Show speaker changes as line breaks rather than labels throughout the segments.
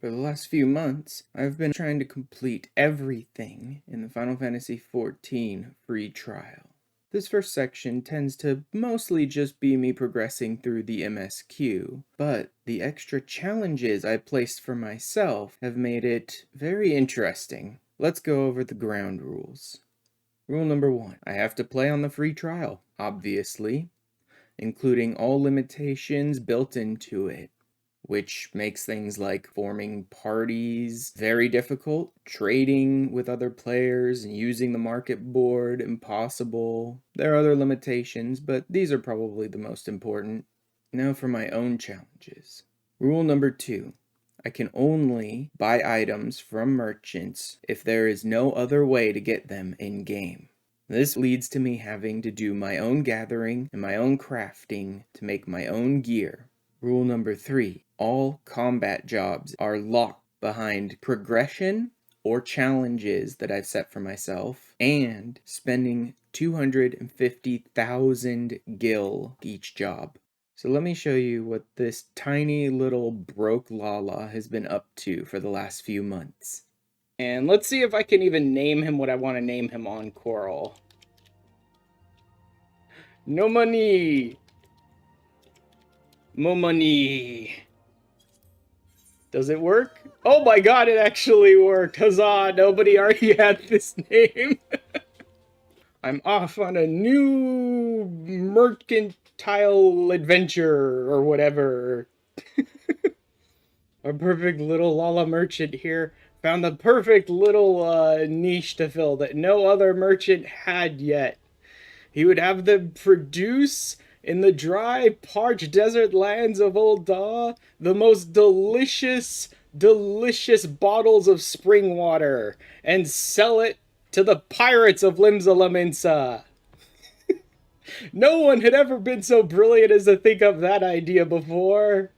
For the last few months, I've been trying to complete everything in the Final Fantasy XIV free trial. This first section tends to mostly just be me progressing through the MSQ, but the extra challenges I placed for myself have made it very interesting. Let's go over the ground rules. Rule number 1, I have to play on the free trial, obviously, including all limitations built into it, which makes things like forming parties very difficult, trading with other players and using the market board impossible. There are other limitations, but these are probably the most important. Now for my own challenges. Rule number 2. I can only buy items from merchants if there is no other way to get them in-game. This leads to me having to do my own gathering and my own crafting to make my own gear. Rule number 3. All combat jobs are locked behind progression or challenges that I've set for myself, and spending 250,000 gil each job. So let me show you what this tiny little broke Lala has been up to for the last few months. And let's see if I can even name him what I want to name him on Coral. No money! More money. Does it work? Oh my god, it actually worked. Huzzah, nobody already had this name. I'm off on a new mercantile adventure or whatever. A perfect little Lala merchant here found the perfect little niche to fill that no other merchant had yet. He would have them produce in the dry, parched desert lands of Ul'dah the most delicious bottles of spring water and sell it to the pirates of Limsa Lominsa. No one had ever been so brilliant as to think of that idea before.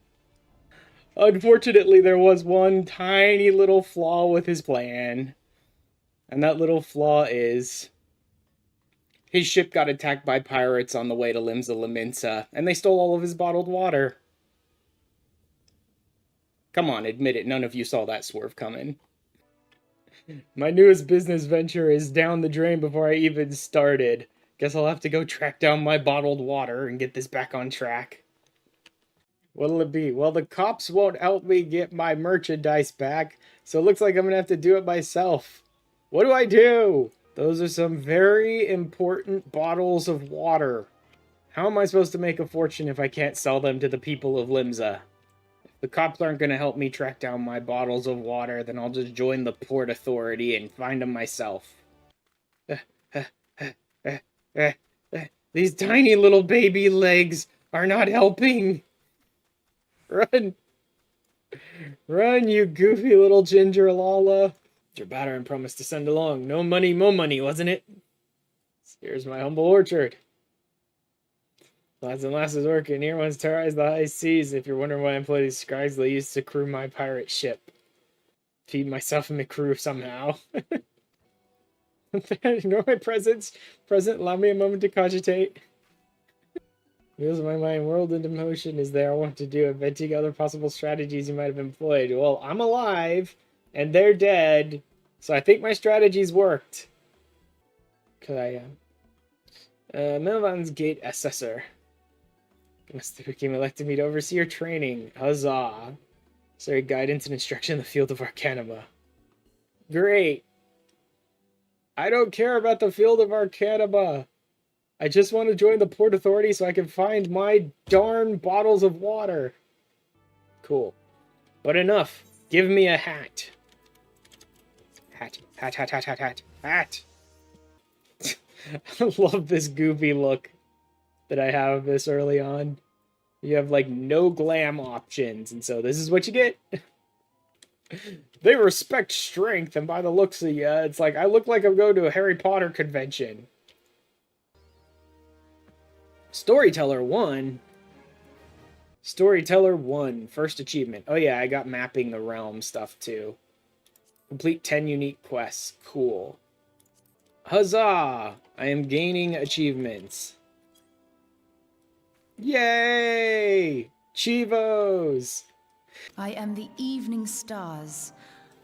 Unfortunately, there was one tiny little flaw with his plan. And that little flaw is his ship got attacked by pirates on the way to Limsa Lominsa, and they stole all of his bottled water. Come on, admit it, none of you saw that swerve coming. My newest business venture is down the drain before I even started. Guess I'll have to go track down my bottled water and get this back on track. What'll it be? Well, the cops won't help me get my merchandise back, so it looks like I'm gonna have to do it myself. What do I do? Those are some very important bottles of water. How am I supposed to make a fortune if I can't sell them to the people of Limsa? If the cops aren't going to help me track down my bottles of water, then I'll just join the Port Authority and find them myself. These tiny little baby legs are not helping. Run. Run, you goofy little ginger Lala. Your Battering promised to send along. No money, mo money, wasn't it? Here's my humble orchard. Lads and lasses working. Here one's terrorize the high seas. If you're wondering why I employ these scribes, they used to crew my pirate ship. Feed myself and my crew somehow. Ignore my presence. Present, allow me a moment to cogitate. Wheels of my mind whirled into motion. Is there what to do? Inventing other possible strategies you might have employed. Well, I'm alive. And they're dead, so I think my strategies worked. Could I, Melvan's Gate Assessor. Mr. Hakim elected me to oversee your training. Huzzah. Sorry, guidance and instruction in the field of Arcanima. Great. I don't care about the field of Arcanima. I just want to join the Port Authority so I can find my darn bottles of water. Cool. But enough. Give me a hat. Hat. I love this goofy look that I have this early on. You have, like, no glam options, and so this is what you get. They respect strength, and by the looks of you, it's like, I look like I'm going to a Harry Potter convention. Storyteller 1. Storyteller 1. First achievement. Oh yeah, I got mapping the realm stuff, too. Complete 10 unique quests. Cool. Huzzah! I am gaining achievements. Yay! Chivos!
I am the evening stars.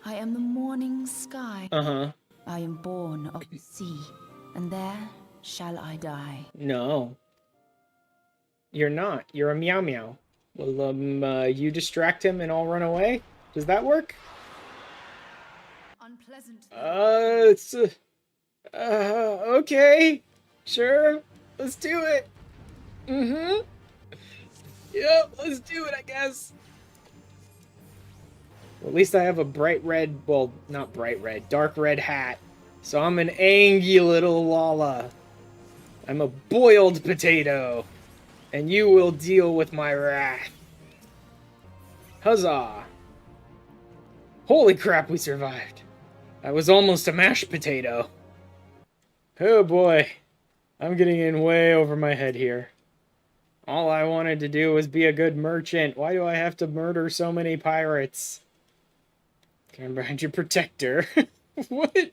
I am the morning sky.
Uh-huh.
I am born of the sea, and there shall I die.
No. You're not. You're a meow meow. Well, you distract him and I'll run away? Does that work?
Unpleasant.
It's... okay. Sure. Let's do it. Mm-hmm. Yep, let's do it, I guess. Well, at least I have a bright red, well, not bright red, dark red hat. So I'm an angry little Lala. I'm a boiled potato. And you will deal with my wrath. Huzzah. Holy crap, we survived. I was almost a mashed potato. Oh boy. I'm getting in way over my head here. All I wanted to do was be a good merchant. Why do I have to murder so many pirates? Come behind your protector. What?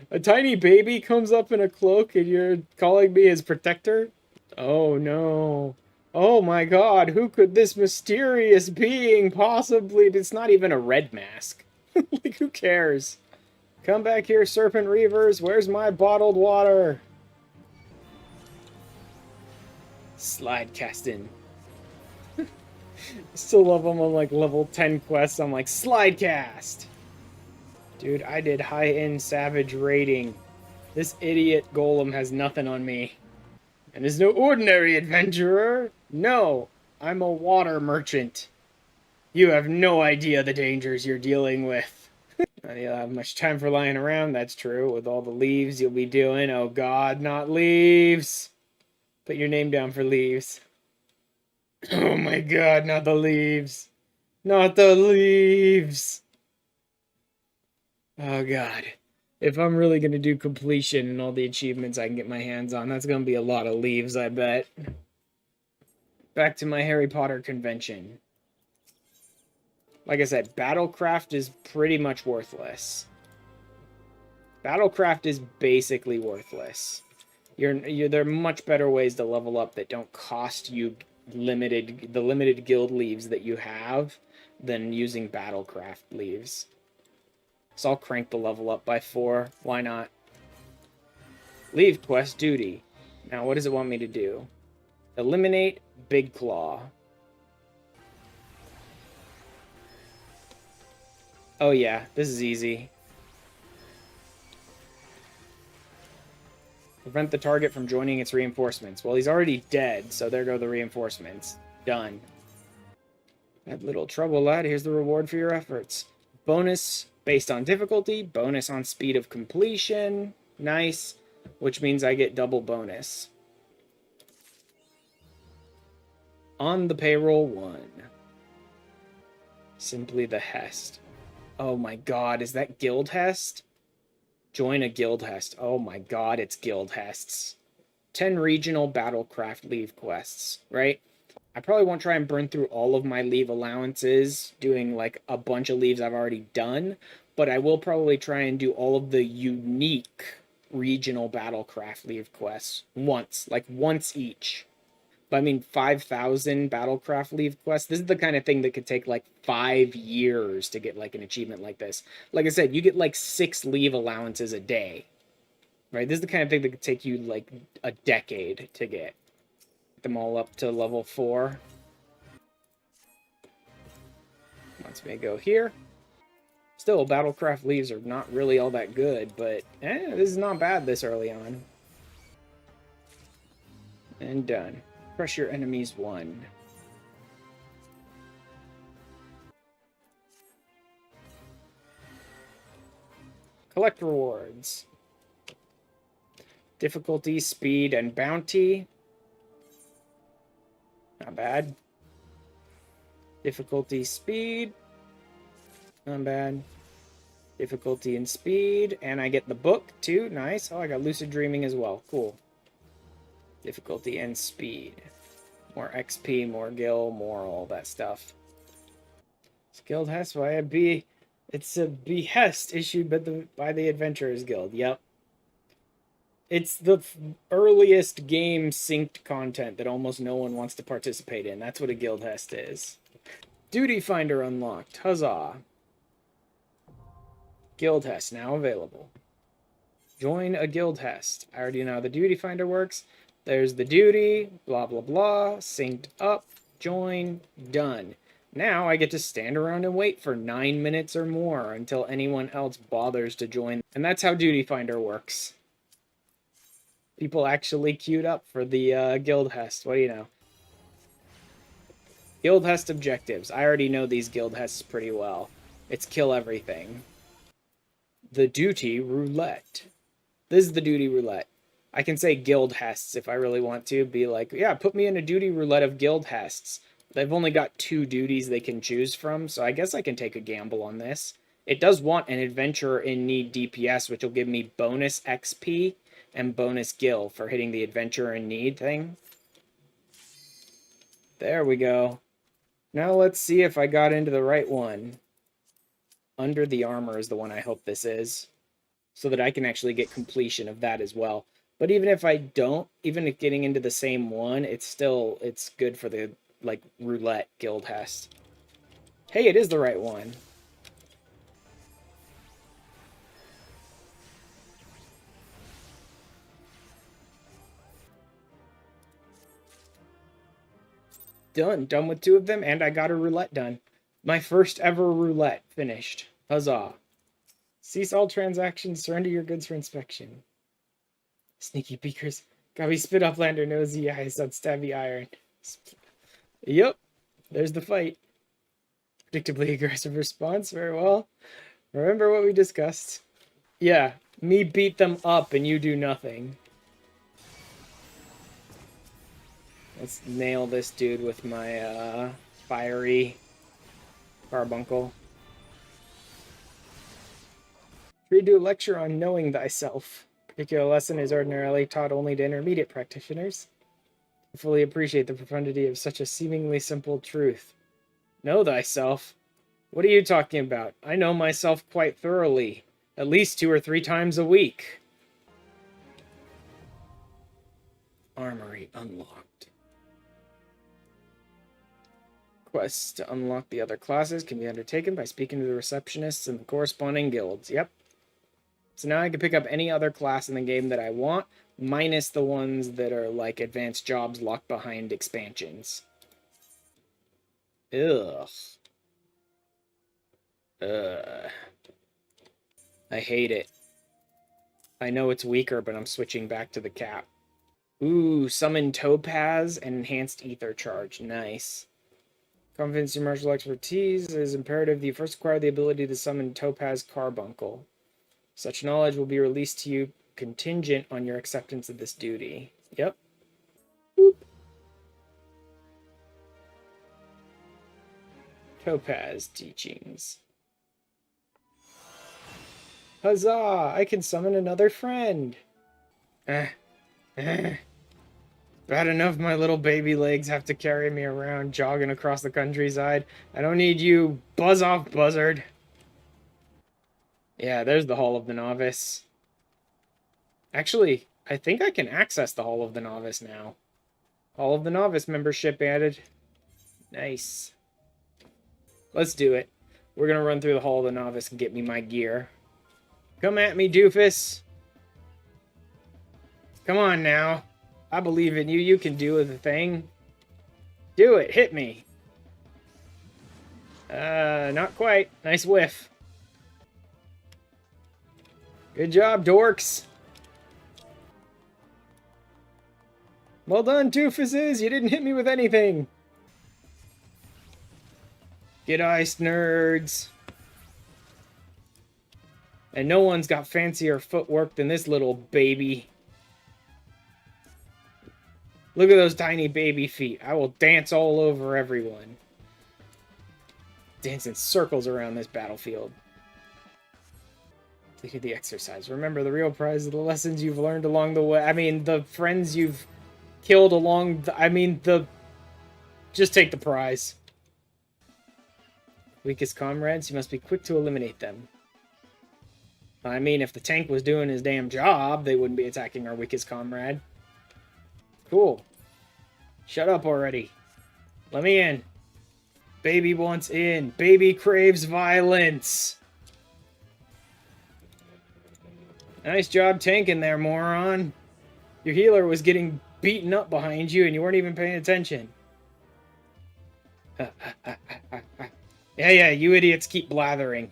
A tiny baby comes up in a cloak and you're calling me his protector? Oh no. Oh my god, who could this mysterious being possibly... It's not even a red mask. Like, who cares? Come back here, Serpent Reavers. Where's my bottled water? Slide casting. Still love them on like level 10 quests. I'm like, slide cast. Dude, I did high-end savage raiding. This idiot golem has nothing on me. And is no ordinary adventurer. No, I'm a water merchant. You have no idea the dangers you're dealing with. You'll have much time for lying around, that's true. With all the leaves you'll be doing. Oh god, not leaves. Put your name down for leaves. Oh my god, not the leaves. Not the leaves. Oh god. If I'm really gonna do completion and all the achievements I can get my hands on, that's gonna be a lot of leaves, I bet. Back to my Harry Potter convention. Like I said, Battlecraft is pretty much worthless. Battlecraft is basically worthless. There are much better ways to level up that don't cost you the limited guild leaves that you have than using Battlecraft leaves. So I'll crank the level up by 4. Why not? Leave quest duty. Now, what does it want me to do? Eliminate Big Claw. Oh yeah, this is easy. Prevent the target from joining its reinforcements. Well, he's already dead, so there go the reinforcements. Done. Had little trouble, lad. Here's the reward for your efforts. Bonus based on difficulty. Bonus on speed of completion. Nice. Which means I get double bonus. On the payroll 1. Simply the Hest. Oh my god, is that Guild Hest? Join a Guild Hest. Oh my god, it's Guild Hests. 10 regional Battlecraft leave quests, right? I probably won't try and burn through all of my leave allowances, doing like a bunch of leaves I've already done, but I will probably try and do all of the unique regional Battlecraft leave quests once, like once each. But I mean, 5,000 Battlecraft leave quests. This is the kind of thing that could take like 5 years to get like an achievement like this. Like I said, you get like 6 leave allowances a day, right? This is the kind of thing that could take you like a decade to get them all up to level 4. Wants me to go here. Still, Battlecraft leaves are not really all that good, but this is not bad this early on. And done. Crush your enemies 1. Collect rewards. Difficulty, speed, and bounty. Not bad. Difficulty, speed. Not bad. Difficulty and speed. And I get the book, too. Nice. Oh, I got lucid dreaming as well. Cool. Difficulty and speed. More XP, more gil, more all that stuff. Guild Hest, why it's a behest issued by the Adventurers Guild. Yep. It's the earliest game synced content that almost no one wants to participate in. That's what a Guild Hest is. Duty Finder unlocked. Huzzah. Guild Hest now available. Join a guild Hest. I already know how the Duty Finder works. There's the duty, blah, blah, blah. Synced up. Join. Done. Now I get to stand around and wait for 9 minutes or more until anyone else bothers to join. And that's how Duty Finder works. People actually queued up for the Guild Hest. What do you know? Guild Hest objectives. I already know these Guild Hests pretty well. It's kill everything. The Duty Roulette. This is the Duty Roulette. I can say Guild Hests if I really want to. Be like, yeah, put me in a Duty Roulette of Guild Hests. They've only got 2 duties they can choose from, so I guess I can take a gamble on this. It does want an Adventurer in Need DPS, which will give me bonus XP and bonus gil for hitting the Adventurer in Need thing. There we go. Now let's see if I got into the right one. Under the Armor is the one I hope this is, so that I can actually get completion of that as well. But even if I don't, even if getting into the same one, it's good for the, like, roulette guild Hest. Hey, it is the right one. Done with 2 of them, and I got a roulette done. My first ever roulette finished. Huzzah. Cease all transactions, surrender your goods for inspection. Sneaky beakers. Gobby spit up lander, nosy eyes on stabby iron. Yep, there's the fight. Predictably aggressive response, very well. Remember what we discussed? Yeah, me beat them up and you do nothing. Let's nail this dude with my fiery carbuncle. Read you a lecture on knowing thyself. Particular lesson is ordinarily taught only to intermediate practitioners. I fully appreciate the profundity of such a seemingly simple truth. Know thyself? What are you talking about? I know myself quite thoroughly. At least 2 or 3 times a week. Armory unlocked. Quests to unlock the other classes can be undertaken by speaking to the receptionists in the corresponding guilds. Yep. So now I can pick up any other class in the game that I want, minus the ones that are like advanced jobs locked behind expansions. Ugh. I hate it. I know it's weaker, but I'm switching back to the cap. Ooh, summon Topaz and enhanced ether charge. Nice. Confidence in martial expertise is imperative. You first acquire the ability to summon Topaz Carbuncle. Such knowledge will be released to you contingent on your acceptance of this duty. Yep. Boop. Topaz teachings. Huzzah! I can summon another friend! Bad enough my little baby legs have to carry me around jogging across the countryside. I don't need you, buzz off, buzzard. Yeah, there's the Hall of the Novice. Actually, I think I can access the Hall of the Novice now. Hall of the Novice membership added. Nice. Let's do it. We're gonna run through the Hall of the Novice and get me my gear. Come at me, doofus. Come on now. I believe in you. You can do the thing. Do it. Hit me. Not quite. Nice whiff. Good job, dorks. Well done, doofuses. You didn't hit me with anything. Get iced, nerds. And no one's got fancier footwork than this little baby. Look at those tiny baby feet. I will dance all over everyone. Dance in circles around this battlefield. Completed the exercise. Remember, the real prize of the lessons you've learned along the way. I mean, the friends you've killed along the... Just take the prize. Weakest comrades, you must be quick to eliminate them. I mean, if the tank was doing his damn job, they wouldn't be attacking our weakest comrade. Cool. Shut up already. Let me in. Baby wants in. Baby craves violence. Nice job tanking there, moron. Your healer was getting beaten up behind you and you weren't even paying attention. Yeah, you idiots keep blathering.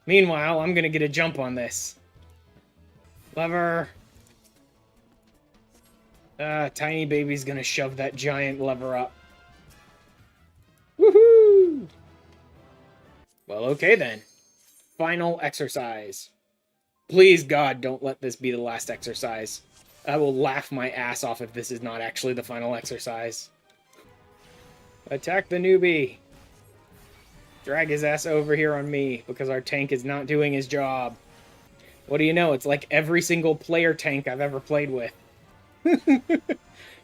Meanwhile, I'm gonna get a jump on this. Lever. Tiny baby's gonna shove that giant lever up. Woohoo! Well, okay then. Final exercise. Please, God, don't let this be the last exercise. I will laugh my ass off if this is not actually the final exercise. Attack the newbie. Drag his ass over here on me, because our tank is not doing his job. What do you know? It's like every single player tank I've ever played with.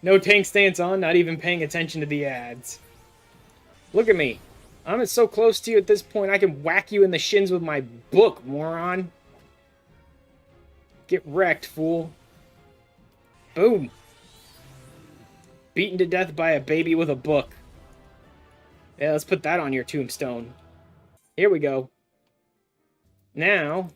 No tank stance on, not even paying attention to the ads. Look at me. I'm so close to you at this point, I can whack you in the shins with my book, moron. Get wrecked, fool. Boom. Beaten to death by a baby with a book. Yeah, let's put that on your tombstone. Here we go. Now...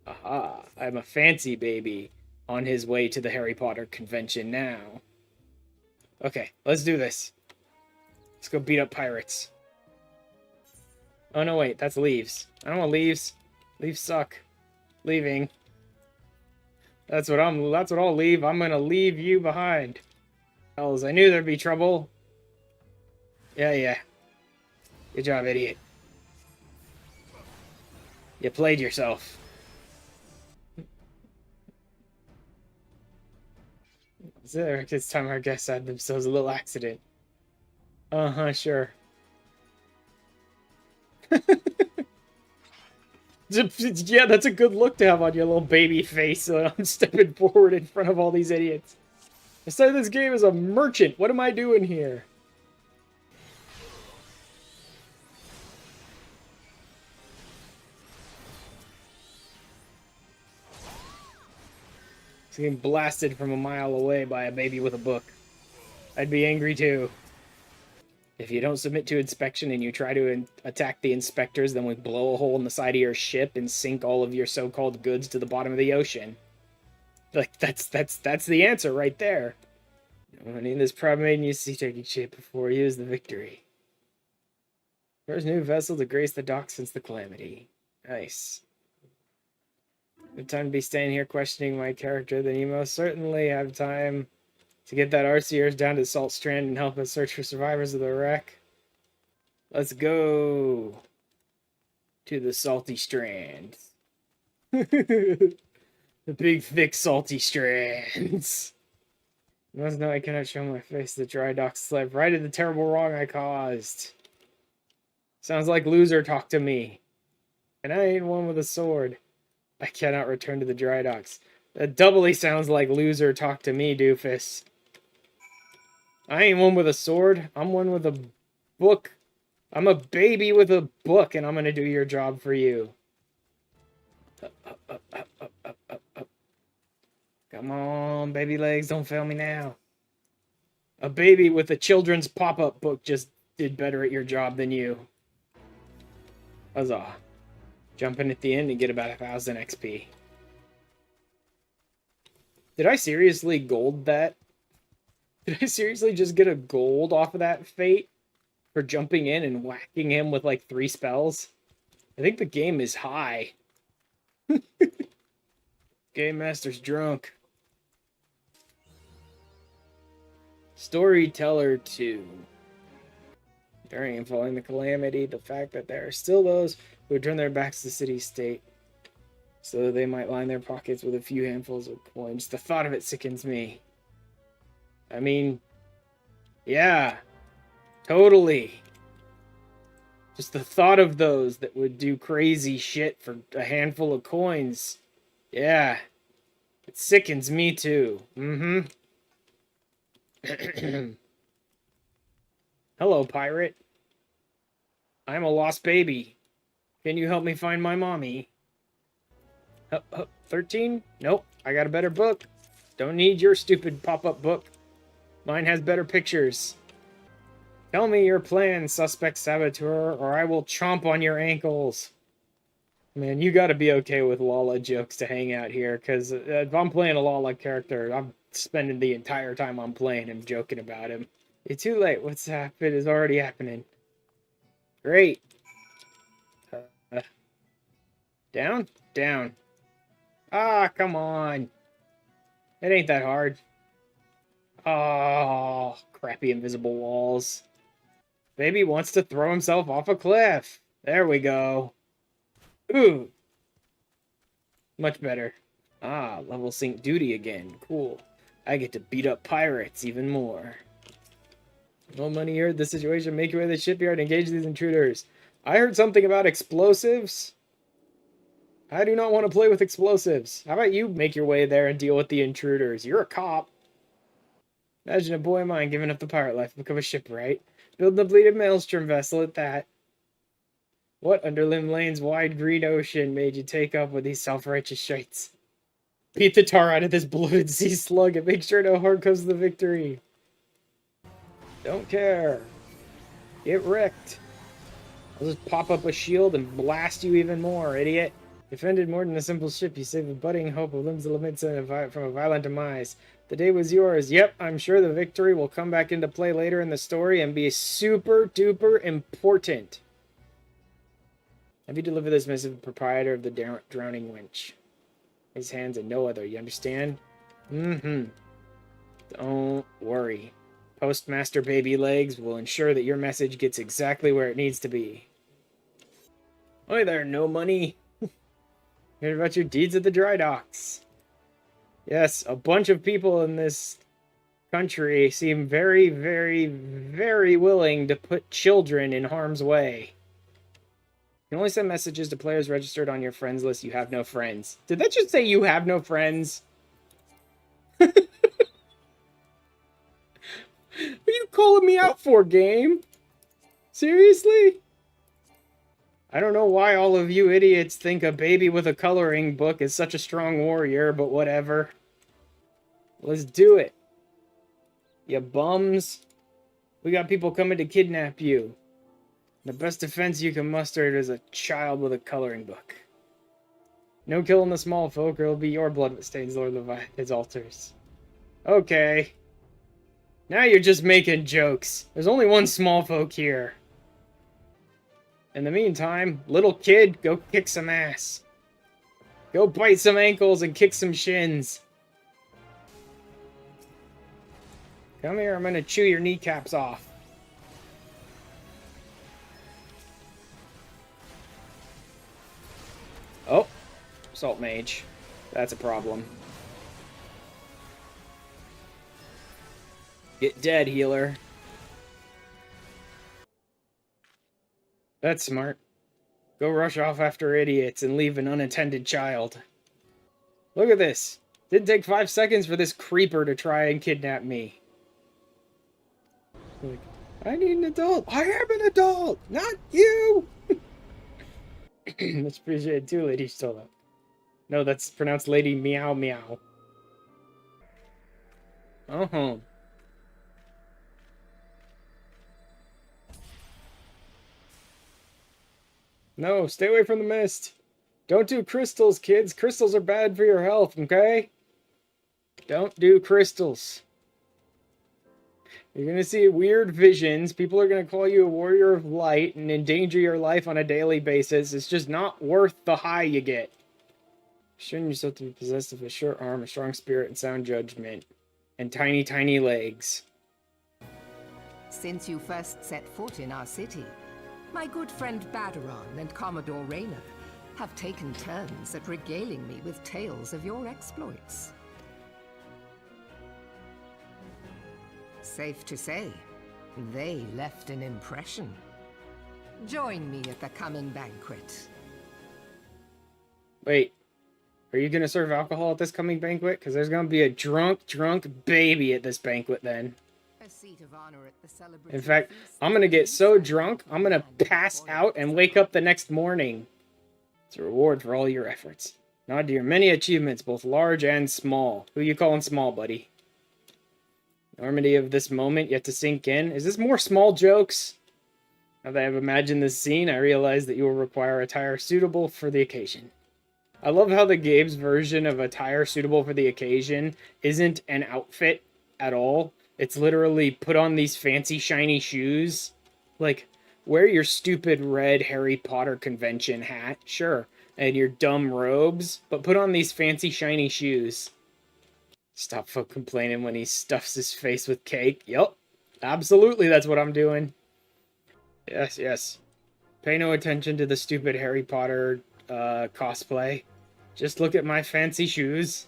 Aha, I'm a fancy baby on his way to the Harry Potter convention now. Okay, let's do this. Let's go beat up pirates. Oh no, wait, that's leaves. I don't want leaves. Leaves suck. Leaving. That's what I'll leave. I'm gonna leave you behind. Hells, I knew there'd be trouble. Yeah. Good job, idiot. You played yourself. This time our guests had themselves a little accident. Uh-huh, sure. Yeah, that's a good look to have on your little baby face. So I'm stepping forward in front of all these idiots. I started this game as a merchant. What am I doing here? He's getting blasted from a mile away by a baby with a book. I'd be angry too. If you don't submit to inspection and you try to attack the inspectors, then we blow a hole in the side of your ship and sink all of your so-called goods to the bottom of the ocean. Like, that's the answer right there. I need this problem made in you see taking shape before you is the victory. First new vessel to grace the dock since the calamity. Nice. No time to be staying here questioning my character, then you most certainly have time to get that Arceus down to Salt Strand and help us search for survivors of the wreck. Let's go to the Salty Strand. The big, thick, salty strands. You must know I cannot show my face. The dry dock slip righted the terrible wrong I caused. Sounds like loser talk to me. And I ain't one with a sword. I cannot return to the dry docks. That doubly sounds like loser talk to me, doofus. I ain't one with a sword. I'm one with a book. I'm a baby with a book, and I'm gonna do your job for you. Up. Come on, baby legs, don't fail me now. A baby with a children's pop-up book just did better at your job than you. Huzzah. Jump in at the end and get about 1,000 XP. Did I seriously gold that? Did I seriously just get a gold off of that fate? For jumping in and whacking him with like 3 spells? I think the game is high. Game Master's drunk. Storyteller 2. During and following the calamity, the fact that there are still those who turn their backs to city-state so that they might line their pockets with a few handfuls of coins. The thought of it sickens me. I mean, yeah, totally. Just the thought of those that would do crazy shit for a handful of coins. Yeah, it sickens me too. Hello, pirate. I'm a lost baby. Can you help me find my mommy? 13? Nope, I got a better book. Don't need your stupid pop-up book. Mine has better pictures.
Tell me your plan, suspect saboteur, or I will chomp on your ankles. Man, you gotta be okay with Lala jokes to hang out here, because if I'm playing a Lala character, I'm spending the entire time I'm playing him joking about him. You're too late. What's happened is already happening. Great. Down? Down. Ah, come on. It ain't that hard. Oh, crappy invisible walls. Baby wants to throw himself off a cliff. There we go. Ooh. Much better. Ah, level sync duty again. Cool. I get to beat up pirates even more. No money, heard the situation. Make your way to the shipyard and engage these intruders. I heard something about explosives. I do not want to play with explosives. How about you make your way there and deal with the intruders? You're a cop. Imagine a boy of mine giving up the pirate life to become a shipwright. Building a bleeding maelstrom vessel at that. What under Lim Lane's wide green ocean made you take up with these self-righteous shites? Beat the tar out of this bloated sea slug and make sure no harm comes to the victory. Don't care. Get wrecked. I'll just pop up a shield and blast you even more, idiot. Defended more than a simple ship, you saved the budding hope of Lim's Limits from a violent demise. The day was yours. Yep, I'm sure the victory will come back into play later in the story and be super duper important. Have you delivered this missive to the proprietor of the drowning winch? His hands and no other, you understand? Mm-hmm. Don't worry. Postmaster Baby Legs will ensure that your message gets exactly where it needs to be. Hi there, no money. Heard about your deeds at the dry docks. Yes, a bunch of people in this country seem very, very, very willing to put children in harm's way. You can only send messages to players registered on your friends list. You have no friends. Did that just say you have no friends? What are you calling me out for, game? Seriously? I don't know why all of you idiots think a baby with a coloring book is such a strong warrior, but whatever. Let's do it. You bums. We got people coming to kidnap you. The best defense you can muster is a child with a coloring book. No killing the small folk, or it'll be your blood that stains Lord Leviathan's altars. Okay. Now you're just making jokes. There's only one small folk here. In the meantime, little kid, go kick some ass. Go bite some ankles and kick some shins. Come here, I'm gonna chew your kneecaps off. Oh, Salt Mage. That's a problem. Get dead, healer. That's smart. Go rush off after idiots and leave an unattended child. Look at this. Didn't take 5 seconds for this creeper to try and kidnap me. Like, I need an adult. I am an adult, not you. Much appreciated too, Lady Stola. No, that's pronounced Lady Meow Meow. Uh-huh. No, stay away from the mist. Don't do crystals, kids. Crystals are bad for your health, okay? Don't do crystals. You're going to see weird visions. People are going to call you a warrior of light and endanger your life on a daily basis. It's just not worth the high you get. Shouldn't yourself to be possessed of a short arm, a strong spirit, and sound judgment. And tiny, tiny legs.
Since you first set foot in our city, my good friend Badaron and Commodore Rayner have taken turns at regaling me with tales of your exploits. Safe to say, they left an impression. Join me at the coming banquet.
Wait, are you going to serve alcohol at this coming banquet? Because there's going to be a drunk baby at this banquet then.
A seat of honor at the celebratory
In fact,
feast.
I'm going to get so drunk, I'm going to pass out and wake up the next morning. It's a reward for all your efforts. Nod to your many achievements, both large and small. Who you calling small, buddy? Enormity of this moment yet to sink in. Is this more small jokes? Now that I've imagined this scene, I realize that you will require attire suitable for the occasion. I love how the game's version of attire suitable for the occasion isn't an outfit at all. It's literally put on these fancy shiny shoes. Like, wear your stupid red Harry Potter convention hat, sure, and your dumb robes, but put on these fancy shiny shoes. Stop complaining when he stuffs his face with cake. Yup, absolutely that's what I'm doing. Yes, yes. Pay no attention to the stupid Harry Potter cosplay. Just look at my fancy shoes.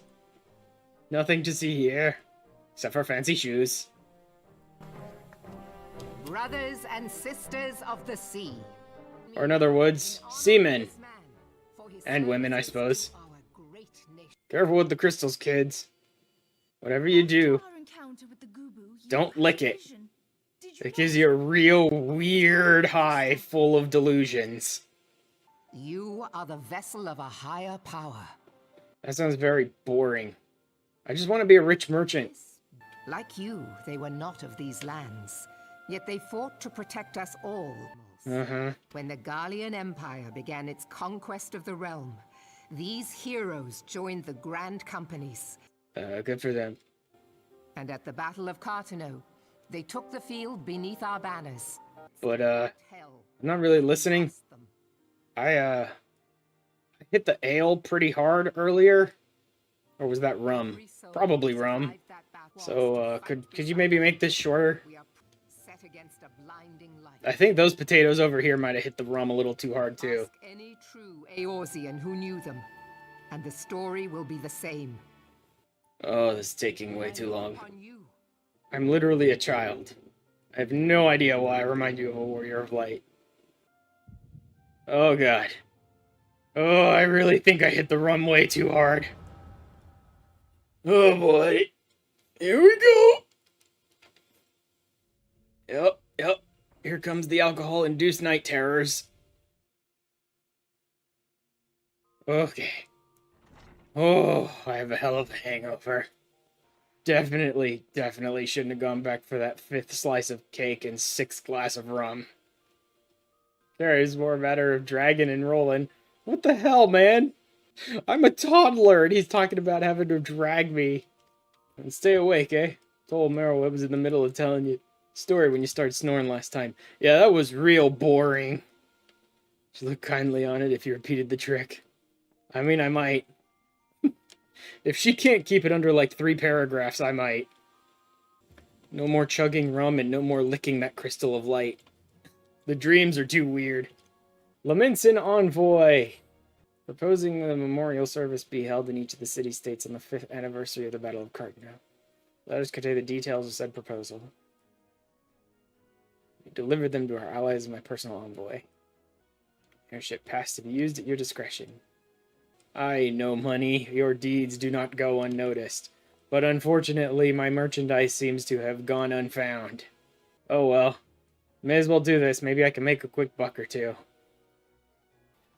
Nothing to see here, except for fancy shoes.
Brothers and sisters of the sea.
Or in other words, seamen. And women, I suppose. Careful with the crystals, kids. Whatever you do, don't lick it. It gives you a real weird high full of delusions.
You are the vessel of a higher power.
That sounds very boring. I just want to be a rich merchant.
Like you, they were not of these lands, yet they fought to protect us all. When the Gallian Empire began its conquest of the realm, these heroes joined the Grand Companies.
Good for them.
And at the Battle of Cartano, they took the field beneath our banners.
But, I'm not really listening. I hit the ale pretty hard earlier. Or was that rum? Probably rum. So, could you maybe make this shorter? I think those potatoes over here might have hit the rum a little too hard, too.
Ask any true Eorzean who knew them, and the story will be the same.
Oh, this is taking way too long. I'm literally a child. I have no idea why I remind you of a warrior of light. Oh, God. Oh, I really think I hit the rum way too hard. Oh, boy. Here we go. Yep. Here comes the alcohol-induced night terrors. Okay. Oh, I have a hell of a hangover. Definitely shouldn't have gone back for that 5th slice of cake and 6th glass of rum. There is more a matter of dragging and rolling. What the hell, man? I'm a toddler and he's talking about having to drag me. And stay awake, eh? Told Merrill was in the middle of telling you a story when you started snoring last time. Yeah, that was real boring. Should look kindly on it if you repeated the trick. I mean, I might. If she can't keep it under like 3 paragraphs, I might. No more chugging rum and no more licking that crystal of light. The dreams are too weird. Lamensin Envoy. Proposing that a memorial service be held in each of the city-states on the 5th anniversary of the Battle of Cartano. Letters contain the details of said proposal. We delivered them to our allies as my personal envoy. Airship passed to be used at your discretion. I know money, your deeds do not go unnoticed, but unfortunately my merchandise seems to have gone unfound. Oh well, may as well do this, maybe I can make a quick buck or two.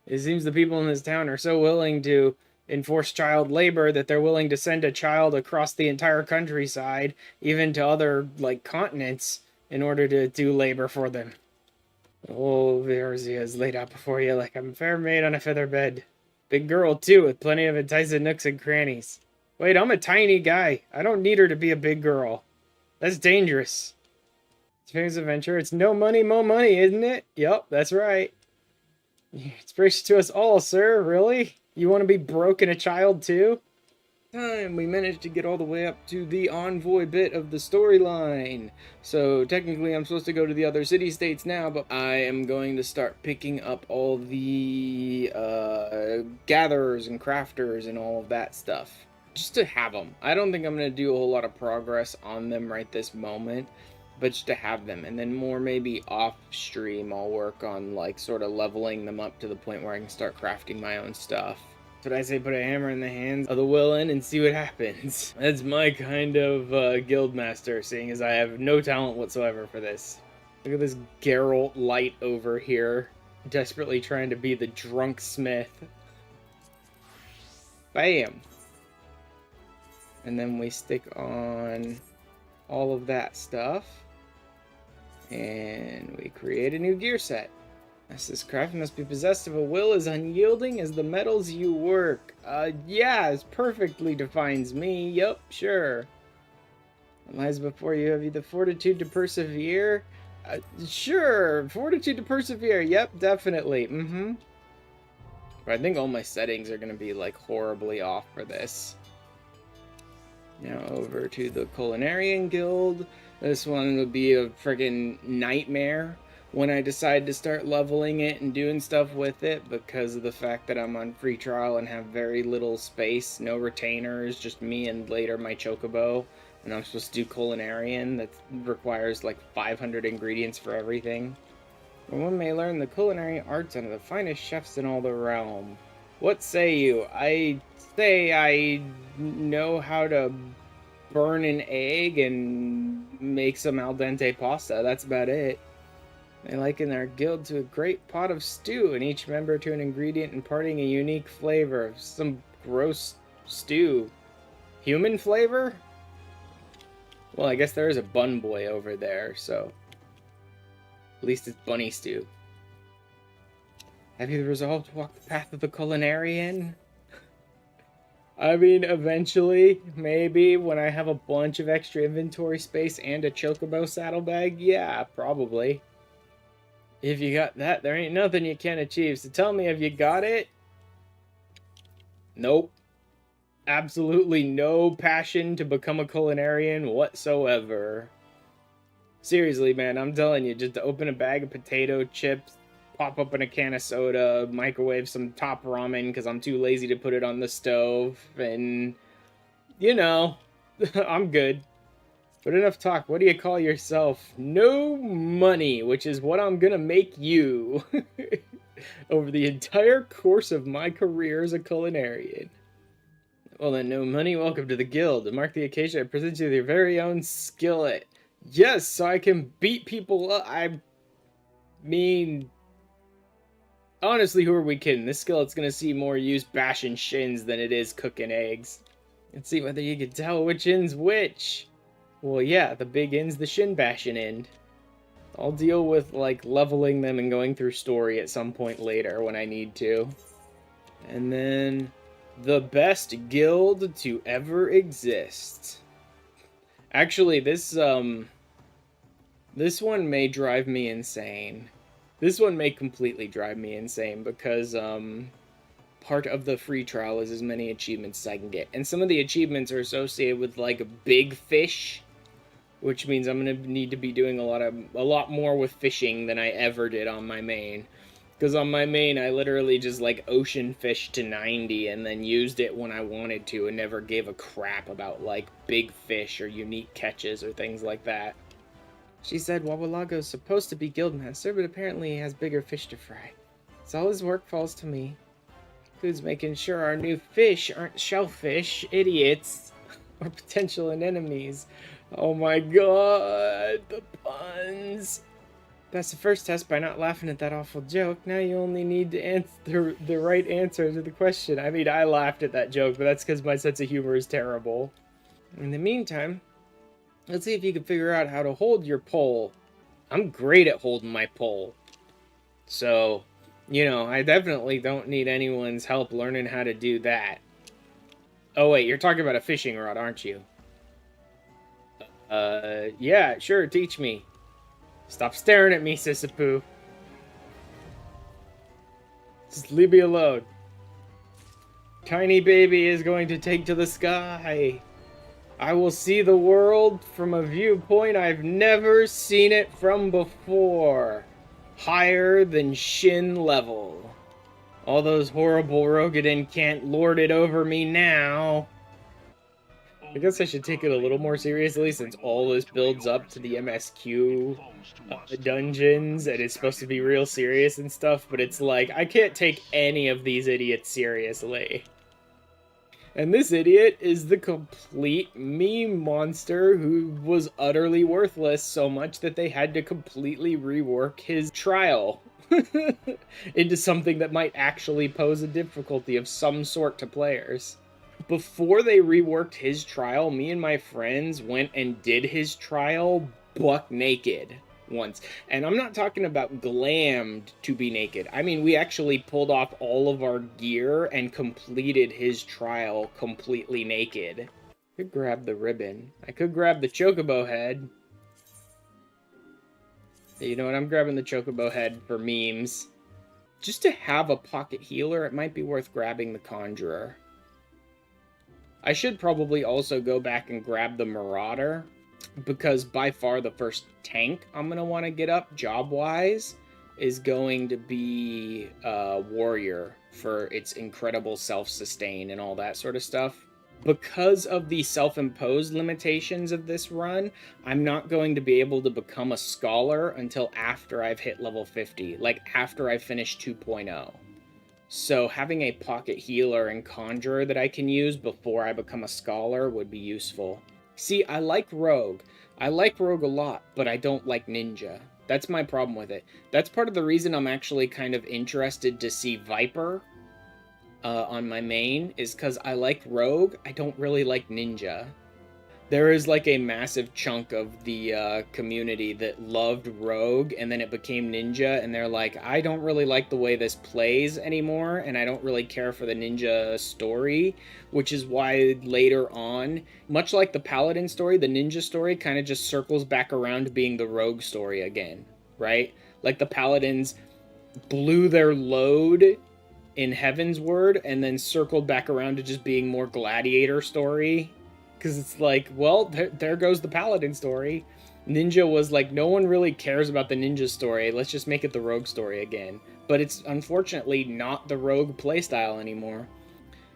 It seems the people in this town are so willing to enforce child labor that they're willing to send a child across the entire countryside, even to other, like, continents, in order to do labor for them. Oh, Eorzea is laid out before you like I'm a fair maid on a feather bed. Big girl, too, with plenty of enticing nooks and crannies. Wait, I'm a tiny guy. I don't need her to be a big girl. That's dangerous. It's famous adventure. It's no money, mo money, isn't it? Yup, that's right. It's gracious to us all, sir. Really? You want to be broke and a child, too? Time we managed to get all the way up to the envoy bit of the storyline. So technically I'm supposed to go to the other city-states now, but I am going to start picking up all the gatherers and crafters and all of that stuff. Just to have them. I don't think I'm going to do a whole lot of progress on them right this moment, but just to have them. And then more maybe off stream I'll work on like sort of leveling them up to the point where I can start crafting my own stuff. What I say, put a hammer in the hands of the willing and see what happens. That's my kind of guildmaster, seeing as I have no talent whatsoever for this. Look at this Geralt light over here, desperately trying to be the drunk smith. Bam! And then we stick on
all of that stuff. And we create a new gear set. This craft must be possessed of a will as unyielding as the metals you work. Yeah, it perfectly defines me. Yup, sure. What lies before you? Have you the fortitude to persevere? Sure, fortitude to persevere. Yep, definitely. But I think all my settings are going to be, like, horribly off for this. Now over to the Culinarian Guild. This one would be a friggin' nightmare when I decide to start leveling it and doing stuff with it, because of the fact that I'm on free trial and have very little space, no retainers, just me and later my chocobo, and I'm supposed to do culinarian that requires like 500 ingredients for everything. Where one may learn the culinary arts under the finest chefs in all the realm. What say you? I say I know how to burn an egg and make some al dente pasta. That's about it. They liken our guild to a great pot of stew, and each member to an ingredient imparting a unique flavor. Some gross stew. Human flavor? Well, I guess there is a bun boy over there, so at least it's bunny stew. Have you resolved to walk the path of the culinarian? I mean, eventually, maybe, when I have a bunch of extra inventory space and a chocobo saddlebag, yeah, probably. If you got that, there ain't nothing you can't achieve. So tell me, have you got it? Nope. Absolutely no passion to become a culinarian whatsoever. Seriously, man, I'm telling you, just to open a bag of potato chips, pop open a can of soda, microwave some top ramen because I'm too lazy to put it on the stove, and, you know, I'm good. But enough talk. What do you call yourself? No money, which is what I'm gonna make you over the entire course of my career as a culinarian. Well then, no money, welcome to the guild. To mark the occasion, I present you with your very own skillet. Yes, so I can beat people up. I mean, honestly, who are we kidding? This skillet's gonna see more use bashing shins than it is cooking eggs. Let's see whether you can tell which end's which. Well, yeah, the big end's the shin bashing end. I'll deal with, like, leveling them and going through story at some point later when I need to. And then, the best guild to ever exist. Actually, this one may drive me insane. This one may completely drive me insane because, part of the free trial is as many achievements as I can get. And some of the achievements are associated with, like, big fish, which means I'm going to need to be doing a lot more with fishing than I ever did on my main. Because on my main, I literally just, like, ocean fished to 90 and then used it when I wanted to and never gave a crap about, like, big fish or unique catches or things like that. She said Wawalago's supposed to be guildmaster, but apparently he has bigger fish to fry. So all his work falls to me. Includes making sure our new fish aren't shellfish, idiots, or potential enemies. Oh my god, the puns. That's the first test by not laughing at that awful joke. Now you only need to answer the right answer to the question. I mean, I laughed at that joke, but that's because my sense of humor is terrible. In the meantime, let's see if you can figure out how to hold your pole. I'm great at holding my pole. So, you know, I definitely don't need anyone's help learning how to do that. Oh wait, you're talking about a fishing rod, aren't you? Yeah, sure, teach me. Stop staring at me, Sissapoo. Just leave me alone. Tiny baby is going to take to the sky. I will see the world from a viewpoint I've never seen it from before. Higher than shin level. All those horrible Rogadin can't lord it over me now. I guess I should take it a little more seriously since all this builds up to the MSQ dungeons and it's supposed to be real serious and stuff, but it's like, I can't take any of these idiots seriously. And this idiot is the complete meme monster who was utterly worthless so much that they had to completely rework his trial into something that might actually pose a difficulty of some sort to players.
Before they reworked his trial, me and my friends went and did his trial buck naked once. And I'm not talking about glammed to be naked. I mean, we actually pulled off all of our gear and completed his trial completely naked. I could grab the ribbon. I could grab the chocobo head. You know what? I'm grabbing the chocobo head for memes. Just to have a pocket healer, it might be worth grabbing the conjurer. I should probably also go back and grab the marauder, because by far the first tank I'm going to want to get up job-wise is going to be warrior for its incredible self-sustain and all that sort of stuff. Because of the self-imposed limitations of this run, I'm not going to be able to become a scholar until after I've hit level 50, like after I finish 2.0. So having a pocket healer and conjurer that I can use before I become a scholar would be useful. See, I like rogue. I like rogue a lot, but I don't like ninja. That's my problem with it. That's part of the reason I'm actually kind of interested to see Viper on my main, is because I like rogue, I don't really like ninja. There is like a massive chunk of the community that loved rogue, and then it became ninja, and they're like, I don't really like the way this plays anymore, and I don't really care for the ninja story, which is why later on, much like the paladin story, the ninja story kind of just circles back around to being the rogue story again, right? Like the paladins blew their load in Heaven's Word and then circled back around to just being more gladiator story, because it's like, well, there goes the paladin story. Ninja was like, no one really cares about the ninja story, let's just make it the rogue story again. But it's unfortunately not the rogue playstyle anymore.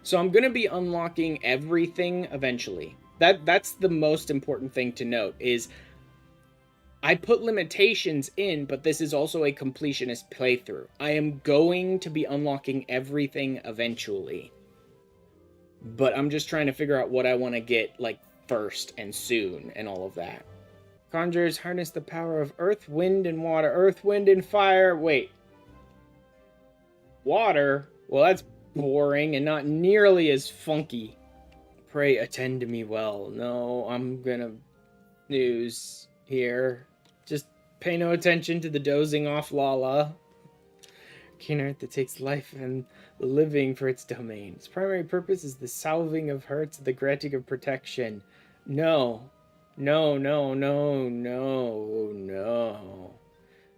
So I'm gonna be unlocking everything eventually. That's the most important thing to note, is I put limitations in, but this is also a completionist playthrough. I am going to be unlocking everything eventually. But I'm just trying to figure out what I want to get, like, first and soon and all of that. Conjurers harness the power of earth, wind, and water. Earth, wind, and fire. Wait. Water? Well, that's boring and not nearly as funky. Pray attend to me well. No, I'm gonna snooze here. Just pay no attention to the dozing off Lala. Keen earth that takes life and living for its domain. Its primary purpose is the salving of hurts, the granting of protection. No. No, no, no, no, no.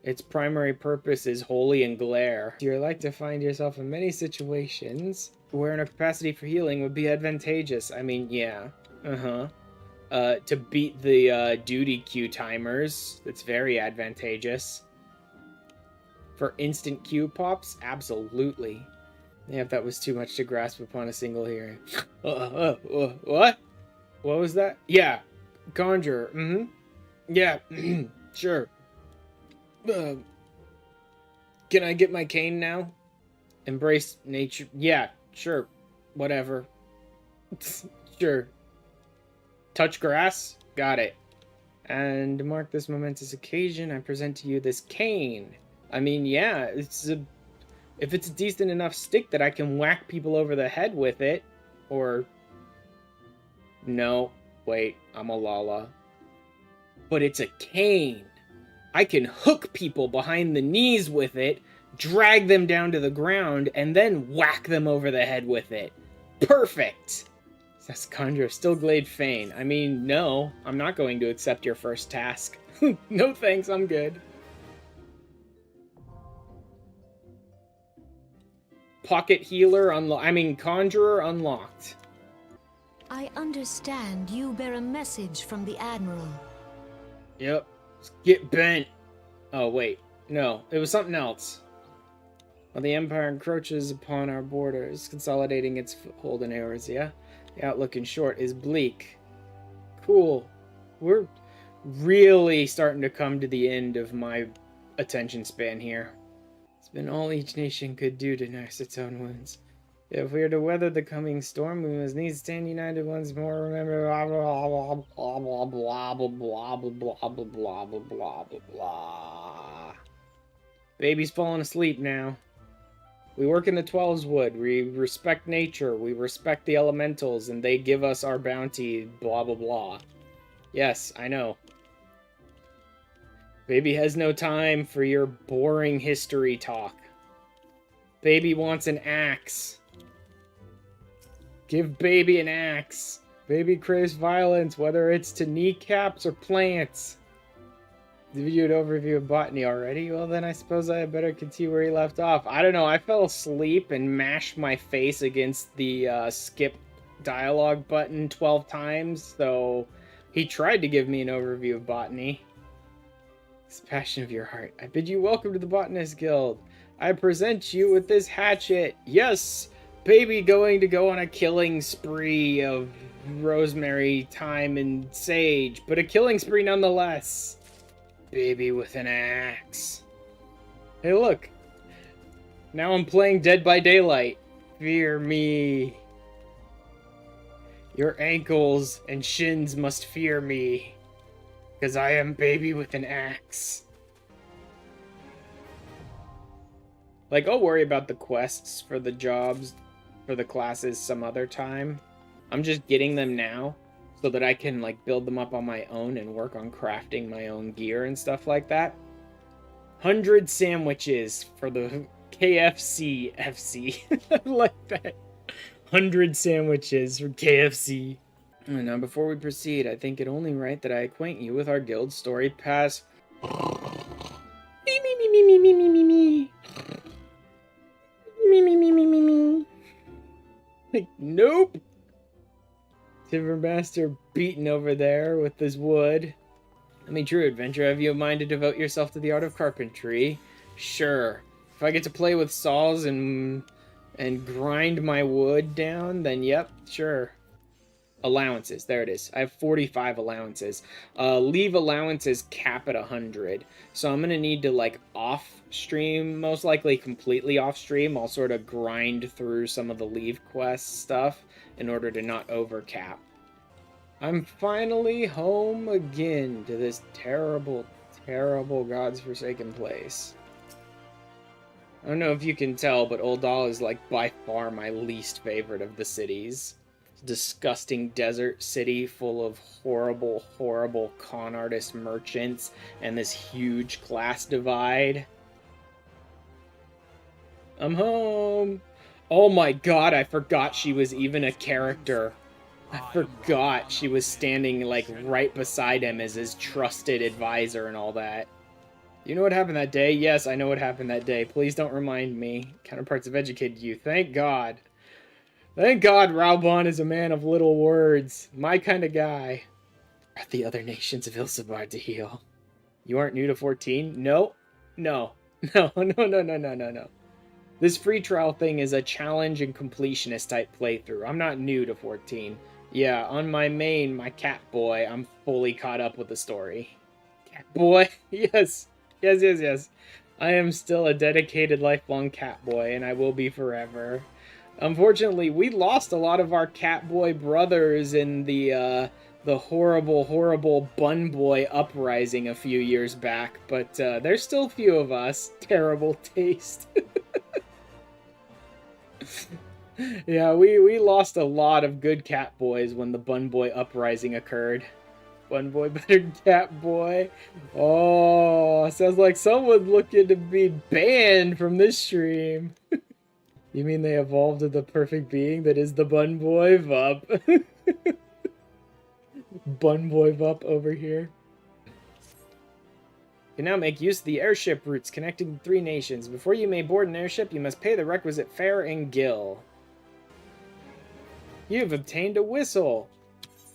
Its primary purpose is holy and glare. You're like to find yourself in many situations where a capacity for healing would be advantageous. I mean, yeah. To beat the duty queue timers, that's very advantageous. For instant queue pops, absolutely. Yeah, if that was too much to grasp upon a single hearing. What? What was that? Yeah, conjurer. Yeah, sure. Can I get my cane now? Embrace nature. Yeah, sure. Whatever. Sure. Touch grass? Got it. And to mark this momentous occasion, I present to you this cane. I mean, yeah, if it's a decent enough stick that I can whack people over the head with it, or... No, wait, I'm a Lala. But it's a cane. I can hook people behind the knees with it, drag them down to the ground, and then whack them over the head with it. Perfect! Says Conjurer, still Glade Feign. I mean, no, I'm not going to accept your first task. No thanks, I'm good. Pocket healer conjurer unlocked.
I understand you bear a message from the Admiral.
Yep. Get bent. Oh, wait. No, it was something else. While the Empire encroaches upon our borders, consolidating its foothold in Eorzea, the outlook in short is bleak. Cool. We're really starting to come to the end of my attention span here. It's been all each nation could do to nurse its own wounds. If we are to weather the coming storm, we must needs stand united once more. Remember, blah blah blah blah blah blah blah blah blah blah blah blah blah blah blah. Baby's falling asleep now. We work in the 12's wood. We respect nature. We respect the elementals, and they give us our bounty, blah, blah, blah. Yes, I know. Baby has no time for your boring history talk. Baby wants an axe. Give baby an axe. Baby craves violence, whether it's to kneecaps or plants. Did you do an overview of botany already? Well, then I suppose I had better continue where he left off. I don't know, I fell asleep and mashed my face against the skip dialogue button 12 times, so he tried to give me an overview of botany. It's the passion of your heart. I bid you welcome to the Botanist Guild. I present you with this hatchet. Yes, baby going to go on a killing spree of rosemary, thyme, and sage, but a killing spree nonetheless. Baby with an axe. Hey, look. Now I'm playing Dead by Daylight. Fear me. Your ankles and shins must fear me. Because I am baby with an axe. Like, I'll worry about the quests for the jobs, for the classes some other time. I'm just getting them now so that I can, like, build them up on my own and work on crafting my own gear and stuff like that. 100 sandwiches for the KFC FC. I like that. 100 sandwiches for KFC. And now, before we proceed, I think it only right that I acquaint you with our guild story pass. Me, me, me, me, me, me, me, me, me. Me, me, me, me, me, me. Like, nope. Timbermaster beaten over there with this wood. I mean, true adventure, have you a mind to devote yourself to the art of carpentry? Sure. If I get to play with saws and grind my wood down, then yep, sure. Allowances, there it is. I have 45 allowances. Leave allowances cap at 100. So I'm gonna need to, like, off stream, most likely completely off stream. I'll sort of grind through some of the leave quest stuff in order to not over cap. I'm finally home again to this terrible, terrible God's forsaken place. I don't know if you can tell, but Uldal is, like, by far my least favorite of the cities. Disgusting desert city full of horrible, horrible con artist merchants and this huge class divide. I'm home. Oh my god, I forgot she was even a character. I forgot she was standing, like, right beside him as his trusted advisor and all that. You know what happened that day? Yes, I know what happened that day. Please don't remind me. Counterparts have educated you. Thank God. Thank God Raubon is a man of little words. My kind of guy. Are the other nations of Ilsabard to heal? You aren't new to 14? No. No. No, no, no, no, no, no, no. This free trial thing is a challenge and completionist type playthrough. I'm not new to 14. Yeah, on my main, my cat boy, I'm fully caught up with the story. Cat boy? Yes. Yes, yes, yes. I am still a dedicated lifelong cat boy, and I will be forever. Unfortunately, we lost a lot of our Catboy brothers in the horrible, horrible Bun Boy uprising a few years back, but there's still a few of us. Terrible taste. Yeah, we lost a lot of good Catboys when the Bun Boy uprising occurred. Bun Boy better than Catboy. Oh, sounds like someone's looking to be banned from this stream. You mean they evolved to the perfect being that is the Bun Boy Vup? Bun Boy Vup over here. You can now make use of the airship routes connecting the 3 nations. Before you may board an airship, you must pay the requisite fare and gill. You've obtained a whistle.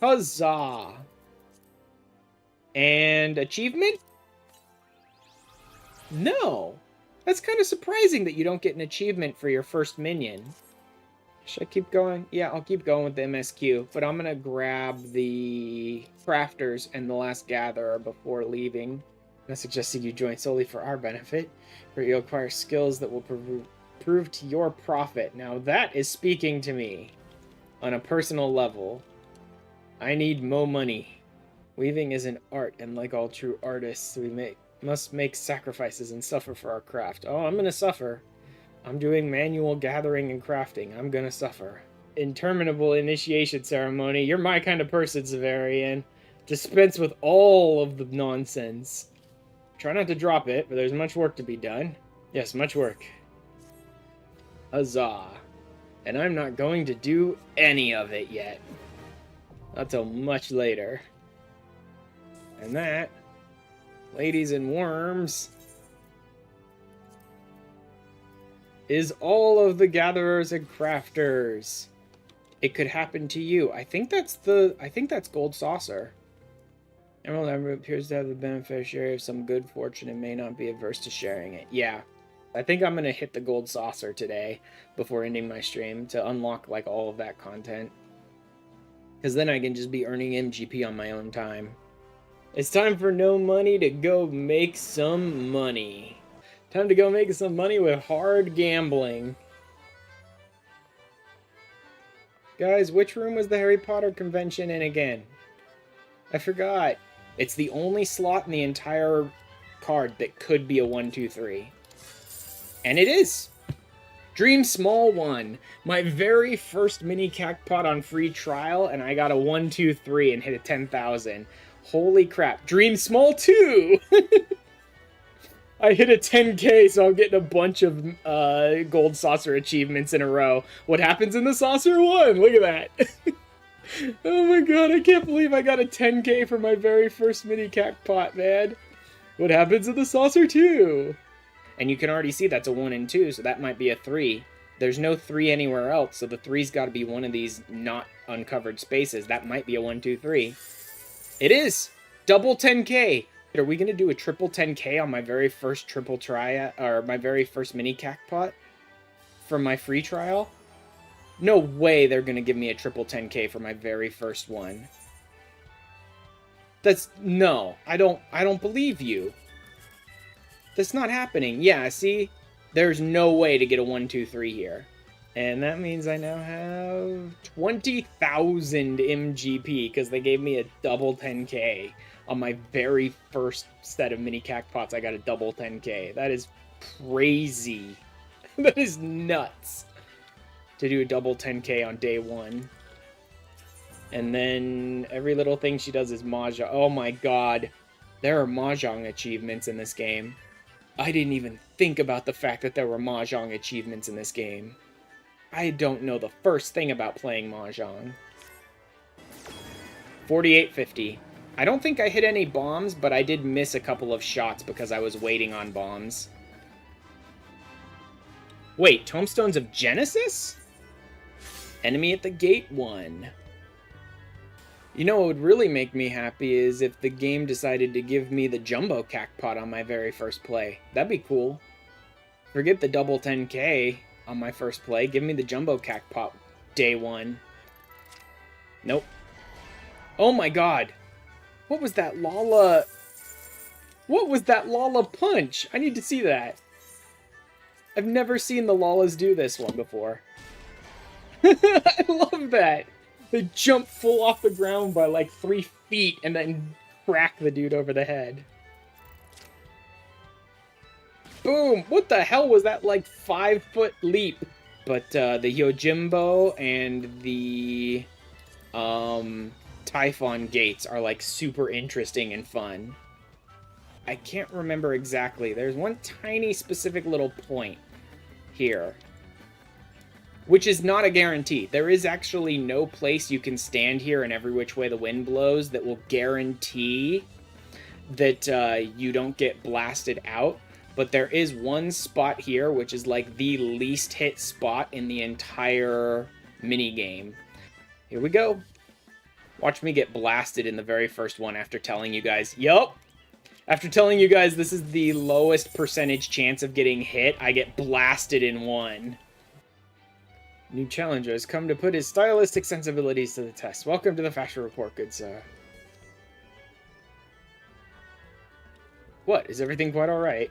Huzzah! And achievement? No. That's kind of surprising that you don't get an achievement for your first minion. Should I keep going? Yeah, I'll keep going with the MSQ, but I'm going to grab the crafters and the last gatherer before leaving. I'm suggesting you join solely for our benefit, where you'll acquire skills that will prove to your profit. Now that is speaking to me on a personal level. I need more money. Weaving is an art, and like all true artists, we must make sacrifices and suffer for our craft. Oh, I'm gonna suffer. I'm doing manual gathering and crafting. I'm gonna suffer. Interminable initiation ceremony. You're my kind of person, Severian. Dispense with all of the nonsense. Try not to drop it, but there's much work to be done. Yes, much work. Huzzah. And I'm not going to do any of it yet. Not till much later. And that, ladies and worms, is all of the gatherers and crafters. It could happen to you. I think that's Gold Saucer. Emerald Ember appears to have the beneficiary of some good fortune and may not be averse to sharing it. Yeah. I think I'm going to hit the Gold Saucer today before ending my stream to unlock like all of that content. Because then I can just be earning MGP on my own time. It's time for no money to go make some money. Time to go make some money with hard gambling. Guys, which room was the Harry Potter convention in again? I forgot. It's the only slot in the entire card that could be a 1, 2, 3. And it is! Dream Small 1. My very first mini cacpot on free trial, and I got a 1, 2, 3 and hit a 10,000. Holy crap. Dream Small 2! I hit a 10k, so I'm getting a bunch of Gold Saucer achievements in a row. What happens in the Saucer 1? Look at that! Oh my god, I can't believe I got a 10k for my very first mini cacpot, man. What happens in the Saucer 2? And you can already see that's a 1 and 2, so that might be a 3. There's no 3 anywhere else, so the 3's got to be one of these not uncovered spaces. That might be a 1, 2, 3. It is! Double 10k! Are we going to do a triple 10k on my very first triple try, or my very first mini cacpot? From my free trial? No way they're going to give me a triple 10k for my very first one. No, I don't believe you. That's not happening. Yeah, see? There's no way to get a 1, 2, 3 here. And that means I now have 20,000 MGP because they gave me a double 10k. On my very first set of mini cacpots, I got a double 10k. That is crazy. That is nuts. To do a double 10k on day 1. And then every little thing she does is Mahjong. Oh my god. There are Mahjong achievements in this game. I didn't even think about the fact that there were Mahjong achievements in this game. I don't know the first thing about playing Mahjong. 4850. I don't think I hit any bombs, but I did miss a couple of shots because I was waiting on bombs. Wait, Tomestones of Genesis? Enemy at the Gate 1. You know what would really make me happy is if the game decided to give me the Jumbo Cacpot on my very first play. That'd be cool. Forget the double 10k on my first play. Give me the Jumbo Cacpot day 1. Nope. Oh my god. What was that Lala... What was that Lala punch? I need to see that. I've never seen the Lalas do this one before. I love that. They jump full off the ground by like 3 feet and then crack the dude over the head. Boom! What the hell was that like 5-foot leap? But the Yojimbo and the Typhon gates are like super interesting and fun. I can't remember exactly. There's one tiny specific little point here, which is not a guarantee. There is actually no place you can stand here in every which way the wind blows that will guarantee that you don't get blasted out. But there is one spot here, which is like the least hit spot in the entire minigame. Here we go. Watch me get blasted in the very first one after telling you guys, yup. After telling you guys this is the lowest percentage chance of getting hit, I get blasted in one. New challenger has come to put his stylistic sensibilities to the test. Welcome to the Fashion Report, good sir. What? Is everything quite alright?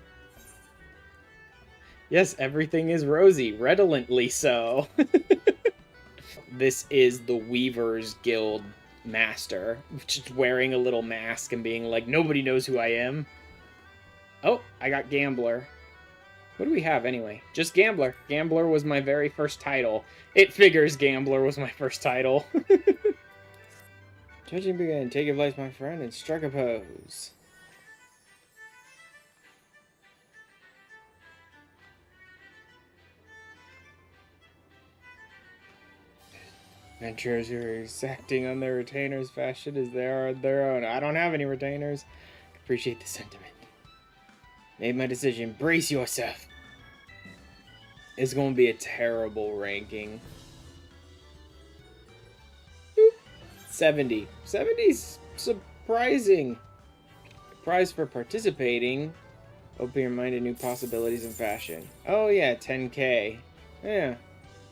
Yes, everything is rosy. Redolently so. This is the Weavers Guild master, just wearing a little mask and being like, nobody knows who I am. Oh, I got Gambler. What do we have anyway? Just Gambler. Gambler was my very first title. It figures Gambler was my first title. Judging began. Take advice, my friend, and strike a pose. Adventurers who are exacting on their retainers' fashion as they are on their own. I don't have any retainers. Appreciate the sentiment. Made my decision. Brace yourself. It's going to be a terrible ranking. 70. 70's surprising. Prize for participating. Open your mind to new possibilities in fashion. Oh yeah, 10k. Yeah.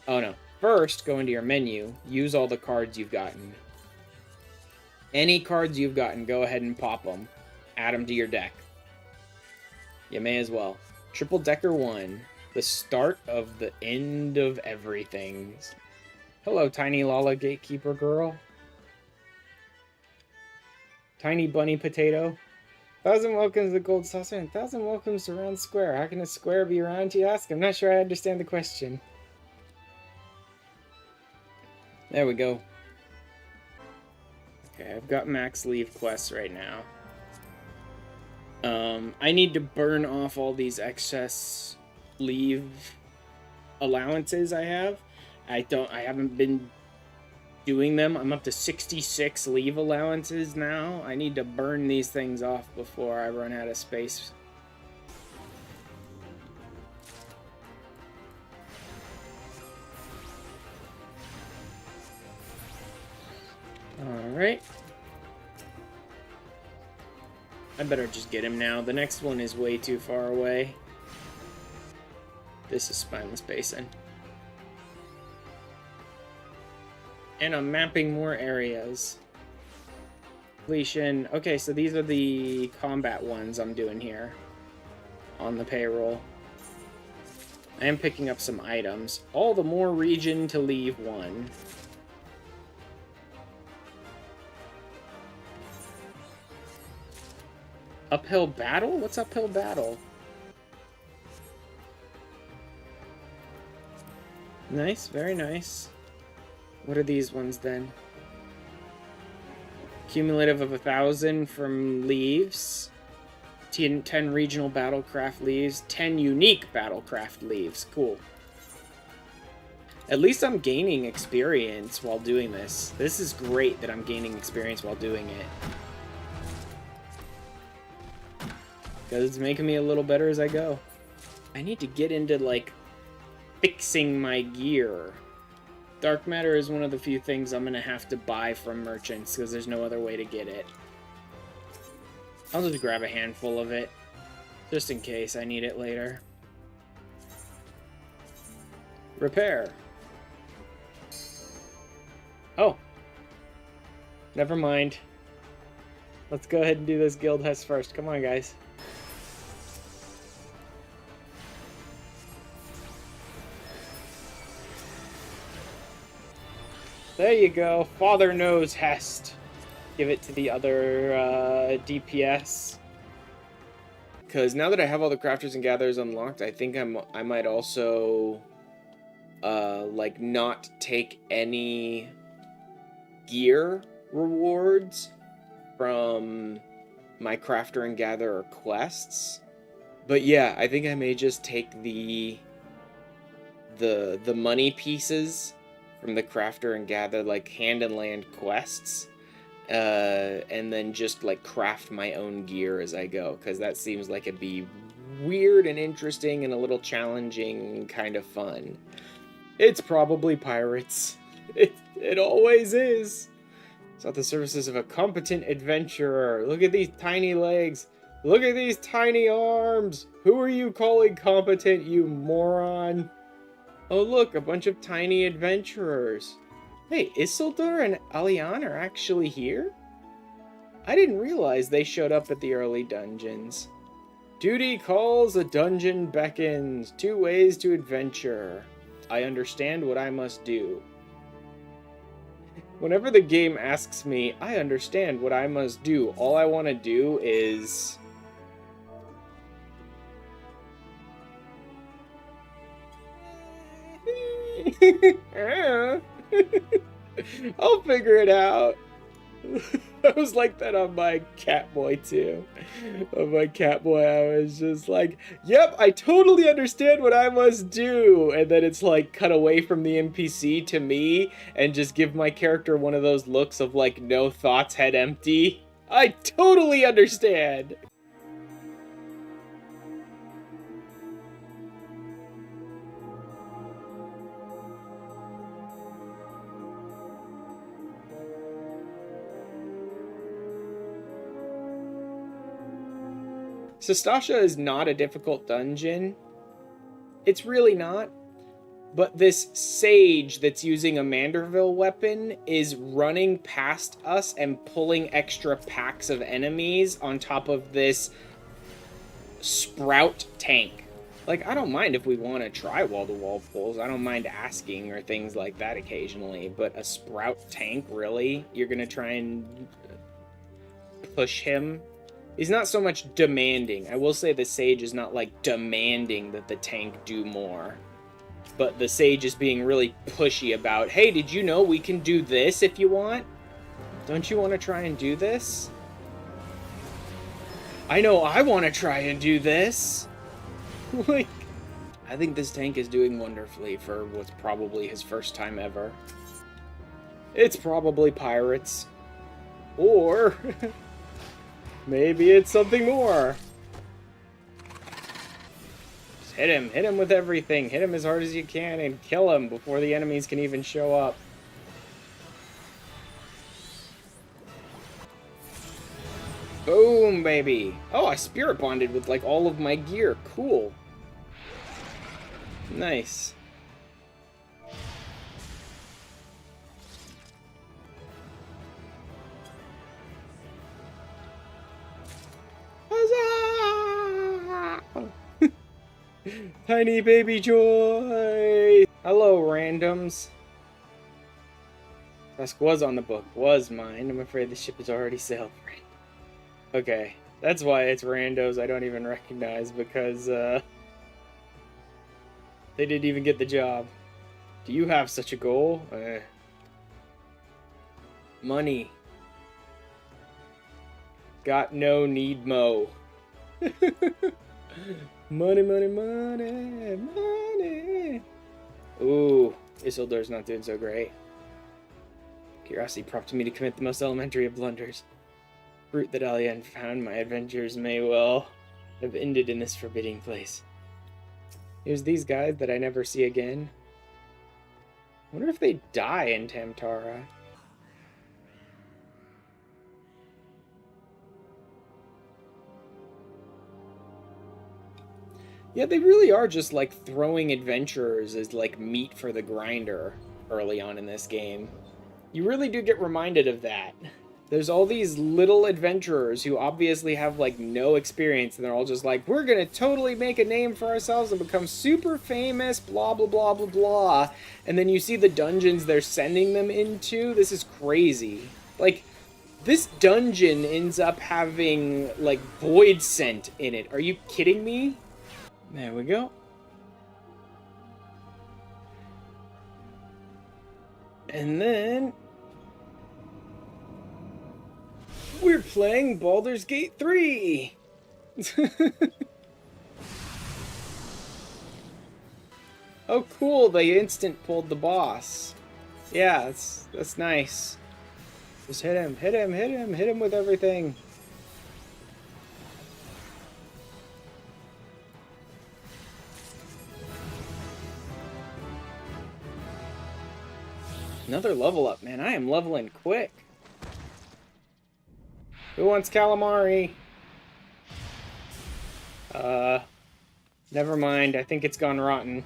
Oh no. First, go into your menu. Use all the cards you've gotten. Any cards you've gotten, go ahead and pop them. Add them to your deck. You may as well. Triple Decker 1. The start of the end of everything. Hello, Tiny Lala Gatekeeper Girl. Tiny Bunny Potato. 1,000 welcomes to the Gold Saucer and 1,000 welcomes to Round Square. How can a square be round, you ask? I'm not sure I understand the question. There we go. Okay, I've got max leave quests right now. I need to burn off all these excess leave allowances I have. I haven't been doing them. I'm up to 66 leave allowances now. I need to burn these things off before I run out of space. Alright. I better just get him now. The next one is way too far away. This is Spineless Basin. And I'm mapping more areas. Completion. Okay, so these are the combat ones I'm doing here. On the payroll. I am picking up some items. All the more region to leave one. Uphill battle? What's uphill battle? Nice, very nice. What are these ones then? Cumulative of 1,000 from leaves. 10 regional battlecraft leaves. 10 unique battlecraft leaves. Cool. At least I'm gaining experience while doing this. This is great that I'm gaining experience while doing it. Because it's making me a little better as I go. I need to get into, like, fixing my gear. Dark matter is one of the few things I'm going to have to buy from merchants, because there's no other way to get it. I'll just grab a handful of it, just in case I need it later. Repair. Oh. Never mind. Let's go ahead and do this guild heist first. Come on, guys. There you go. Father knows Hest. Give it to the other DPS. Because now that I have all the crafters and gatherers unlocked, I think I might also like not take any gear rewards from my crafter and gatherer quests. But yeah, I think I may just take the money pieces from the crafter and gather, like, hand and land quests, and then just, like, craft my own gear as I go, because that seems like it'd be weird and interesting and a little challenging, kind of fun. It's probably pirates. It always is. It's at the services of a competent adventurer. Look at these tiny legs. Look at these tiny arms. Who are you calling competent, you moron? Oh look, a bunch of tiny adventurers. Hey, Isildur and Alian are actually here? I didn't realize they showed up at the early dungeons. Duty calls, a dungeon beckons. 2 ways to adventure. I understand what I must do. Whenever the game asks me, I understand what I must do, all I want to do is I'll figure it out. I was like that on my Catboy too. On my Catboy, I was just like, yep, I totally understand what I must do. And then it's like cut away from the NPC to me and just give my character one of those looks of like no thoughts, head empty. I totally understand. Sastasha is not a difficult dungeon. It's really not. But this sage that's using a Manderville weapon is running past us and pulling extra packs of enemies on top of this sprout tank. Like, I don't mind if we want to try wall-to-wall pulls. I don't mind asking or things like that occasionally. But a sprout tank, really? You're going to try and push him? He's not so much demanding. I will say the sage is not, like, demanding that the tank do more. But the sage is being really pushy about, hey, did you know we can do this if you want? Don't you want to try and do this? I know I want to try and do this. Like, I think this tank is doing wonderfully for what's probably his first time ever. It's probably pirates. Or... maybe it's something more. Just hit him with everything. Hit him as hard as you can and kill him before the enemies can even show up. Boom, baby. Oh, I spirit bonded with like all of my gear. Cool. Nice. Tiny baby joy! Hello, randoms. Dusk was on the book. Was mine. I'm afraid the ship has already sailed. Okay. That's why it's randos I don't even recognize, because, they didn't even get the job. Do you have such a goal? Money. Got no need mo. Money, money, money, money. Ooh, Isildur's not doing so great. Curiosity prompted me to commit the most elementary of blunders. Fruit that Alien found, my adventures may well have ended in this forbidding place. Here's these guys that I never see again. I wonder if they die in Tamtara. Yeah, they really are just like throwing adventurers as like meat for the grinder early on in this game. You really do get reminded of that. There's all these little adventurers who obviously have like no experience, and they're all just like, we're gonna totally make a name for ourselves and become super famous, blah blah blah blah blah. And then you see the dungeons they're sending them into. This is crazy. Like, this dungeon ends up having like void scent in it. Are you kidding me? There we go. And then we're playing Baldur's Gate 3. Oh, cool. They instant pulled the boss. Yeah, that's nice. Just hit him, hit him, hit him, hit him with everything. Another level up, man. I am leveling quick. Who wants calamari? Never mind. I think it's gone rotten.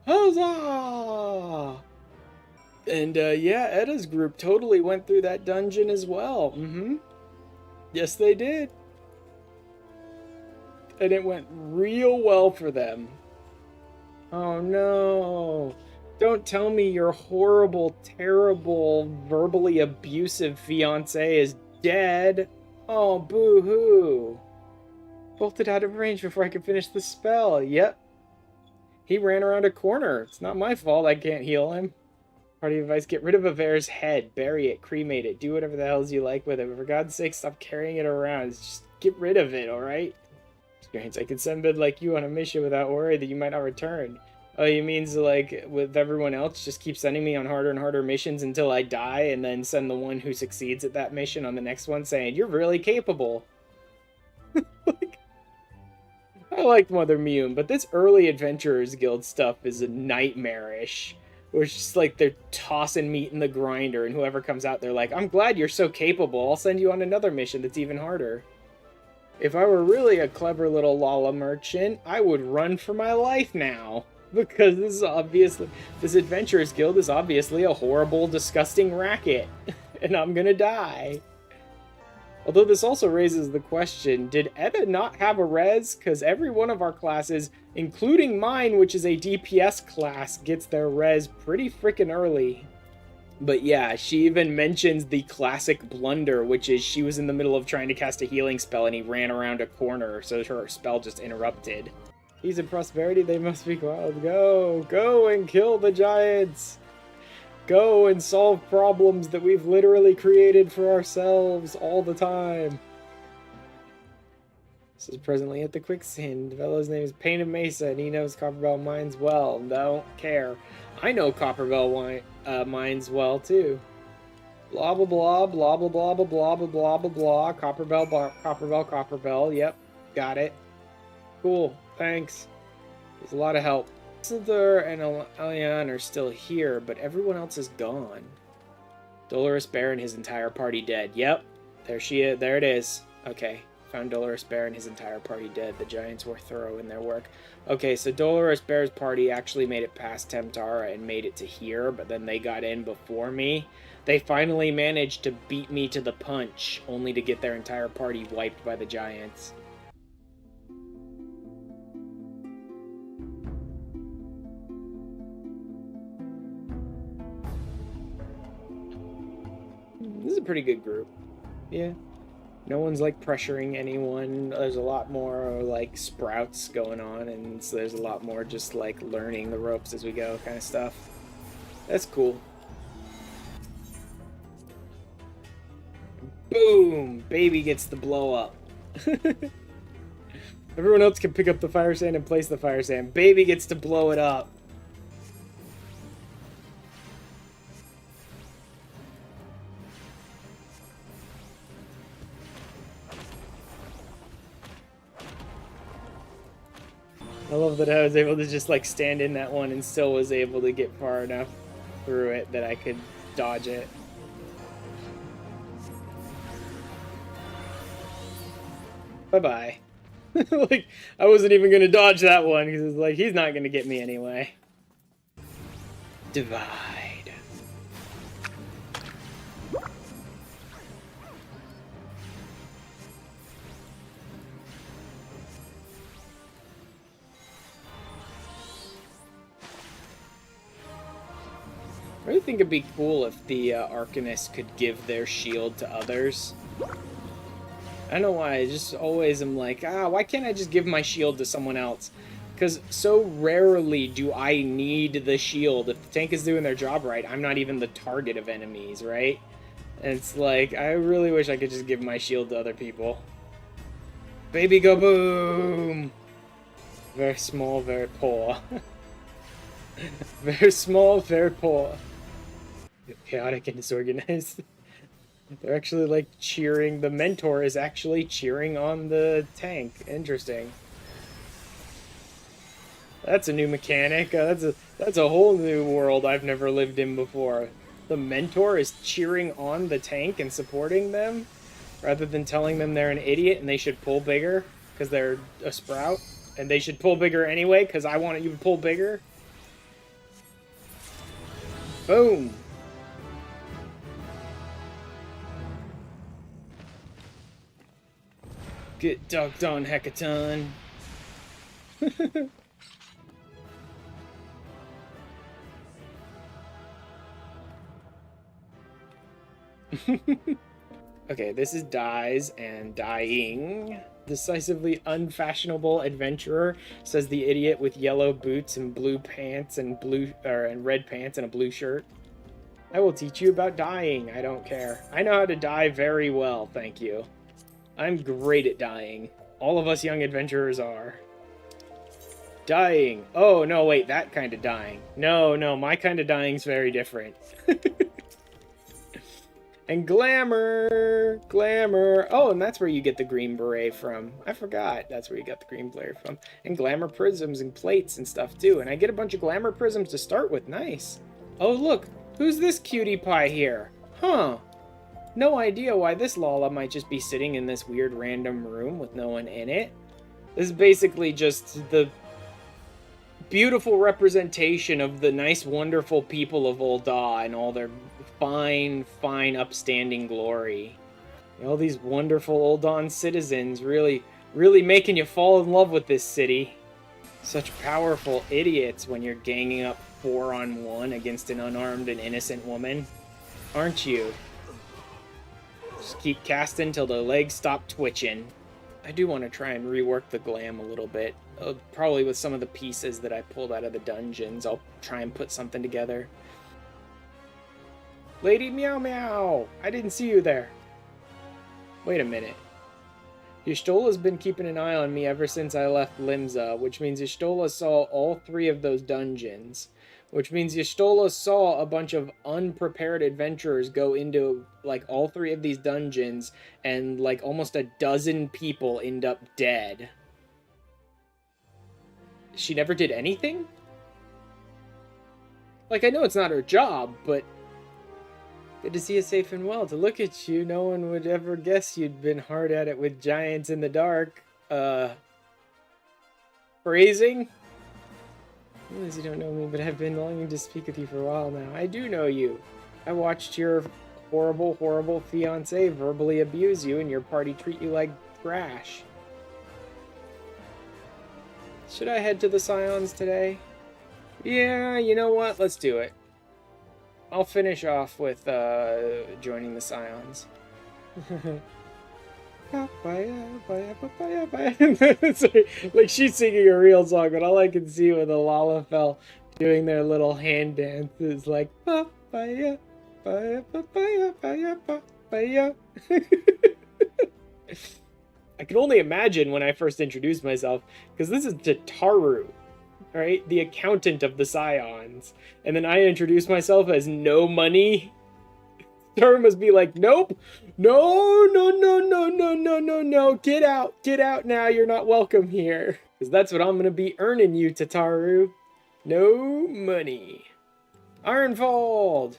Huzzah! And, yeah, Edda's group totally went through that dungeon as well. Yes, they did. And it went real well for them. Oh no. Don't tell me your horrible, terrible, verbally abusive fiancé is dead. Oh, boo-hoo. Bolted out of range before I could finish the spell. Yep. He ran around a corner. It's not my fault I can't heal him. Party advice, get rid of Avere's head. Bury it, cremate it, do whatever the hells you like with it. But for God's sake, stop carrying it around. Just get rid of it, alright? Experience, I could send Bid like you on a mission without worry that you might not return. Oh, you mean so, like, with everyone else, just keep sending me on harder and harder missions until I die, and then send the one who succeeds at that mission on the next one saying, you're really capable. Like, I like Mother Mune, but this early Adventurers Guild stuff is nightmarish. Where it's just like they're tossing meat in the grinder, and whoever comes out, they're like, I'm glad you're so capable, I'll send you on another mission that's even harder. If I were really a clever little Lala merchant, I would run for my life now. Because this Adventurers Guild is obviously a horrible, disgusting racket. And I'm gonna die. Although this also raises the question, did Edda not have a res? Because every one of our classes, including mine, which is a DPS class, gets their res pretty freaking early. But yeah, she even mentions the classic blunder, which is she was in the middle of trying to cast a healing spell and he ran around a corner, so her spell just interrupted. He's in prosperity, they must be wild. Go! Go and kill the giants! Go and solve problems that we've literally created for ourselves all the time. This is presently at the quicksand. The fellow's name is Pain of Mesa, and he knows Copperbell Mines well. Don't care. I know Copperbell Mines well, too. Blah, blah, blah, blah, blah, blah, blah, blah, blah, blah, blah, blah. Copperbell. Yep, got it. Cool, thanks. There's a lot of help. Isildur and Elian are still here, but everyone else is gone. Dolorous Bear and his entire party dead. Yep, there she is. There it is. Okay, found Dolorous Bear and his entire party dead. The giants were thorough in their work. Okay, so Dolorous Bear's party actually made it past Temtara and made it to here, but then they got in before me. They finally managed to beat me to the punch, only to get their entire party wiped by the giants. This is a pretty good group. Yeah. No one's like pressuring anyone. There's a lot more like sprouts going on, and so there's a lot more just like learning the ropes as we go kind of stuff. That's cool. Boom! Baby gets the blow up. Everyone else can pick up the fire sand and place the fire sand. Baby gets to blow it up. I love that I was able to just like stand in that one and still was able to get far enough through it that I could dodge it. Bye-bye. Like, I wasn't even going to dodge that one because it's like, he's not going to get me anyway. Divide. I really think it'd be cool if the Arcanists could give their shield to others. I don't know why, I just always am like, why can't I just give my shield to someone else? Because so rarely do I need the shield. If the tank is doing their job right, I'm not even the target of enemies, right? And it's like, I really wish I could just give my shield to other people. Baby go boom! Very small, very poor. Very small, very poor. Chaotic and disorganized. They're actually like cheering. The mentor is actually cheering on the tank. Interesting. That's a new mechanic. That's a whole new world I've never lived in before. The mentor is cheering on the tank and supporting them, rather than telling them they're an idiot and they should pull bigger because they're a sprout, and they should pull bigger anyway because I want you to pull bigger. Boom. Get dunked on, Hecaton. Okay, this is dies and dying. Decisively unfashionable adventurer, says the idiot with yellow boots and blue pants and red pants and a blue shirt. I will teach you about dying. I don't care. I know how to die very well, thank you. I'm great at dying. All of us young adventurers are. Dying. Oh, no, wait, that kind of dying. No, my kind of dying's very different. And glamour! Glamour! Oh, and that's where you get the green beret from. I forgot that's where you got the green beret from. And glamour prisms and plates and stuff, too. And I get a bunch of glamour prisms to start with. Nice. Oh, look! Who's this cutie pie here? Huh. No idea why this Lala might just be sitting in this weird random room with no one in it. This is basically just the beautiful representation of the nice, wonderful people of Ul'dah and all their fine, upstanding glory. All these wonderful Ul'dah citizens really making you fall in love with this city. Such powerful idiots when you're ganging up 4-on-1 against an unarmed and innocent woman. Aren't you? Just keep casting till the legs stop twitching. I do want to try and rework the glam a little bit. Probably with some of the pieces that I pulled out of the dungeons. I'll try and put something together. Lady Meow Meow! I didn't see you there. Wait a minute. Y'shtola's been keeping an eye on me ever since I left Limsa, which means Y'shtola saw all 3 of those dungeons. Which means Y'shtola saw a bunch of unprepared adventurers go into, like, all 3 of these dungeons, and, like, almost a dozen people end up dead. She never did anything? Like, I know it's not her job, but good to see you safe and well. To look at you, no one would ever guess you'd been hard at it with giants in the dark. Phrasing? I realize you don't know me, but I've been longing to speak with you for a while now. I do know you. I watched your horrible fiancé verbally abuse you and your party treat you like trash. Should I head to the Scions today? Yeah, you know what? Let's do it. I'll finish off with joining the Scions. Sorry, like she's singing a real song, but all I can see with the Lalafell doing their little hand dance is like papaya, papaya, papaya, papaya, papaya. I can only imagine when I first introduced myself, because this is Jataru, right? The accountant of the Scions. And then I introduced myself as No Money. Jataru must be like, nope, no, get out now, you're not welcome here. Because that's what I'm going to be earning you, Tataru. No money. Ironfold!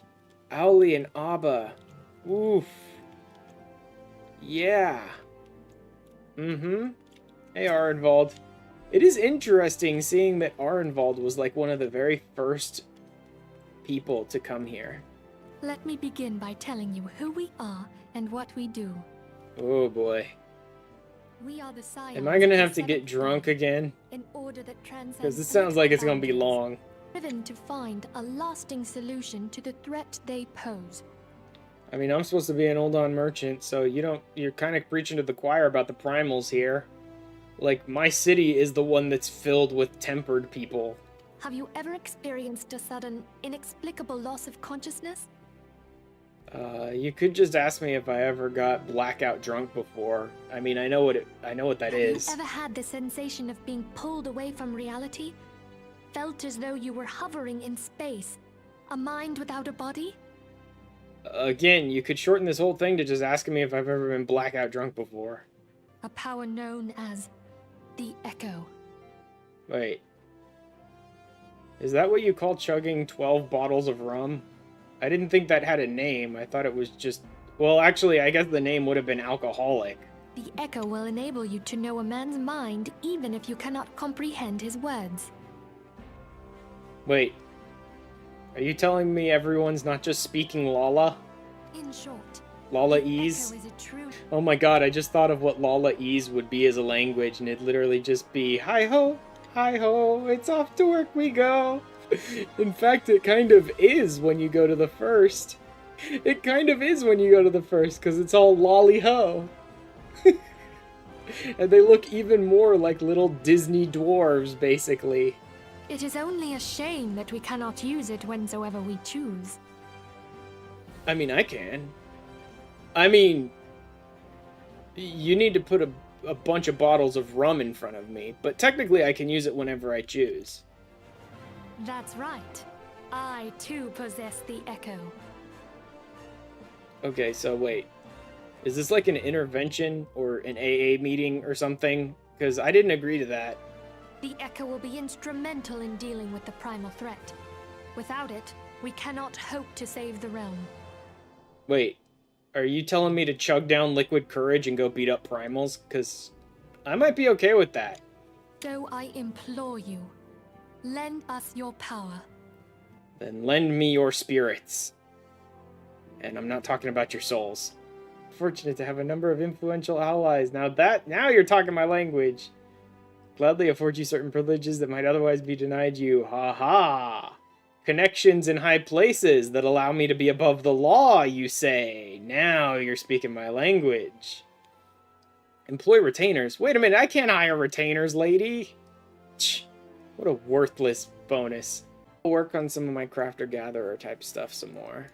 Owly and Abba. Oof. Yeah. Hey, Arenvald. It is interesting seeing that Arenvald was like one of the very first people to come here.
Let me begin by telling you who we are and what we do.
Oh boy.
We are the Scions.
Am I gonna have to get drunk again?
In order that transcends.
Because this sounds like it's gonna be long.
Driven to find a lasting solution to the threat they pose.
I mean, I'm supposed to be an Ul'dah merchant, so you're kind of preaching to the choir about the primals here. Like, my city is the one that's filled with tempered people.
Have you ever experienced a sudden, inexplicable loss of consciousness?
You could just ask me if I ever got blackout drunk before. I mean, I know what that is.
Have you ever had the sensation of being pulled away from reality? Felt as though you were hovering in space? A mind without a body?
Again, you could shorten this whole thing to just asking me if I've ever been blackout drunk before.
A power known as the Echo.
Wait. Is that what you call chugging 12 bottles of rum? I didn't think that had a name. I thought it was just... Well, actually, I guess the name would have been alcoholic.
The Echo will enable you to know a man's mind even if you cannot comprehend his words.
Wait. Are you telling me everyone's not just speaking Lala?
In short,
Lala-ese? Oh my god, I just thought of what Lala-ese would be as a language, and it'd literally just be, hi-ho, it's off to work we go. In fact, it kind of is when you go to the first. It kind of is when you go to the first, because it's all lolly-ho. And they look even more like little Disney dwarves, basically.
It is only a shame that we cannot use it whensoever we choose.
I mean, I can. I mean, you need to put a bunch of bottles of rum in front of me, but technically I can use it whenever I choose.
That's right. I too possess the echo.
Okay, so wait. Is this like an intervention or an AA meeting or something? Because I didn't agree to that.
The echo will be instrumental in dealing with the primal threat. Without it, we cannot hope to save the realm.
Wait, are you telling me to chug down liquid courage and go beat up primals? Because I might be okay with that.
So I implore you, lend us your power.
Then lend me your spirits. And I'm not talking about your souls. Fortunate to have a number of influential allies. Now you're talking my language. Gladly afford you certain privileges that might otherwise be denied you. Ha ha! Connections in high places that allow me to be above the law, you say. Now you're speaking my language. Employ retainers. Wait a minute, I can't hire retainers, lady. What a worthless bonus. I'll work on some of my crafter-gatherer type stuff some more.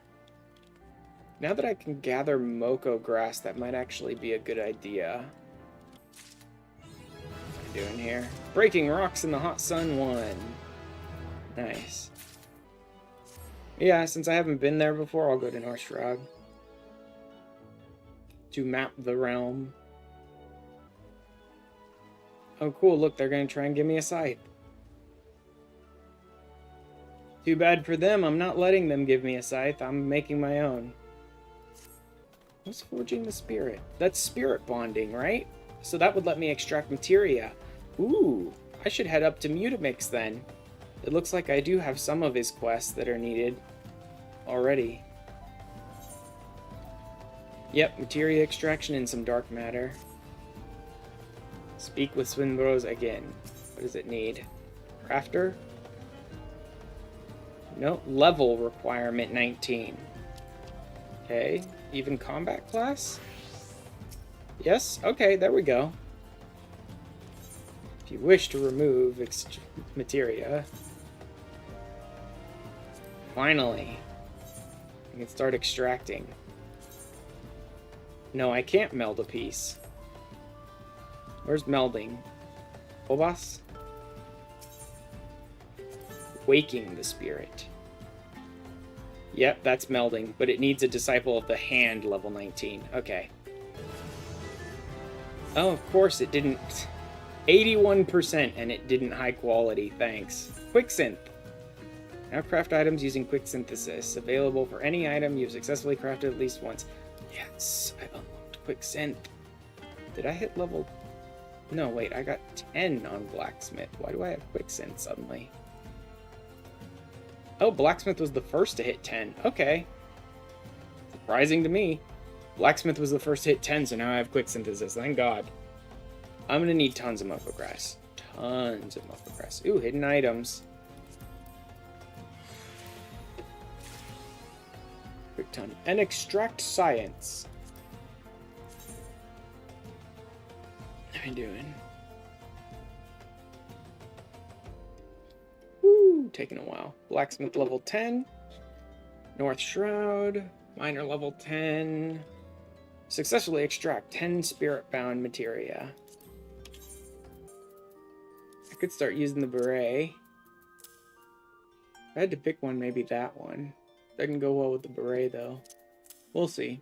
Now that I can gather Moko grass, that might actually be a good idea. What am I doing here? Breaking rocks in the hot sun 1. Nice. Yeah, since I haven't been there before, I'll go to Northrog to map the realm. Oh cool, look, they're gonna try and give me a scythe. Too bad for them, I'm not letting them give me a scythe, I'm making my own. What's forging the spirit? That's spirit bonding, right? So that would let me extract materia. Ooh, I should head up to Mutamix then. It looks like I do have some of his quests that are needed already. Yep, materia extraction and some dark matter. Speak with Swinbros again. What does it need? Crafter? No, level requirement 19. Okay, even combat class? Yes, okay, there we go. If you wish to remove materia. Finally. I can start extracting. No, I can't meld a piece. Where's melding? Obas? Waking the spirit. Yep, that's melding, but it needs a Disciple of the Hand level 19. Okay. Oh, of course it didn't. 81% and it didn't high quality, thanks. Quick Synth. Now craft items using quick synthesis. Available for any item you've successfully crafted at least once. Yes, I unlocked quick synth. Did I hit level... No, wait, I got 10 on blacksmith. Why do I have quick synth suddenly? Oh, blacksmith was the first to hit 10. Okay. Surprising to me. Blacksmith was the first to hit 10, so now I have quick synthesis. Thank God. I'm gonna need tons of Moko grass. Tons of Moko grass. Ooh, hidden items. Quick ton. And extract science. What am I doing? Woo, taking a while. Blacksmith level 10. North Shroud. Miner level 10. Successfully extract 10 spirit-bound materia. I could start using the beret. If I had to pick one, maybe that one. Doesn't go well with the beret, though. We'll see.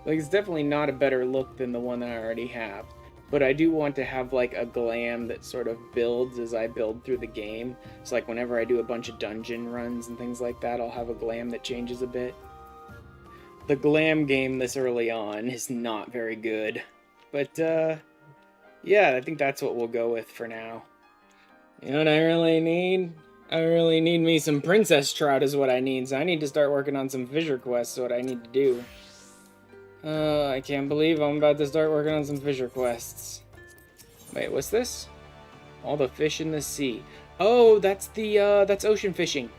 Like, it's definitely not a better look than the one that I already have. But I do want to have, like, a glam that sort of builds as I build through the game. So, like, whenever I do a bunch of dungeon runs and things like that, I'll have a glam that changes a bit. The glam game this early on is not very good. But, yeah, I think that's what we'll go with for now. You know what I really need? I really need me some Princess Trout is what I need. So I need to start working on some Fisher quests, what I need to do. I can't believe I'm about to start working on some Fisher quests. Wait, what's this? All the fish in the sea. Oh, that's the, that's ocean fishing.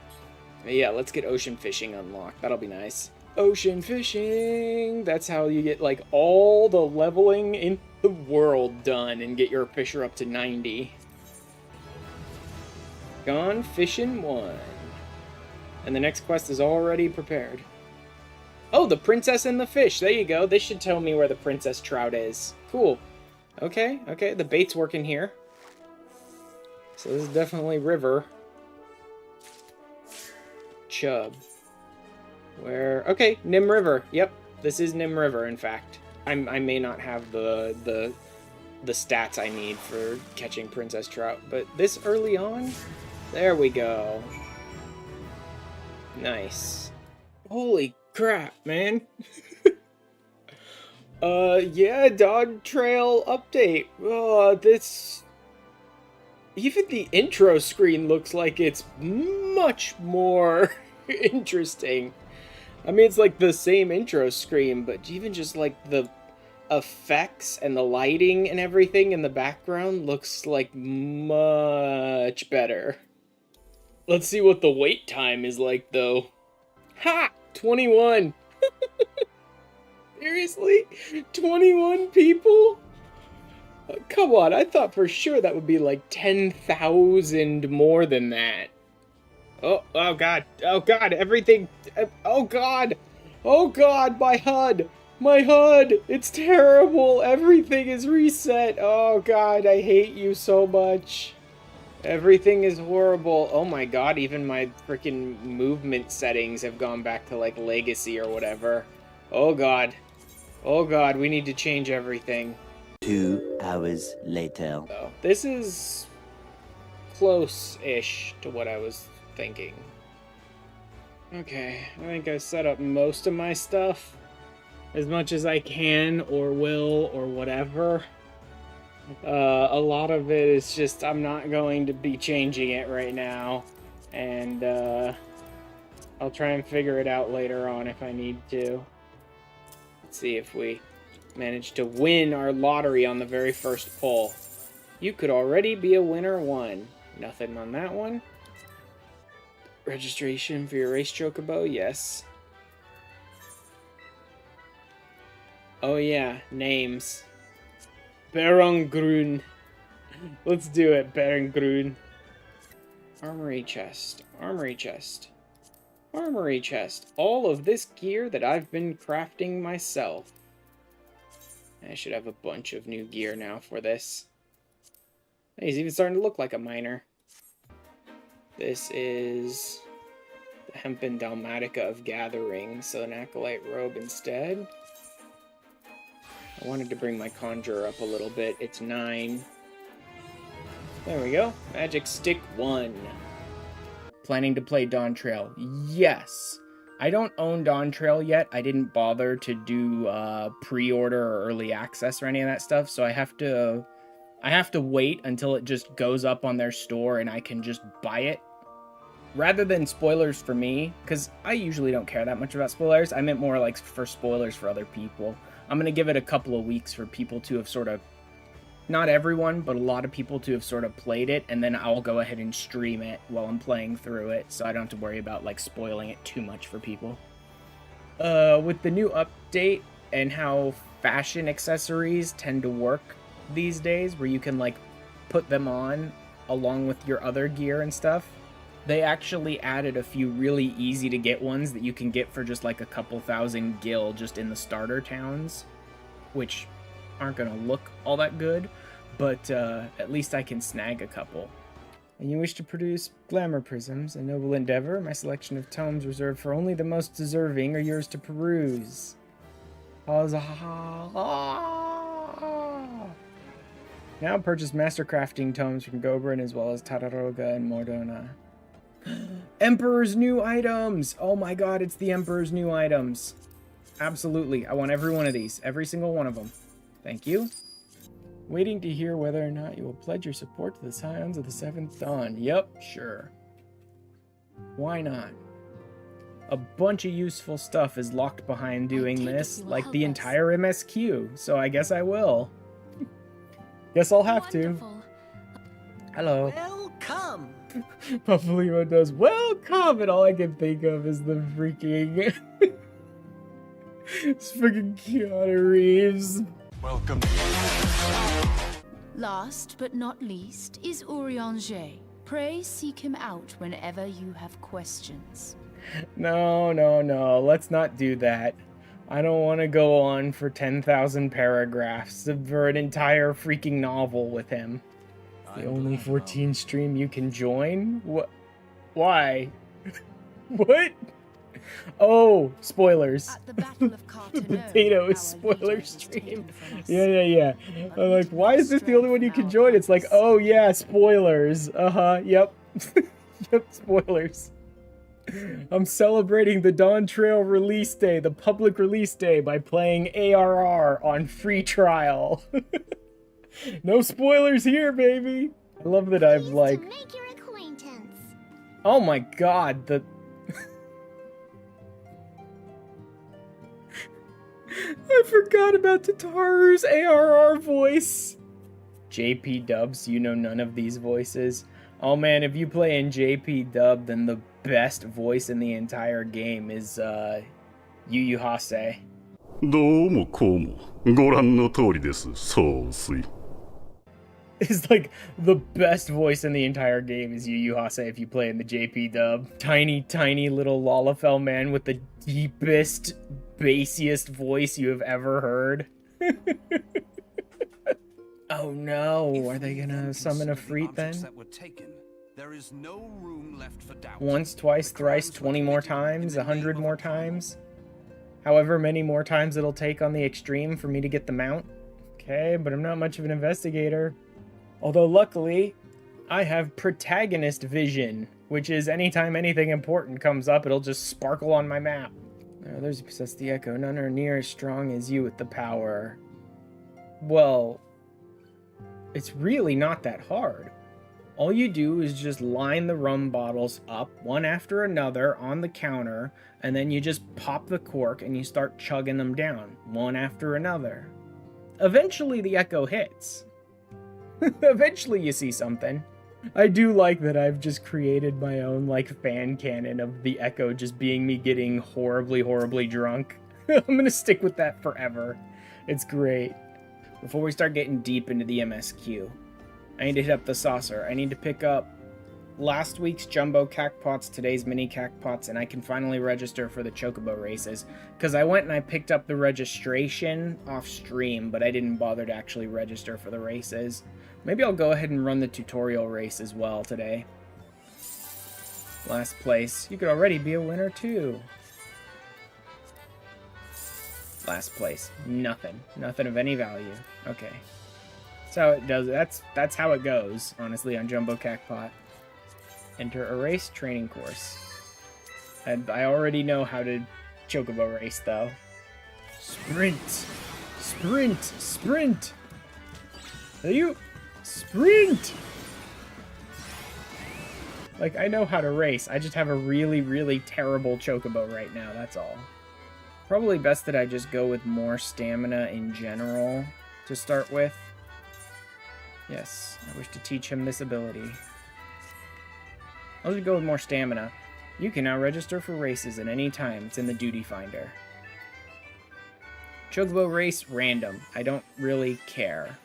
Yeah, let's get ocean fishing unlocked. That'll be nice.
Ocean fishing. That's how you get like all the leveling in the world done and get your fisher up to 90. Gone fishing 1. And the next quest is already prepared. Oh, the princess and the fish. There you go. This should tell me where the princess trout is. Cool. Okay, okay. The bait's working here. So this is definitely river. Chub. Where? Okay, Nim River. Yep, this is Nim River, in fact. I may not have the stats I need for catching princess trout, but this early on? There we go. Nice. Holy crap, man. Yeah, dog trail update. This... Even the intro screen looks like it's much more interesting. I mean, it's like the same intro screen, but even just like the effects and the lighting and everything in the background looks like much better. Let's see what the wait time is like, though. Ha! 21! Seriously? 21 people? Come on, I thought for sure that would be like 10,000 more than that. Oh god, everything, oh god, my HUD, it's terrible, everything is reset, oh god, I hate you so much. Everything is horrible. Oh my god, even my freaking movement settings have gone back to like legacy or whatever. Oh god, we need to change everything.
2 hours later.
Oh, this is close-ish to what I was thinking. Okay, I think I set up most of my stuff as much as I can or will or whatever. A lot of it is just I'm not going to be changing it right now, and I'll try and figure it out later on if I need to. Let's see if we manage to win our lottery on the very first pull. You could already be a winner 1. Nothing on that one. Registration for your race chocobo, yes. Oh yeah, names. Barongrun. Let's do it, Barongrun. Armory chest, armory chest, armory chest. All of this gear that I've been crafting myself. I should have a bunch of new gear now for this. He's even starting to look like a miner. This is the Hempen Dalmatica of Gathering, so an Acolyte robe instead. I wanted to bring my Conjurer up a little bit. It's 9. There we go. Magic Stick 1. Planning to play Dawn Trail? Yes. I don't own Dawn Trail yet. I didn't bother to do pre-order or early access or any of that stuff, so I have to wait until it just goes up on their store and I can just buy it. Rather than spoilers for me, because I usually don't care that much about spoilers. I meant more like for spoilers for other people. I'm going to give it a couple of weeks for people to have sort of, not everyone, but a lot of people to have sort of played it, and then I'll go ahead and stream it while I'm playing through it, so I don't have to worry about like spoiling it too much for people. With the new update and how fashion accessories tend to work these days, where you can like put them on along with your other gear and stuff, they actually added a few really easy to get ones that you can get for just like a couple thousand gil just in the starter towns, which aren't gonna look all that good, but at least I can snag a couple. And you wish to produce glamour prisms, a noble endeavor. My selection of tomes reserved for only the most deserving are yours to peruse. Now purchase mastercrafting tomes from Gobrin as well as Tataroga and Mordona. Emperor's new items! Oh my god, it's the Emperor's new items. Absolutely, I want every one of these. Every single one of them. Thank you. Waiting to hear whether or not you will pledge your support to the Scions of the Seventh Dawn. Yep, sure. Why not? A bunch of useful stuff is locked behind doing this, like the entire MSQ, so I guess I will. Guess I'll have to. Hello.
Welcome!
Puffalimo does welcome, and all I can think of is the freaking It's fucking Keanu Reeves.
Welcome.
Last but not least is Urianger. Pray seek him out whenever you have questions.
No, no, no. Let's not do that. I don't want to go on for 10,000 paragraphs for an entire freaking novel with him. The only 14 stream you can join? What? Why? What? Oh, spoilers.
At the Battle of Carteneau,
Potato is
our
spoiler
leader was
stream.
taken from us.
Yeah. I'm like, why is this the only one you can join? It's like, oh yeah, spoilers. Yep. Yep, spoilers. I'm celebrating the Dawn Trail release day, the public release day, by playing ARR on free trial. No spoilers here, baby. I love that I've like...
To make your acquaintance.
Oh my god, the... I forgot about Tataru's ARR voice. JP Dubs, you know none of these voices. Oh man, if you play in JP Dub, then the best voice in the entire game is Yu Yu Hase.
どうもこうもご覧の通りです総帥
Is like the best voice in the entire game is Yu Yu Hase if you play in the JP Dub. Tiny little Lalafell man with the deepest, bassiest voice you have ever heard. Oh no, are they gonna summon a Freet then? Once, twice, thrice, 20 more times, 100 more times? However many more times it'll take on the extreme for me to get the mount? Okay, but I'm not much of an investigator. Although luckily, I have protagonist vision, which is anytime anything important comes up, it'll just sparkle on my map. Others who possess the echo, none are near as strong as you with the power. Well, it's really not that hard. All you do is just line the rum bottles up one after another on the counter, and then you just pop the cork and you start chugging them down one after another. Eventually the echo hits. Eventually you see something. I do like that I've just created my own like fan canon of the echo just being me getting horribly drunk. I'm gonna stick with that forever. It's great. Before we start getting deep into the MSQ, I need to hit up the saucer. I need to pick up last week's jumbo cacpots, today's mini cacpots, and I can finally register for the chocobo races. Because I went and I picked up the registration off stream, but I didn't bother to actually register for the races. Maybe I'll go ahead and run the tutorial race as well today. Last place. You could already be a winner too. Last place. Nothing. Nothing of any value. Okay. That's how it does. That's how it goes, honestly, on Jumbo Cacpot. Enter a race training course. And I already know how to chocobo race, though. Sprint! Sprint! Sprint! You... Sprint! Like, I know how to race. I just have a really terrible chocobo right now, that's all. Probably best that I just go with more stamina in general to start with. Yes, I wish to teach him this ability. I'll just go with more stamina. You can now register for races at any time. It's in the duty finder. Chocobo race random. I don't really care.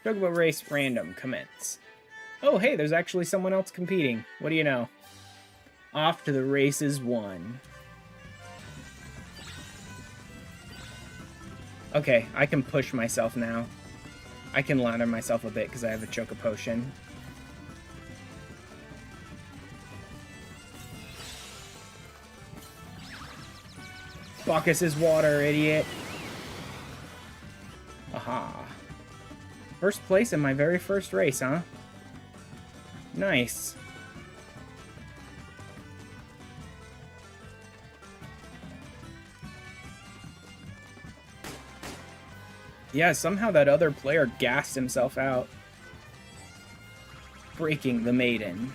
Chocobo race random. Commence. Oh, hey, there's actually someone else competing. What do you know? Off to the races 1. Okay, I can push myself now. I can ladder myself a bit because I have a Choco Potion. Bacchus is water, idiot. Aha. First place in my very first race, huh? Nice. Yeah, somehow that other player gassed himself out. Breaking the maiden.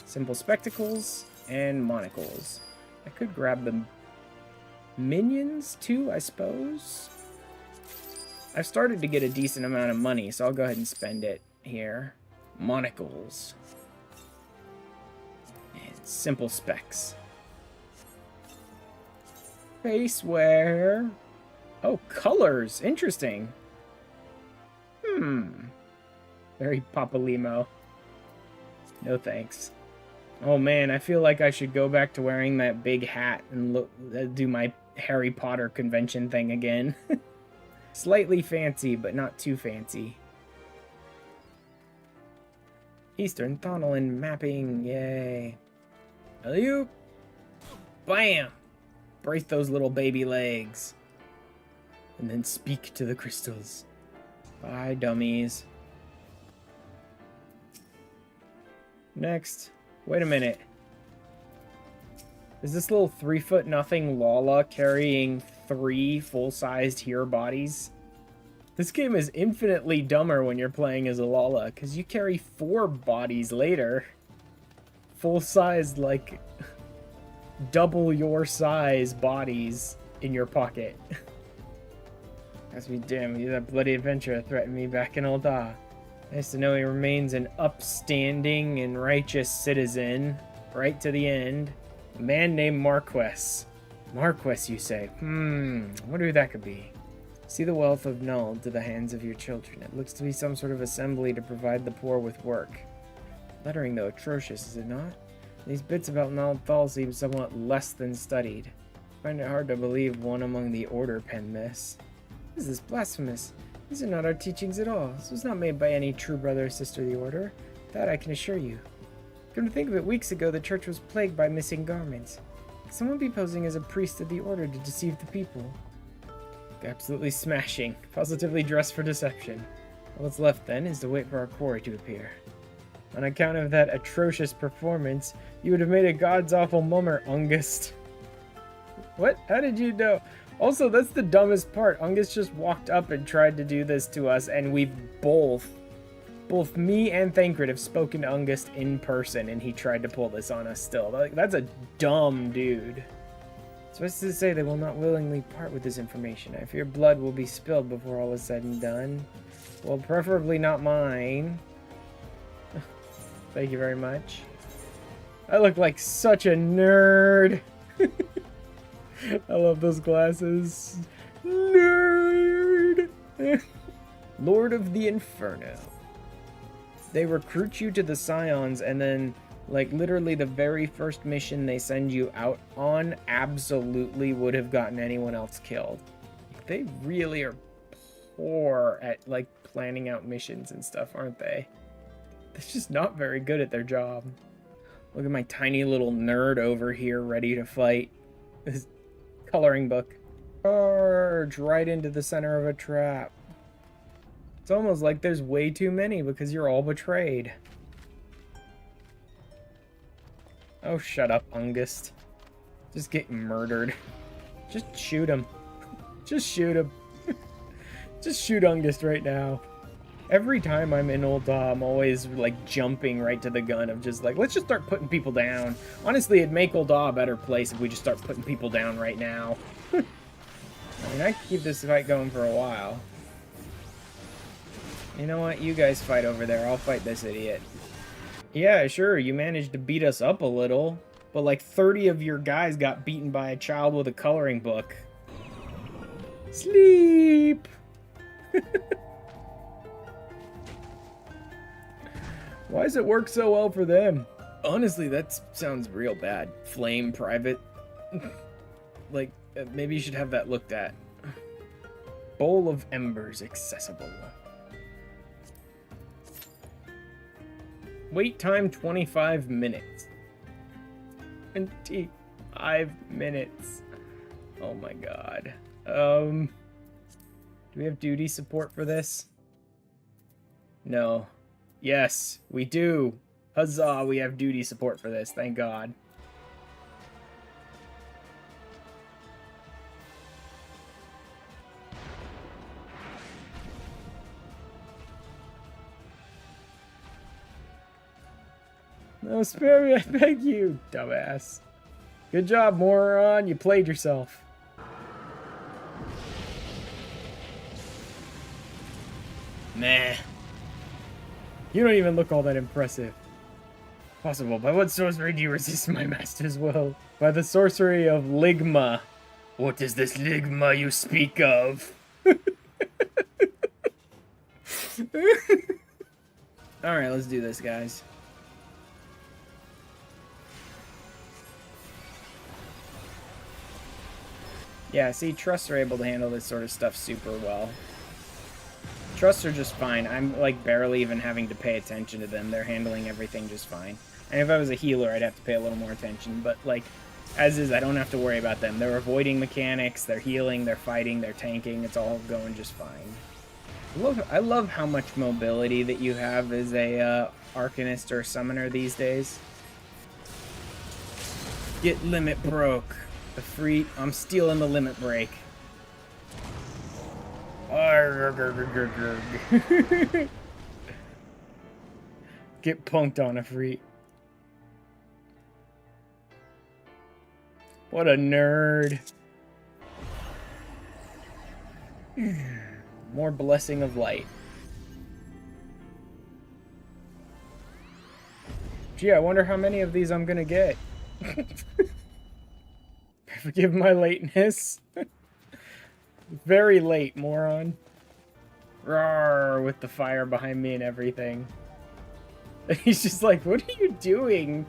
Simple spectacles and monocles. I could grab the minions too, I suppose. I've started to get a decent amount of money, so I'll go ahead and spend it here. Monocles. And simple specs.
Face wear. Oh, colors. Interesting. Very Papalimo. No thanks. Oh man, I feel like I should go back to wearing that big hat and do my Harry Potter convention thing again. Slightly fancy, but not too fancy. Eastern Thonolin mapping, yay. Alley-oop. Bam! Brace those little baby legs. And then speak to the crystals. Bye, dummies. Next. Wait a minute. Is this little 3'0" Lala carrying 3 full-sized hero bodies? This game is infinitely dumber when you're playing as a Lala, because you carry 4 bodies later. Full-sized, like, double your size bodies in your pocket. As we damn, that bloody adventure threatened me back in Ul'dah. Nice to know he remains an upstanding and righteous citizen, right to the end. A man named Marquess. Marquess, you say? I wonder who that could be. See the wealth of Null to the hands of your children. It looks to be some sort of assembly to provide the poor with work. Lettering, though, atrocious, is it not? These bits about Null Thal seem somewhat less than studied. I find it hard to believe one among the Order penned this. This is blasphemous. These are not our teachings at all. This was not made by any true brother or sister of the Order. That I can assure you. Come to think of it, weeks ago the church was plagued by missing garments. Could someone be posing as a priest of the Order to deceive the people? Absolutely smashing. Positively dressed for deception. All that's left then is to wait for our quarry to appear. On account of that atrocious performance, you would have made a god's awful mummer, Ungust. What? How did you know? Also, that's the dumbest part. Ungust just walked up and tried to do this to us, and we've both me and Thancred have spoken to Ungust in person, and he tried to pull this on us still. Like, that's a dumb dude. So as to say, they will not willingly part with this information. I fear blood will be spilled before all is said and done. Well, preferably not mine. Thank you very much. I look like such a nerd. I love those glasses. Nerd! Lord of the Inferno. They recruit you to the Scions, and then, like, literally the very first mission they send you out on absolutely would have gotten anyone else killed. They really are poor at, like, planning out missions and stuff, aren't they? They're just not very good at their job. Look at my tiny little nerd over here ready to fight. This coloring book. Charge right into the center of a trap. It's almost like there's way too many because you're all betrayed. Oh, shut up, Ungust. Just get murdered. Just shoot him. Just shoot him. Just shoot Ungust right now. Every time I'm in Ul'dah, I'm always, like, jumping right to the gun of just, like, let's just start putting people down. Honestly, it'd make Ul'dah a better place if we just start putting people down right now. I mean, I can keep this fight going for a while. You know what? You guys fight over there. I'll fight this idiot. Yeah, sure, you managed to beat us up a little, but like 30 of your guys got beaten by a child with a coloring book. Sleep! Why does it work so well for them? Honestly, that sounds real bad. Flame private. Like, maybe you should have that looked at. Bowl of Embers accessible. Wait time 25 minutes. 25 minutes. Oh my god. Do we have duty support for this? No. Yes, we do. Huzzah, we have duty support for this, thank god. No, spare me, I beg you, dumbass. Good job, moron, you played yourself. Nah. You don't even look all that impressive. Possible. By what sorcery do you resist my master's will? By the sorcery of Ligma. What is this ligma you speak of?
Alright, let's do this, guys. Yeah, see, trusts are able to handle this sort of stuff super well. Trusts are just fine. I'm, like, barely even having to pay attention to them. They're handling everything just fine. And if I was a healer, I'd have to pay a little more attention. But, like, as is, I don't have to worry about them. They're avoiding mechanics, they're healing, they're fighting, they're tanking. It's all going just fine. I love how much mobility that you have as a Arcanist or Summoner these days. Get limit broke. I'm stealing the limit break. Get punked on a free. What a nerd. More blessing of light. Gee, I wonder how many of these I'm gonna get. Forgive my lateness. Very late, moron. Roar, with the fire behind me and everything. He's just like, what are you doing?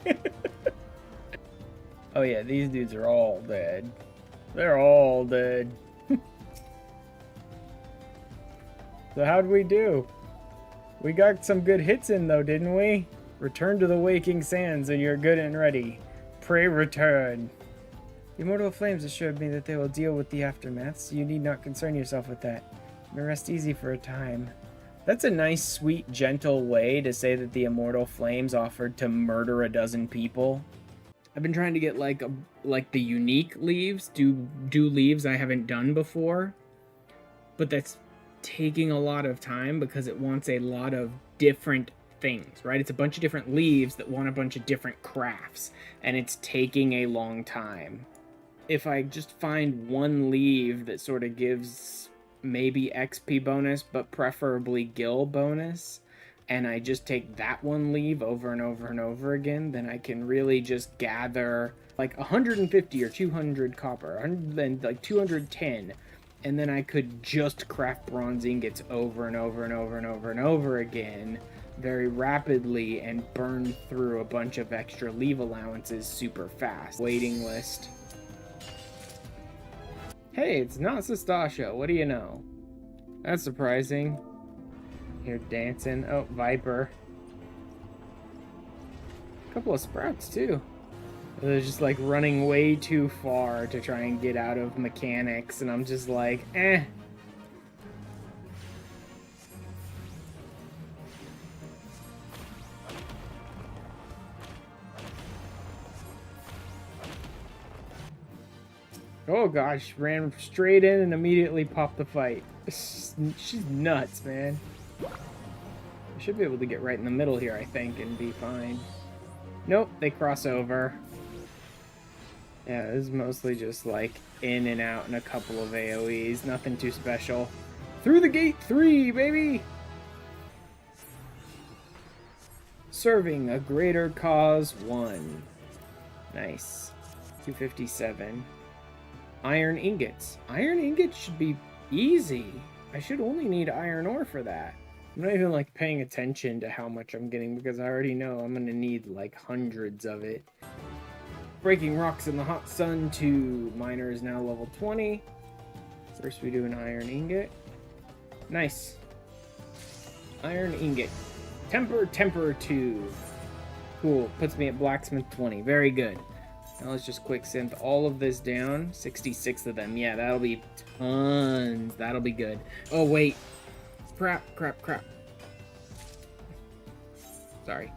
Oh yeah, these dudes are all dead. They're all dead. So how'd we do? We got some good hits in though, didn't we? Return to the waking sands and you're good and ready. Pray return. The immortal flames assured me that they will deal with the aftermath, so you need not concern yourself with that. You may rest easy for a time. That's a nice, sweet, gentle way to say that the immortal flames offered to murder a dozen people. I've been trying to get like the unique leaves, do leaves I haven't done before, but that's taking a lot of time because it wants a lot of different things, right? It's a bunch of different leaves that want a bunch of different crafts, and it's taking a long time. If I just find one leaf that sort of gives maybe XP bonus, but preferably gil bonus, and I just take that one leaf over and over and over again, then I can really just gather like 150 or 200 copper, and then like 210, and then I could just craft bronze ingots over and over and over and over and over again very rapidly and burn through a bunch of extra leave allowances super fast. Waiting list. Hey, it's not Sestasha. What do you know? That's surprising. You're dancing. Oh, Viper. A couple of Sprouts, too. They're just, like, running way too far to try and get out of mechanics, and I'm just like, eh. Oh gosh, ran straight in and immediately popped the fight. She's nuts, man. I should be able to get right in the middle here, I think, and be fine. Nope, they cross over. Yeah, this is mostly just like in and out and a couple of AoEs. Nothing too special. Through the gate 3, baby! Serving a greater cause 1. Nice. 257. Iron ingots. Iron ingots should be easy. I should only need iron ore for that. I'm not even like paying attention to how much I'm getting because I already know I'm gonna need like hundreds of it. Breaking rocks in the hot sun 2. Miner is now level 20. First we do an iron ingot. Nice. Iron ingot. Temper 2. Cool. Puts me at blacksmith 20. Very good. Now let's just quick synth all of this down. 66 of them. Yeah, that'll be tons. That'll be good. Oh, wait. Crap. Sorry.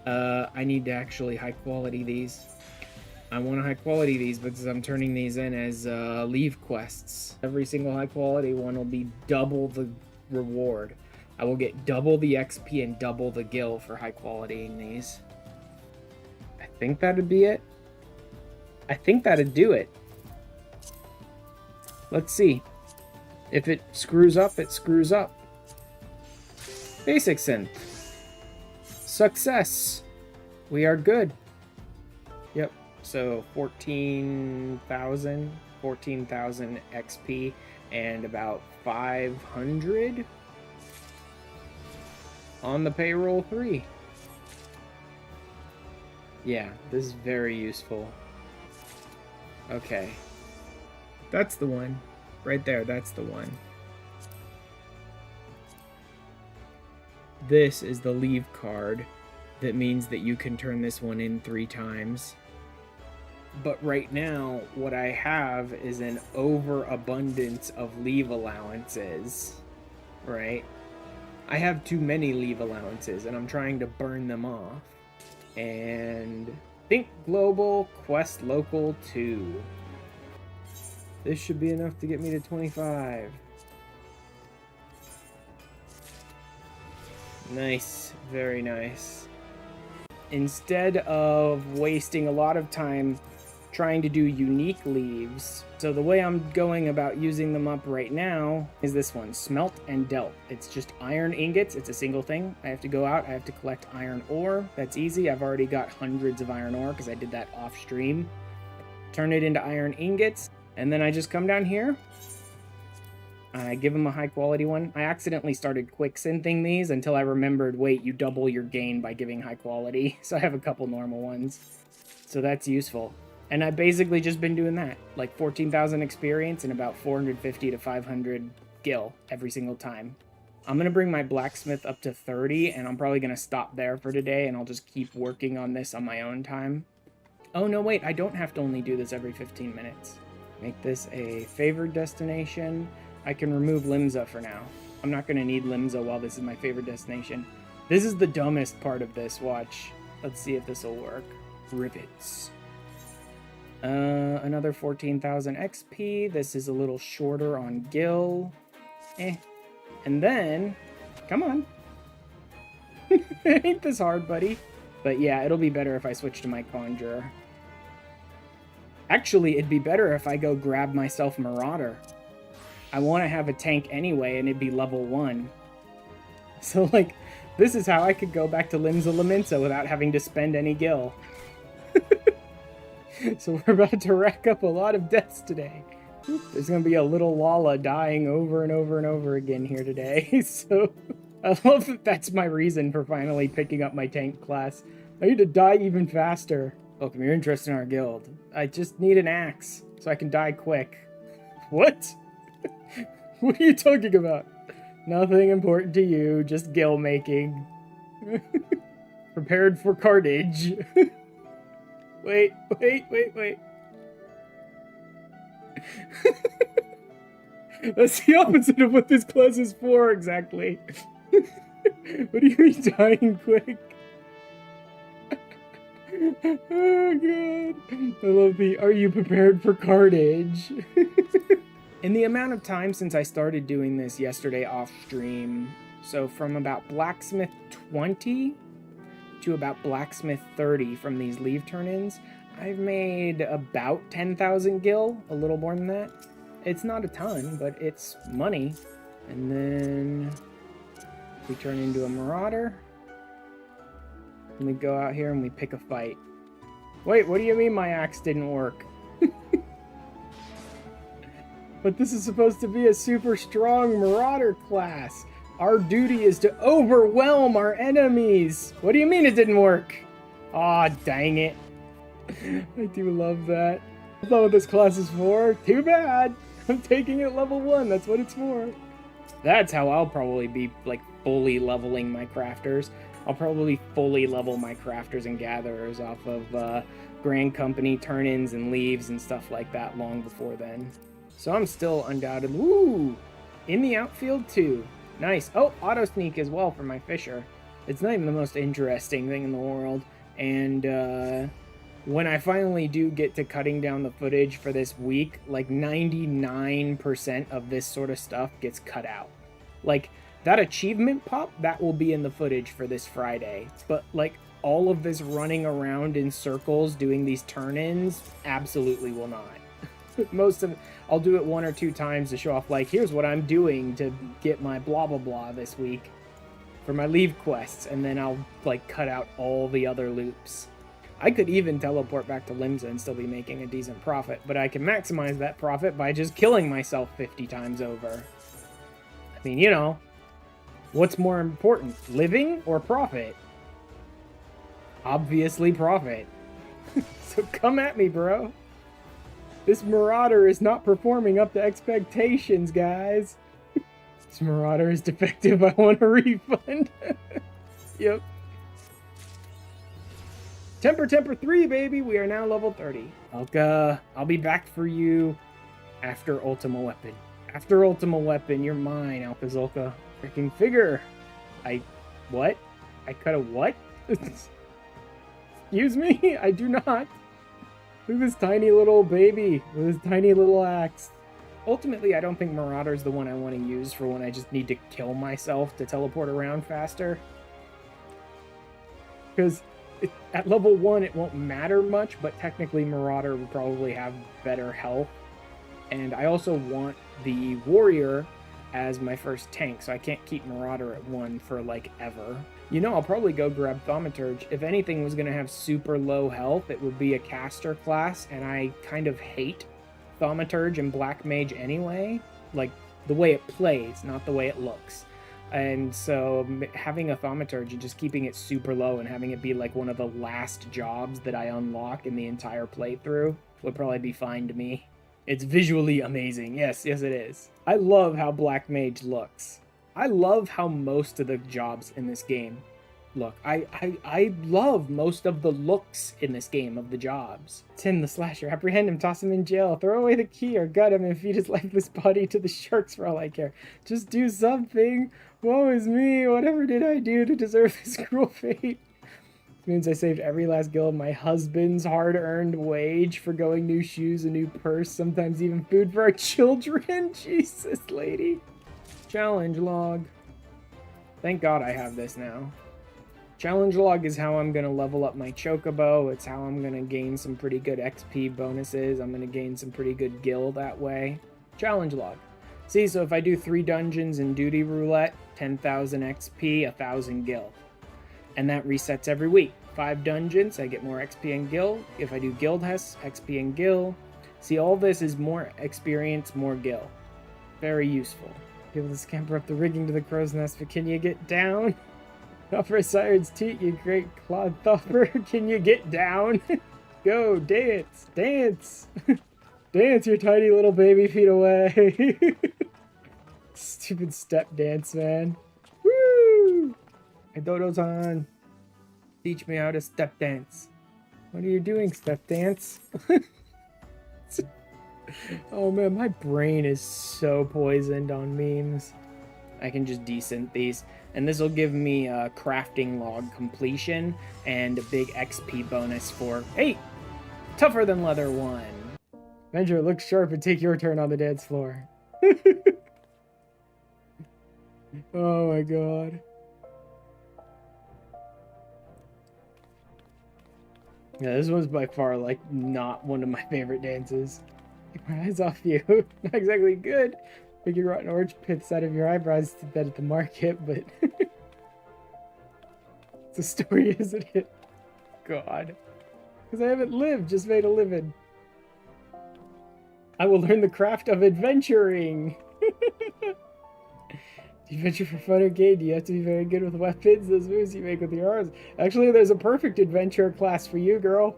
I need to actually high quality these. I want to high quality these because I'm turning these in as leave quests. Every single high quality one will be double the reward. I will get double the XP and double the gil for high qualitying these. I think that'd be it. I think that'd do it. Let's see. If it screws up, it screws up. Basic synth. Success. We are good. Yep. So 14,000
14,000 XP and about 500 on the payroll 3. Yeah, this is very useful. Okay.
That's the one. Right there, that's the one. This is the leave card. That means that you can turn this one in 3 times.
But right now, what I have is an overabundance of leave allowances, right? I have too many leave allowances, and I'm trying to burn them off. And think global, quest local 2. This should be enough to get me to 25. Nice, very nice. Instead of wasting a lot of time trying to do unique leaves, so the way I'm going about using them up right now is this one, Smelt and Dealt. It's just iron ingots. It's a single thing. I have to go out, I have to collect iron ore. That's easy. I've already got hundreds of iron ore because I did that off stream. Turn it into iron ingots, and then I just come down here. I give them a high quality one. I accidentally started quicksynthing these until I remembered, wait, you double your gain by giving high quality. So I have a couple normal ones. So that's useful. And I've basically just been doing that. Like 14,000 experience and about 450 to 500 gil every single time. I'm going to bring my blacksmith up to 30, and I'm probably going to stop there for today, and I'll just keep working on this on my own time. Oh, no, wait, I don't have to only do this every 15 minutes. Make this a favored destination. I can remove Limsa for now. I'm not going to need Limsa while this is my favorite destination. This is the dumbest part of this, watch. Let's see if this will work. Rivets. Another 14,000 XP. This is a little shorter on Gil. And then, come on. Ain't this hard, buddy? But yeah, it'll be better if I switch to my Conjurer. Actually, it'd be better if I go grab myself Marauder. I want to have a tank anyway, and it'd be level 1. So, like, this is how I could go back to Limsa Laminsa without having to spend any gil. So we're about to rack up a lot of deaths today. There's going to be a little Lala dying over and over and over again here today. So I love that that's my reason for finally picking up my tank class. I need to die even faster. Welcome, you're interested in our guild. I just need an axe so I can die quick. What? What are you talking about? Nothing important to you, just gil making. Prepared for carnage. Wait. That's the opposite of what this class is for, exactly. What do you mean dying quick? Oh god. I love the, are you prepared for carnage? In the amount of time since I started doing this yesterday off stream, so from about Blacksmith 20 to about Blacksmith 30 from these leave turn-ins, I've made about 10,000 gil, a little more than that. It's not a ton, but it's money. And then we turn into a Marauder. And we go out here and we pick a fight. Wait, what do you mean my axe didn't work? But this is supposed to be a super strong Marauder class. Our duty is to overwhelm our enemies. What do you mean it didn't work? Aw, dang it. I do love that. That's not what this class is for. Too bad. I'm taking it level 1. That's what it's for. That's how I'll probably be, like, fully leveling my crafters. I'll probably fully level my crafters and gatherers off of Grand Company turn-ins and leaves and stuff like that long before then. So I'm still undoubtedly... Woo! In the outfield, too. Nice. Oh, auto sneak as well for my Fisher. It's not even the most interesting thing in the world. And when I finally do get to cutting down the footage for this week, like 99% of this sort of stuff gets cut out. Like, that achievement pop, that will be in the footage for this Friday. But, like, all of this running around in circles doing these turn-ins absolutely will not. Most of it, I'll do it 1 or 2 times to show off, like, here's what I'm doing to get my blah blah blah this week for my leave quests, and then I'll, like, cut out all the other loops. I could even teleport back to Limsa and still be making a decent profit, but I can maximize that profit by just killing myself 50 times over. I mean, you know, what's more important, living or profit? Obviously profit. So come at me, bro. This Marauder is not performing up to expectations, guys. This Marauder is defective. I want a refund. Yep. Temper 3, baby. We are now level 30. I'll be back for you after Ultima Weapon. After Ultima Weapon, you're mine, Alcazulka. Freaking figure. What? I cut a what? Excuse me? I do not. Look at this tiny little baby with his tiny little axe. Ultimately, I don't think Marauder's the one I want to use for when I just need to kill myself to teleport around faster. Because at level 1, it won't matter much, but technically Marauder would probably have better health. And I also want the Warrior as my first tank, so I can't keep Marauder at 1 for, like, ever. You know, I'll probably go grab Thaumaturge. If anything was going to have super low health, it would be a caster class, and I kind of hate Thaumaturge and Black Mage anyway. Like, the way it plays, not the way it looks. And so having a Thaumaturge and just keeping it super low and having it be like one of the last jobs that I unlock in the entire playthrough would probably be fine to me. It's visually amazing. Yes, it is. I love how Black Mage looks. I love how most of the jobs in this game look. I love most of the looks in this game of the jobs. Tim the Slasher. Apprehend him, toss him in jail, throw away the key, or gut him and feed his lifeless body to the sharks for all I care. Just do something. Woe is me. Whatever did I do to deserve this cruel fate? This means I saved every last gil of my husband's hard-earned wage, forgoing new shoes, a new purse, sometimes even food for our children. Jesus, lady. Challenge log. Thank God I have this now. Challenge log is how I'm going to level up my Chocobo. It's how I'm going to gain some pretty good XP bonuses. I'm going to gain some pretty good gil that way. Challenge log. See, so if I do 3 dungeons in Duty Roulette, 10,000 XP, 1,000 gil. And that resets every week. 5 dungeons, I get more XP and gil. If I do Guild Hess, XP and gil. See, all this is more experience, more gil. Very useful. Be able to scamper up the rigging to the crow's nest, but can you get down? Not for a siren's teat, you great clod thumper. Can you get down? Go, dance, dance. Dance your tiny little baby feet away. Stupid step dance, man. Woo! Hey, Dodo-san. Teach me how to step dance. What are you doing, step dance? Oh man, my brain is so poisoned on memes. I can just desynth these. And this will give me a crafting log completion and a big XP bonus for, hey, tougher than leather 1. Venture, look sharp and take your turn on the dance floor. Oh my god. Yeah, this one's by far, like, not one of my favorite dances. Take my eyes off you. Not exactly good. Pick your rotten orange pits out of your eyebrows to bet at the market, but... It's a story, isn't it? God. Because I haven't lived, just made a living. I will learn the craft of adventuring. Do you venture for fun or gain? Do you have to be very good with weapons? Those moves you make with your arms. Actually, there's a perfect adventure class for you, girl.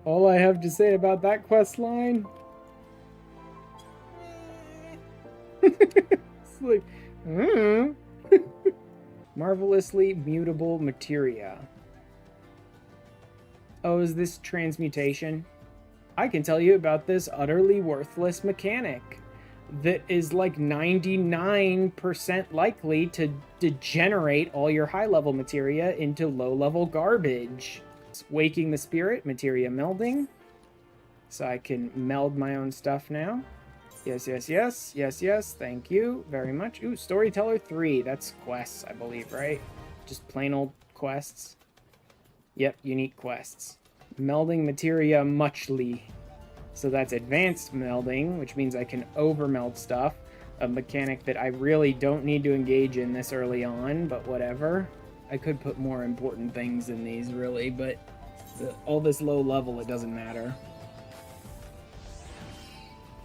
All I have to say about that quest line... It's like... Marvelously mutable materia. Oh, is this transmutation? I can tell you about this utterly worthless mechanic that is like 99% likely to degenerate all your high-level materia into low-level garbage. It's waking the spirit, materia melding. So I can meld my own stuff now. Yes, yes, yes, yes, yes, thank you very much. Ooh, Storyteller 3, that's quests, I believe, right? Just plain old quests. Yep, unique quests. Melding materia muchly. So that's advanced melding, which means I can overmeld stuff. A mechanic that I really don't need to engage in this early on, but whatever. I could put more important things in these, really, but All this low level, it doesn't matter.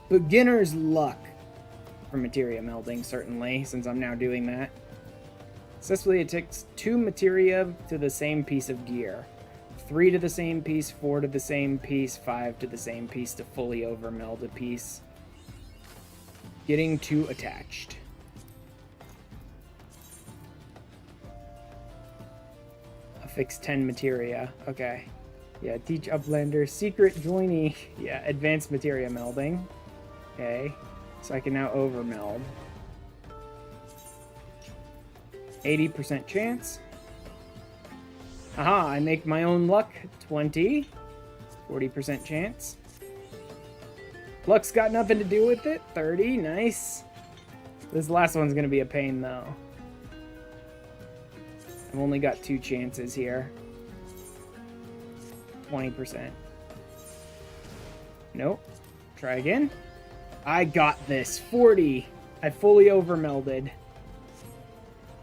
Beginner's luck for materia melding, certainly, since I'm now doing that. Successfully, it takes 2 materia to the same piece of gear. 3 to the same piece, 4 to the same piece, 5 to the same piece to fully overmeld a piece. Getting too attached. Affix 10 materia. Okay. Yeah, teach Uplander secret joiny. Yeah, advanced materia melding. Okay. So I can now overmeld. 80% chance. Haha, I make my own luck. 20. 40% chance. Luck's got nothing to do with it. 30. Nice. This last one's going to be a pain, though. I've only got 2 chances here. 20%. Nope. Try again. I got this. 40. I fully overmelded.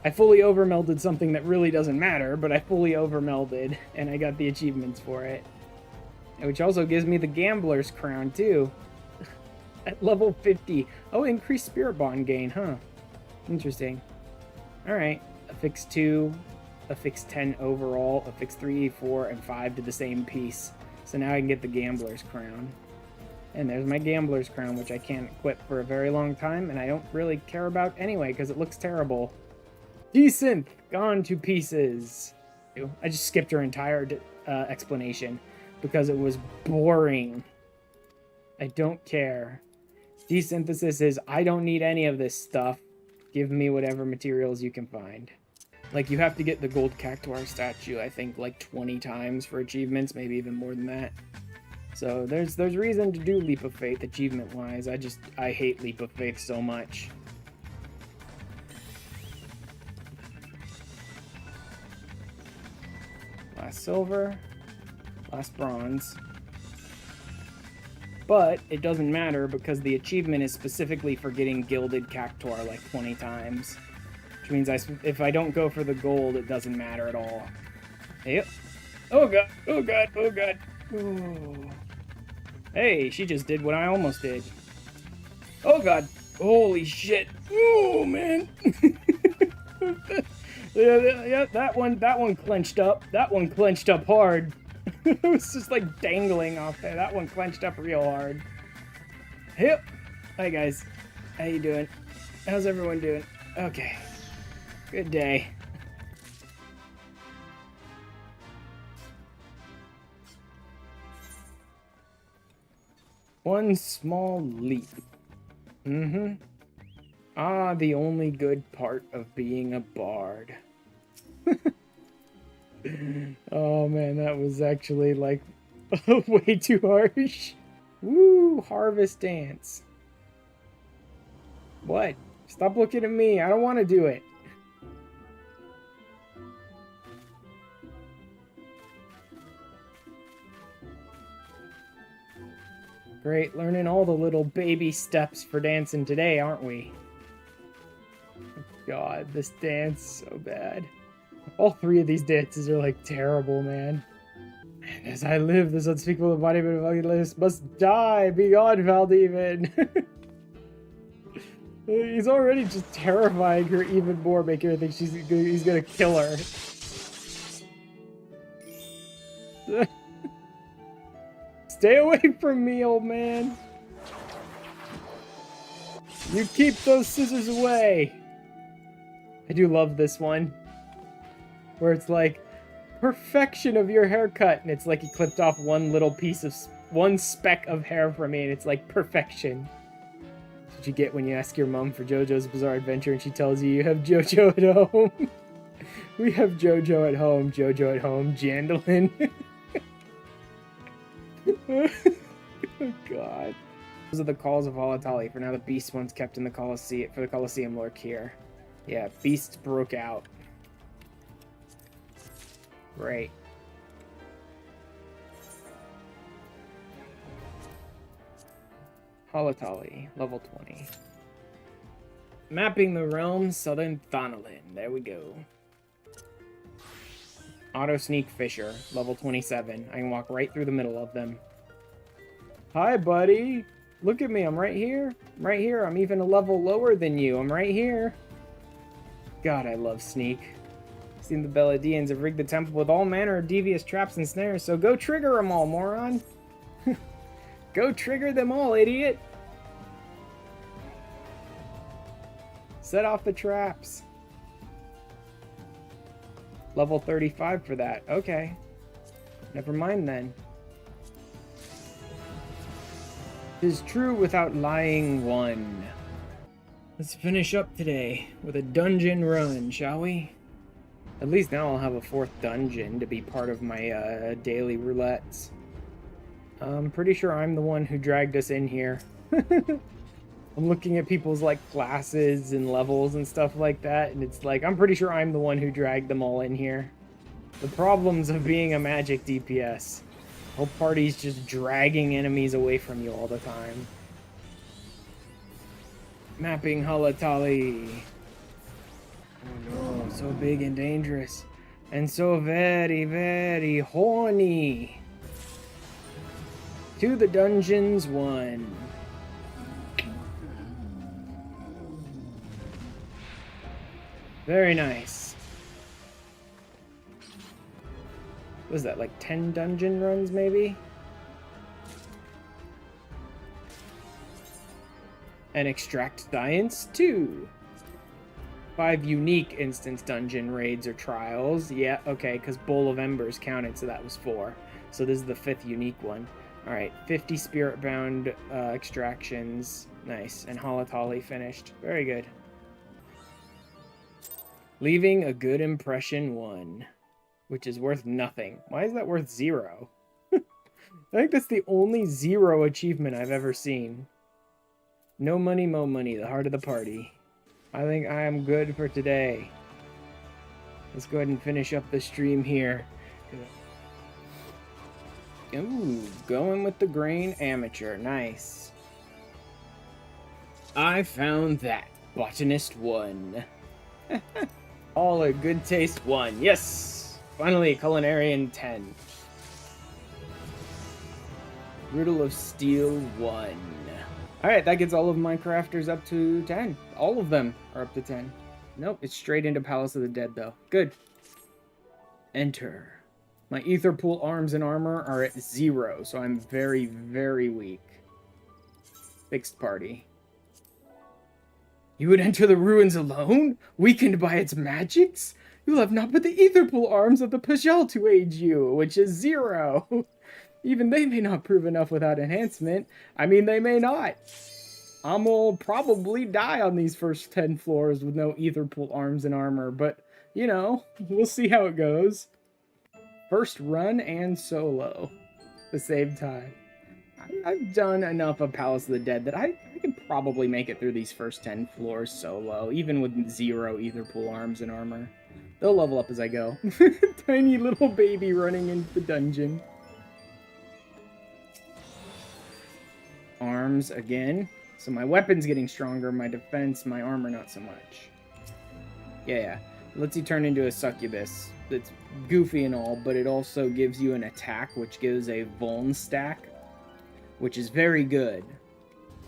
I fully overmelded something that really doesn't matter, but I fully overmelded, and I got the achievements for it. Which also gives me the Gambler's Crown, too. At level 50. Oh, increased Spirit Bond gain, huh? Interesting. Alright. Affix 2, affix 10 overall, affix 3, 4, and 5 to the same piece. So now I can get the Gambler's Crown. And there's my Gambler's Crown, which I can't equip for a very long time, and I don't really care about anyway, because it looks terrible. Desynth, gone to pieces. I just skipped her entire explanation, because it was boring. I don't care. Desynthesis is, I don't need any of this stuff. Give me whatever materials you can find. Like, you have to get the gold cactuar statue, I think, like 20 times for achievements, maybe even more than that. So there's reason to do Leap of Faith achievement-wise. I hate Leap of Faith so much. Last silver, last bronze. But it doesn't matter because the achievement is specifically for getting gilded cactuar like 20 times. Which means if I don't go for the gold, it doesn't matter at all. Yep. Oh god, oh god, oh god. Ooh. Hey, she just did what I almost did. Oh god. Holy shit. Oh man. Yeah, that one clenched up. That one clenched up hard. It was just like dangling off there. That one clenched up real hard. Yep. Hi guys. How you doing? How's everyone doing? Okay. Good day. One small leap. Mm-hmm. Ah, the only good part of being a bard. Oh man, that was actually like way too harsh. Woo, harvest dance. What? Stop looking at me. I don't want to do it. Great, learning all the little baby steps for dancing today, aren't we? God, this dance so bad. All 3 of these dances are like terrible, man. And as I live, this unspeakable embodiment of ugliness must die. Be gone, Valdemon. He's already just terrifying her even more, making her think he's gonna kill her. Stay away from me, old man. You keep those scissors away. I do love this one. Where it's like, perfection of your haircut. And it's like he clipped off one little piece of, one speck of hair from me. And it's like, perfection. That's what you get when you ask your mom for JoJo's Bizarre Adventure and she tells you have JoJo at home. We have JoJo at home. JoJo at home. Jandalin. Oh god. Those are the calls of Volatile. For now, the beast one's kept in the Colosseum for the Colosseum lurk here. Yeah, beasts broke out. Great. Holatali, level 20. Mapping the realm, Southern Thonolin. There we go. Auto Sneak Fisher, level 27. I can walk right through the middle of them. Hi, buddy. Look at me. I'm right here. I'm right here. I'm even a level lower than you. I'm right here. God, I love Sneak. Seen the Beladians have rigged the temple with all manner of devious traps and snares, so go trigger them all, moron. Go trigger them all, idiot. Set off the traps. Level 35 for that. Okay. Never mind then. 'Tis true without lying one. Let's finish up today with a dungeon run, shall we? At least now I'll have a 4th dungeon to be part of my daily roulettes. I'm pretty sure I'm the one who dragged us in here. I'm looking at people's like classes and levels and stuff like that, and it's like, I'm pretty sure I'm the one who dragged them all in here. The problems of being a magic DPS. Whole party's just dragging enemies away from you all the time. Mapping Halatali. Oh no, so big and dangerous. And so very, very horny. To the dungeons 1. Very nice. What is that, like 10 dungeon runs maybe? And extract science 2. 5 unique instance dungeon raids or trials. Yeah, okay, because Bowl of Embers counted, so that was 4. So this is the 5th unique one. Alright, 50 spirit-bound extractions. Nice. And Halatali finished. Very good. Leaving a good impression 1. Which is worth nothing. Why is that worth 0? I think that's the only 0 achievement I've ever seen. No money, mo money, the heart of the party. I think I am good for today. Let's go ahead and finish up the stream here. Ooh, going with the grain amateur. Nice. I found that. Botanist 1. All a good taste 1. Yes! Finally, Culinarian 10. Riddle of Steel 1. Alright, that gets all of my crafters up to 10. All of them are up to 10. Nope, it's straight into Palace of the Dead, though. Good. Enter. My Ether Pool arms and armor are at 0, so I'm very, very weak. Fixed party. You would enter the ruins alone? Weakened by its magics? You'll have not but the Ether Pool arms of the Pajal to aid you, which is 0. Even they may not prove enough without enhancement. I mean, they may not. I'll probably die on these first 10 floors with no Ether Pool arms and armor, but, you know, we'll see how it goes. First run and solo at the same time. I've done enough of Palace of the Dead that I could probably make it through these first 10 floors solo, even with 0 Ether Pool arms and armor. They'll level up as I go. Tiny little baby running into the dungeon. Arms again. So my weapon's getting stronger, my defense, my armor not so much. Yeah. Lets you turn into a succubus. It's goofy and all, but it also gives you an attack, which gives a vuln stack, which is very good.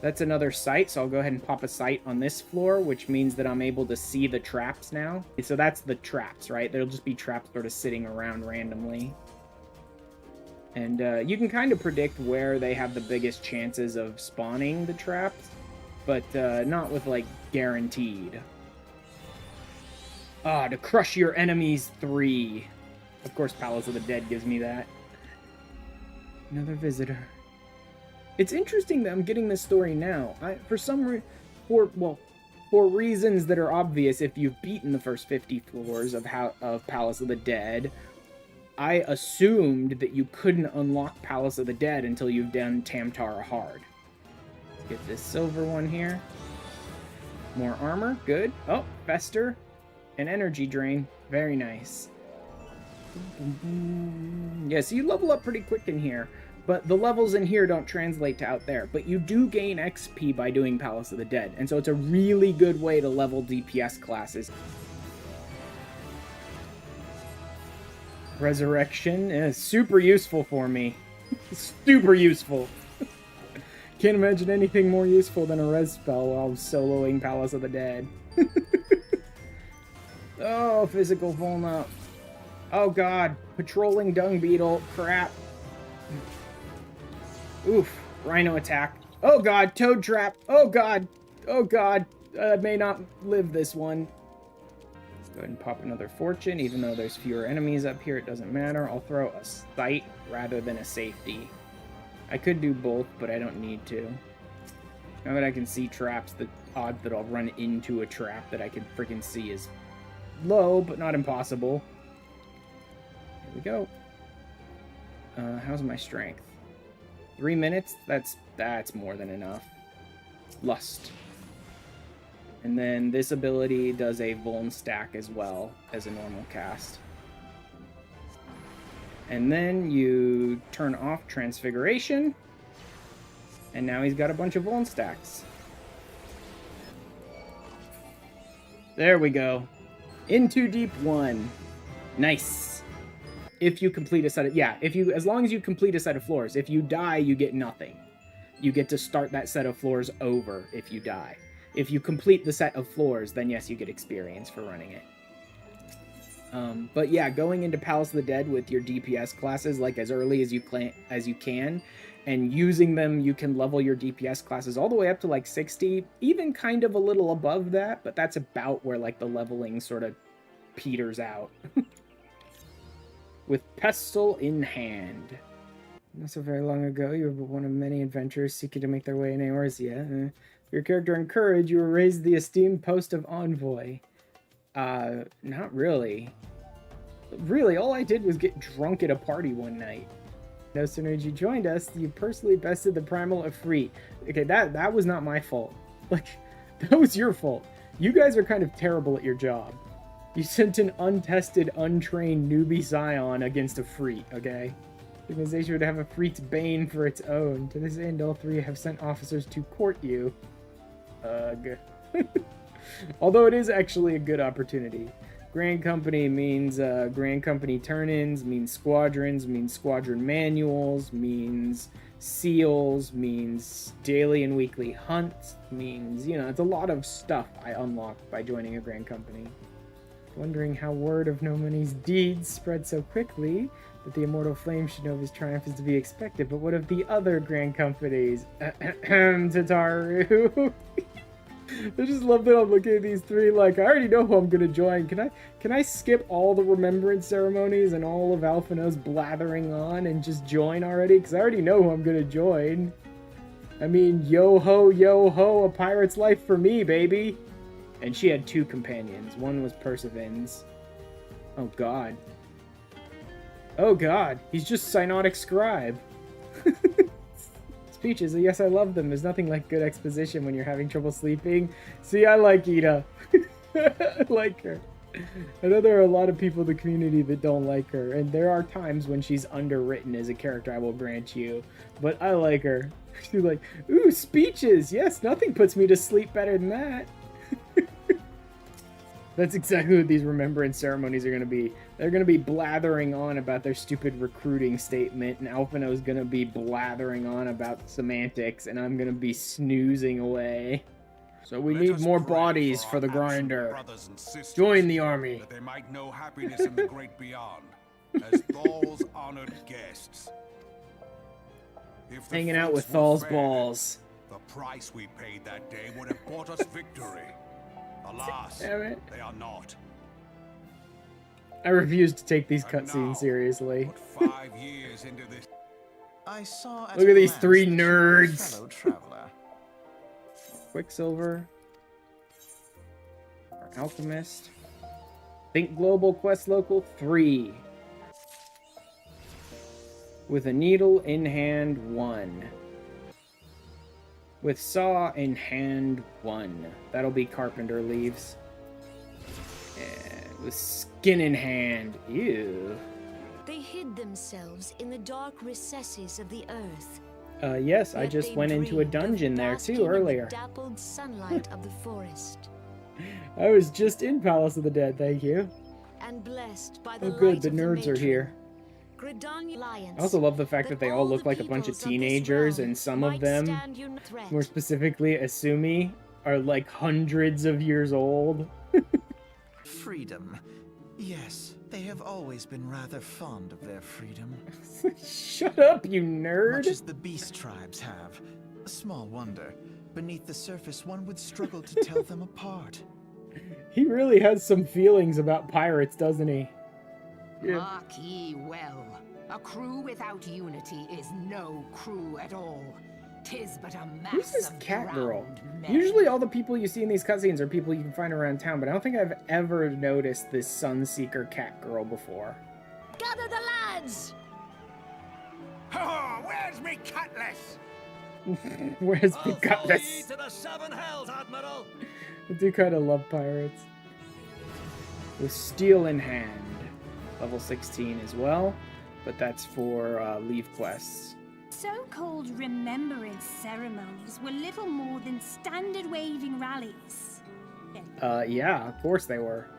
That's another sight, so I'll go ahead and pop a sight on this floor, which means that I'm able to see the traps now. So that's the traps, right? There'll just be traps sort of sitting around randomly. And you can kind of predict where they have the biggest chances of spawning the traps, but not with, like, guaranteed. To crush your enemies 3. Of course, Palace of the Dead gives me that. Another visitor. It's interesting that I'm getting this story now. For reasons that are obvious if you've beaten the first 50 floors of Palace of the Dead, I assumed that you couldn't unlock Palace of the Dead until you've done Tamtara hard. Let's get this silver one here. More armor, good. Oh, Fester. An energy drain, very nice. Yeah, so you level up pretty quick in here, but the levels in here don't translate to out there. But you do gain XP by doing Palace of the Dead, and so it's a really good way to level DPS classes.
Resurrection is super useful for me. Super useful. Can't imagine anything more useful than a res spell while soloing Palace of the Dead. Oh, physical vuln up. Oh god, patrolling dung beetle. Crap. Oof, rhino attack. Oh god, toad trap. Oh god. Oh god. I may not live this one. Let's go ahead and pop another fortune. Even though there's fewer enemies up here, it doesn't matter. I'll throw a sight rather than a safety. I could do both, but I don't need to. Now that I can see traps, the odds that I'll run into a trap that I can freaking see is low, but not impossible. Here we go. How's my strength? 3 minutes? That's more than enough. Lust. And then this ability does a vuln stack as well as a normal cast. And then you turn off Transfiguration. And now he's got a bunch of vuln stacks. There we go. Into Deep 1. Nice. If you complete a set of... Yeah, as long as you complete a set of floors. If you die, you get nothing. You get to start that set of floors over if you die. If you complete the set of floors, then yes, you get experience for running it. But yeah, going into Palace of the Dead with your DPS classes like as early as you can, and using them, you can level your DPS classes all the way up to like 60, even kind of a little above that, but that's about where like the leveling sort of peters out. With Pestle in hand. Not so very long ago, you were one of many adventurers seeking to make their way in Eorzea. Your character and courage, you were raised the esteemed post of envoy. Not really. Really, all I did was get drunk at a party one night. No sooner did you joined us, you personally bested the primal Ifrit. Okay, that was not my fault. Like, that was your fault. You guys are kind of terrible at your job. You sent an untested, untrained newbie scion against a Ifrit, okay? The organization would have a Ifrit's bane for its own. To this end, all three have sent officers to court you. Ugh. Although it is actually a good opportunity. Grand Company means Grand Company turn-ins, means squadrons, means squadron manuals, means seals, means daily and weekly hunts, means, you know, it's a lot of stuff I unlocked by joining a Grand Company. Wondering how word of Nomani's deeds spread so quickly that the immortal flame should know of his triumph is to be expected, but what of the other Grand Companies? Tataru. I just love that I'm looking at these three like, I already know who I'm gonna join. Can I skip all the remembrance ceremonies and all of Alphinaud's blathering on and just join already? Because I already know who I'm gonna join. I mean, yo ho, a pirate's life for me, baby. And she had two companions. One was Perseverance. Oh god. Oh god, he's just Synodic Scribe. Speeches, yes, I love them. There's nothing like good exposition when you're having trouble sleeping. See, I like Ida. I like her. I know there are a lot of people in the community that don't like her, and there are times when she's underwritten as a character, I will grant you. But I like her. She's like, ooh, speeches! Yes, nothing puts me to sleep better than that. That's exactly what these remembrance ceremonies are going to be. They're going to be blathering on about their stupid recruiting statement, and Alphinaud's going to be blathering on about semantics, and I'm going to be snoozing away. So we need more bodies for the grinder. Join the army.
That they might know happiness in the great beyond, as Thal's honored guests.
Hanging out with Thal's balls.
The price we paid that day would have bought us victory. Alas, they are not.
I refuse to take these cutscenes seriously.
5 years into this,
I saw
look at these three nerds. Quicksilver. Our Alchemist. Think Global Quest Local 3. With a needle in hand 1. With saw in hand 1. That'll be Carpenter Leaves. And with skin in hand. Ew.
They hid themselves in the dark recesses of the earth.
Yes, I just went into a dungeon there too earlier.
The dappled sunlight of the forest.
I was just in Palace of the Dead, thank you.
and blessed by the
Oh good,
light
the
of the
nerds are here.
I
I also love the fact that they all look like a bunch of teenagers, and some of them, more specifically Asumi, are like hundreds of years old.
Freedom. Yes, they have always been rather fond of their freedom.
Shut up, you nerd!
Much as the beast tribes have. Small wonder. Beneath the surface, one would struggle to tell them apart.
He really has some feelings about pirates, doesn't he? Yeah.
Mark ye well. A crew without unity is no crew at all. 'Tis but a mass
Who's this
of
cat girl?
drowned men.
Usually all the people you see in these cutscenes are people you can find around town, but I don't think I've ever noticed this Sunseeker cat girl before.
Gather the lads!
Oh, where's me cutlass?
Where's the cutlass?
To the seven hells, Admiral.
I do kind of love pirates. With steel in hand. Level 16 as well, but that's for leave quests.
So-called remembrance ceremonies were little more than standard waving rallies.
Yeah, of course they were.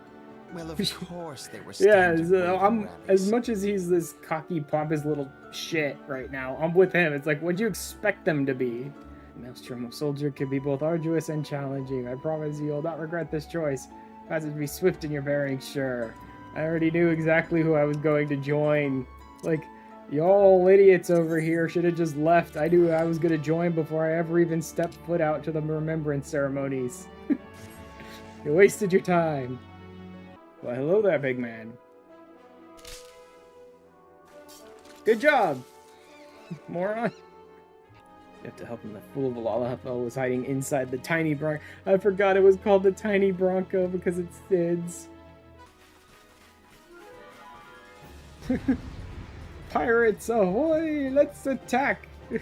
Well, of course they were.
Yeah,
I'm
as much as he's this cocky, pompous little shit right now, I'm with him. It's like, what'd you expect them to be? Maelstrom of Soldier can be both arduous and challenging. I promise you'll not regret this choice. Passage be swift in your bearings, sure. I already knew exactly who I was going to join. Like, y'all idiots over here should have just left. I knew I was going to join before I ever even stepped foot out to the remembrance ceremonies. You wasted your time. Well, hello there, big man. Good job, moron. You have to help him. The fool of Valhalla was hiding inside the tiny Bronco. I forgot it was called the Tiny Bronco because it's Sid's. Pirates ahoy! Let's attack! I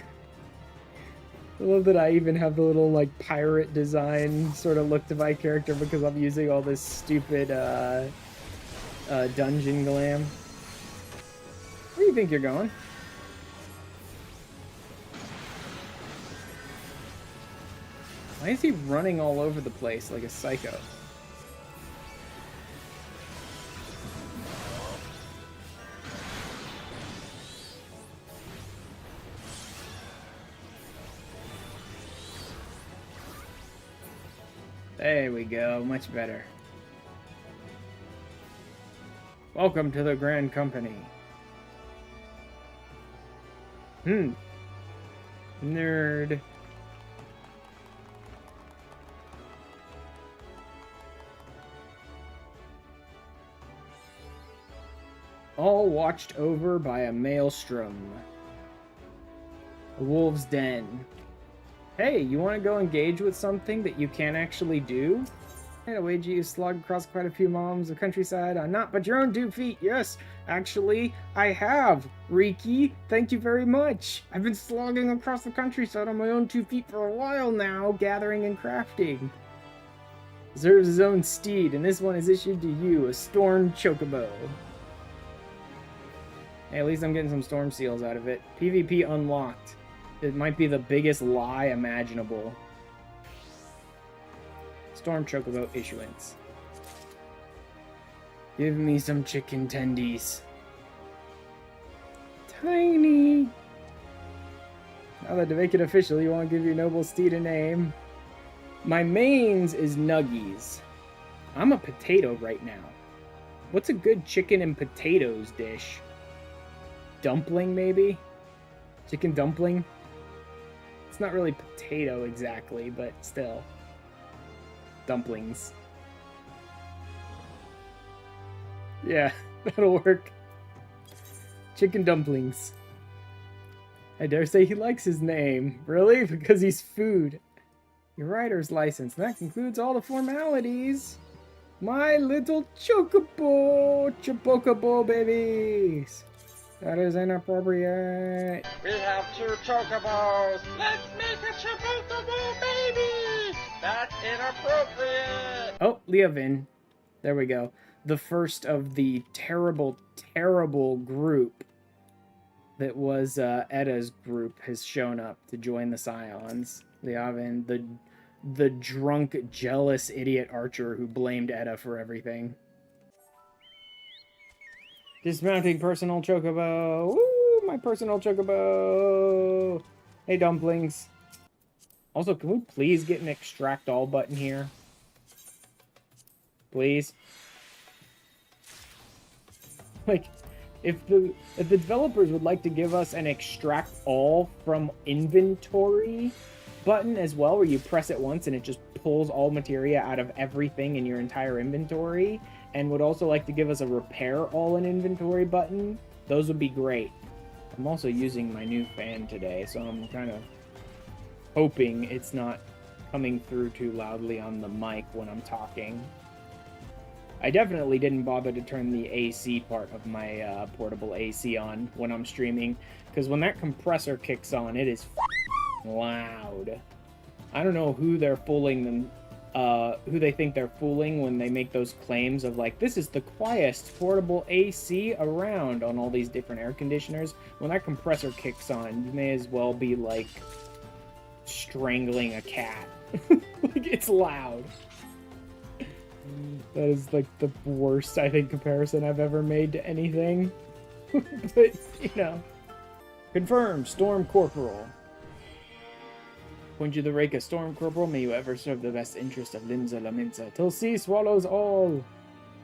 love that I even have the little like pirate design sort of look to my character because I'm using all this stupid dungeon glam. Where do you think you're going? Why is he running all over the place like a psycho? There we go, much better. Welcome to the Grand Company. Nerd. All watched over by a maelstrom. A wolf's den. Hey, you want to go engage with something that you can't actually do? I wager you slogged across quite a few miles of countryside on not but your own 2 feet. Yes, actually, I have. Riki, thank you very much. I've been slogging across the countryside on my own 2 feet for a while now, gathering and crafting. Deserves his own steed, and this one is issued to you, a storm chocobo. Hey, at least I'm getting some storm seals out of it. PvP unlocked. It might be the biggest lie imaginable. Storm Chocobo issuance. Give me some chicken tendies. Tiny! Now that to make it official, you want to give your noble steed a name. My mains is Nuggies. I'm a potato right now. What's a good chicken and potatoes dish? Dumpling, maybe? Chicken dumpling? It's not really potato exactly, but still. Dumplings. Yeah, that'll work. Chicken dumplings. I dare say he likes his name. Really? Because he's food. Your rider's license. That concludes all the formalities. My little chocobo! Chocobo babies! That is inappropriate.
We have 2 chocobos. Let's make a chocobo baby. That's inappropriate.
Oh, Leovin. There we go. The first of the terrible, terrible group that was Edda's group has shown up to join the Scions. Leovin, the drunk, jealous idiot archer who blamed Edda for everything.
Dismounting personal chocobo. Woo, my personal chocobo. Hey, dumplings. Also, can we please get an extract all button here? Please. Like, if the developers would like to give us an extract all from inventory button as well, where you press it once and it just pulls all materia out of everything in your entire inventory, and would also like to give us a repair all in inventory button, those would be great. I'm also using my new fan today, so I'm kind of hoping it's not coming through too loudly on the mic when I'm talking. I definitely didn't bother to turn the AC part of my portable AC on when I'm streaming, because when that compressor kicks on, it is loud. I don't know who they're fooling them, who they think they're fooling when they make those claims of like, this is the quietest portable AC around on all these different air conditioners. When that compressor kicks on, you may as well be like strangling a cat. Like, it's loud. That is like the worst, I think, comparison I've ever made to anything. But, you know. Confirmed, Storm Corporal. Point you the Reka, Storm Corporal, may you ever serve the best interest of Limsa Laminsa, till sea swallows all.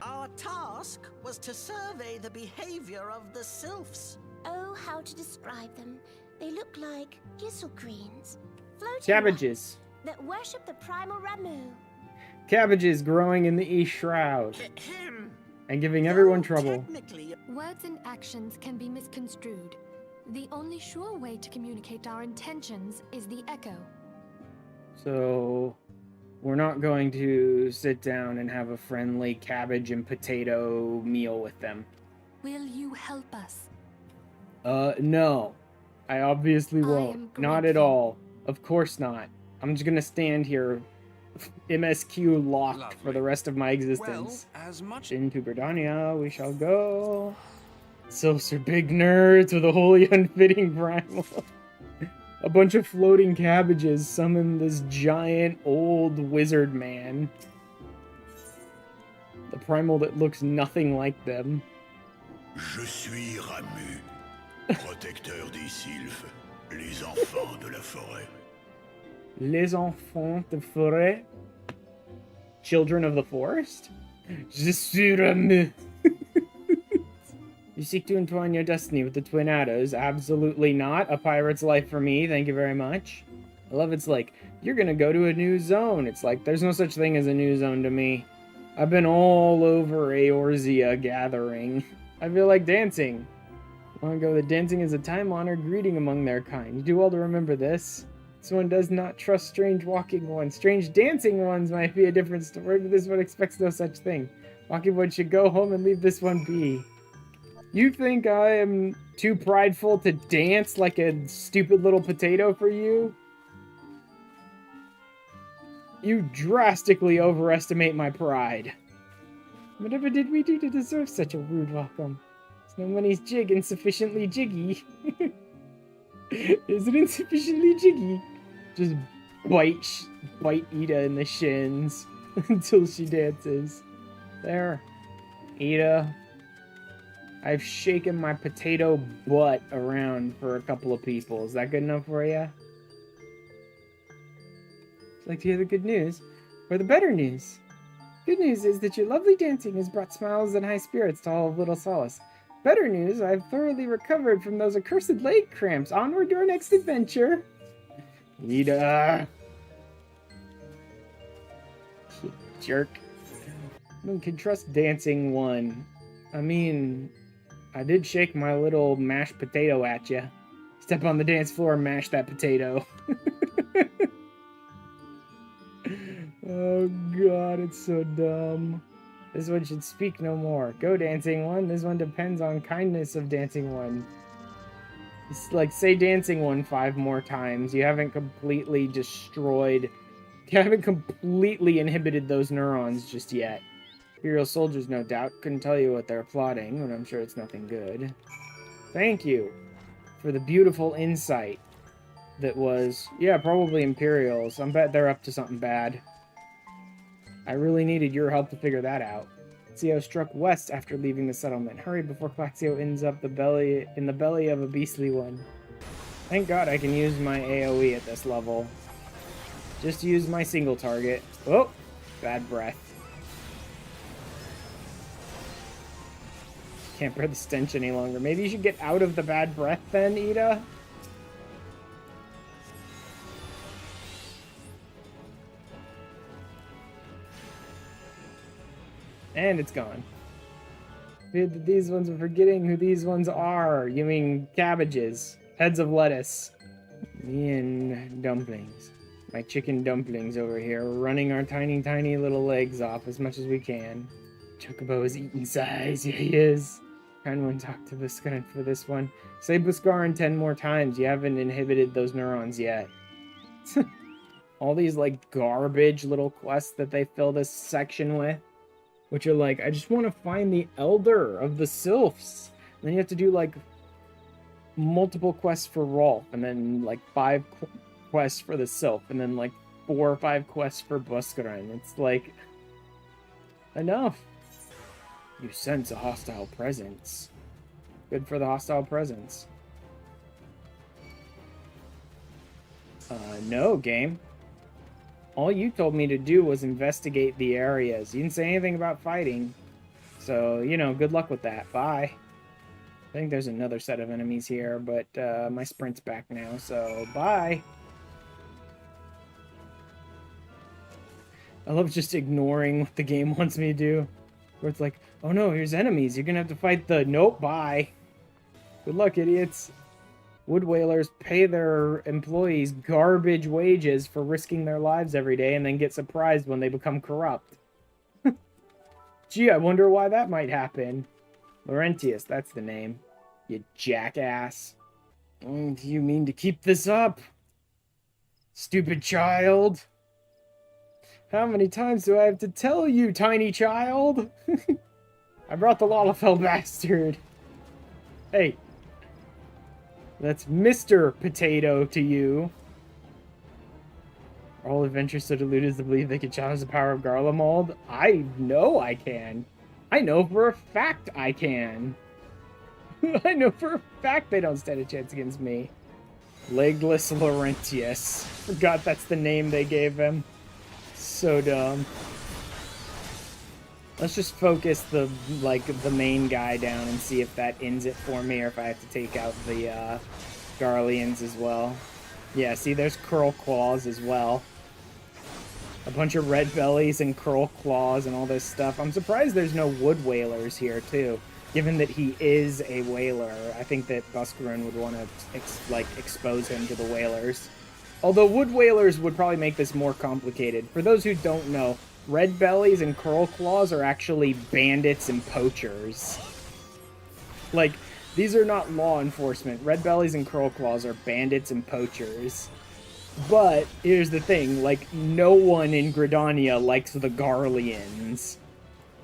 Our task was to survey the behavior of the sylphs.
Oh, how to describe them. They look like gizzle greens. Floating
Cabbages.
that worship the primal Ramu.
Cabbages growing in the East Shroud. And giving everyone trouble.
Words and actions can be misconstrued. The only sure way to communicate our intentions is the echo.
So, we're not going to sit down and have a friendly cabbage and potato meal with them.
Will you help us?
No. I obviously won't. Not at all. Of course not. I'm just gonna stand here, MSQ locked for the rest of my existence.
Well, as much
into Bredania we shall go. Sylphs are big nerds with a wholly unfitting primal. A bunch of floating cabbages summon this giant old wizard man. The primal that looks nothing like them.
Je suis Ramu, protecteur des sylphes, les enfants de la forêt.
Les enfants de forêt? Children of the forest? Je suis Ramu. You seek to entwine your destiny with the Twin Addos? Absolutely not. A pirate's life for me, thank you very much. I love it's like, you're gonna go to a new zone. It's like, there's no such thing as a new zone to me. I've been all over Eorzea gathering. I feel like dancing. Long ago, the dancing is a time-honored greeting among their kind. You do well to remember this. This one does not trust strange walking ones. Strange dancing ones might be a different story, but this one expects no such thing. Walking one should go home and leave this one be. You think I am too prideful to dance like a stupid little potato for you? You drastically overestimate my pride. Whatever did we do to deserve such a rude welcome? It's no money's jig insufficiently jiggy. Is it insufficiently jiggy? Just bite Ida in the shins until she dances. There. Ida. I've shaken my potato butt around for a couple of people. Is that good enough for you? Would you like to hear the good news? Or the better news? Good news is that your lovely dancing has brought smiles and high spirits to all of Little Solace. Better news, I've thoroughly recovered from those accursed leg cramps. Onward to our next adventure. Ida. You jerk. No one can trust dancing one. I mean, I did shake my little mashed potato at you. Step on the dance floor and mash that potato. Oh god, it's so dumb. This one should speak no more. Go, dancing one. This one depends on kindness of dancing one. It's like, say dancing one 5 more times. You haven't completely destroyed... You haven't completely inhibited those neurons just yet. Imperial soldiers, no doubt. Couldn't tell you what they're plotting, but I'm sure it's nothing good. Thank you for the beautiful insight that was... Yeah, probably Imperials. I bet they're up to something bad. I really needed your help to figure that out. Claxio struck west after leaving the settlement. Hurry before Claxio ends up in the belly of a beastly one. Thank God I can use my AoE at this level. Just use my single target. Oh, bad breath. Can't bear the stench any longer. Maybe you should get out of the bad breath then, Ida? And it's gone. These ones are forgetting who these ones are. You mean cabbages. Heads of lettuce. Me and dumplings. My chicken dumplings over here. We're running our tiny, tiny little legs off as much as we can. Chocobo is eating size. Yeah, he is. Kind of want to talk to Buscarin for this one. Say Buscarin 10 more times. You haven't inhibited those neurons yet. All these, like, garbage little quests that they fill this section with. Which are like, I just want to find the Elder of the Sylphs. And then you have to do, like, multiple quests for Rolf. And then, like, 5 quests for the Sylph. And then, like, 4 or 5 quests for Buscarin. It's like, enough. You sense a hostile presence. Good for the hostile presence. No, game. All you told me to do was investigate the areas. You didn't say anything about fighting. So, you know, good luck with that. Bye. I think there's another set of enemies here, but my sprint's back now, so bye. I love just ignoring what the game wants me to do. Where it's like, oh no, here's enemies. You're gonna have to fight the... Nope, bye. Good luck, idiots. Wood whalers pay their employees garbage wages for risking their lives every day and then get surprised when they become corrupt. Gee, I wonder why that might happen. Laurentius, that's the name. You jackass. Do you mean to keep this up? Stupid child. How many times do I have to tell you, tiny child? I brought the Lalafell bastard. Hey. That's Mr. Potato to you. Are all adventurers so deluded to believe they can challenge the power of Garlemald? I know I can. I know for a fact I can. I know for a fact they don't stand a chance against me. Legless Laurentius. Forgot that's the name they gave him. So dumb. Let's just focus the main guy down and see if that ends it for me or if I have to take out the Garleans as well. Yeah, see, there's Curl Claws as well. A bunch of red bellies and Curl Claws and all this stuff. I'm surprised there's no Wood Whalers here, too. Given that he is a whaler, I think that Buscarin would want to expose him to the whalers. Although Wood Whalers would probably make this more complicated. For those who don't know, Red Bellies and Curl Claws are actually bandits and poachers. Like, these are not law enforcement. Red Bellies and Curl Claws are bandits and poachers. But, here's the thing, like, no one in Gridania likes the Garleans.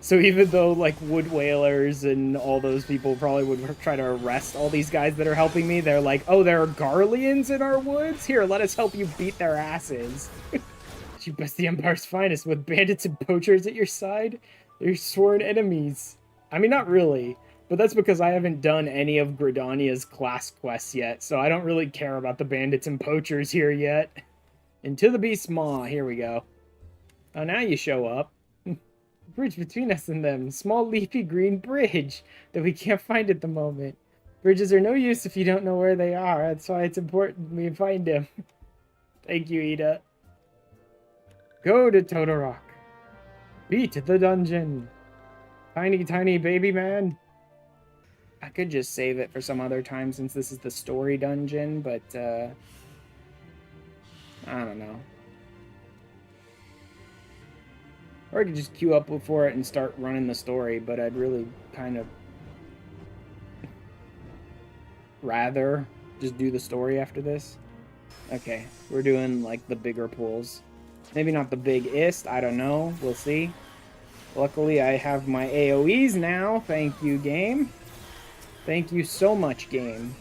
So even though, like, Wood Whalers and all those people probably would try to arrest all these guys that are helping me, they're like, oh, there are Garleans in our woods? Here, let us help you beat their asses. You best the Empire's finest with bandits and poachers at your side? They're your sworn enemies. I mean, not really, but that's because I haven't done any of Gridania's class quests yet, so I don't really care about the bandits and poachers here yet. Into the Beast's Maw, here we go. Oh, now you show up. Bridge between us and them. Small leafy green bridge that we can't find at the moment. Bridges are no use if you don't know where they are. That's why it's important we find them. Thank you, Ida. Go to Todorok. Beat the dungeon. Tiny, tiny baby man. I could just save it for some other time since this is the story dungeon, but, I don't know. Or I could just queue up for it and start running the story, but I'd really kind of rather just do the story after this. Okay, we're doing, like, the bigger pools. Maybe not the biggest, I don't know, we'll see. Luckily, I have my AoEs now, thank you, game. Thank you so much, game.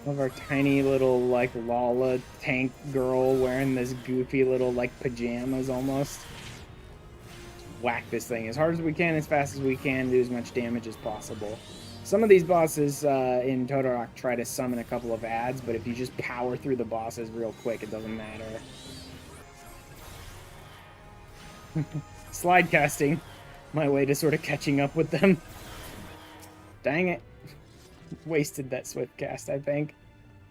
Love our tiny little, like, Lala tank girl wearing this goofy little, like, pajamas almost. whack this thing as hard as we can, as fast as we can, do as much damage as possible. Some of these bosses in Todorok try to summon a couple of ads, but if you just power through the bosses real quick, it doesn't matter. Slide casting, my way to sort of catching up with them. Dang it. Wasted that swift cast, I think.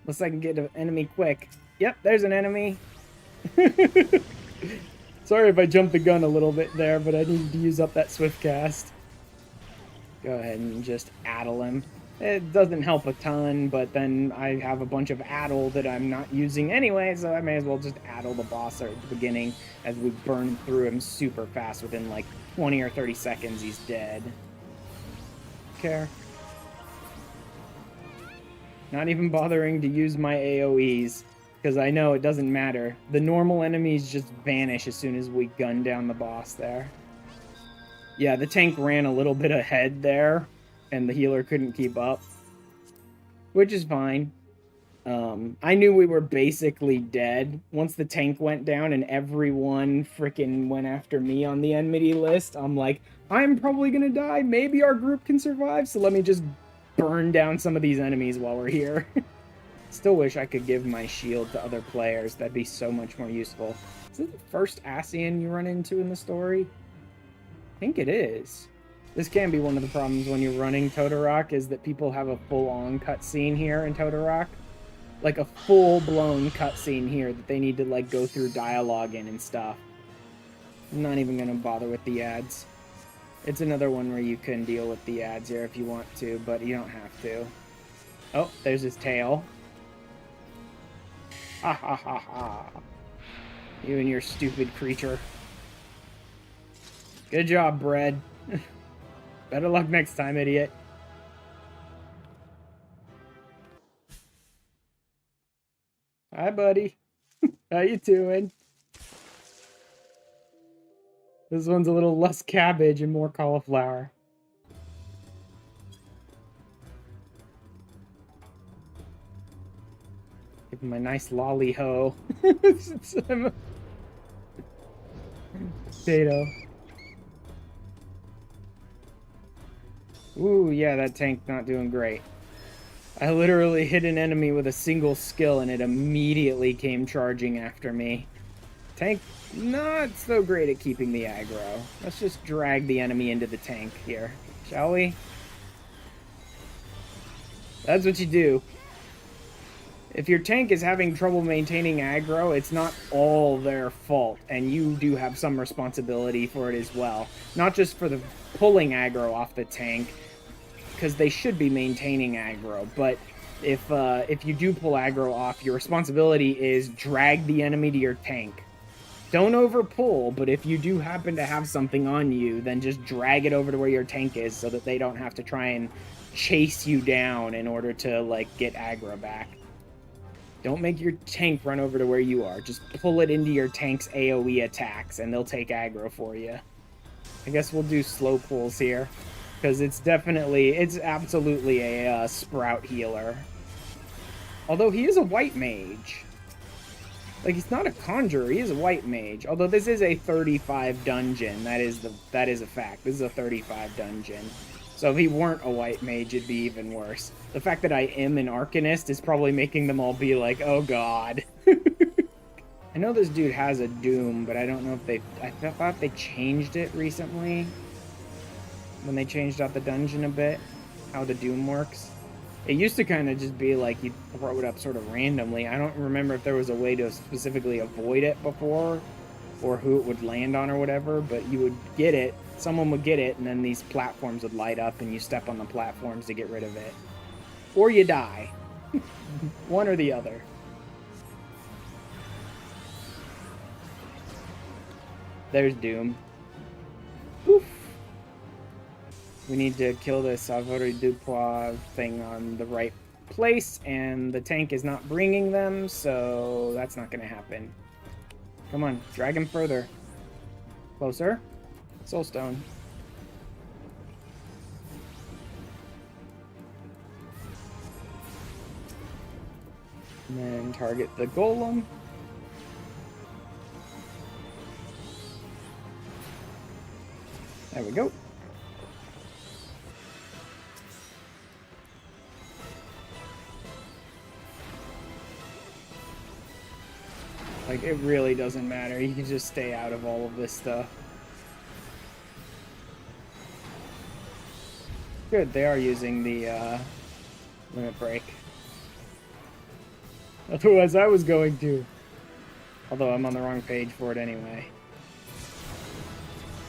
Unless I can get an enemy quick. Yep, there's an enemy. Sorry if I jumped the gun a little bit there, but I needed to use up that swift cast. Go ahead and just addle him. It doesn't help a ton, but then I have a bunch of addle that I'm not using anyway, so I may as well just addle the boss at the beginning as we burn through him super fast. Within like 20 or 30 seconds, he's dead. Care. Not even bothering to use my AoEs, because I know it doesn't matter. The normal enemies just vanish as soon as we gun down the boss there. Yeah, the tank ran a little bit ahead there, and the healer couldn't keep up, which is fine. I knew we were basically dead once the tank went down and everyone freaking went after me on the enmity list. I'm like, I'm probably gonna die. Maybe our group can survive, so let me just burn down some of these enemies while we're here. Still wish I could give my shield to other players. That'd be so much more useful. Is it the first Ascian you run into in the story? I think it is. This can be one of the problems when you're running Todorok, is that people have a full-on cutscene here in Todorok. Like a full-blown cutscene here that they need to like go through dialogue in and stuff. I'm not even gonna bother with the ads. It's another one where you can deal with the ads here if you want to, but you don't have to. Oh, there's his tail. Ha ha ha ha. You and your stupid creature. Good job, Bread. Better luck next time, idiot. Hi, buddy. How you doing? This one's a little less cabbage and more cauliflower. Give him a nice lolly ho. Potato. Ooh, yeah, that tank not doing great. I literally hit an enemy with a single skill and it immediately came charging after me. Tank, not so great at keeping the aggro. Let's just drag the enemy into the tank here, shall we? That's what you do. If your tank is having trouble maintaining aggro, it's not all their fault, and you do have some responsibility for it as well. Not just for the pulling aggro off the tank, because they should be maintaining aggro, but if you do pull aggro off, your responsibility is drag the enemy to your tank. Don't overpull, but if you do happen to have something on you, then just drag it over to where your tank is so that they don't have to try and chase you down in order to, like, get aggro back. Don't make your tank run over to where you are. Just pull it into your tank's AoE attacks, and they'll take aggro for you. I guess we'll do slow pulls here, because it's absolutely a sprout healer. Although he is a white mage. Like, he's not a conjurer, he is a white mage. Although this is a 35 dungeon, that is a fact. This is a 35 dungeon. So if he weren't a white mage, it'd be even worse. The fact that I am an Arcanist is probably making them all be like, oh god. I know this dude has a Doom, but I don't know if I thought they changed it recently. When they changed out the dungeon a bit, how the Doom works. It used to kind of just be like you'd throw it up sort of randomly. I don't remember if there was a way to specifically avoid it before, or who it would land on or whatever, but you would get it, someone would get it, and then these platforms would light up and you step on the platforms to get rid of it. Or you die. One or the other. There's Doom. Oof. We need to kill this Savori Dupois thing on the right place, and the tank is not bringing them, so that's not going to happen. Come on, drag him further. Closer. Soulstone. And then target the golem. There we go. Like, it really doesn't matter. You can just stay out of all of this stuff. Good, they are using the limit break. Otherwise, I was going to. Although I'm on the wrong page for it anyway.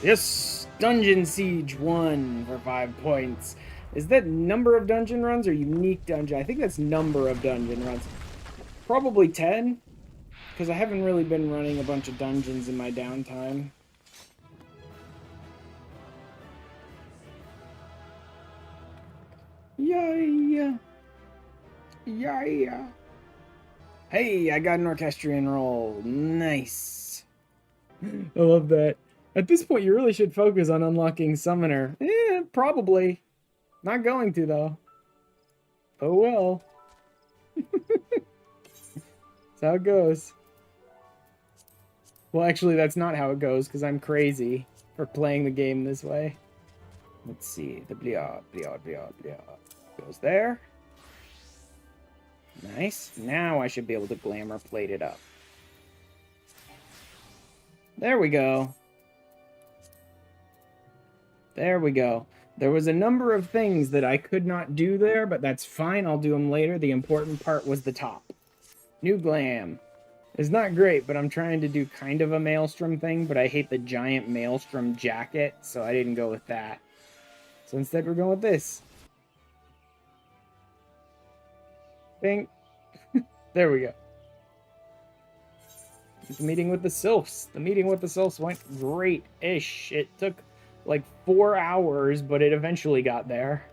Yes! Dungeon Siege 1 for 5 points. Is that number of dungeon runs or unique dungeon? I think that's number of dungeon runs. Probably 10. Because I haven't really been running a bunch of dungeons in my downtime. Yeah. Yeah. Hey, I got an orchestrion roll. Nice. I love that. At this point, you really should focus on unlocking Summoner. Probably. Not going to, though. Oh well. That's how it goes. Well, actually, that's not how it goes, because I'm crazy for playing the game this way. Let's see. The bliard goes there. Nice. Now I should be able to glamour plate it up. There we go. There we go. There was a number of things that I could not do there, but that's fine. I'll do them later. The important part was the top. New glam. It's not great, but I'm trying to do kind of a Maelstrom thing, but I hate the giant Maelstrom jacket, so I didn't go with that. So instead we're going with this. Bing. There we go. The meeting with the Sylphs. The meeting with the Sylphs went great-ish. It took like 4 hours, but it eventually got there.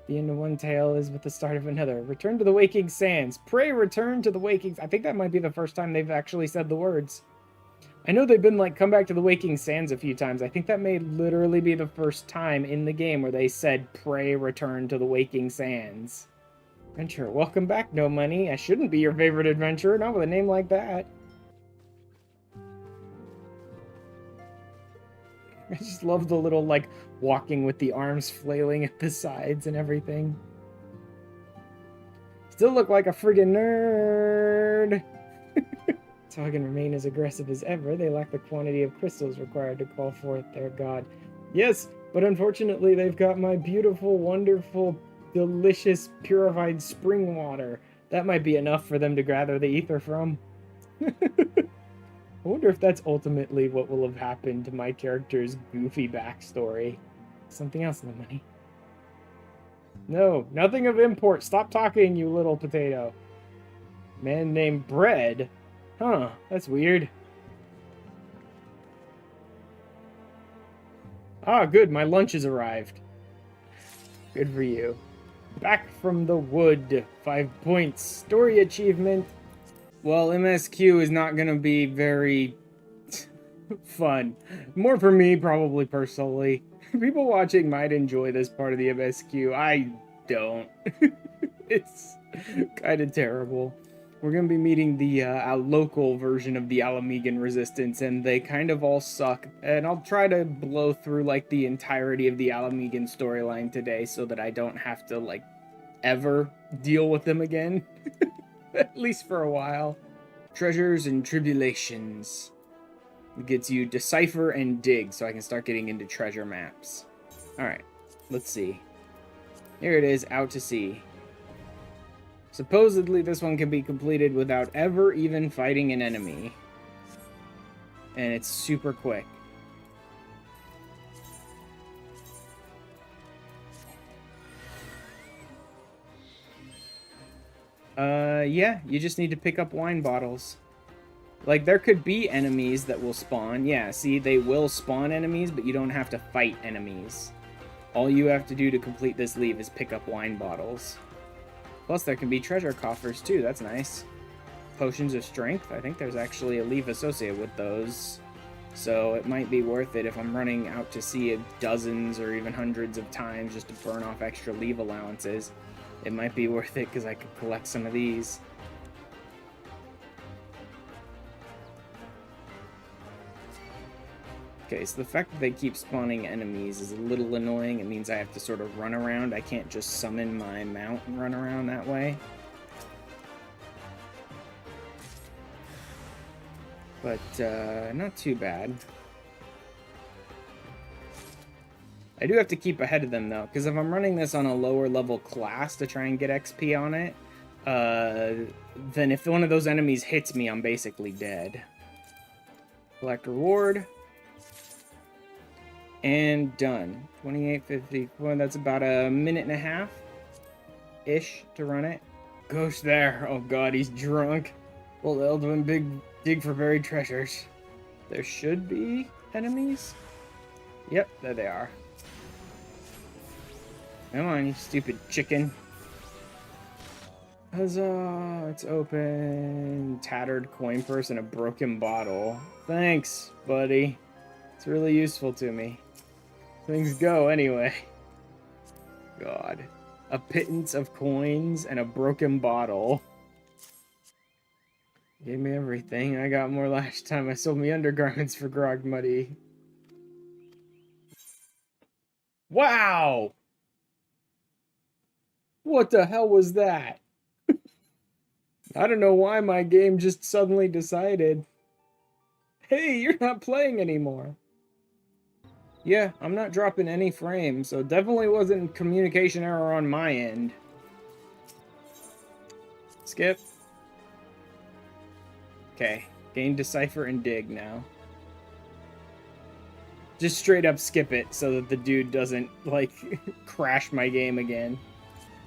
The end of one tale is with the start of another. Return to the waking sands. Pray return to the waking... I think that might be the first time they've actually said the words. I know they've been like, come back to the waking sands a few times. I think that may literally be the first time in the game where they said, pray return to the waking sands. Adventurer, welcome back, No Money. I shouldn't be your favorite adventurer, not with a name like that. I just love the little, like, walking with the arms flailing at the sides and everything. Still look like a friggin' nerd! So I can remain as aggressive as ever. They lack the quantity of crystals required to call forth their god. Yes, but unfortunately they've got my beautiful, wonderful, delicious, purified spring water. That might be enough for them to gather the ether from. I wonder if that's ultimately what will have happened to my character's goofy backstory. Something else, No Money. No, nothing of import. Stop talking, you little potato. Man named Bread? Huh, that's weird. Ah, good, my lunch has arrived. Good for you. Back from the wood. 5 points. Story achievement. Well, MSQ is not going to be very fun. More for me, probably, personally. People watching might enjoy this part of the MSQ. I don't. It's kind of terrible. We're going to be meeting the local version of the Alamegan Resistance, and they kind of all suck. And I'll try to blow through, like, the entirety of the Alamegan storyline today so that I don't have to, like, ever deal with them again. At least for a while. Treasures and Tribulations. It gets you Decipher and Dig, so I can start getting into treasure maps. Alright, let's see. Here it is, Out to Sea. Supposedly this one can be completed without ever even fighting an enemy. And it's super quick. Yeah, you just need to pick up wine bottles. Like, there could be enemies that will spawn. Yeah, see, they will spawn enemies, but you don't have to fight enemies. All you have to do to complete this leave is pick up wine bottles. Plus, there can be treasure coffers, too. That's nice. Potions of Strength. I think there's actually a leave associated with those. So it might be worth it if I'm running out to sea dozens or even hundreds of times just to burn off extra leave allowances. It might be worth it because I could collect some of these.
Okay, so the fact that they keep spawning enemies is a little annoying. It means I have to sort of run around. I can't just summon my mount and run around that way. But, not too bad. I do have to keep ahead of them, though, because if I'm running this on a lower level class to try and get XP on it, then if one of those enemies hits me, I'm basically dead. Collect reward. And done. 28.50. Well, that's about a minute and a half-ish to run it. Ghost there. Oh god, he's drunk. Old Eldwin big dig for buried treasures. There should be enemies. Yep, there they are. Come on, you stupid chicken. Huzzah! It's open. Tattered coin purse and a broken bottle. Thanks, buddy. It's really useful to me. Things go anyway. God. A pittance of coins and a broken bottle. Gave me everything. I got more last time. I sold me undergarments for Grog Muddy. Wow! What the hell was that? I don't know why my game just suddenly decided, hey, you're not playing anymore. Yeah, I'm not dropping any frames, so definitely wasn't communication error on my end. Skip. Okay, gain Decipher and Dig now. Just straight up skip it so that the dude doesn't, like, crash my game again.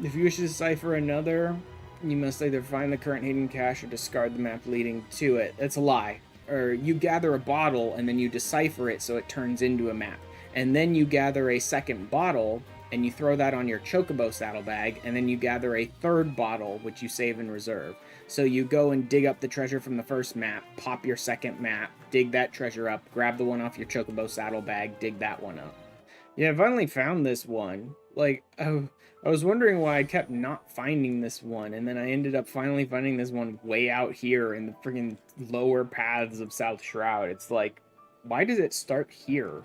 If you wish to decipher another, you must either find the current hidden cache or discard the map leading to it. That's a lie. Or you gather a bottle and then you decipher it so it turns into a map. And then you gather a second bottle and you throw that on your Chocobo saddlebag, and then you gather a third bottle, which you save in reserve. So you go and dig up the treasure from the first map, pop your second map, dig that treasure up, grab the one off your Chocobo saddlebag, dig that one up. Yeah, I finally found this one. Like, I was wondering why I kept not finding this one, and then I ended up finally finding this one way out here in the friggin' lower paths of South Shroud. It's like, why does it start here?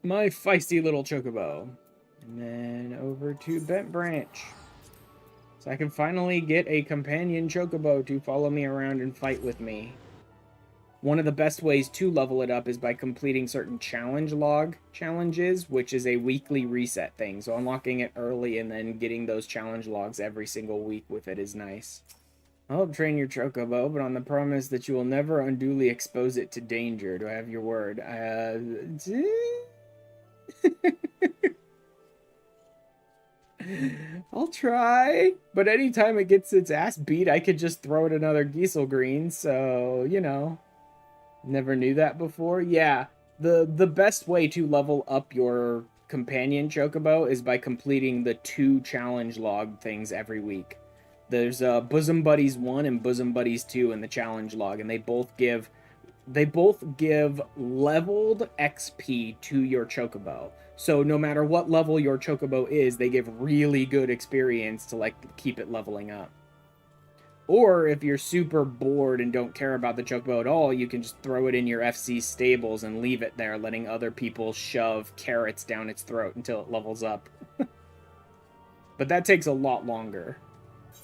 My feisty little Chocobo. And then over to Bent Branch. So I can finally get a companion Chocobo to follow me around and fight with me. One of the best ways to level it up is by completing certain challenge log challenges, which is a weekly reset thing. So unlocking it early and then getting those challenge logs every single week with it is nice. I'll help train your Chocobo, but on the promise that you will never unduly expose it to danger. Do I have your word? I'll try, but anytime it gets its ass beat, I could just throw it another Giesel Green, so, you know. Never knew that before. Yeah, the best way to level up your companion Chocobo is by completing the 2 challenge log things every week. There's Bosom Buddies 1 and Bosom Buddies 2 in the challenge log, and they both give leveled XP to your Chocobo. So no matter what level your Chocobo is, they give really good experience to, like, keep it leveling up. Or if you're super bored and don't care about the Chocobo at all, you can just throw it in your FC stables and leave it there, letting other people shove carrots down its throat until it levels up. But that takes a lot longer.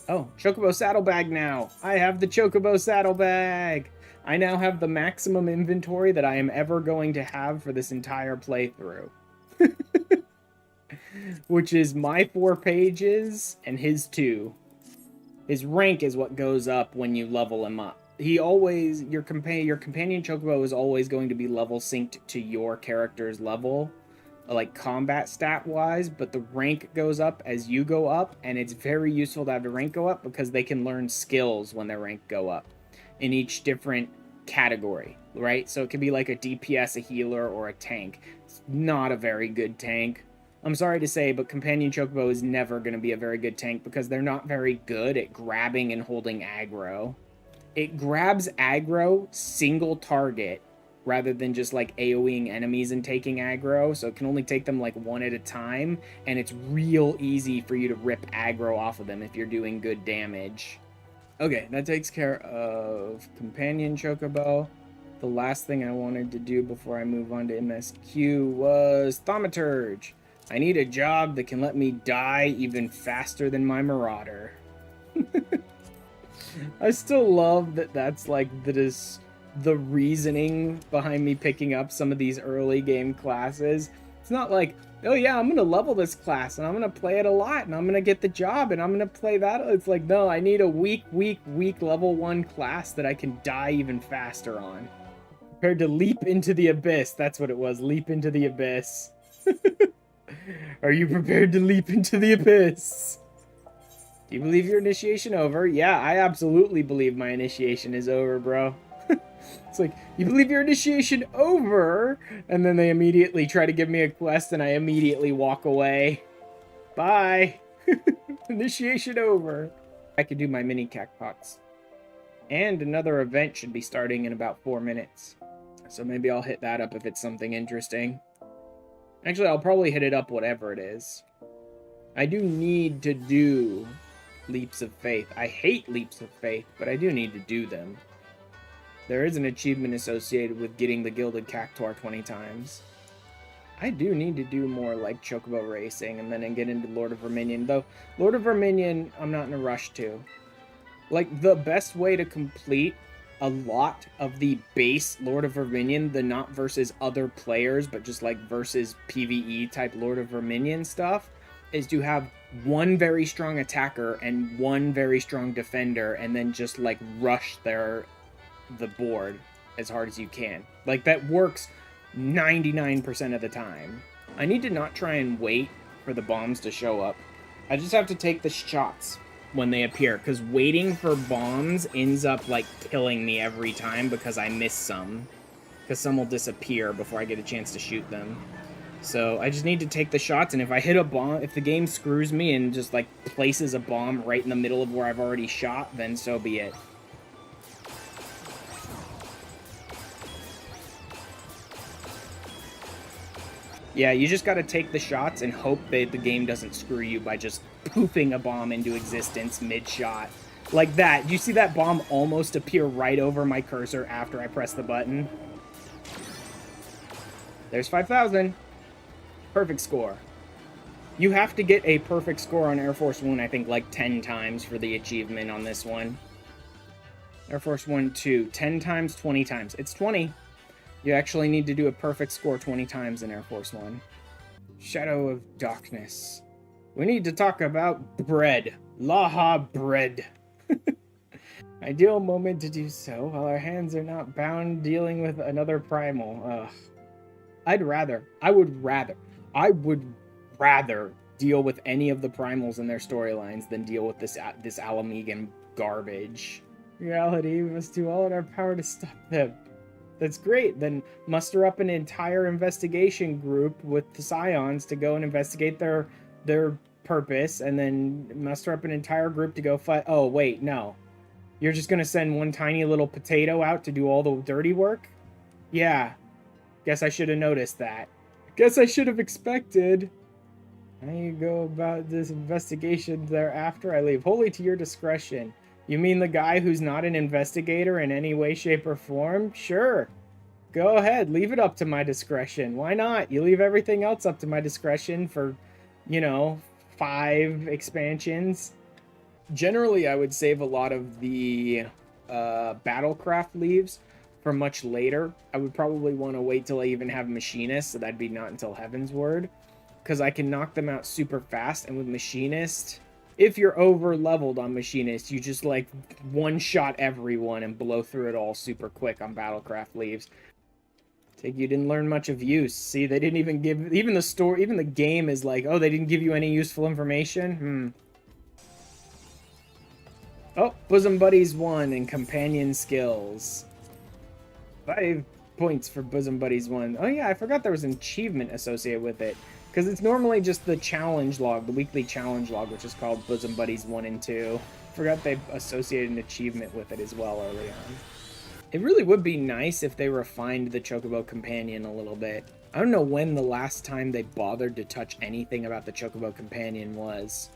Oh, Chocobo saddlebag now! I have the Chocobo saddlebag! I now have the maximum inventory that I am ever going to have for this entire playthrough. Which is my 4 pages and his 2. His rank is what goes up when you level him up. Your companion Chocobo is always going to be level synced to your character's level, like combat stat wise, but the rank goes up as you go up, and it's very useful to have the rank go up because they can learn skills when their rank go up in each different category, right? So it could be like a DPS, a healer, or a tank. It's not a very good tank. I'm sorry to say, but Companion Chocobo is never going to be a very good tank because they're not very good at grabbing and holding aggro. It grabs aggro single target rather than just like AoEing enemies and taking aggro, so it can only take them like one at a time, and it's real easy for you to rip aggro off of them if you're doing good damage. Okay, that takes care of Companion Chocobo. The last thing I wanted to do before I move on to MSQ was Thaumaturge. I need a job that can let me die even faster than my Marauder. I still love that that's like the reasoning behind me picking up some of these early game classes. It's not like, oh yeah, I'm gonna level this class and I'm gonna play it a lot and I'm gonna get the job and I'm gonna play that. It's like, no, I need a weak level 1 class that I can die even faster on. Prepared to leap into the abyss. That's what it was. Leap into the abyss. Are you prepared to leap into the abyss? Do you believe your initiation over? Yeah, I absolutely believe my initiation is over, bro. It's like, you believe your initiation over? And then they immediately try to give me a quest and I immediately walk away. Bye. Initiation over. I could do my mini cacpox. And another event should be starting in about 4 minutes. So maybe I'll hit that up if it's something interesting. Actually, I'll probably hit it up whatever it is. I do need to do Leaps of Faith. I hate Leaps of Faith, but I do need to do them. There is an achievement associated with getting the Gilded Cactuar 20 times. I do need to do more like Chocobo Racing and then get into Lord of Verminion. Though, Lord of Verminion, I'm not in a rush to. Like, the best way to complete a lot of the base Lord of Verminion, the not versus other players, but just like versus PvE type Lord of Verminion stuff, is to have one very strong attacker and one very strong defender and then just like rush the board as hard as you can. Like, that works 99% of the time. I need to not try and wait for the bombs to show up. I just have to take the shots when they appear, because waiting for bombs ends up like killing me every time because I miss some. Because some will disappear before I get a chance to shoot them. So I just need to take the shots, and if I hit a bomb, if the game screws me and just like places a bomb right in the middle of where I've already shot, then so be it. Yeah, you just gotta take the shots and hope that the game doesn't screw you by just poofing a bomb into existence mid-shot. Like that. Do you see that bomb almost appear right over my cursor after I press the button? There's 5,000. Perfect score. You have to get a perfect score on Air Force 1, I think, like 10 times for the achievement on this one. Air Force 1, 2. 10 times, 20 times. It's 20. You actually need to do a perfect score 20 times in Air Force 1. Shadow of Darkness. We need to talk about bread. Laha bread. Ideal moment to do so, while our hands are not bound dealing with another primal. Ugh. I would rather deal with any of the primals in their storylines than deal with this Alamegan garbage. Reality, we must do all in our power to stop them. That's great. Then muster up an entire investigation group with the Scions to go and investigate their purpose, and then muster up an entire group to go fight. Oh, wait, no. You're just gonna send one tiny little potato out to do all the dirty work? Yeah. Guess I should have noticed that. Guess I should have expected. How you go about this investigation thereafter I leave? Wholly to your discretion. You mean the guy who's not an investigator in any way, shape, or form? Sure. Go ahead, leave it up to my discretion. Why not? You leave everything else up to my discretion for, 5 expansions. Generally, I would save a lot of the Battlecraft leaves for much later. I would probably want to wait till I even have Machinist, so that'd be not until Heaven's Word. Because I can knock them out super fast, and with Machinist, if you're over leveled on Machinist, you just like one-shot everyone and blow through it all super quick on Battlecraft leaves. Take you didn't learn much of use. See, they didn't even give, even the game is like, oh, they didn't give you any useful information? Oh, Bosom Buddies 1 and Companion Skills. 5 points for Bosom Buddies 1. Oh yeah, I forgot there was an achievement associated with it. Because it's normally just the challenge log, the weekly challenge log, which is called Bosom Buddies 1 and 2. Forgot they associated an achievement with it as well early on. It really would be nice if they refined the Chocobo Companion a little bit. I don't know when the last time they bothered to touch anything about the Chocobo Companion was.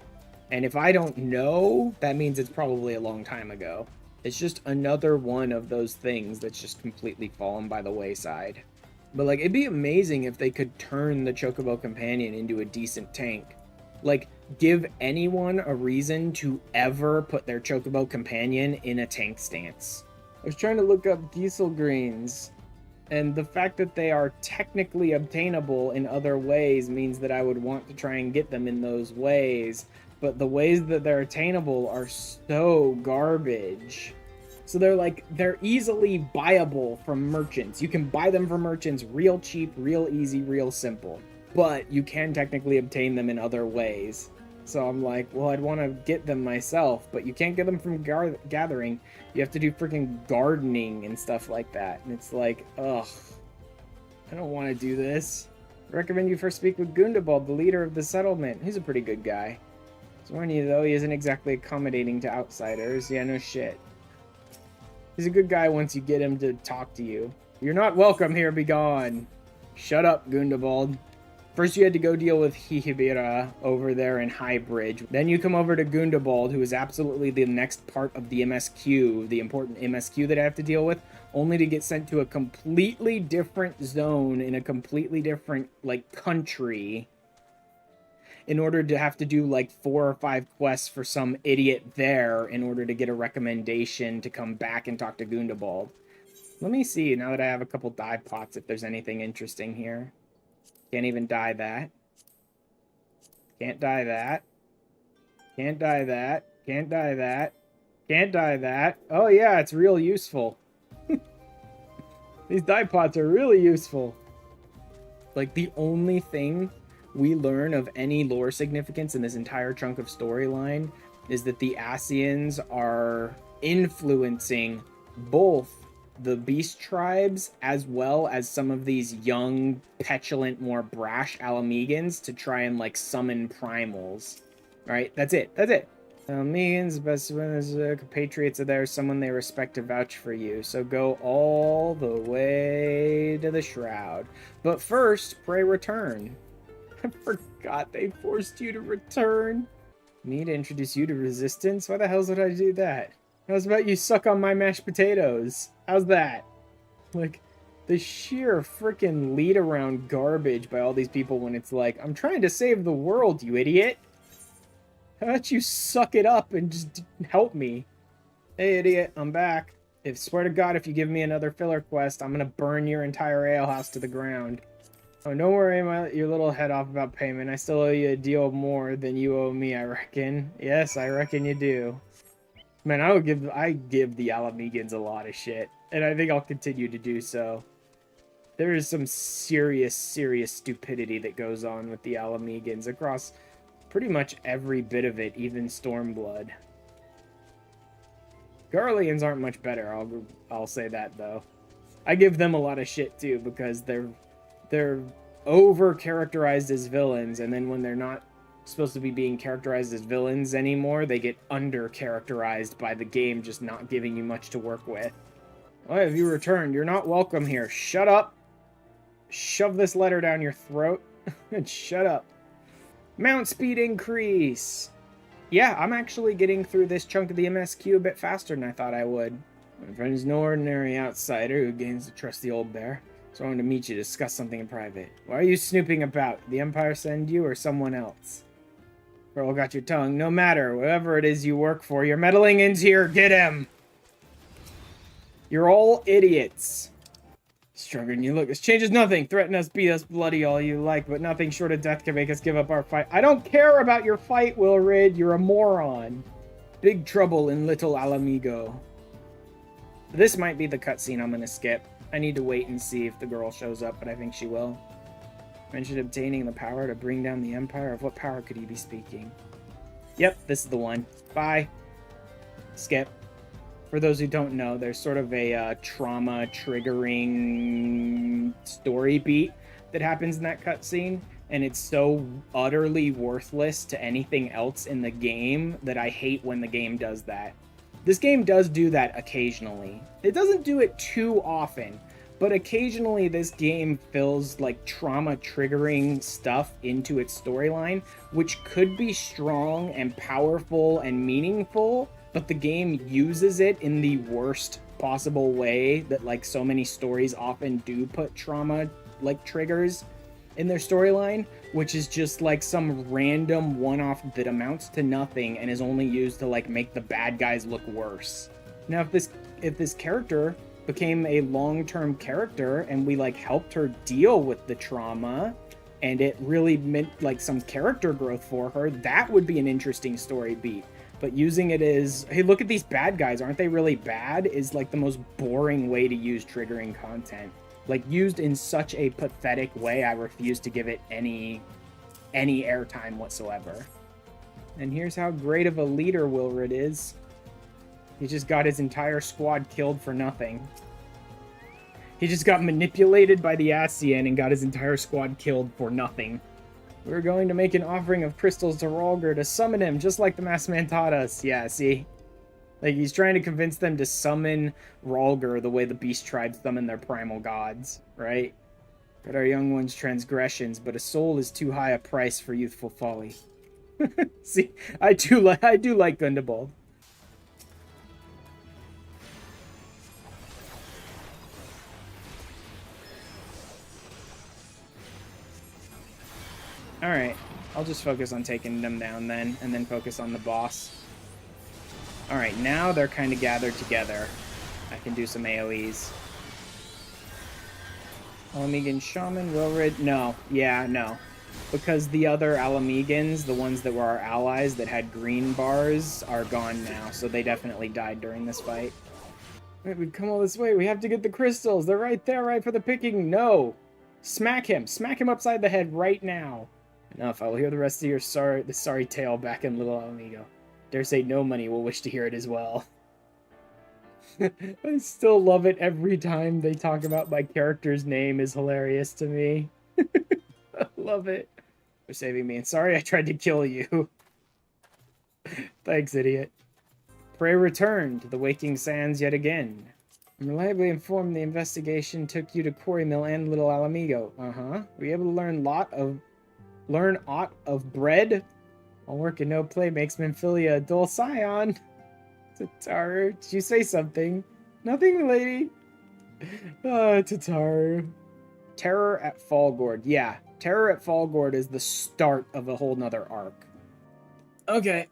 And if I don't know, that means it's probably a long time ago. It's just another one of those things that's just completely fallen by the wayside. But like, it'd be amazing if they could turn the Chocobo Companion into a decent tank. Like, give anyone a reason to ever put their Chocobo Companion in a tank stance. I was trying to look up Giesel Greens, and the fact that they are technically obtainable in other ways means that I would want to try and get them in those ways, but the ways that they're attainable are so garbage. So they're easily buyable from merchants. You can buy them from merchants real cheap, real easy, real simple. But you can technically obtain them in other ways. So I'm like, well, I'd want to get them myself, but you can't get them from gathering. You have to do freaking gardening and stuff like that. And it's like, ugh, I don't want to do this. I recommend you first speak with Gundabald, the leader of the settlement. He's a pretty good guy. So warn you though, he isn't exactly accommodating to outsiders. Yeah, no shit. He's a good guy once you get him to talk to you. You're not welcome here, be gone. Shut up, Gundabald. First you had to go deal with Hihibira over there in High Bridge. Then you come over to Gundabald, who is absolutely the next part of the MSQ, the important MSQ that I have to deal with, only to get sent to a completely different zone in a completely different, like, country in order to have to do, like, 4 or 5 quests for some idiot there in order to get a recommendation to come back and talk to Gundabald. Let me see, now that I have a couple dye pots, if there's anything interesting here. Can't even dye that. Can't dye that. Can't dye that. Can't dye that. Can't dye that. Oh yeah, it's real useful. These dye pots are really useful. Like, the only thing we learn of any lore significance in this entire chunk of storyline is that the Ascians are influencing both the beast tribes as well as some of these young, petulant, more brash Alamegans to try and, like, summon primals. Alright, that's it. That's it. Alamegans, best friends, compatriots are there, someone they respect to vouch for you. So go all the way to the Shroud. But first, pray return. I forgot they forced you to return. Need to introduce you to resistance? Why the hell would I do that? How's about you suck on my mashed potatoes? How's that? Like, the sheer freaking lead around garbage by all these people when it's like, I'm trying to save the world, you idiot. How about you suck it up and just help me? Hey, idiot, I'm back. Swear to God, if you give me another filler quest, I'm gonna burn your entire alehouse to the ground. Oh, don't worry your little head off about payment. I still owe you a deal more than you owe me, I reckon. Yes, I reckon you do. Man, I give the Alamegans a lot of shit, and I think I'll continue to do so. There is some serious, serious stupidity that goes on with the Alamegans across pretty much every bit of it, even Stormblood. Garleans aren't much better, I'll say that, though. I give them a lot of shit, too, because they're over-characterized as villains, and then when they're not supposed to be being characterized as villains anymore, they get under-characterized by the game just not giving you much to work with. Why have you returned? You're not welcome here. Shut up. Shove this letter down your throat and shut up. Mount speed increase. Yeah, I'm actually getting through this chunk of the MSQ a bit faster than I thought I would. My friend is no ordinary outsider who gains the trust of the old bear. So I wanted to meet you to discuss something in private. Why are you snooping about? Did the Empire send you or someone else? Girl got your tongue. No matter. Whatever it is you work for, you're meddling into here. Get him! You're all idiots. Stronger than you look. This changes nothing. Threaten us, beat us bloody all you like, but nothing short of death can make us give up our fight. I don't care about your fight, Wilrid. You're a moron. Big trouble in Little Alamigo. This might be the cutscene I'm gonna skip. I need to wait and see if the girl shows up, but I think she will. Mentioned obtaining the power to bring down the Empire. Of what power could he be speaking? Yep, this is the one. Bye. Skip. For those who don't know, there's sort of a trauma-triggering story beat that happens in that cutscene, and it's so utterly worthless to anything else in the game that I hate when the game does that. This game does do that occasionally. It doesn't do it too often, but occasionally this game fills like trauma-triggering stuff into its storyline, which could be strong and powerful and meaningful,
but the game uses it in the worst possible way that like so many stories often do put trauma like triggers in their storyline, which is just like some random one-off that amounts to nothing and is only used to like make the bad guys look worse. Now if this character became a long-term character and we like helped her deal with the trauma and it really meant like some character growth for her, that would be an interesting story beat. But using it as, hey, look at these bad guys, aren't they really bad, is like the most boring way to use triggering content. Like, used in such a pathetic way, I refuse to give it any airtime whatsoever. And here's how great of a leader Wilred is. He just got his entire squad killed for nothing. He just got manipulated by the Ascian and got his entire squad killed for nothing. We're going to make an offering of crystals to Rhalgr to summon him, just like the masked man taught us. Yeah, see? Like, he's trying to convince them to summon Rhalgr the way the beast tribes summon their primal gods, right? But our young one's transgressions, but a soul is too high a price for youthful folly. See, I do like Gundabald. Alright, I'll just focus on taking them down then, and then focus on the boss. Alright, now they're kind of gathered together. I can do some AoEs. Alamegan Shaman, Wilred, no. Yeah, no. Because the other Alamegans, the ones that were our allies that had green bars, are gone now, so they definitely died during this fight. Wait, we've come all this way, we have to get the crystals, they're right there, right for the picking, no! Smack him upside the head right now! Enough, I will hear the rest of your sorry tale back in Little Amigo. Dare say no money will wish to hear it as well. I still love it every time they talk about my character's name is hilarious to me. I love it. For saving me, and sorry I tried to kill you. Thanks, idiot. Prey returned to the waking sands yet again. I'm reliably informed the investigation took you to Quarry Mill and Little Alamigo. Uh-huh. Were you able to learn aught of bread? All work and no play makes Memphilia a dull scion. Tataru, did you say something? Nothing, lady. Oh, Tataru. Terror at Fallgord. Yeah, Terror at Fallgord is the start of a whole nother arc. Okay.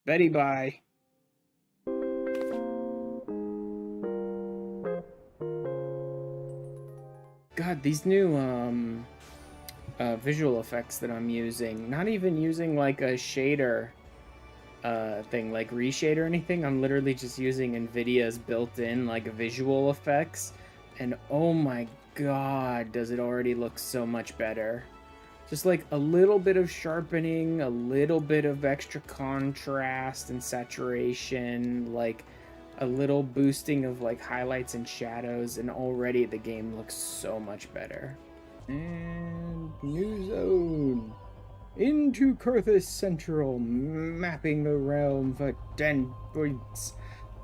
Betty, bye. God, these new visual effects that I'm using, not even using like a shader thing like reshade or anything, I'm literally just using NVIDIA's built-in like visual effects, and oh my god, does it already look so much better. Just like a little bit of sharpening, a little bit of extra contrast and saturation, like a little boosting of like highlights and shadows, and already the game looks so much better. And new zone into Kurthus Central, mapping the realm for 10 points.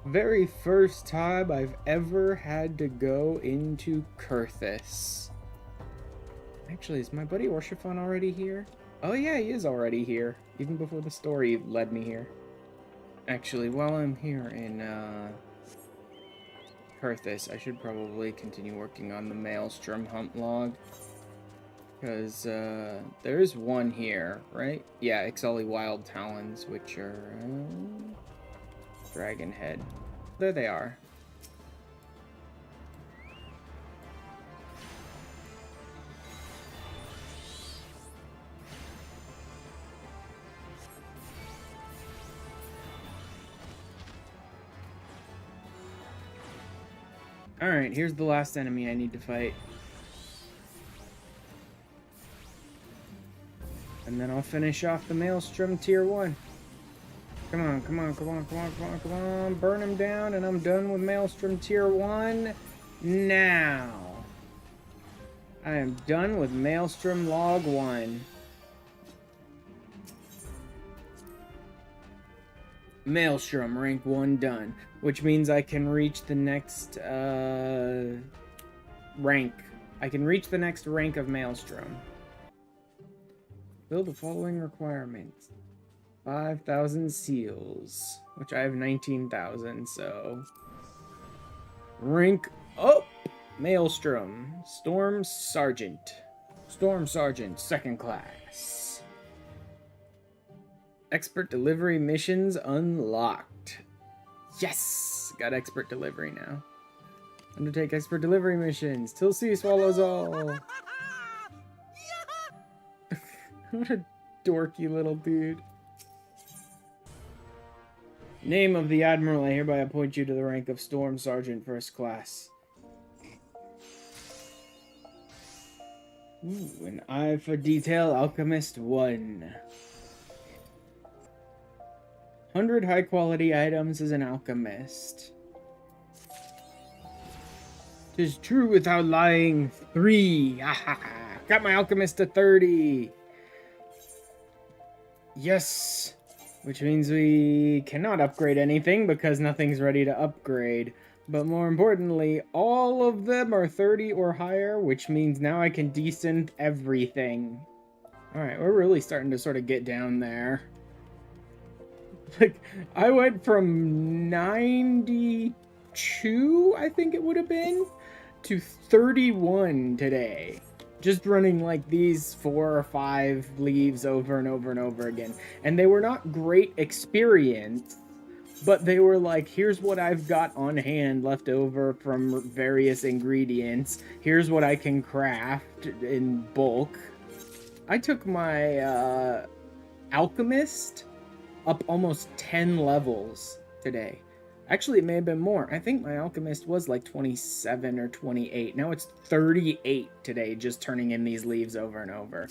Very first time I've ever had to go into Kurthus. Actually, is my buddy Orshifon already here? Oh yeah, he is already here, even before the story led me here. Actually, while I'm here in Kurthus, I should probably continue working on the Maelstrom hunt log. Because there is one here, right? Yeah, Ixali Wild Talons, which are Dragon Head. There they are. Alright, here's the last enemy I need to fight. And then I'll finish off the Maelstrom Tier 1. Come on, come on, come on, come on, come on, come on. Burn him down, and I'm done with Maelstrom Tier 1 now. I am done with Maelstrom Log 1. Maelstrom rank 1 done, which means I can reach the next rank. I can reach the next rank of Maelstrom.
Fill the following requirements. 5,000 seals, which I have 19,000, so... Rank up! Maelstrom. Storm Sergeant. Storm Sergeant, 2nd class. Expert delivery missions unlocked. Yes! Got expert delivery now. Undertake expert delivery missions. Till sea swallows all. What a dorky little dude. Name of the Admiral, I hereby appoint you to the rank of Storm Sergeant 1st class. Ooh, an eye for detail, Alchemist 1. 100 high quality items as an alchemist. 'Tis true without lying, 3. Got my alchemist to 30. Yes. Which means we cannot upgrade anything because nothing's ready to upgrade. But more importantly, all of them are 30 or higher, which means now I can desynth everything. Alright, we're really starting to sort of get down there. Like, I went from 92, I think it would have been, to 31 today. Just running like these 4 or 5 leaves over and over and over again. And they were not great experience, but they were like, here's what I've got on hand left over from various ingredients. Here's what I can craft in bulk. I took my alchemist up almost 10 levels today. Actually, it may have been more. I think my alchemist was like 27 or 28. Now it's 38 today, just turning in these leaves over and over.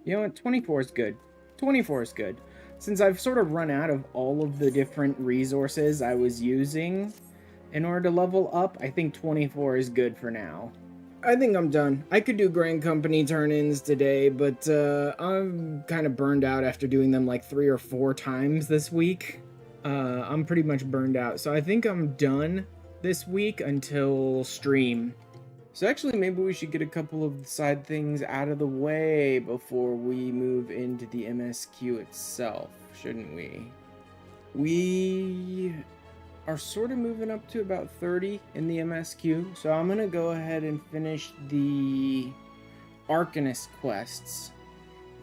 You know what? 24 is good. 24 is good. Since I've sort of run out of all of the different resources I was using in order to level up, I think 24 is good for now. I think I'm done. I could do Grand Company turn-ins today, but I'm kind of burned out after doing them like 3 or 4 times this week. I'm pretty much burned out, so I think I'm done this week until stream. So actually, maybe we should get a couple of side things out of the way before we move into the MSQ itself, shouldn't we? We are sort of moving up to about 30 in the MSQ, so I'm gonna go ahead and finish the Arcanist quests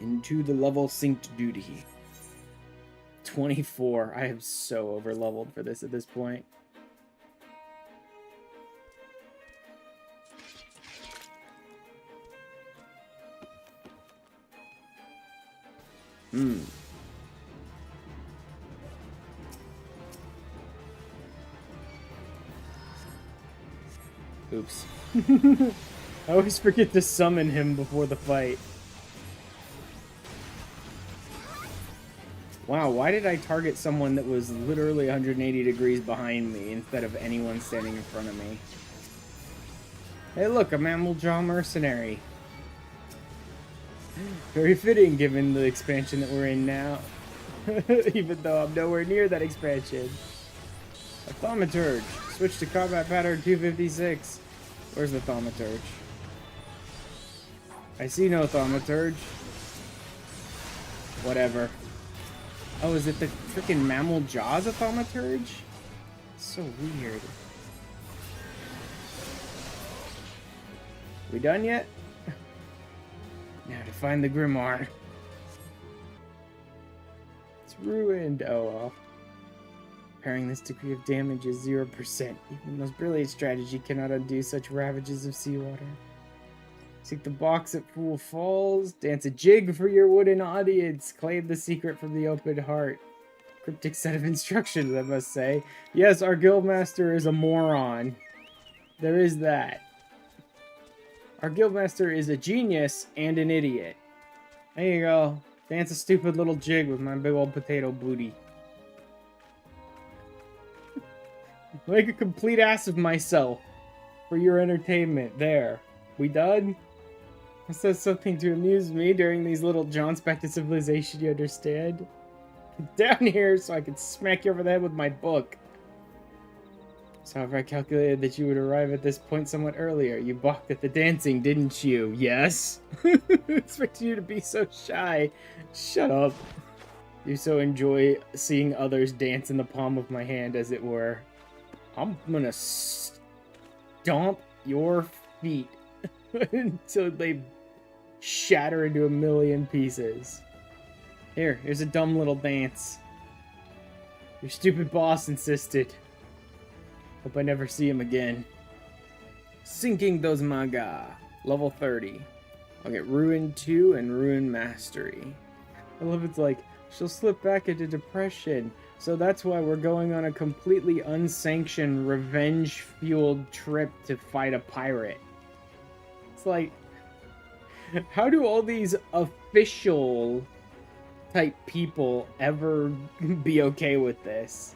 into the level synced duty. 24. I am so over leveled for this at this point. Oops. I always forget to summon him before the fight. Wow, why did I target someone that was literally 180 degrees behind me instead of anyone standing in front of me? Hey look, a mammal jaw mercenary. Very fitting given the expansion that we're in now. Even though I'm nowhere near that expansion. A thaumaturge. Switch to combat pattern 256. Where's the thaumaturge? I see no thaumaturge. Whatever. Oh, is it the freaking mammal jaws of thaumaturge? So weird. We done yet? Now to find the grimoire. It's ruined. Oh well. Repairing this degree of damage is 0%. Even the most brilliant strategy cannot undo such ravages of seawater. Seek the box at Fool Falls. Dance a jig for your wooden audience. Claim the secret from the open heart. Cryptic set of instructions, I must say. Yes, our guildmaster is a moron. There is that. Our guildmaster is a genius and an idiot. There you go. Dance a stupid little jig with my big old potato booty. Make a complete ass of myself for your entertainment. There. We done? I said something to amuse me during these little jaunts back to civilization, you understand? Get down here so I can smack you over the head with my book. So however, I calculated that you would arrive at this point somewhat earlier. You balked at the dancing, didn't you? Yes. Expected you to be so shy. Shut up. You so enjoy seeing others dance in the palm of my hand, as it were. I'm gonna stomp your feet until they shatter into a million pieces. Here's a dumb little dance. Your stupid boss insisted. Hope I never see him again. Sinking those Maga. Level 30. I'll get Ruin 2 and Ruin Mastery. I love it's like, she'll slip back into depression. So that's why we're going on a completely unsanctioned, revenge-fueled trip to fight a pirate. It's like, how do all these official type people ever be okay with this?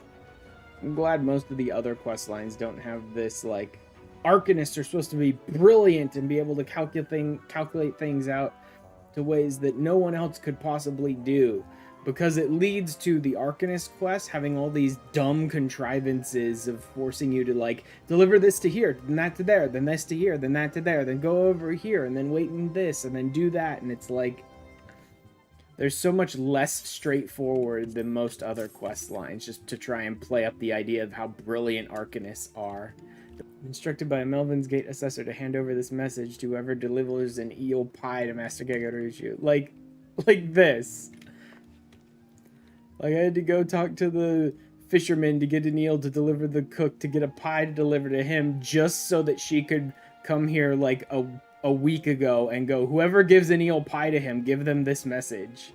I'm glad most of the other quest lines don't have this, like, Arcanists are supposed to be brilliant and be able to calculate things out to ways that no one else could possibly do. Because it leads to the Arcanist quest having all these dumb contrivances of forcing you to, like, deliver this to here, then that to there, then this to here, then that to there, then go over here, and then wait in this, and then do that, and it's like, there's so much less straightforward than most other quest lines, just to try and play up the idea of how brilliant Arcanists are. I'm instructed by Melvin's Gate Assessor to hand over this message to whoever delivers an eel pie to Master Gagaruju. Like this. Like, I had to go talk to the fisherman to get an eel to deliver the cook to get a pie to deliver to him just so that she could come here, like, a week ago and go, whoever gives an eel pie to him, give them this message.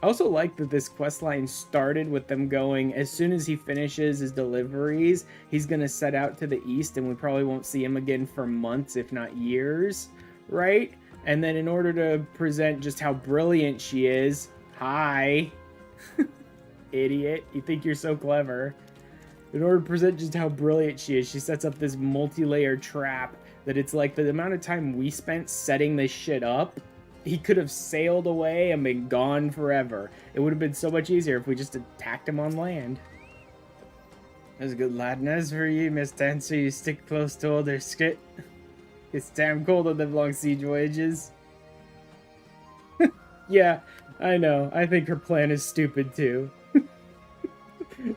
I also like that this questline started with them going, as soon as he finishes his deliveries, he's going to set out to the east and we probably won't see him again for months, if not years, right? And then in order to present just how brilliant she is, hi, idiot, you think you're so clever. In order to present just how brilliant she is, she sets up this multi-layer trap that it's like the amount of time we spent setting this shit up, he could have sailed away and been gone forever. It would have been so much easier if we just attacked him on land. That's a good lad. And as for you, Miss Dancer, you stick close to older skit. It's damn cold on them long siege voyages. Yeah, I know. I think her plan is stupid too.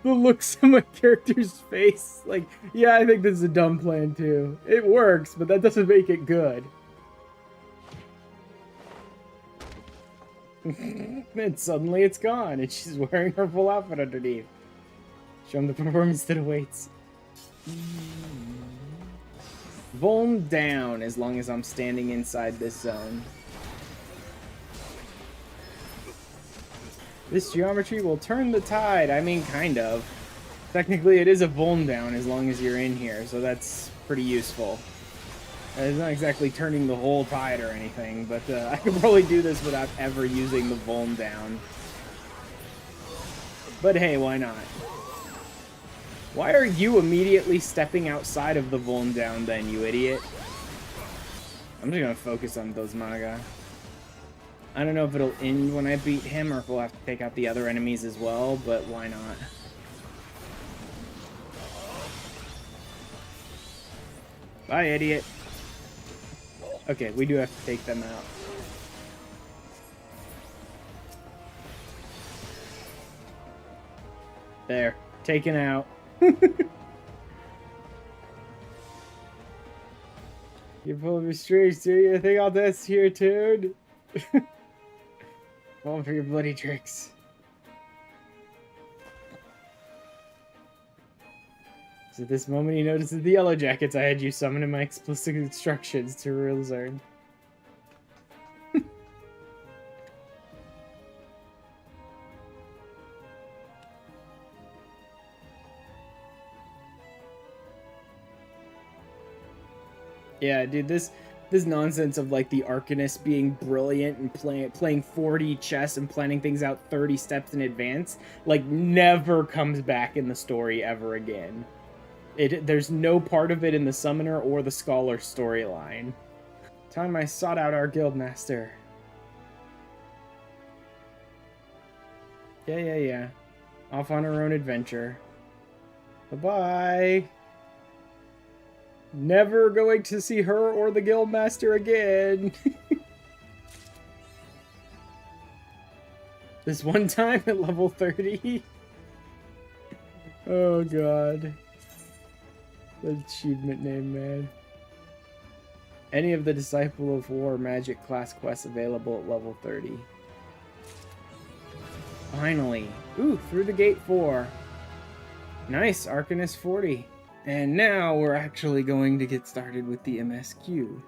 The looks on my character's face, like, yeah, I think this is a dumb plan too. It works, but that doesn't make it good. Then suddenly it's gone, and she's wearing her full outfit underneath. Show him the performance that awaits. Vuln down as long as I'm standing inside this zone. This geometry will turn the tide. I mean, kind of. Technically, it is a Vuln down as long as you're in here, so that's pretty useful. It's not exactly turning the whole tide or anything, but I could probably do this without ever using the Vuln down. But hey, why not? Why are you immediately stepping outside of the Vuln down then, you idiot? I'm just gonna focus on those Maga. I don't know if it'll end when I beat him or if we'll have to take out the other enemies as well, but why not? Bye, idiot. Okay, we do have to take them out. There. Taken out. You're full of your streaks, do you? I think I'll dance here, dude. Fall for your bloody tricks. So at this moment he notices the yellow jackets I had you summon in my explicit instructions to Rilzern. Yeah, dude, this nonsense of, like, the Arcanist being brilliant and playing 4D chess and planning things out 30 steps in advance, like, never comes back in the story ever again. There's no part of it in the Summoner or the Scholar storyline. Time I sought out our guildmaster. Yeah. Off on her own adventure. Bye-bye.
Never going to see her or the Guildmaster again. This one time at level 30. Oh god. The achievement name, man. Any of the Disciple of War magic class quests available at level 30. Finally. Ooh, through the gate 4. Nice, Arcanist 40. And now we're actually going to get started with the MSQ. You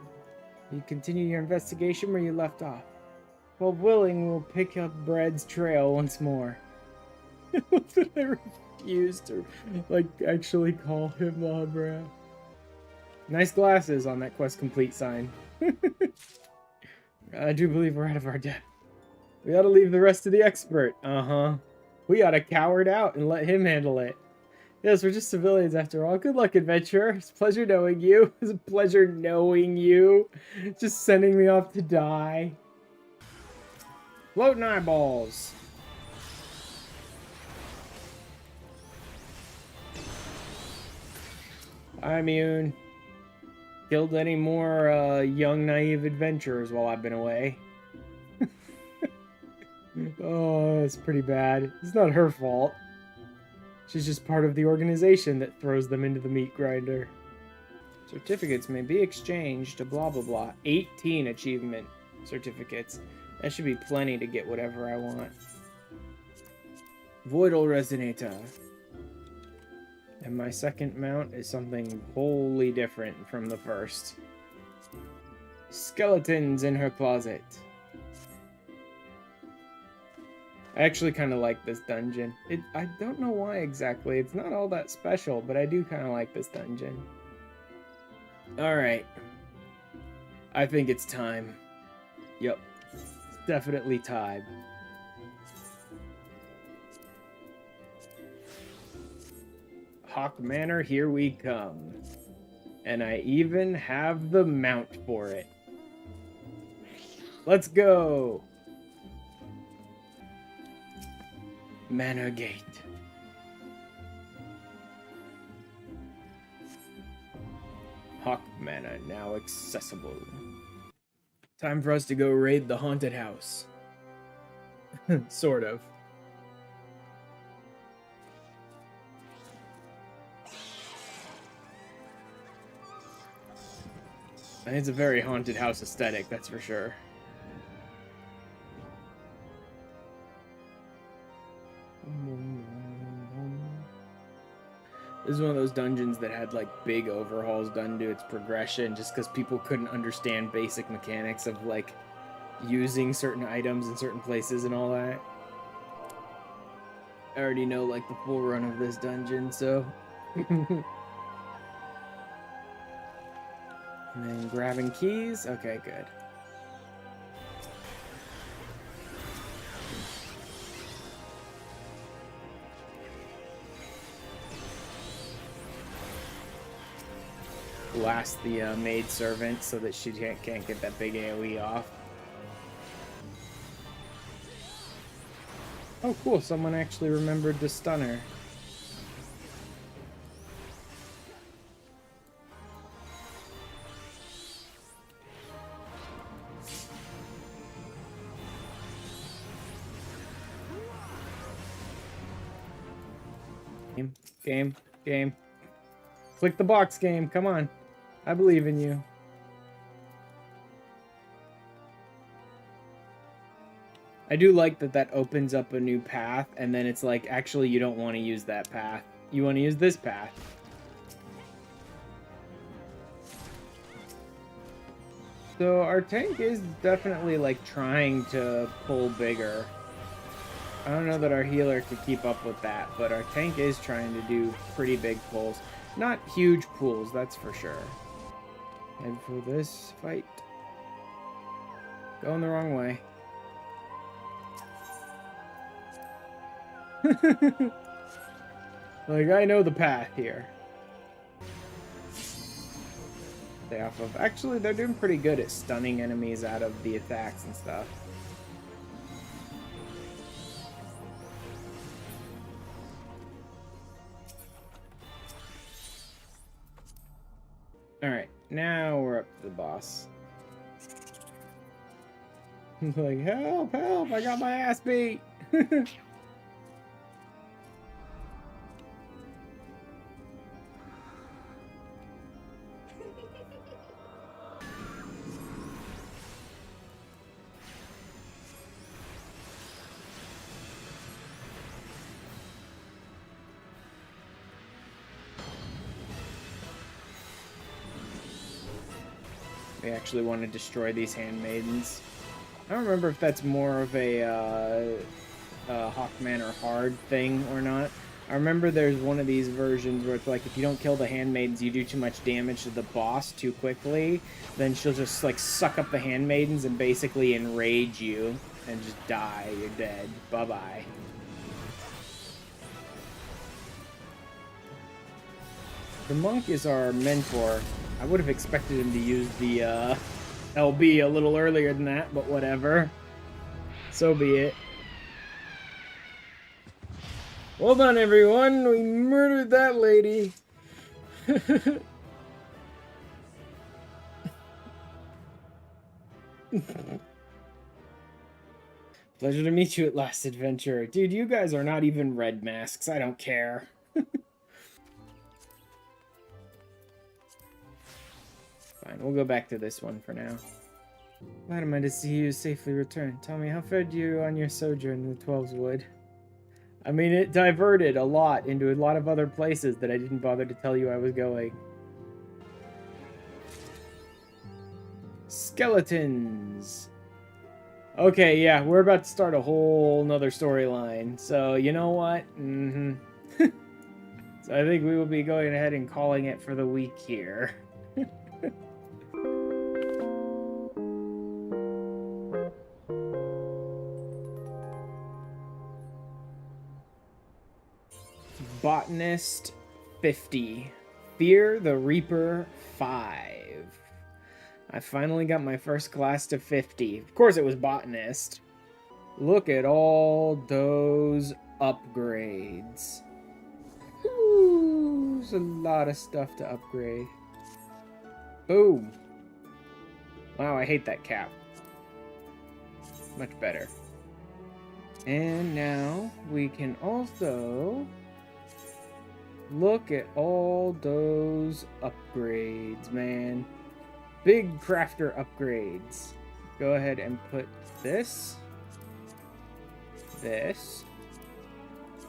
continue your investigation where you left off. While willing, we'll pick up Brad's trail once more. I refuse to, like, actually call him Brad. Nice glasses on that quest complete sign. I do believe we're out of our depth. We ought to leave the rest to the expert. We ought to cower it out and let him handle it. Yes, we're just civilians after all. Good luck, adventurer. It's a pleasure knowing you. It's a pleasure knowing you. Just sending me off to die. Floating eyeballs. I'm immune. Killed any more young, naive adventurers while I've been away. Oh, that's pretty bad. It's not her fault. She's just part of the organization that throws them into the meat grinder. Certificates may be exchanged to blah blah blah. 18 achievement certificates. That should be plenty to get whatever I want. Voidal Resonator. And my second mount is something wholly different from the first. Skeletons in her closet. I actually kind of like this dungeon. I don't know why exactly. It's not all that special, but I do kind of like this dungeon. Alright. I think it's time. Yup. It's definitely time. Hawk Manor, here we come. And I even have the mount for it. Let's go! Manor Gate. Hawk Manor now accessible. Time for us to go raid the haunted house. Sort of. It's a very haunted house aesthetic, that's for sure. This is one of those dungeons that had like big overhauls done to its progression just because people couldn't understand basic mechanics of like using certain items in certain places and all that. I already know like the full run of this dungeon, so. And then grabbing keys. Okay, good. Blast the maidservant so that she can't get that big AoE off. Oh cool, someone actually remembered to stun her. Game. Click the box, game, come on. I believe in you. I do like that opens up a new path, and then it's like, actually, you don't want to use that path. You want to use this path. So our tank is definitely, like, trying to pull bigger. I don't know that our healer could keep up with that, but our tank is trying to do pretty big pulls. Not huge pulls, that's for sure. And for this fight, going the wrong way. Like, I know the path here. Stay off of. Actually, they're doing pretty good at stunning enemies out of the attacks and stuff. now we're up to the boss. Like, help, help, I got my ass beat. We actually want to destroy these handmaidens. I don't remember if that's more of a Hawkman or Hard thing or not. I remember there's one of these versions where it's like if you don't kill the handmaidens, you do too much damage to the boss too quickly, then she'll just like suck up the handmaidens and basically enrage you and just die. You're dead. Bye-bye. The monk is our mentor. I would have expected him to use the LB a little earlier than that, but whatever. So be it. Well done, everyone. We murdered that lady. Pleasure to meet you at last, adventurer. Dude, you guys are not even red masks. I don't care. Fine, we'll go back to this one for now. Glad am I to see you safely returned. Tell me, how fared you on your sojourn in the 12's Wood? I mean, it diverted a lot into a lot of other places that I didn't bother to tell you I was going. Skeletons. Okay, yeah, we're about to start a whole nother storyline. So, you know what? So I think we will be going ahead and calling it for the week here. Botanist 50. Fear the Reaper 5. I finally got my first class to 50. Of course it was Botanist. Look at all those upgrades. Ooh, there's a lot of stuff to upgrade. Boom. Wow, I hate that cap. Much better. And now we can also look at all those upgrades, man. Big crafter upgrades. Go ahead and put this,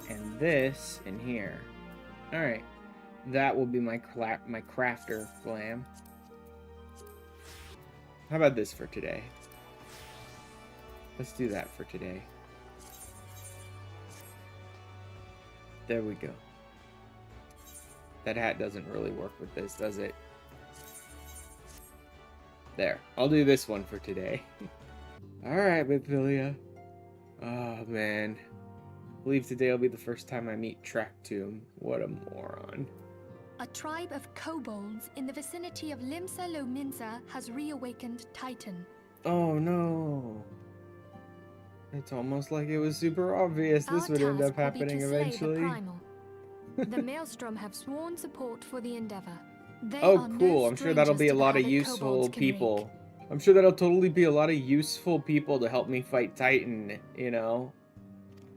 and this in here. Alright. That will be my crafter glam. How about this for today? Let's do that for today. There we go. That hat doesn't really work with this, does it? There. I'll do this one for today. Alright, Bipilia. Oh, man. I believe today will be the first time I meet Tractum. What a moron.
A tribe of kobolds in the vicinity of Limsa Lominsa has reawakened Titan.
Oh, no. It's almost like it was super obvious this would end up happening eventually.
The Maelstrom have sworn support for the endeavor. They
Oh, cool. I'm sure that'll be a lot of useful people. I'm sure that'll totally be a lot of useful people to help me fight Titan, you know?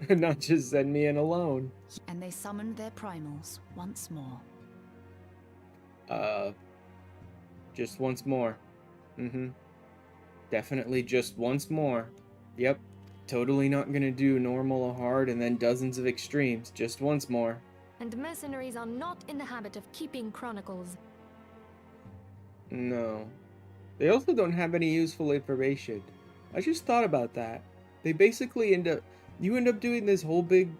Not just send me in alone.
And they summoned their primals once more.
Just once more. Definitely just once more. Yep. Totally not gonna do normal or hard and then dozens of extremes. Just once more.
And mercenaries are not in the habit of keeping chronicles.
No. They also don't have any useful information. I just thought about that. They basically you end up doing this whole big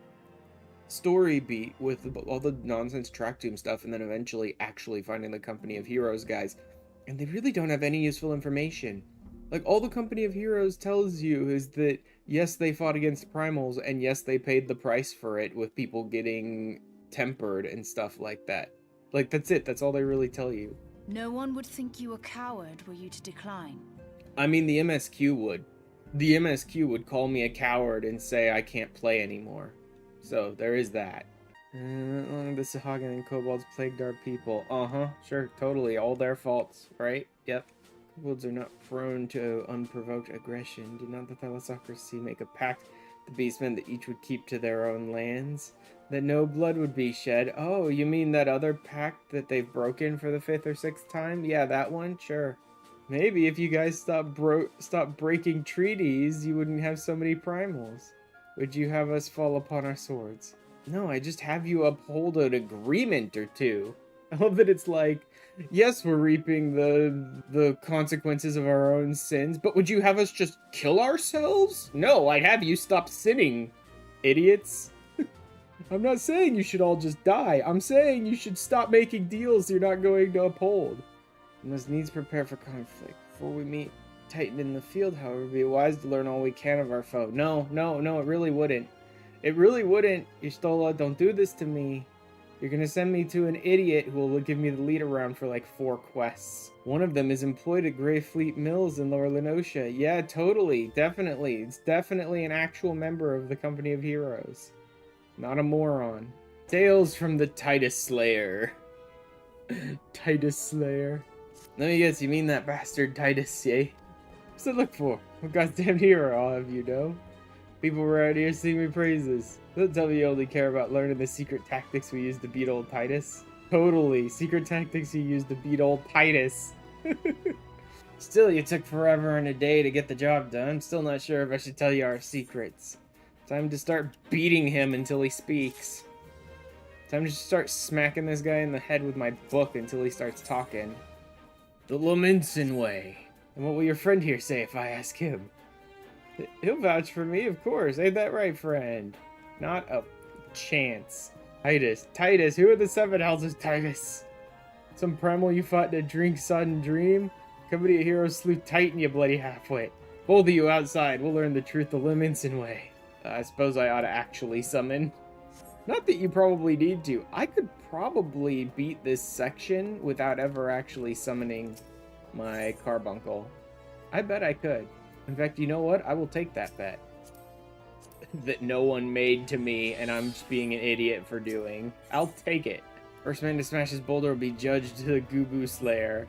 story beat with all the nonsense Tractum stuff and then eventually actually finding the Company of Heroes guys. And they really don't have any useful information. Like, all the Company of Heroes tells you is that, yes, they fought against primals, and yes, they paid the price for it with people getting tempered and stuff like that. Like, that's it. That's all they really tell you.
No one would think you a coward were you to decline.
I mean, the MSQ would. The MSQ would call me a coward and say I can't play anymore. So, there is that. The Sahagin and kobolds plagued our people. Uh-huh, sure, totally, all their faults, right? Yep. Kobolds are not prone to unprovoked aggression. Did not the Thalassocracy make a pact with the beastmen that each would keep to their own lands? That no blood would be shed? Oh, you mean that other pact that they've broken for the 5th or 6th time? Yeah, that one? Sure. Maybe if you guys stop breaking treaties, you wouldn't have so many primals. Would you have us fall upon our swords? No, I just have you uphold an agreement or two. I love that it's like, yes, we're reaping the consequences of our own sins, but would you have us just kill ourselves? No, I'd have you stop sinning, idiots. I'm not saying you should all just die. I'm saying you should stop making deals you're not going to uphold. We must needs prepare for conflict. Before we meet Titan in the field, however, it would be wise to learn all we can of our foe. No, it really wouldn't. It really wouldn't. Y'shtola, don't do this to me. You're gonna send me to an idiot who will give me the lead around for like 4 quests. One of them is employed at Grey Fleet Mills in Lower Lenosha. Yeah, totally. Definitely. It's definitely an actual member of the Company of Heroes. Not a moron. Tales from the Titus Slayer. Titus Slayer. Let me guess, you mean that bastard Titus, eh? What's to look for? What goddamn hero I'll have you know? People around here sing me praises. Don't tell me you only care about learning the secret tactics we use to beat old Titus. Totally, secret tactics you use to beat old Titus. Still, you took forever and a day to get the job done. Still not sure if I should tell you our secrets. Time to start beating him until he speaks. Time to start smacking this guy in the head with my book until he starts talking. The Laminson way. And what will your friend here say if I ask him? He'll vouch for me, of course. Ain't that right, friend? Not a chance. Titus, who are the 7 houses, Titus? Some primal you fought in a drink-sodden dream? Company of Heroes slew Titan, you bloody halfwit. Both of you outside, we'll learn the truth the Laminson way. I suppose I ought to actually summon. Not that you probably need to. I could probably beat this section without ever actually summoning my carbuncle. I bet I could. In fact, you know what? I will take that bet. That no one made to me and I'm just being an idiot for doing. I'll take it. First man to smash his boulder will be judged to the Gubu Slayer.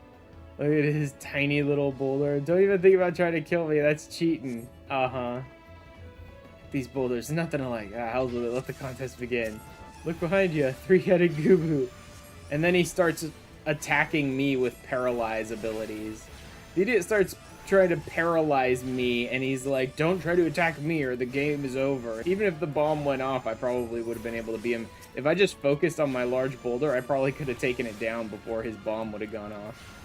Look at his tiny little boulder. Don't even think about trying to kill me. That's cheating. Uh-huh. These boulders, nothing to like. Hell with it. Let the contest begin. Look behind you, 3-headed Gubu. And then he starts attacking me with paralyze abilities. The idiot starts trying to paralyze me, and he's like, don't try to attack me or the game is over. Even if the bomb went off, I probably would have been able to beat him. If I just focused on my large boulder, I probably could have taken it down before his bomb would have gone off.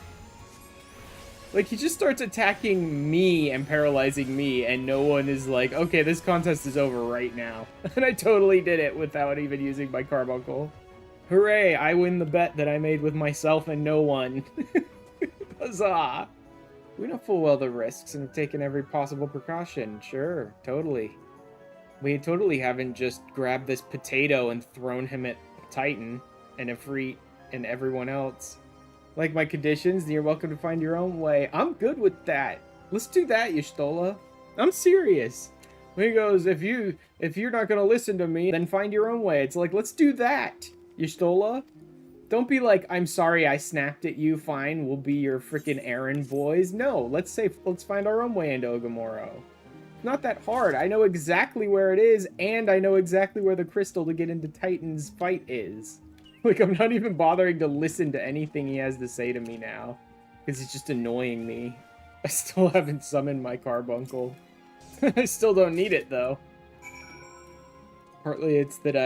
Like, he just starts attacking me and paralyzing me, and no one is like, okay, this contest is over right now. And I totally did it without even using my carbuncle. Hooray, I win the bet that I made with myself and no one. Huzzah! We know full well the risks and have taken every possible precaution. Sure, totally. We totally haven't just grabbed this potato and thrown him at Titan and Ifrit and everyone else. Like my conditions, then you're welcome to find your own way. I'm good with that. Let's do that, Y'shtola. I'm serious. When he goes, if you're not gonna listen to me, then find your own way. It's like, let's do that, Y'shtola. Don't be like, I'm sorry I snapped at you, fine, we'll be your freaking errand boys. No, let's find our own way into Ogamoro. Not that hard. I know exactly where it is, and I know exactly where the crystal to get into Titan's fight is. Like, I'm not even bothering to listen to anything he has to say to me now. Because it's just annoying me. I still haven't summoned my carbuncle. I still don't need it, though. Partly it's that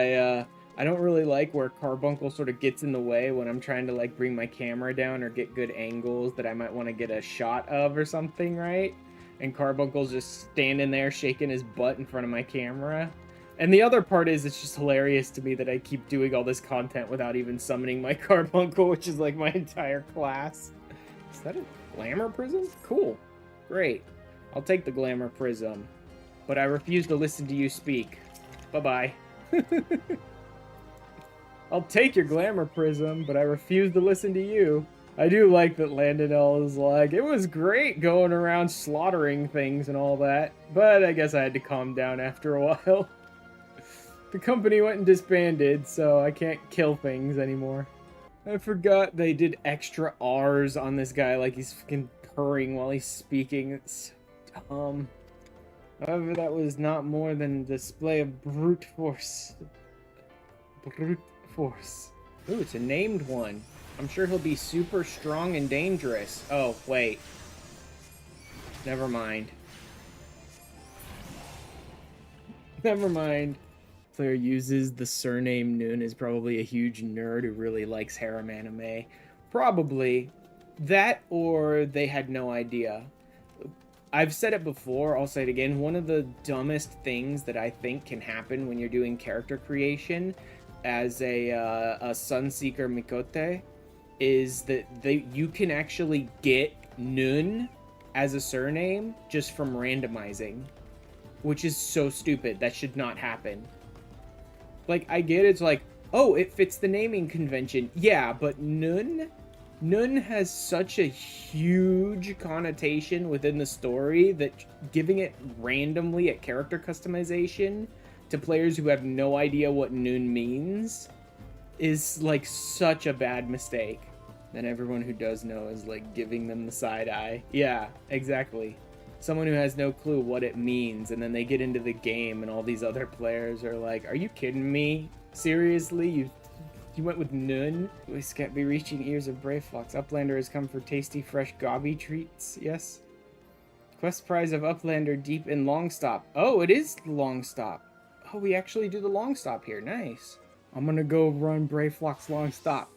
I don't really like where carbuncle sort of gets in the way when I'm trying to, like, bring my camera down or get good angles that I might want to get a shot of or something, right? And carbuncle's just standing there shaking his butt in front of my camera. And the other part is, it's just hilarious to me that I keep doing all this content without even summoning my carbuncle, which is like my entire class. Is that a glamour prism? Cool. Great. I'll take the glamour prism. But I refuse to listen to you speak. Bye-bye. I'll take your glamour prism, but I refuse to listen to you. I do like that Landonell is like, it was great going around slaughtering things and all that, but I guess I had to calm down after a while. The company went and disbanded, so I can't kill things anymore. I forgot they did extra R's on this guy, like he's fucking purring while he's speaking. It's so dumb. However, that was not more than a display of brute force. Brute force. Ooh, it's a named one. I'm sure he'll be super strong and dangerous. Oh, wait. Never mind. Never mind. Player uses the surname Noon is probably a huge nerd who really likes harem anime. Probably. That or they had no idea. I've said it before, I'll say it again. One of the dumbest things that I think can happen when you're doing character creation as a Sunseeker Mikote is that you can actually get Nun as a surname just from randomizing, which is so stupid. That should not happen. Like, I get it's like, oh, it fits the naming convention. Yeah, but Nun has such a huge connotation within the story that giving it randomly at character customization to players who have no idea what Nun means is like such a bad mistake. Then everyone who does know is like giving them the side eye. Yeah, exactly. Someone who has no clue what it means, and then they get into the game and all these other players are like, are you kidding me? Seriously? You went with Nun? We can't be reaching ears of Brave Flocks. Uplander has come for tasty, fresh gobby treats. Yes. Quest prize of Uplander deep in Long Stop. Oh, it is Long Stop. Oh, we actually do the Long Stop here. Nice. I'm gonna go run Brave Flock's Long Stop.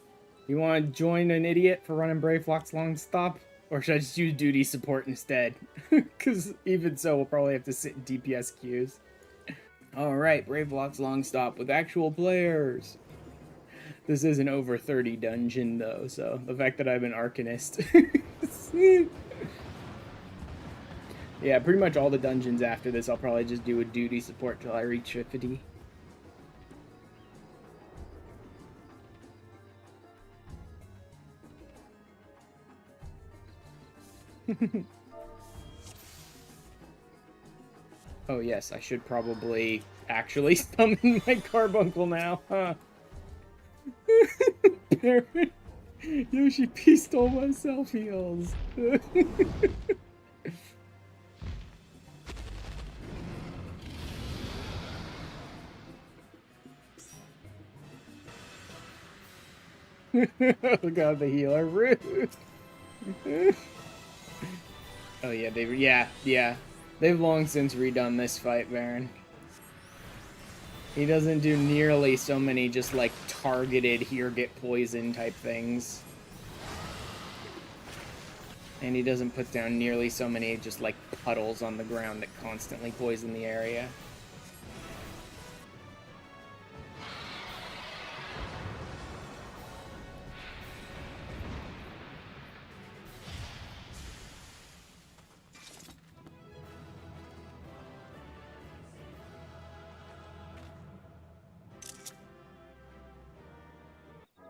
You want to join an idiot for running Brave Flock's Long Stop? Or should I just use duty support instead? Because even so, we'll probably have to sit in DPS queues. Alright, Brave Flock's Long Stop with actual players. This is an over 30 dungeon, though, so the fact that I'm an Arcanist. Yeah, pretty much all the dungeons after this, I'll probably just do a duty support till I reach 50. Oh yes, I should probably actually summon my carbuncle now, huh? Baron, Yoshi P stole my self heals. Oh god, the healer, rude. Oh yeah, yeah. They've long since redone this fight, Baron. He doesn't do nearly so many just like targeted here get poison type things. And he doesn't put down nearly so many just like puddles on the ground that constantly poison the area.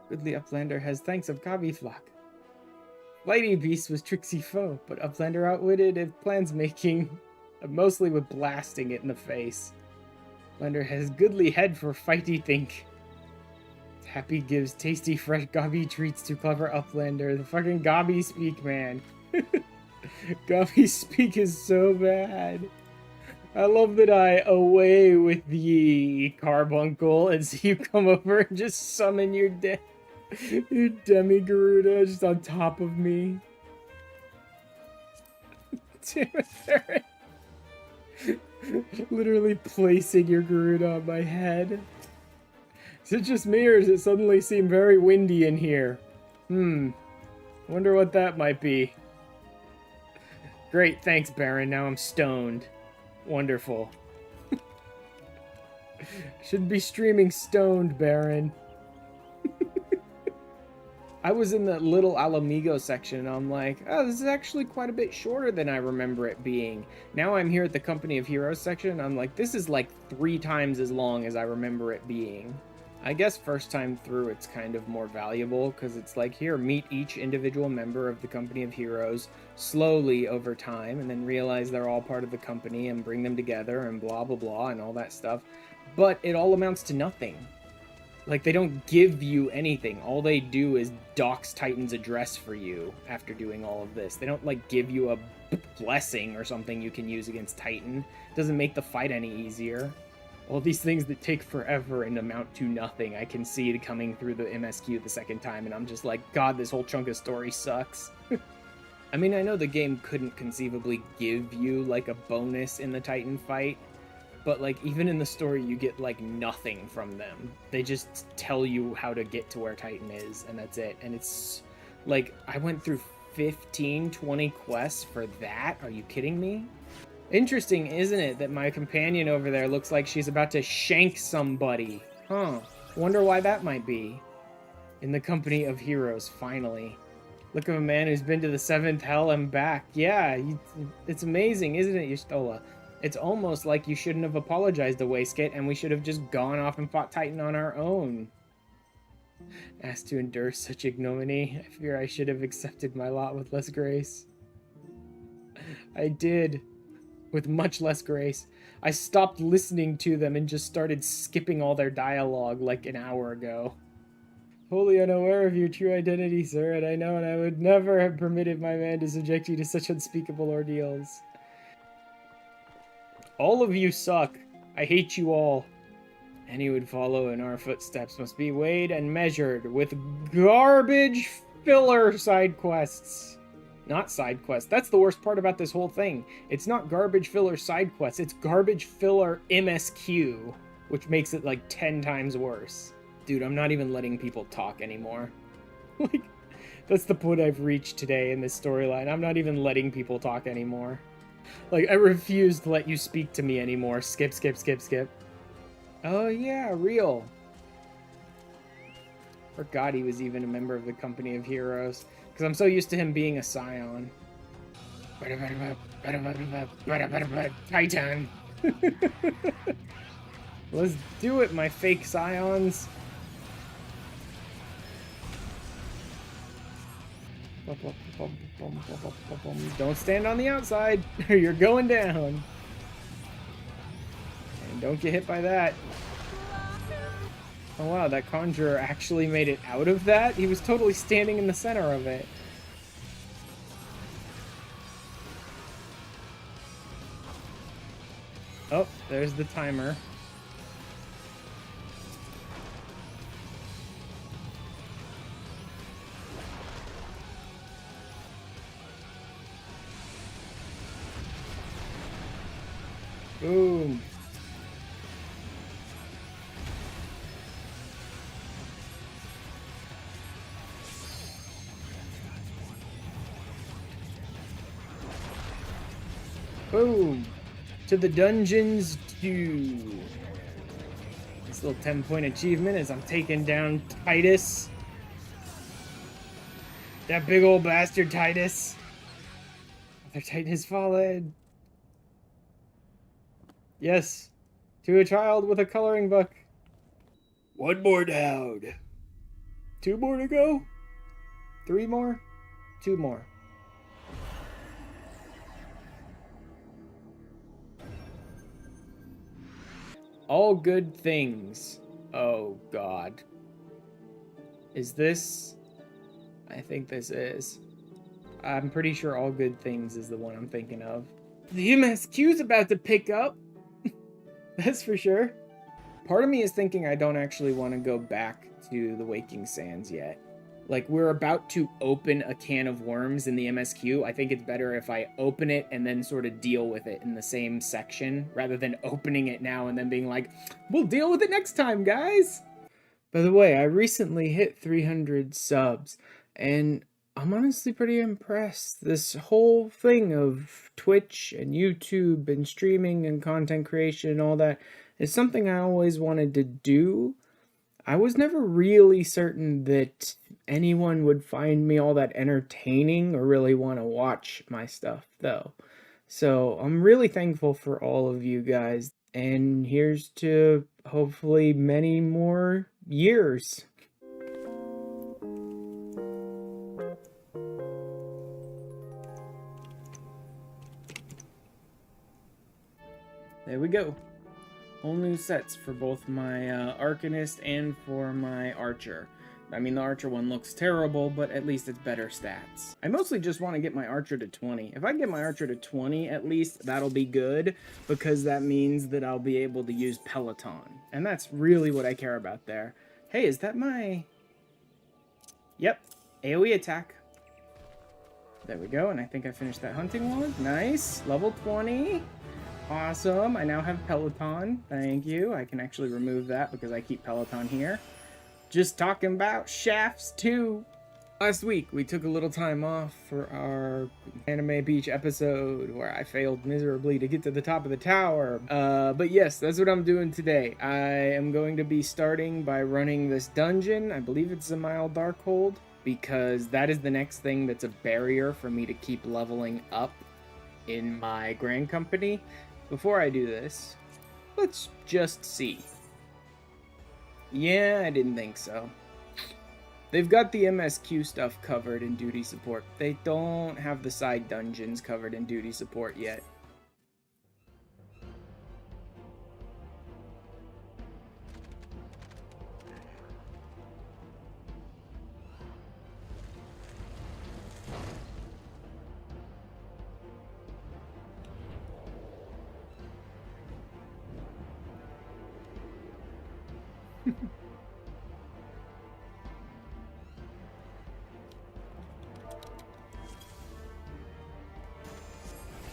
Ridley Uplander has thanks of Gabi Flock. Flighty Beast was tricksy foe, but Uplander outwitted his plans making, mostly with blasting it in the face. Uplander has goodly head for fighty think. Happy gives tasty fresh Gabi treats to clever Uplander. The fucking Gabi speak, man. Gabi speak is so bad. I love that I away with the carbuncle and see you come over and just summon your Demi-Garuda just on top of me. Damn it, Baron. Literally placing your Garuda on my head. Is it just me or does it suddenly seem very windy in here? Wonder what that might be. Great, thanks, Baron. Now I'm stoned. Wonderful. Should be streaming stoned, Baron. I was in the little Alamigo section, and I'm like, oh, this is actually quite a bit shorter than I remember it being. Now I'm here at the Company of Heroes section, and I'm like, this is like 3 times as long as I remember it being. I guess first time through it's kind of more valuable, because it's like, here, meet each individual member of the Company of Heroes slowly over time, and then realize they're all part of the company, and bring them together, and blah, blah, blah, and all that stuff.
but it all amounts to nothing. Like, they don't give you anything. All they do is dox Titan's address for you after doing all of this. They don't, like, give you a blessing or something you can use against Titan. It doesn't make the fight any easier. All these things that take forever and amount to nothing, I can see coming through the MSQ the second time, and I'm just like, God, this whole chunk of story sucks. I mean, I know the game couldn't conceivably give you, like, a bonus in the Titan fight, but, like, even in the story, you get, like, nothing from them. They just tell you how to get to where Titan is, and that's it. And it's, like, I went through 15, 20 quests for that? Are you kidding me? Interesting, isn't it, that my companion over there looks like she's about to shank somebody? Huh. Wonder why that might be. In the company of heroes, finally. Look at a man who's been to the 7th hell and back. Yeah, it's amazing, isn't it, Y'shtola? It's almost like you shouldn't have apologized to Waistgate, and we should have just gone off and fought Titan on our own. Asked to endure such ignominy, I fear I should have accepted my lot with less grace. I did, with much less grace. I stopped listening to them and just started skipping all their dialogue like an hour ago. Wholly unaware of your true identity, sir, and I know I would never have permitted my man to subject you to such unspeakable ordeals. All of you suck. I hate you all. Any who would follow in our footsteps must be weighed and measured with garbage filler side quests. Not side quests. That's the worst part about this whole thing. It's not garbage filler side quests. It's garbage filler MSQ, which makes it like 10 times worse. Dude, I'm not even letting people talk anymore. Like, that's the point I've reached today in this storyline. I'm not even letting people talk anymore. Like, I refuse to let you speak to me anymore. Skip, skip, skip, skip. Oh yeah, real. Forgot he was even a member of the Company of Heroes. Because I'm so used to him being a Scion. Titan. Let's do it, my fake Scions. Don't stand on the outside, or you're going down. And don't get hit by that. Oh wow, that conjurer actually made it out of that? He was totally standing in the center of it. Oh, there's the timer. Boom. Boom. To the dungeons too. This little 10-point achievement is I'm taking down Titus. That big old bastard Titus. Their Titan has fallen. Yes, to a child with a coloring book. One more down. 2 more to go? 3 more? 2 more. All good things. Oh, God. Is this? I think this is. I'm pretty sure all good things is the one I'm thinking of. The MSQ's about to pick up. That's for sure. Part of me is thinking I don't actually want to go back to the Waking Sands yet. Like, we're about to open a can of worms in the MSQ. I think it's better if I open it and then sort of deal with it in the same section, rather than opening it now and then being like, we'll deal with it next time, guys! By the way, I recently hit 300 subs, and I'm honestly pretty impressed. This whole thing of Twitch and YouTube and streaming and content creation and all that is something I always wanted to do. I was never really certain that anyone would find me all that entertaining or really want to watch my stuff, though. So I'm really thankful for all of you guys, and here's to hopefully many more years. There we go.
Whole new sets for both my Arcanist and for my Archer. I mean, the Archer one looks terrible, but at least it's better stats. I mostly just want to get my Archer to 20. If I get my Archer to 20, at least, that'll be good, because that means that I'll be able to use Peloton. And that's really what I care about there. Hey, is that my... Yep, AoE attack. There we go, and I think I finished that hunting one. Nice, level 20. Awesome, I now have Peloton. Thank you. I can actually remove that because I keep Peloton here. Just talking about Shafts 2. Last week, we took a little time off for our Anime Beach episode where I failed miserably to get to the top of the tower. But yes, that's what I'm doing today. I am going to be starting by running this dungeon. I believe it's a Mile Darkhold, because that is the next thing that's a barrier for me to keep leveling up in my Grand Company. Before I do this, let's just see. Yeah, I didn't think so. They've got the MSQ stuff covered in duty support. They don't have the side dungeons covered in duty support yet.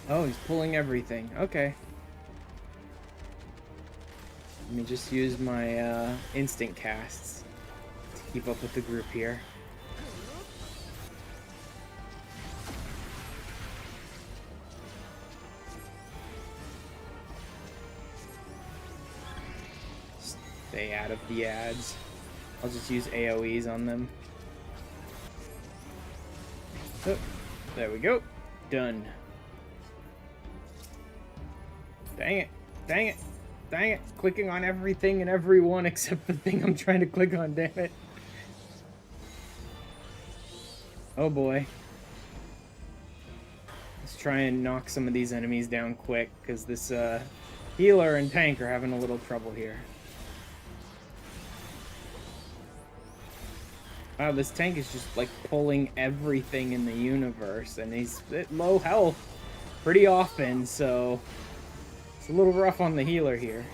Oh, he's pulling everything. Okay. Let me just use my instant casts to keep up with the group here. Stay out of the ads. I'll just use AoEs on them. Oh, there we go. Done. Dang it. Dang it. Dang it. Clicking on everything and everyone except the thing I'm trying to click on, damn it. Oh boy. Let's try and knock some of these enemies down quick, because this healer and tank are having a little trouble here. Wow, this tank is just like pulling everything in the universe, and he's at low health pretty often, so it's a little rough on the healer here.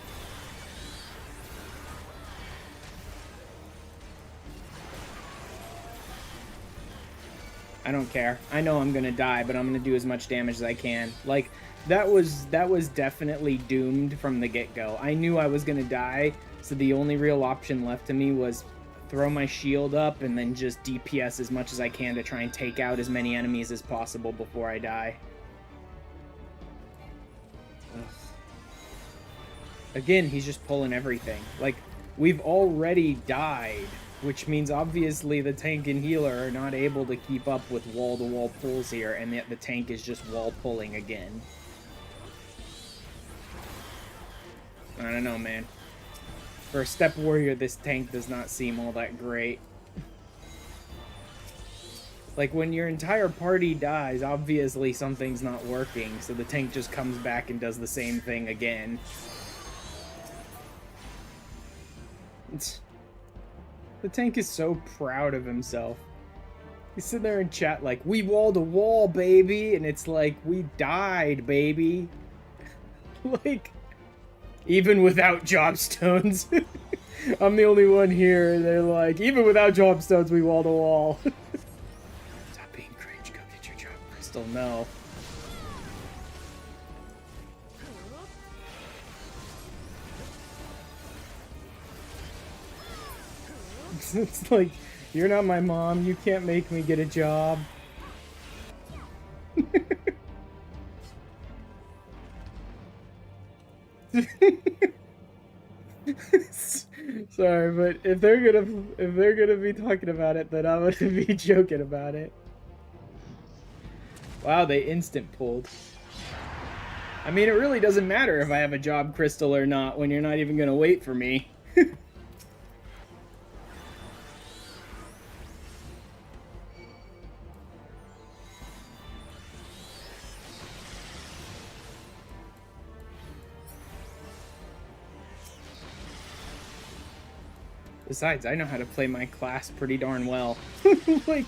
I don't care. I know I'm gonna die, but I'm gonna do as much damage as I can. Like, that was definitely doomed from the get-go. I knew I was gonna die, so the only real option left to me was throw my shield up and then just DPS as much as I can to try and take out as many enemies as possible before I die. Ugh. Again, he's just pulling everything. Like, we've already died, which means obviously the tank and healer are not able to keep up with wall-to-wall pulls here, and yet the tank is just wall pulling again. I don't know, man. For a step warrior, this tank does not seem all that great. Like, when your entire party dies, obviously something's not working, so the tank just comes back and does the same thing again. The tank is so proud of himself. He's sitting there in chat like, we wall to wall, baby! And it's like, we died, baby! Like, even without jobstones. I'm the only one here, and they're like, even without jobstones, we wall to wall. Stop being cringe, go get your job crystal, no. It's like, you're not my mom, you can't make me get a job. Sorry, but if they're gonna be talking about it, then I'm gonna be joking about it. Wow, they instant pulled. I mean, it really doesn't matter if I have a job crystal or not when you're not even gonna wait for me.
Besides, I know how to play my class pretty darn well. Like,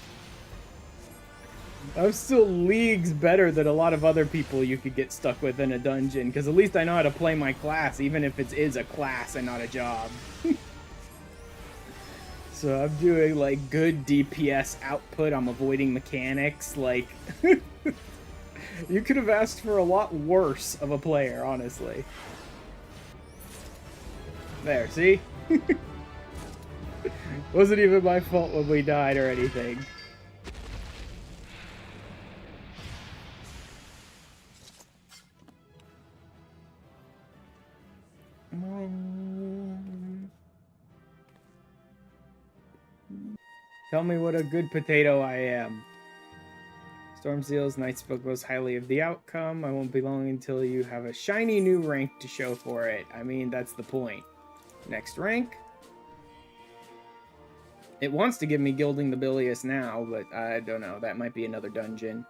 I'm still leagues better than a lot of other people you could get stuck with in a dungeon, because at least I know how to play my class, even if it is a class and not a job. So I'm doing, like, good DPS output, I'm avoiding mechanics, like... You could have asked for a lot worse of a player, honestly. There, see? Wasn't even my fault when we died or anything. Tell me what a good potato I am. Storm Seals, Night spoke most highly of the outcome. I won't be long until you have a shiny new rank to show for it. I mean, that's the point. Next rank. It wants to give me Gilding the Bilious now, but I don't know. That might be another dungeon.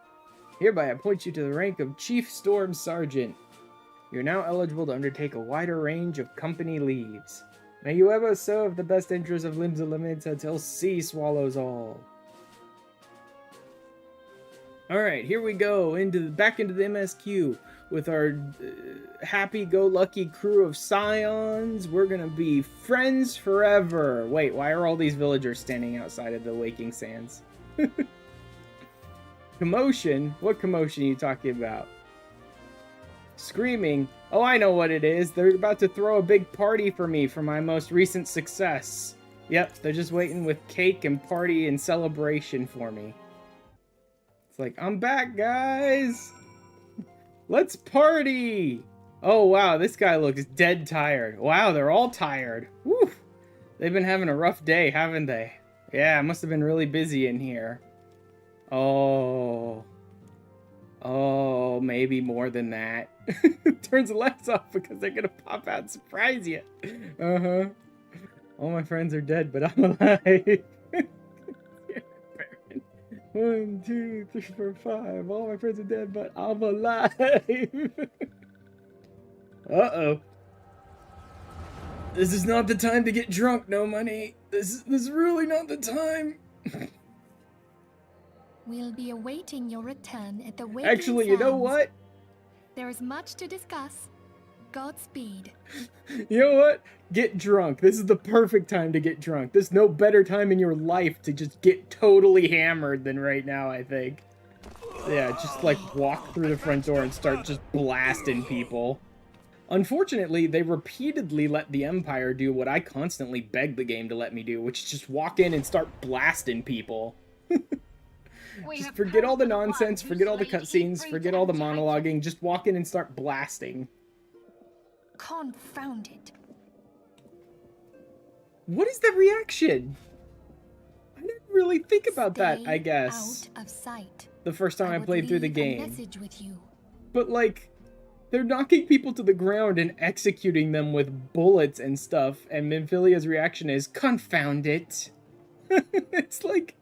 Hereby, I appoint you to the rank of Chief Storm Sergeant. You're now eligible to undertake a wider range of company leaves. May you ever serve the best interests of Limbs Unlimited until sea swallows all. Alright, here we go, back into the MSQ with our happy-go-lucky crew of scions. We're gonna be friends forever. Wait, why are all these villagers standing outside of the Waking Sands? Commotion? What commotion are you talking about? Screaming? Oh, I know what it is. They're about to throw a big party for me for my most recent success. Yep, they're just waiting with cake and party and celebration for me. Like, I'm back, guys! Let's party! Oh, wow, this guy looks dead tired. Wow, they're all tired. Woo! They've been having a rough day, haven't they? Yeah, it must have been really busy in here. Oh. Oh, maybe more than that. Turns the lights off because they're gonna pop out and surprise you. Uh-huh. All my friends are dead, but I'm alive. 1, 2, 3, 4, 5. All my friends are dead, but I'm alive. Uh-oh. This is not the time to get drunk, no money. This is really not the time.
We'll be awaiting your return at the Waking
Actually, you know
Sands.
what?
There is much to discuss. Godspeed.
You know what? Get drunk. This is the perfect time to get drunk. There's no better time in your life to just get totally hammered than right now, I think. Yeah, just like walk through the front door and start just blasting people. Unfortunately, they repeatedly let the Empire do what I constantly beg the game to let me do, which is just walk in and start blasting people. Just forget all the nonsense, forget all the cutscenes, forget all the monologuing, just walk in and start blasting.
Confound it.
What is the reaction? I didn't really think about that, I guess.
Out of sight.
The first time I played through the game.
Message with you.
But like, they're knocking people to the ground and executing them with bullets and stuff, and Minfilia's reaction is, confound it. It's like,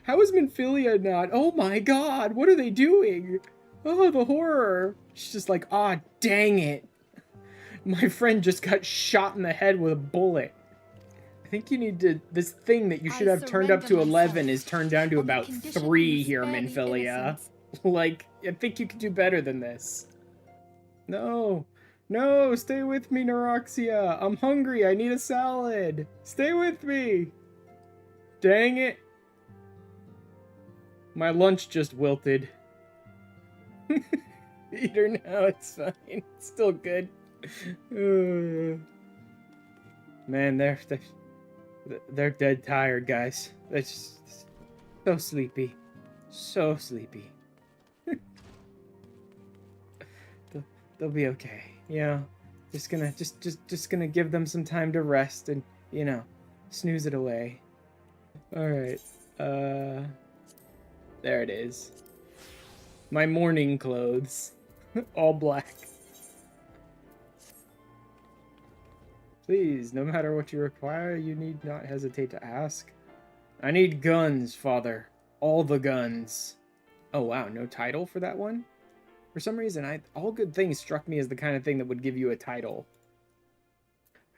how is Minfilia not, oh my god, what are they doing? Oh, the horror. She's just like, ah, dang it. My friend just got shot in the head with a bullet. I think you need to, this thing that you should have turned up to 11 is turned down to about 3 here, Minfilia. Like, I think you could do better than this. No. No, stay with me, Neuroxia. I'm hungry. I need a salad. Stay with me. Dang it. My lunch just wilted. Eat her now, it's fine. It's still good. Man, they're dead tired, guys. They're just so sleepy. So sleepy. They'll be okay. You know, just gonna give them some time to rest and, you know, snooze it away. Alright. There it is. My morning clothes. All black. Please, no matter what you require, you need not hesitate to ask. I need guns, Father. All the guns. Oh wow, no title for that one? For some reason, all good things struck me as the kind of thing that would give you a title.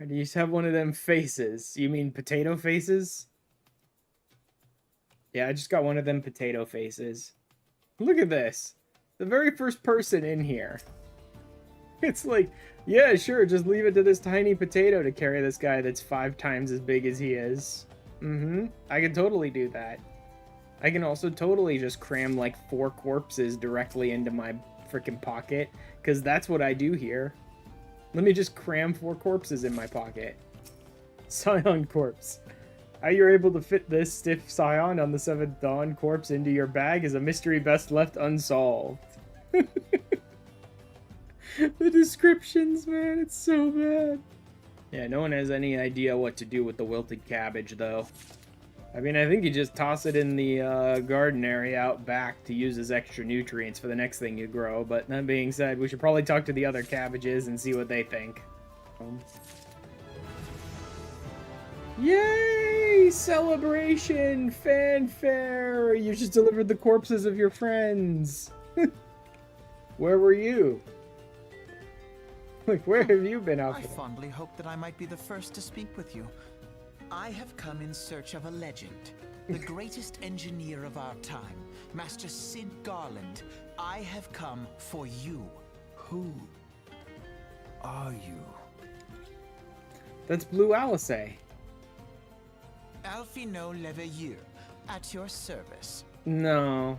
Or do you just have one of them faces? You mean potato faces? Yeah, I just got one of them potato faces. Look at this. The very first person in here. It's like, yeah, sure, just leave it to this tiny potato to carry this guy that's 5 times as big as he is. I can totally do that. I can also totally just cram like 4 corpses directly into my freaking pocket, because that's what I do here. Let me just cram 4 corpses in my pocket. Scion corpse. How you're able to fit this stiff Scion on the 7th Dawn corpse into your bag is a mystery best left unsolved. The descriptions, man, it's so bad. Yeah, no one has any idea what to do with the wilted cabbage, though. I mean, I think you just toss it in the garden area out back to use as extra nutrients for the next thing you grow. But that being said, we should probably talk to the other cabbages and see what they think. Yay! Celebration! Fanfare! You just delivered the corpses of your friends. Where were you? Like, where have you been, Alpha?
I fondly hoped that I might be the first to speak with you. I have come in search of a legend, the greatest engineer of our time, Master Sid Garland. I have come for you. Who are you?
That's Blue Alice.
Alphino Leveilleur, at your service.
No.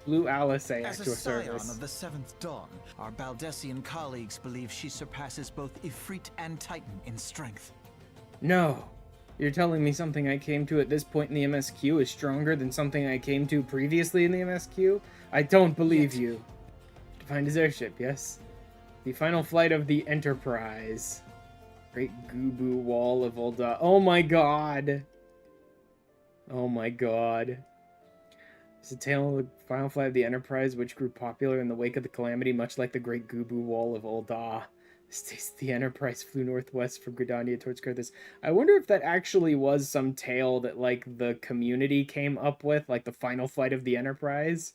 Blue Alice at
As a
your
scion
service.
of the 7th Dawn, our Baldessian colleagues believe she surpasses both Ifrit and Titan in strength.
No. You're telling me something I came to at this point in the MSQ is stronger than something I came to previously in the MSQ? I don't believe you. To find his airship, yes? The final flight of the Enterprise. Great Gubu Wall of Ulda. Oh my god! Oh my god. It's a tale of the final flight of the Enterprise, which grew popular in the wake of the Calamity, much like the Great Gubu Wall of Ulda. The Enterprise flew northwest from Gridania towards Kurthus. I wonder if that actually was some tale that, like, the community came up with, like the final flight of the Enterprise.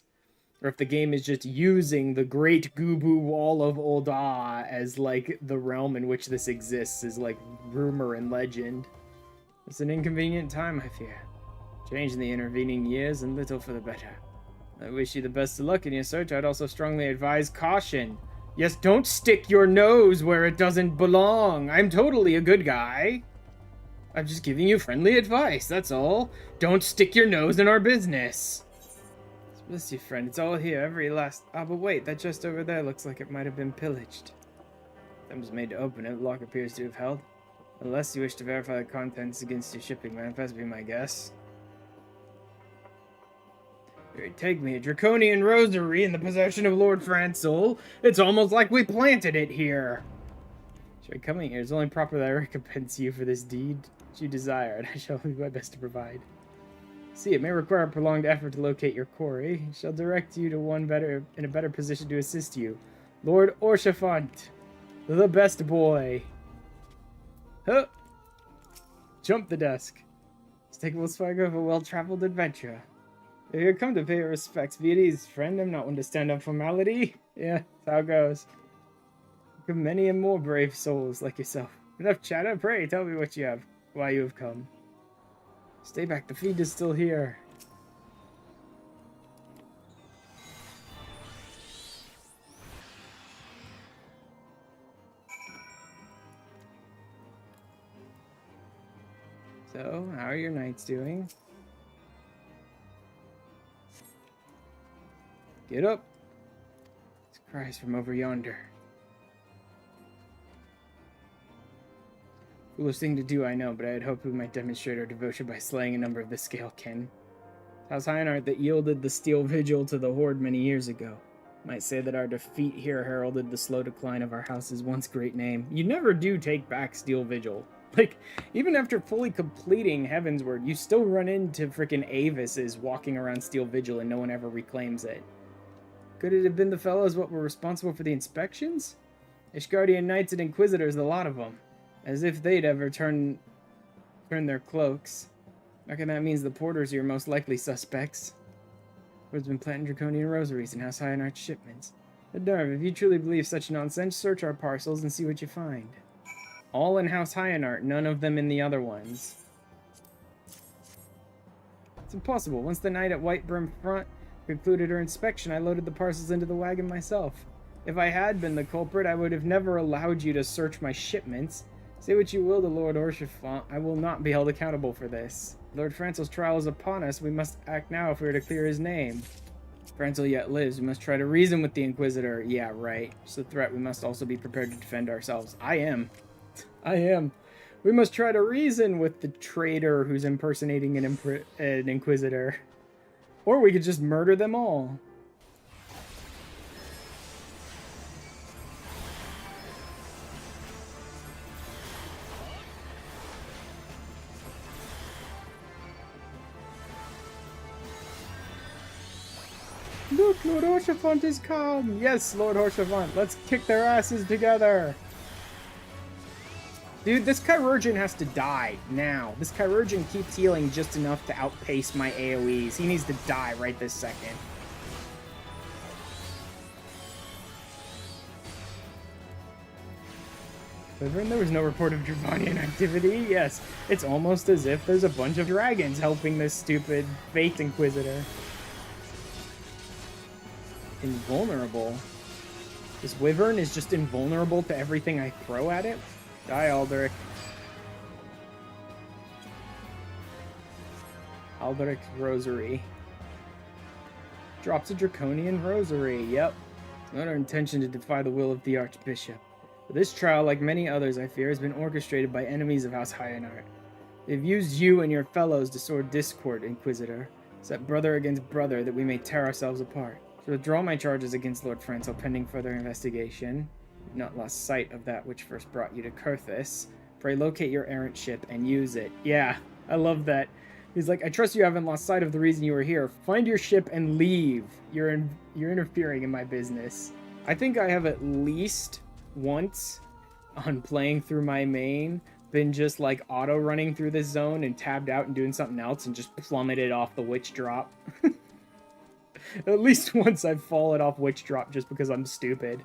Or if the game is just using the Great Gubu Wall of Ulda as, like, the realm in which this exists, as, like, rumor and legend. It's an inconvenient time, I fear. Change in the intervening years, and little for the better. I wish you the best of luck in your search. I'd also strongly advise caution. Yes, don't stick your nose where it doesn't belong. I'm totally a good guy. I'm just giving you friendly advice, that's all. Don't stick your nose in our business. Bless you, friend. It's all here, every last... Ah, but wait, that chest over there looks like it might have been pillaged. Attempts made to open it. The lock appears to have held. Unless you wish to verify the contents against your shipping manifest, be my guess. Here, take me, a draconian rosary in the possession of Lord Francel. It's almost like we planted it here. Should I come here? It's only proper that I recompense you for this deed which you desire, and I shall do my best to provide. See, it may require a prolonged effort to locate your quarry. I shall direct you to one better in a better position to assist you. Lord Orchafant, the best boy. Huh. Jump the desk. Let's take a little swagger of a well-traveled adventure. If you come to pay your respects, be at ease, friend. I'm not one to stand up formality. Yeah, that's how it goes. Look at many and more brave souls like yourself. Enough chatter, pray, tell me what you have, why you have come. Stay back, the feed is still here. So, how are your knights doing? Get up! It's cries from over yonder. Foolish thing to do, I know, but I had hoped we might demonstrate our devotion by slaying a number of the scale kin. House Heinart that yielded the steel vigil to the Horde many years ago. Might say that our defeat here heralded the slow decline of our house's once great name. You never do take back Steel Vigil. Like, even after fully completing Heavensward, you still run into frickin' Avis's walking around Steel Vigil and no one ever reclaims it. Could it have been the fellows what were responsible for the inspections? Ishgardian Knights and Inquisitors, the lot of them. As if they'd ever turn their cloaks. Reckon that means the porters are your most likely suspects. Who's been planting draconian rosaries in House Heinart's shipments. The nerve, if you truly believe such nonsense, search our parcels and see what you find. All in House Hyanart, none of them in the other ones. It's impossible. Once the night at White Brim Front concluded her inspection, I loaded the parcels into the wagon myself. If I had been the culprit, I would have never allowed you to search my shipments. Say what you will to Lord Orchifant, I will not be held accountable for this. Lord Francel's trial is upon us. We must act now if we are to clear his name. Francel yet lives. We must try to reason with the Inquisitor. Yeah, right. It's a threat. We must also be prepared to defend ourselves. I am. We must try to reason with the traitor who's impersonating an Inquisitor. Or we could just murder them all. Look, Lord Orchifant is come! Yes, Lord Orchifant, let's kick their asses together! Dude, this Chirurgeon has to die now. This Chirurgeon keeps healing just enough to outpace my AoEs. He needs to die right this second. Wyvern, there was no report of Dravanian activity. Yes, it's almost as if there's a bunch of dragons helping this stupid fake Inquisitor. Invulnerable. This Wyvern is just invulnerable to everything I throw at it. Die, Alderic. Alderic's Rosary. Drops a Draconian Rosary. Yep. It's not our intention to defy the will of the Archbishop. But this trial, like many others, I fear, has been orchestrated by enemies of House Hyanart. They've used you and your fellows to sow discord, Inquisitor. Set brother against brother that we may tear ourselves apart. To withdraw my charges against Lord Francel pending further investigation. You've not lost sight of that which first brought you to Kurthus. Pray locate your errant ship and use it. Yeah, I love that. He's like, I trust you haven't lost sight of the reason you were here. Find your ship and leave. You're interfering in my business. I think I have at least once on playing through my main been just like auto running through this zone and tabbed out and doing something else and just plummeted off the witch drop. At least once I've fallen off witch drop just because I'm stupid.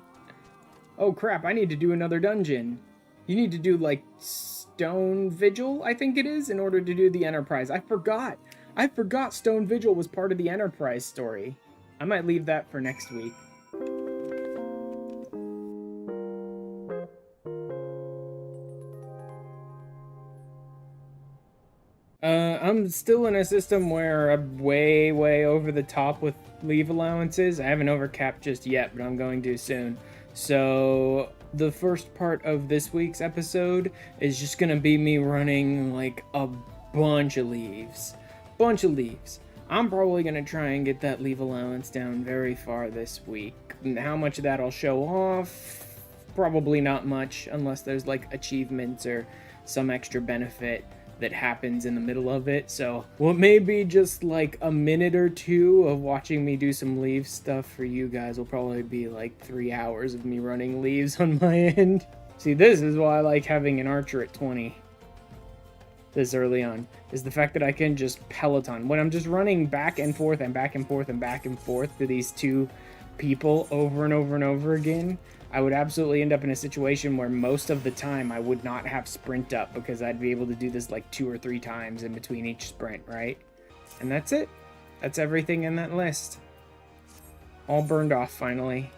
Oh crap, I need to do another dungeon. You need to do like Stone Vigil, I think it is, in order to do the Enterprise. I forgot Stone Vigil was part of the Enterprise story. I might leave that for next week. I'm still in a system where I'm way over the top with leave allowances. I haven't overcapped just yet, but I'm going to soon. So the first part of this week's episode is just gonna be me running like a bunch of leaves. I'm probably gonna try and get that leave allowance down very far this week. And how much of that I'll show off? Probably not much, unless there's like achievements or some extra benefit that happens in the middle of it. So what may be just like a minute or two of watching me do some leave stuff for you guys will probably be like 3 hours of me running leaves on my end. See, this is why I like having an archer at 20 this early on, is the fact that I can just peloton. When I'm just running back and forth and back and forth and back and forth to these two people over and over and over again, I would absolutely end up in a situation where most of the time I would not have sprint up because I'd be able to do this like 2 or 3 times in between each sprint, right? And that's it. That's everything in that list. All burned off finally.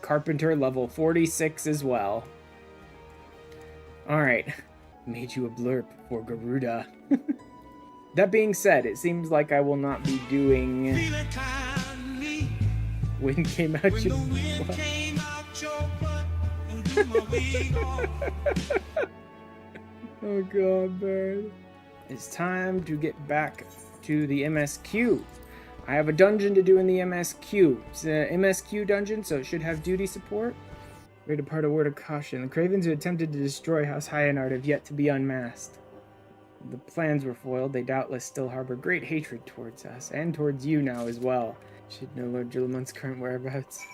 Carpenter level 46 as well. Alright. Made you a blurb for Garuda. That being said, it seems like I will not be doing... Wind came out your butt. Oh god, man. It's time to get back to the MSQ. I have a dungeon to do in the MSQ. It's an MSQ dungeon, so it should have duty support. We're to part a word of caution. The Cravens who attempted to destroy House Hyanart have yet to be unmasked. The plans were foiled. They doubtless still harbor great hatred towards us, and towards you now as well. Should know Lord Juliman's current whereabouts.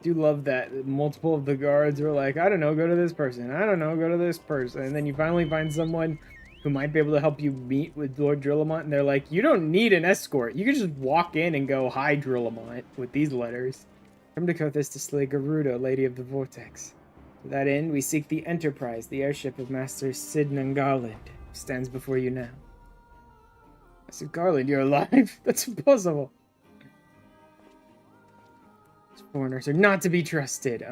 Do love that multiple of the guards were like, I don't know, go to this person. I don't know, go to this person. And then you finally find someone who might be able to help you meet with Lord Drillamont, and they're like, you don't need an escort. You can just walk in and go, hi, Drillamont, with these letters. Come to Kothis to slay Garuda, Lady of the Vortex. To that end, we seek the Enterprise, the airship of Master Sid Garland, who stands before you now. Master Garland, you're alive? That's impossible. These foreigners are not to be trusted.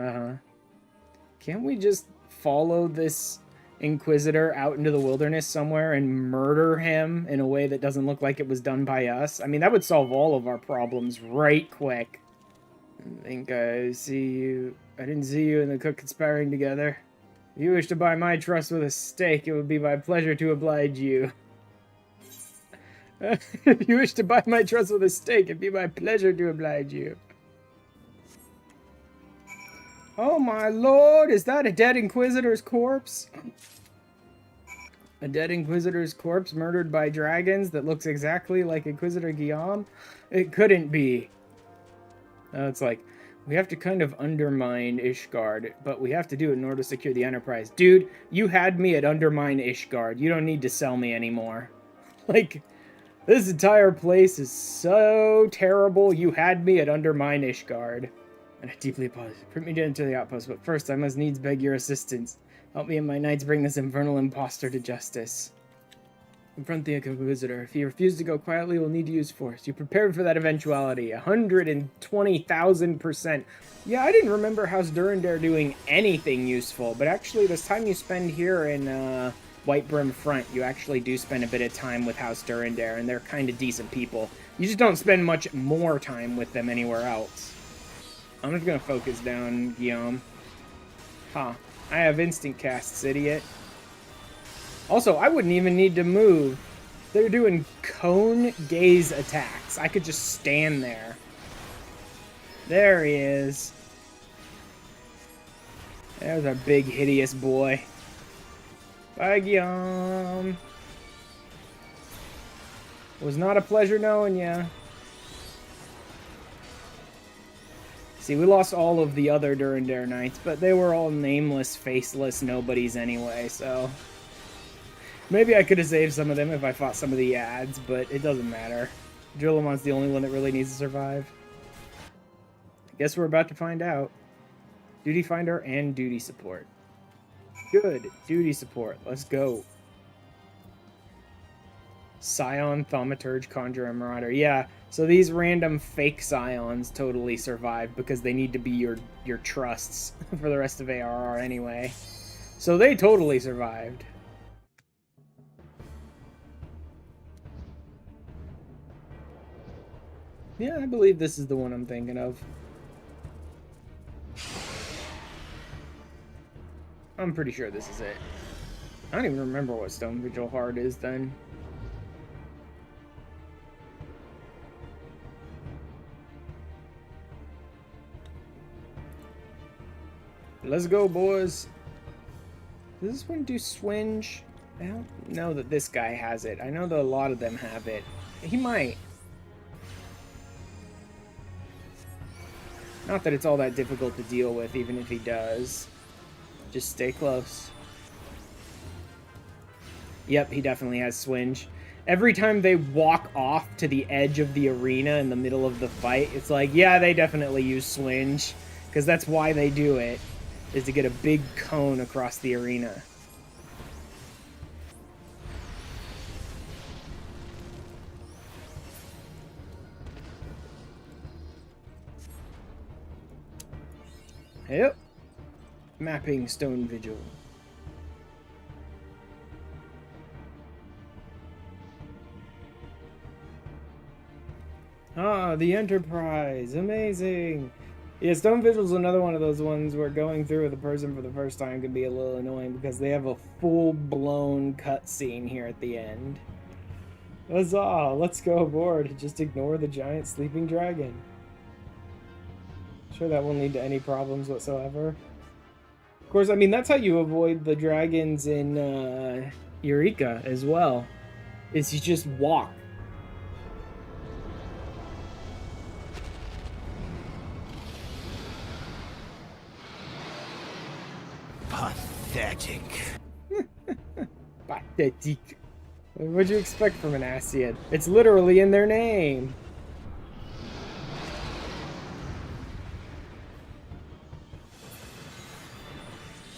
Can't we just follow this Inquisitor out into the wilderness somewhere and murder him in a way that doesn't look like it was done by us? I mean, that would solve all of our problems right quick. I think I see you. I didn't see you and the cook conspiring together. If you wish to buy my trust with a stake, it would be my pleasure to oblige you. If you wish to buy my trust with a stake, it'd be my pleasure to oblige you. Oh my lord, is that a dead Inquisitor's corpse? A dead Inquisitor's corpse murdered by dragons that looks exactly like Inquisitor Guillaume? It couldn't be. It's like, we have to kind of undermine Ishgard, but we have to do it in order to secure the Enterprise. Dude, you had me at undermine Ishgard. You don't need to sell me anymore. Like, this entire place is so terrible. You had me at undermine Ishgard. And I deeply apologize. Permit me to enter the outpost, but first I must needs beg your assistance. Help me and my knights bring this infernal impostor to justice. Confront the Inquisitor. If he refuses to go quietly, we'll need to use force. You prepared for that eventuality. 120,000%. Yeah, I didn't remember House Durandare doing anything useful, but actually this time you spend here in White Brim Front, you actually do spend a bit of time with House Durandare, and they're kind of decent people. You just don't spend much more time with them anywhere else. I'm just gonna focus down Guillaume. Huh. I have instant casts, idiot. Also, I wouldn't even need to move. They're doing cone gaze attacks. I could just stand there. There he is. There's our big, hideous boy. Bye, Guillaume. It was not a pleasure knowing ya. See, we lost all of the other Durandare Knights, but they were all nameless, faceless nobodies anyway, so... Maybe I could have saved some of them if I fought some of the ads, but it doesn't matter. Drillemont's the only one that really needs to survive. I guess we're about to find out. Duty Finder and Duty Support. Good. Duty Support. Let's go. Scion, Thaumaturge, Conjurer, Marauder. Yeah, so these random fake Scions totally survived because they need to be your trusts for the rest of ARR anyway. So they totally survived. Yeah, I believe this is the one I'm thinking of. I'm pretty sure this is it. I don't even remember what Stone Vigil Heart is then. Let's go, boys. Does this one do Swinge? I don't know that this guy has it. I know that a lot of them have it. He might. Not that it's all that difficult to deal with, even if he does. Just stay close. Yep, he definitely has Swinge. Every time they walk off to the edge of the arena in the middle of the fight, it's like, yeah, they definitely use Swinge. Because that's why they do it, is to get a big cone across the arena. Yep. Mapping Stone Vigil. Ah, the Enterprise. Amazing. Yeah, Stone Vigil's another one of those ones where going through with a person for the first time can be a little annoying because they have a full-blown cutscene here at the end. Huzzah! Let's go aboard. Just ignore the giant sleeping dragon. Sure, that won't lead to any problems whatsoever. Of course, I mean, that's how you avoid the dragons in Eureka as well, is you just walk.
Pathetic.
Pathetic. What'd you expect from an Ascian? It's literally in their name.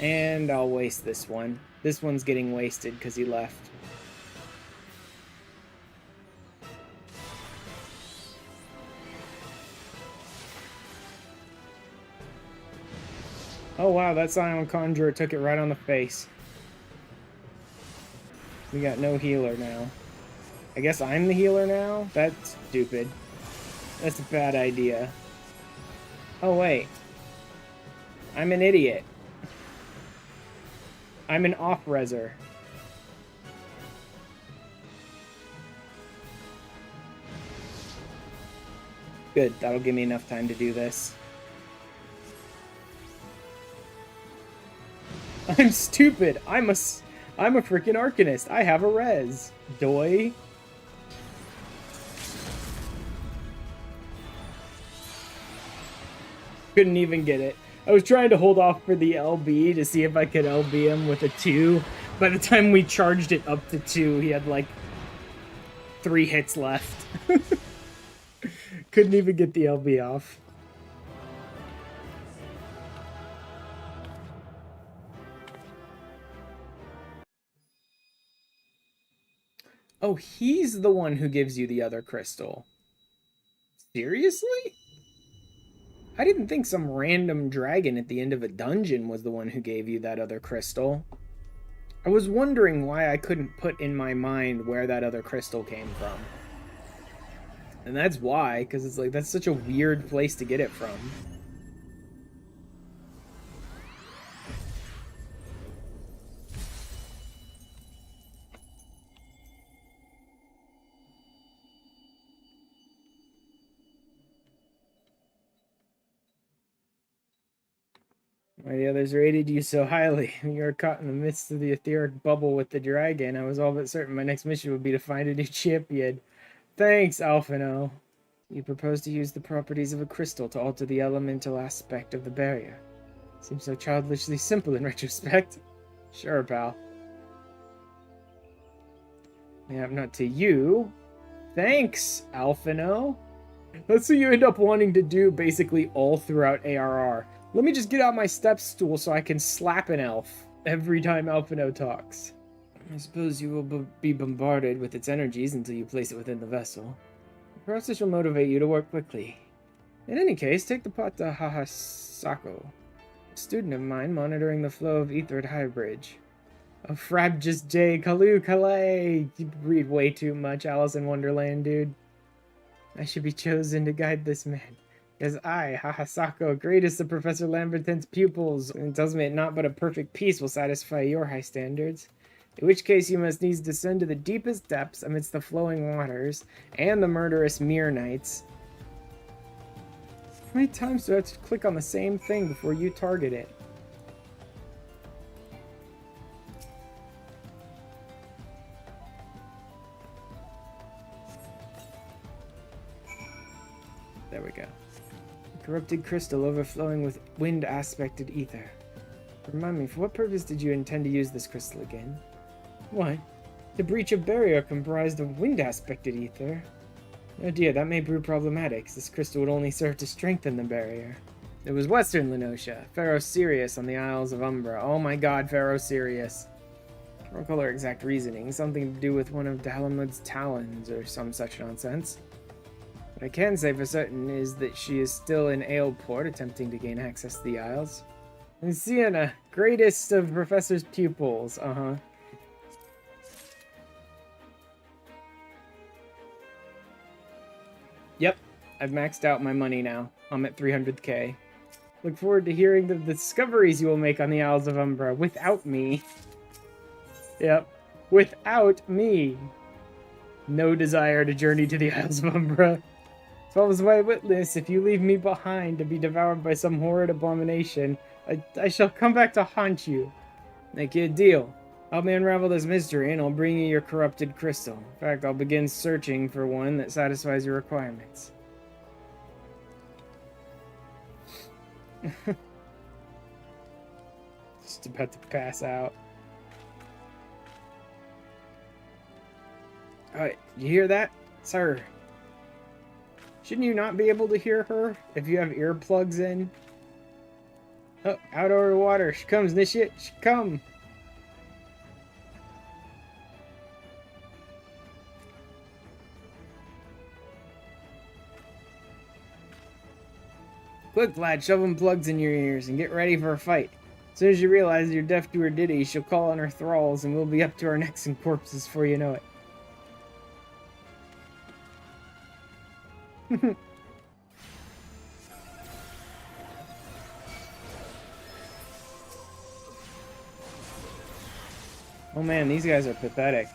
And I'll waste this one. This one's getting wasted because he left. Oh wow, that Scion Conjurer took it right on the face. We got no healer now. I guess I'm the healer now? That's stupid. That's a bad idea. Oh wait. I'm an idiot. I'm an off-reser. Good, that'll give me enough time to do this. I'm stupid. I'm a freaking Arcanist. I have a res. Doi. Couldn't even get it. I was trying to hold off for the LB to see if I could LB him with a 2. By the time we charged it up to 2, he had like 3 hits left. Couldn't even get the LB off. Oh, he's the one who gives you the other crystal. Seriously? I didn't think some random dragon at the end of a dungeon was the one who gave you that other crystal. I was wondering why I couldn't put in my mind where that other crystal came from. And that's why, because it's like, that's such a weird place to get it from. Why the others rated you so highly? You were caught in the midst of the etheric bubble with the dragon. I was all but certain my next mission would be to find a new champion. Thanks, Alphino. You propose to use the properties of a crystal to alter the elemental aspect of the barrier. Seems so childishly simple in retrospect. Sure, pal. Yeah, not to you. Thanks, Alphino. That's what you end up wanting to do basically all throughout ARR. Let me just get out my step stool so I can slap an elf every time Alphino talks. I suppose you will be bombarded with its energies until you place it within the vessel. The process will motivate you to work quickly. In any case, take the pot to Hahasako, a student of mine monitoring the flow of ether at High Bridge. Oh, Frabjus J. Kalu Kalei! You read way too much Alice in Wonderland, dude. I should be chosen to guide this man. Because I, Hahasako, greatest of Professor Lamberton's pupils, and it tells me that not but a perfect peace will satisfy your high standards. In which case you must needs descend to the deepest depths amidst the flowing waters, and the murderous Mere Knights. How many times do I have to click on the same thing before you target it? There we go. Corrupted crystal overflowing with wind-aspected ether. Remind me, for what purpose did you intend to use this crystal again? What? To breach a barrier comprised of wind-aspected ether? Oh dear, that may prove problematic. This crystal would only serve to strengthen the barrier. It was Western Lenosha, Pharaoh Sirius on the Isles of Umbra. Oh my god, Pharaoh Sirius. I don't recall her exact reasoning. Something to do with one of Dalamud's talons or some such nonsense. What I can say for certain is that she is still in Aleport attempting to gain access to the Isles. And Sienna, greatest of Professor's pupils. Yep, I've maxed out my money now. I'm at 300k. Look forward to hearing the discoveries you will make on the Isles of Umbra without me. Yep, without me. No desire to journey to the Isles of Umbra. So as my witness, if you leave me behind to be devoured by some horrid abomination, I shall come back to haunt you. Make you a deal. Help me unravel this mystery and I'll bring you your corrupted crystal. In fact, I'll begin searching for one that satisfies your requirements. Just about to pass out. Alright, you hear that? Sir. Shouldn't you not be able to hear her if you have earplugs in? Oh, out over the water. She comes, Nishit. She come. Quick, lad, shove them plugs in your ears and get ready for a fight. As soon as you realize you're deaf to her ditty, she'll call on her thralls and we'll be up to our necks in corpses before you know it. Oh man, these guys are pathetic.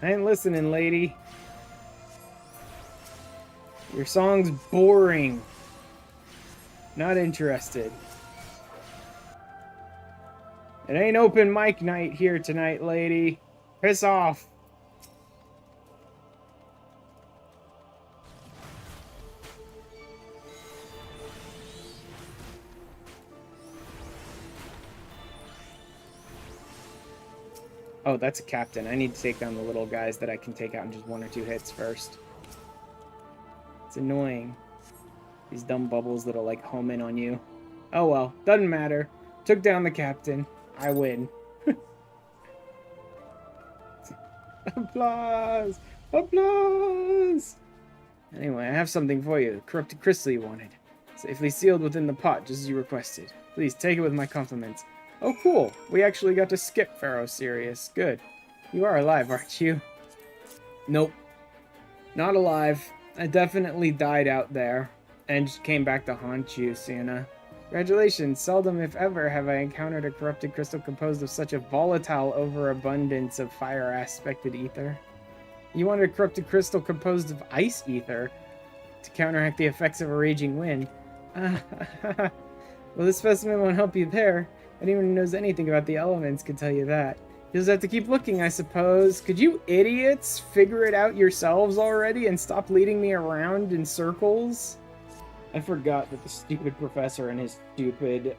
I ain't listening, lady. Your song's boring. Not interested. It ain't open mic night here tonight, lady. Piss off. Oh, that's a captain. I need to take down the little guys that I can take out in just 1 or 2 hits first. It's annoying. These dumb bubbles that'll like home in on you. Oh well, doesn't matter. Took down the captain. I win. Applause! Applause! Anyway, I have something for you. The corrupted crystal you wanted. Safely sealed within the pot, just as you requested. Please take it with my compliments. Oh, cool. We actually got to skip Pharaoh Sirius. Good. You are alive, aren't you? Nope. Not alive. I definitely died out there. And just came back to haunt you, Sienna. Congratulations. Seldom, if ever, have I encountered a corrupted crystal composed of such a volatile overabundance of fire-aspected ether. You wanted a corrupted crystal composed of ice ether to counteract the effects of a raging wind. Well, this specimen won't help you there. Anyone who knows anything about the elements can tell you that. You'll just have to keep looking, I suppose. Could you idiots figure it out yourselves already and stop leading me around in circles? I forgot that the stupid professor and his stupid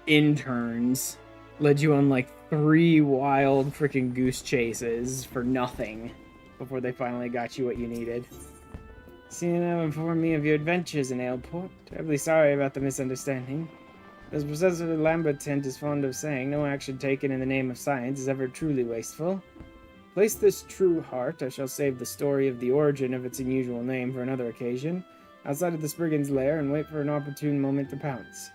interns led you on like 3 wild freaking goose chases for nothing before they finally got you what you needed. Sienna informed me of your adventures in Aleport. Terribly sorry about the misunderstanding. As Professor Lambertant is fond of saying, no action taken in the name of science is ever truly wasteful. Place this true heart. I shall save the story of the origin of its unusual name for another occasion, outside of the Spriggan's lair, and wait for an opportune moment to pounce.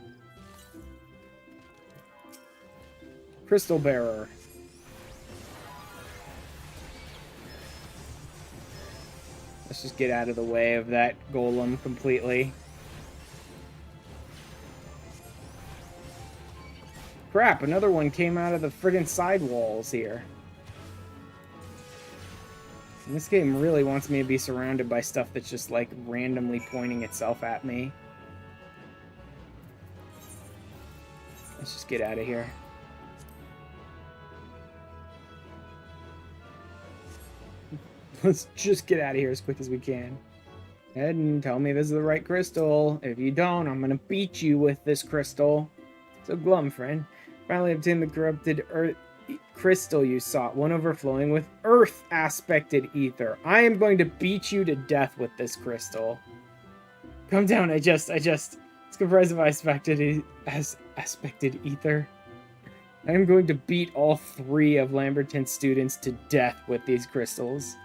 Crystal Bearer. Let's just get out of the way of that golem completely. Crap, another one came out of the friggin' side walls here. And this game really wants me to be surrounded by stuff that's just like randomly pointing itself at me. Let's just get out of here. Let's just get out of here as quick as we can. Head and tell me this is the right crystal. If you don't, I'm gonna beat you with this crystal. So glum, friend. Finally obtained the corrupted earth crystal you sought, one overflowing with earth-aspected ether. I am going to beat you to death with this crystal. Calm down, it's comprised of aspected ether. I am going to beat all 3 of Lamberton's students to death with these crystals.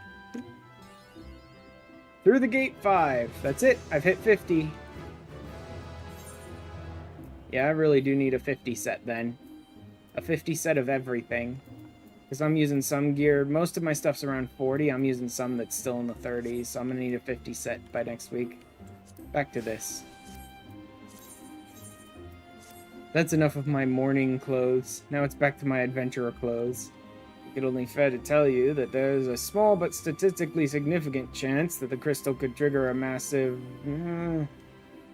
Through the gate 5. That's it. I've hit 50. Yeah, I really do need a 50 set then. A 50 set of everything. Because I'm using some gear. Most of my stuff's around 40. I'm using some that's still in the 30s. So I'm going to need a 50 set by next week. Back to this. That's enough of my morning clothes. Now it's back to my adventurer clothes. It's only fair to tell you that there's a small but statistically significant chance that the crystal could trigger a massive...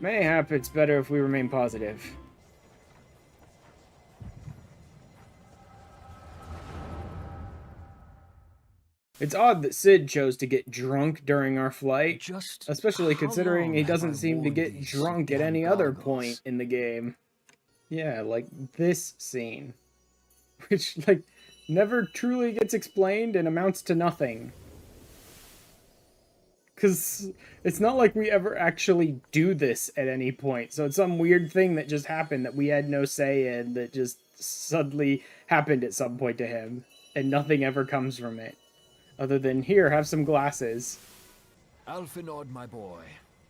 mayhap it's better if we remain positive. It's odd that Sid chose to get drunk during our flight, especially considering he doesn't seem to get drunk at any other point in the game. Yeah, like this scene. Which, like, never truly gets explained and amounts to nothing. Because it's not like we ever actually do this at any point. So it's some weird thing that just happened that we had no say in, that just suddenly happened at some point to him. And nothing ever comes from it. Other than, here, have some glasses.
Alphenod, my boy.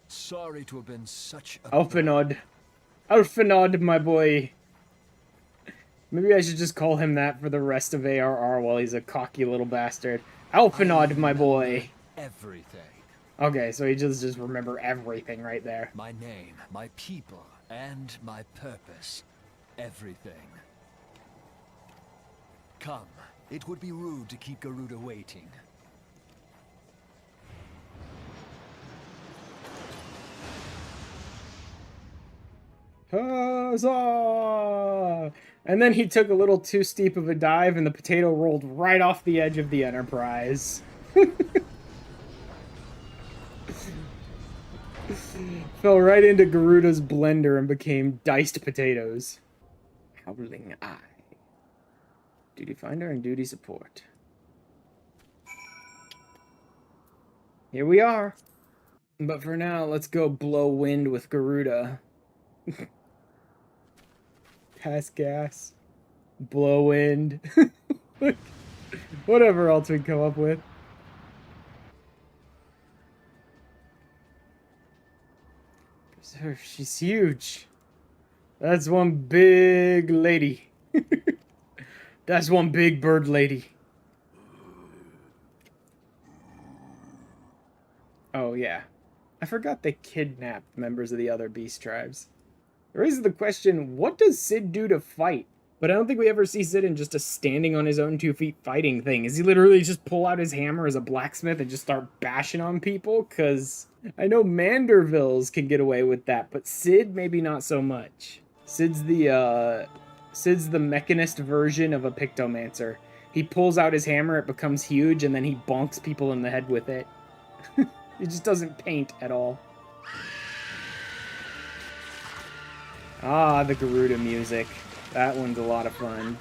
Sorry to have been such a...
Alphenod. Alphenod, my boy. Maybe I should just call him that for the rest of ARR while he's a cocky little bastard. Alphenod, my boy.
Everything.
Okay, so he just remember everything right there.
My name, my people, and my purpose. Everything. Come. It would be rude to keep Garuda waiting.
Huzzah! And then he took a little too steep of a dive and the potato rolled right off the edge of the Enterprise. Fell right into Garuda's blender and became diced potatoes. Howling Eye. Duty Finder and Duty Support. Here we are. But for now, let's go blow wind with Garuda. Pass gas. Blow wind. Whatever else we come up with. She's huge. That's one big lady. That's one big bird lady. Oh, yeah. I forgot they kidnapped members of the other beast tribes. It raises the question, what does Sid do to fight? But I don't think we ever see Sid in just a standing on his own 2 feet fighting thing. Is he literally just pull out his hammer as a blacksmith and just start bashing on people? Because I know Mandervilles can get away with that, but Sid maybe not so much. Sid's the mechanist version of a Pictomancer. He pulls out his hammer, it becomes huge, and then he bonks people in the head with it. He just doesn't paint at all. Ah, the Garuda music. That one's a lot of fun.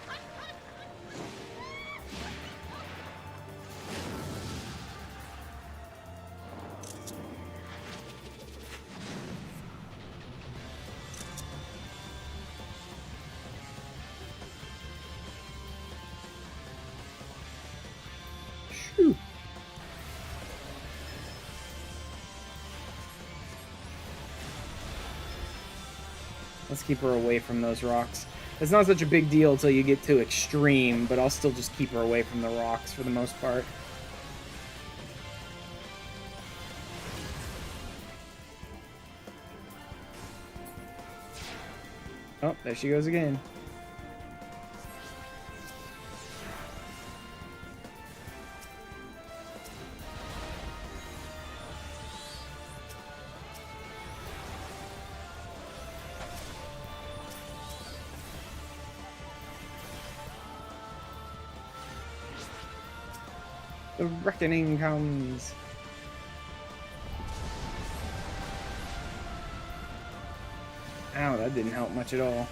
Shoo. Let's keep her away from those rocks. It's not such a big deal until you get to extreme, but I'll still just keep her away from the rocks for the most part. Oh, there she goes again. The reckoning comes. Ow, that didn't help much at all.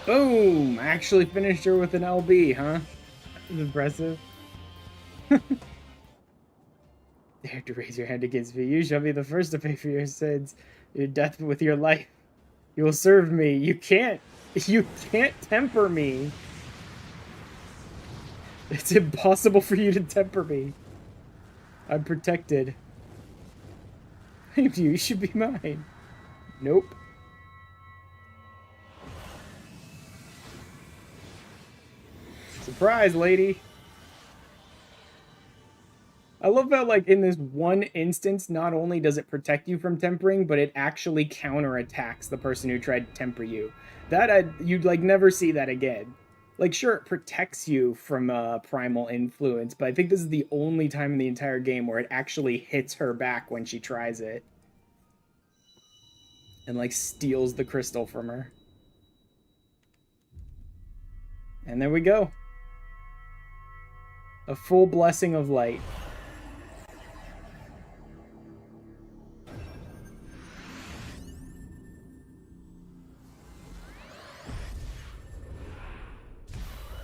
Boom! Actually finished her with an LB, huh? That was impressive. Dare to raise your hand against me. You shall be the first to pay for your sins. Your death with your life. You will serve me. You can't temper me. It's impossible for you to temper me. I'm protected. You should be mine. Nope. Surprise, lady. I love that, like, in this one instance, not only does it protect you from tempering, but it actually counterattacks the person who tried to temper you.
You'd like never see that again. Like, sure, it protects you from primal influence, but I think this is the only time in the entire game where it actually hits her back when she tries it. And, like, steals the crystal from her. And there we go. A full blessing of light.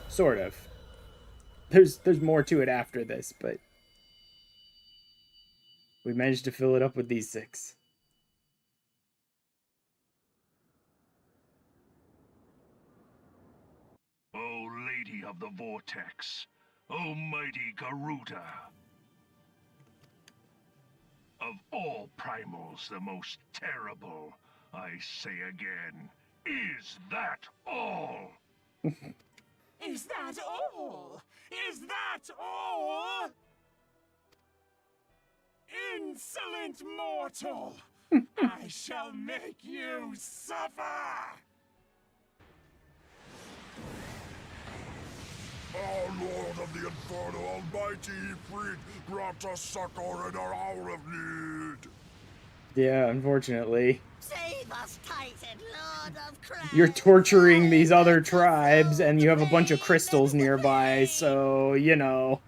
Sort of. There's more to it after this, but we managed to fill it up with these 6.
O Lady of the Vortex, O mighty Garuda. Of all primals, the most terrible, I say again, is that all?
Is that all? Is that all? Insolent mortal! I shall make you suffer!
Our Lord of the Inferno, Almighty Ifrit, grant us succor in our hour of need.
Yeah, unfortunately.
Save us, Titan, Lord of Crime.
You're torturing these other tribes, and you have a bunch of crystals nearby, so, you know.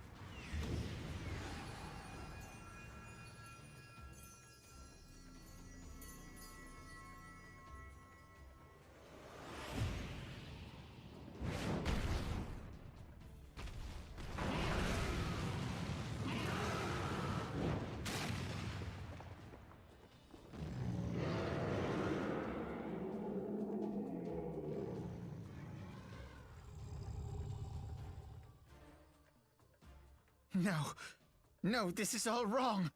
No, this is all wrong.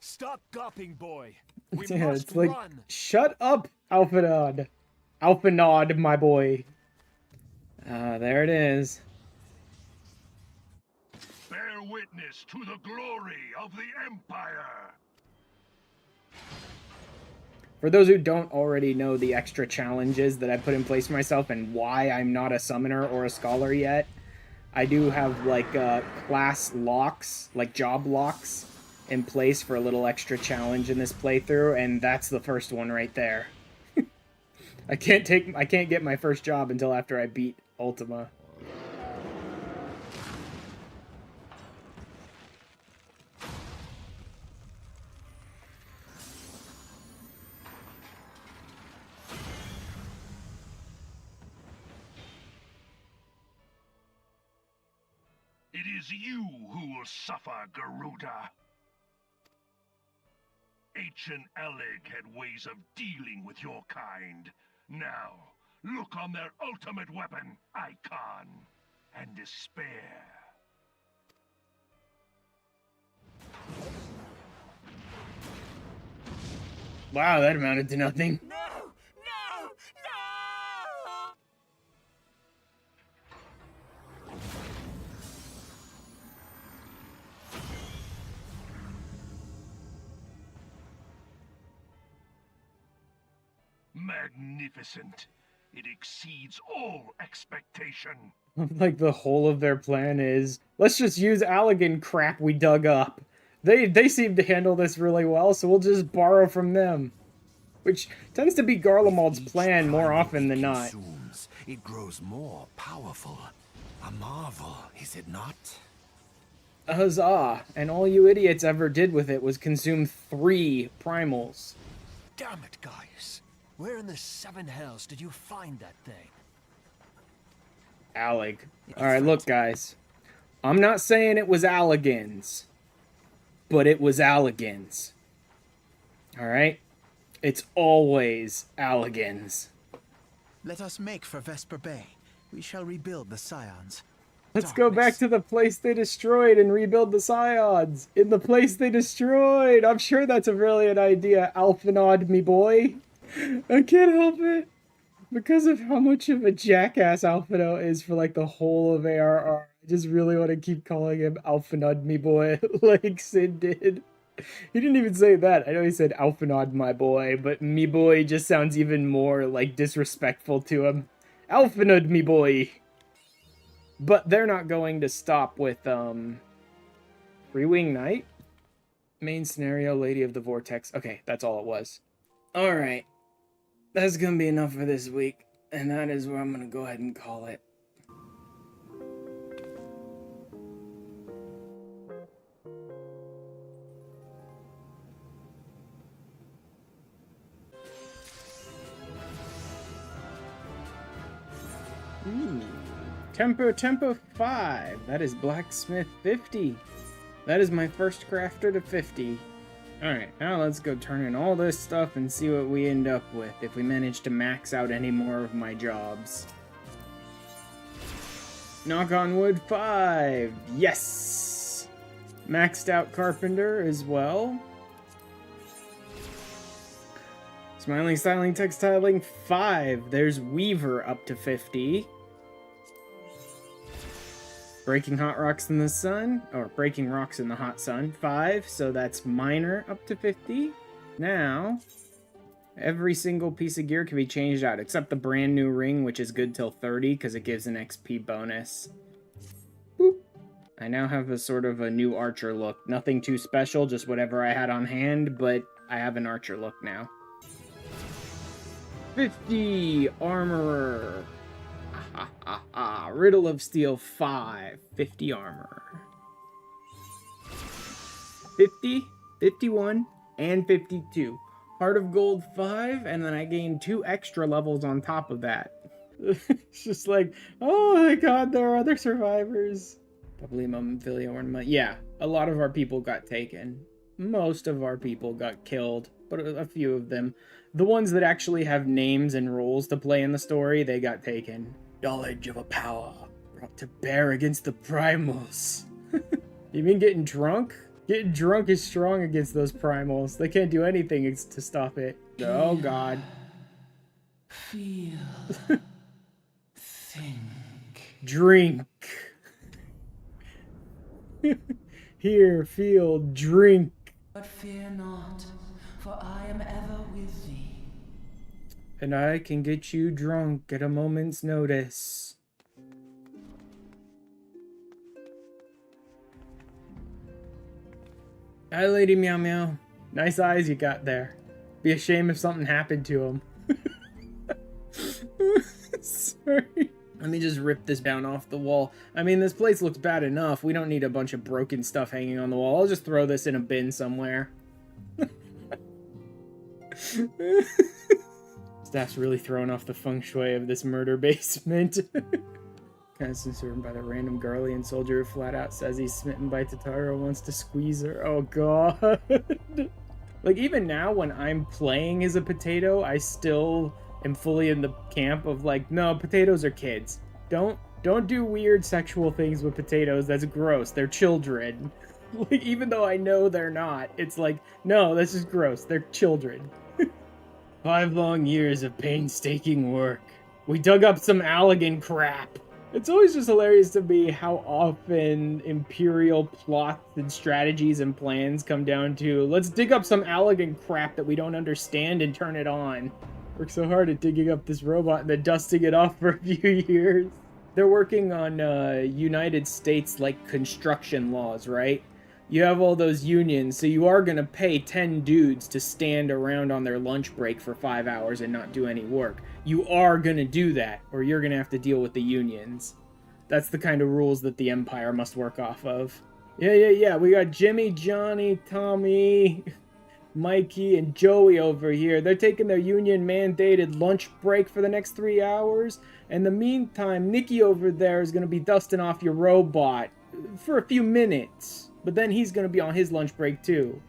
Stop gawping, boy. We
Yeah,
must
it's like,
run.
shut up, Alphanod. Alphanod, my boy. There it is.
Bear witness to the glory of the Empire.
For those who don't already know the extra challenges that I put in place for myself and why I'm not a summoner or a scholar yet, I do have, like, class locks, like job locks, in place for a little extra challenge in this playthrough, and that's the first one right there. I can't get my first job until after I beat Ultima.
It is you who will suffer, Garuda. Ancient Alec had ways of dealing with your kind. Now, look on their ultimate weapon, Icon, and despair.
Wow, that amounted to nothing.
No! No! No!
Magnificent. It exceeds all expectation.
Like, the whole of their plan is, let's just use Allegan crap we dug up. They seem to handle this really well, so we'll just borrow from them. Which tends to be Garlemald's plan more often than not.
It grows more powerful. A marvel, is it not?
Huzzah! And all you idiots ever did with it was consume 3 primals.
Damn it, guys. Where in the 7 hells did you find that thing?
Alleg. Alright, look, guys. I'm not saying it was Allegan's, but it was Allegan's. Alright? It's always Allegan's.
Let us make for Vesper Bay. We shall rebuild the Scions.
Let's go back to the place they destroyed and rebuild the Scions. In the place they destroyed. I'm sure that's a brilliant idea, Alphanod, me boy. I can't help it. Because of how much of a jackass Alphino is for, like, the whole of ARR, I just really want to keep calling him Alphanod, me boy, like Sid did. He didn't even say that. I know he said Alphanod, my boy, but me boy just sounds even more, like, disrespectful to him. Alphanod, me boy. But they're not going to stop with, Freewing Knight? Main scenario, Lady of the Vortex. Okay, that's all it was. Alright. That's gonna be enough for this week. And that is where I'm gonna go ahead and call it. Tempo 5. That is Blacksmith 50. That is my first crafter to 50. Alright, now let's go turn in all this stuff and see what we end up with if we manage to max out any more of my jobs. Knock on wood 5. Yes! Maxed out carpenter as well. Smiling, styling, textiling 5. There's weaver up to 50. Breaking hot rocks in the sun, or breaking rocks in the hot sun, 5, so that's miner up to 50. Now, every single piece of gear can be changed out, except the brand new ring, which is good till 30, because it gives an XP bonus. Boop. I now have a sort of a new archer look. Nothing too special, just whatever I had on hand, but I have an archer look now. 50, armorer. Riddle of Steel 5, 50 armor. 50, 51, and 52. Heart of Gold 5, and then I gained 2 extra levels on top of that. It's just like, oh my god, there are other survivors. Probably Mumphilio ornament. Yeah, a lot of our people got taken. Most of our people got killed, but a few of them. The ones that actually have names and roles to play in the story, they got taken. Knowledge of a power brought to bear against the primals. You mean getting drunk? Getting drunk is strong against those primals. They can't do anything to stop it. Oh god.
Feel. Think.
Drink. Here, feel, drink.
But fear not, for I am ever with thee.
And I can get you drunk at a moment's notice. Hi, Lady Meow Meow. Nice eyes you got there. Be a shame if something happened to him. Sorry. Let me just rip this down off the wall. I mean, this place looks bad enough. We don't need a bunch of broken stuff hanging on the wall. I'll just throw this in a bin somewhere. Staff's really throwing off the feng shui of this murder basement. Kind of concerned by the random Garlean soldier who flat out says he's smitten by Totaro, wants to squeeze her. Oh god. Like, even now when I'm playing as a potato, I still am fully in the camp of like, no, potatoes are kids. Don't do weird sexual things with potatoes. That's gross. They're children. Like, even though I know they're not, it's like, no, this is gross. They're children. 5 long years of painstaking work. We dug up some Allegan crap. It's always just hilarious to me how often Imperial plots and strategies and plans come down to, let's dig up some Allegan crap that we don't understand and turn it on. Worked so hard at digging up this robot and then dusting it off for a few years. They're working on United States, like, construction laws, right? You have all those unions, so you are going to pay 10 dudes to stand around on their lunch break for 5 hours and not do any work. You are going to do that, or you're going to have to deal with the unions. That's the kind of rules that the Empire must work off of. Yeah. We got Jimmy, Johnny, Tommy, Mikey, and Joey over here. They're taking their union-mandated lunch break for the next 3 hours. In the meantime, Nikki over there is going to be dusting off your robot for a few minutes. But then he's going to be on his lunch break, too.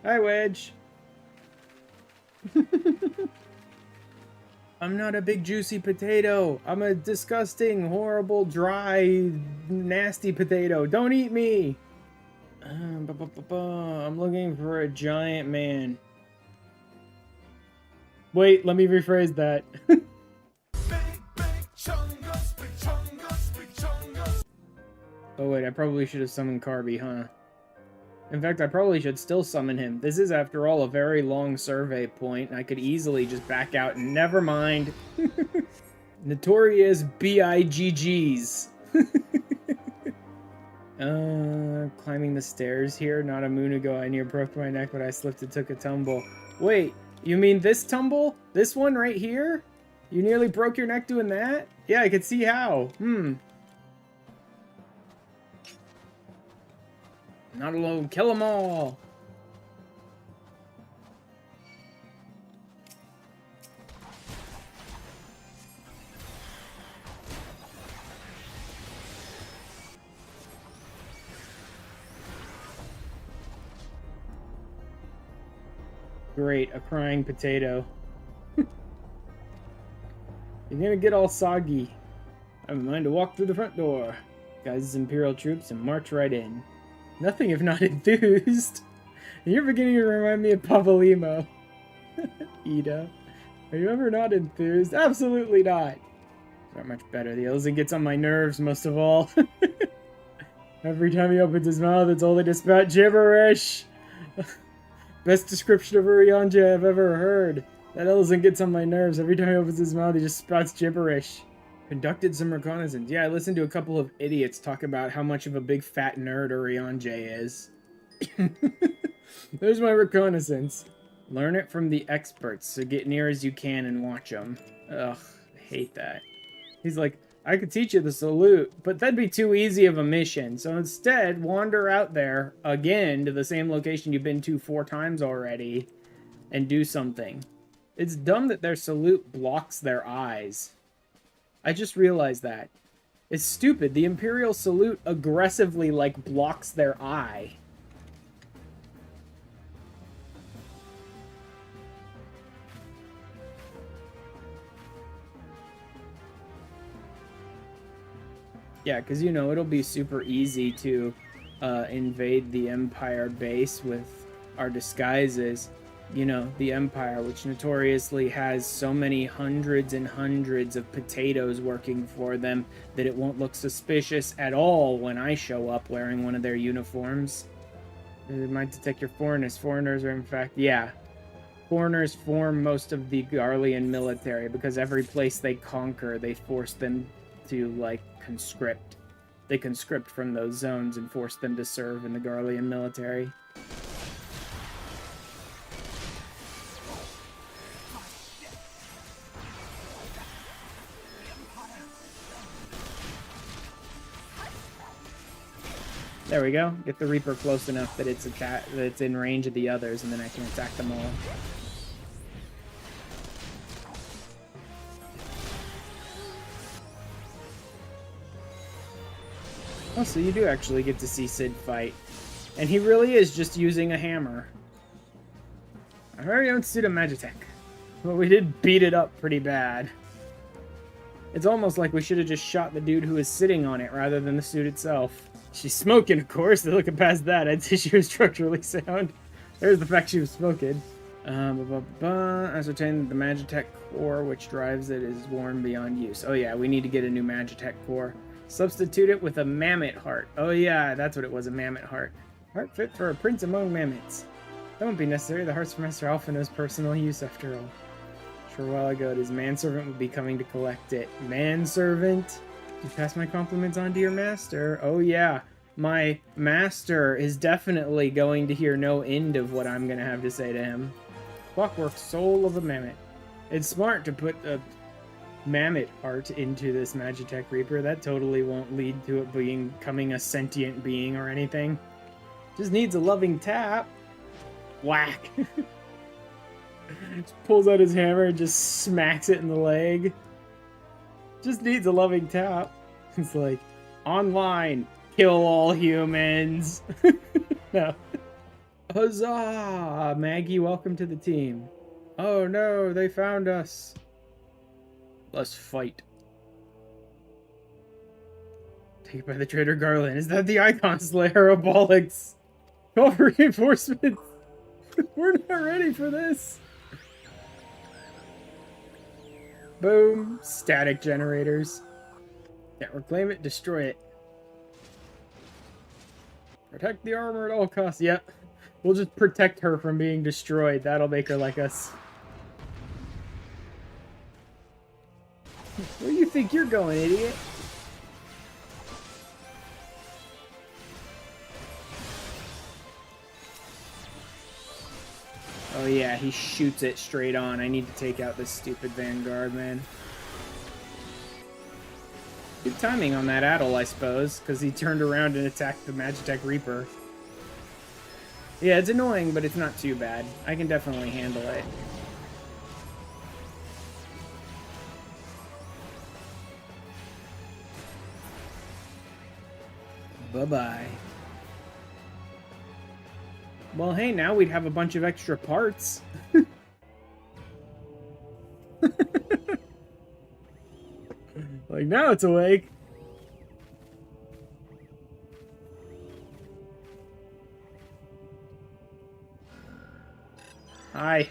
Hi, Wedge. I'm not a big juicy potato. I'm a disgusting, horrible, dry, nasty potato. Don't eat me. I'm looking for a giant man. Wait, let me rephrase that. Oh wait, I probably should have summoned Carby, huh?
In fact, I probably should still summon him. This is, after all, a very long survey point, and I could easily just back out and never mind. Notorious BIGGs. Climbing the stairs here. Not a moon ago, I near broke my neck, but I slipped and took a tumble. Wait, you mean this tumble? This one right here? You nearly broke your neck doing that? Yeah, I could see how. Not alone. Kill them all. Great, a crying potato. You're gonna get all soggy. I have a mind to walk through the front door, guise as Imperial troops, and march right in. Nothing if not enthused. You're beginning to remind me of Pavalimo. Ida. Are you ever not enthused? Absolutely not. Not much better. The Illidan gets on my nerves most of all. Every time he opens his mouth, it's only to spout gibberish. Best description of Urianger I've ever heard. That Illidan gets on my nerves. Every time he opens his mouth, he just spouts gibberish. Conducted some reconnaissance. Yeah, I listened to a couple of idiots talk about how much of a big fat nerd Urianger is. There's my reconnaissance. Learn it from the experts, so get near as you can and watch them. Ugh, I hate that. He's like, I could teach you the salute, but that'd be too easy of a mission. So instead, wander out there again to the same location you've been to 4 times already and do something. It's dumb that their salute blocks their eyes. I just realized that. It's stupid. The Imperial salute aggressively, like, blocks their eye. Yeah, because, you know, it'll be super easy to invade the Empire base with our disguises. You know, the Empire, which notoriously has so many hundreds and hundreds of potatoes working for them that it won't look suspicious at all when I show up wearing one of their uniforms. It might detect your foreigners. Foreigners are, in fact, yeah. Foreigners form most of the Garlean military because every place they conquer, they force them to, like, conscript. They conscript from those zones and force them to serve in the Garlean military. There we go. Get the Reaper close enough that it's in range of the others, and then I can attack them all. Oh, so you do actually get to see Cid fight. And he really is just using a hammer. Our very own suit of Magitech. Well, we did beat it up pretty bad. It's almost like we should have just shot the dude who was sitting on it rather than the suit itself. She's smoking, of course. Looking past that, I'd say she was structurally sound. There's the fact she was smoking. Ascertain that the Magitech core, which drives it, is worn beyond use. Oh yeah, we need to get a new Magitech core. Substitute it with a mammoth heart. Oh yeah, that's what it was, a mammoth heart. Heart fit for a prince among mammoths. That won't be necessary. The heart's for Master Alphina's personal use, after all. Sure, a while ago, his manservant would be coming to collect it. Manservant? You pass my compliments on to your master. Oh yeah, my master is definitely going to hear no end of what I'm going to have to say to him. Clockwork soul of a mammoth. It's smart to put a mammoth heart into this Magitech Reaper. That totally won't lead to it becoming a sentient being or anything. Just needs a loving tap. Whack. Just pulls out his hammer and just smacks it in the leg. Just needs a loving tap. It's like, online, kill all humans. No. Huzzah! Maggie, welcome to the team. Oh no, they found us. Let's fight. Taken by the traitor Garland. Is that the Icon Slayer of bollocks? Call for reinforcements. We're not ready for this. Boom. Static generators. Yeah, reclaim it, destroy it. Protect the armor at all costs. Yep. We'll just protect her from being destroyed. That'll make her like us. Where do you think you're going, idiot? Oh yeah, he shoots it straight on. I need to take out this stupid Vanguard, man. Good timing on that Adel, I suppose, because he turned around and attacked the Magitech Reaper. Yeah, it's annoying, but it's not too bad. I can definitely handle it. Bye-bye. Well, hey, now we'd have a bunch of extra parts. Like, now it's awake. Hi.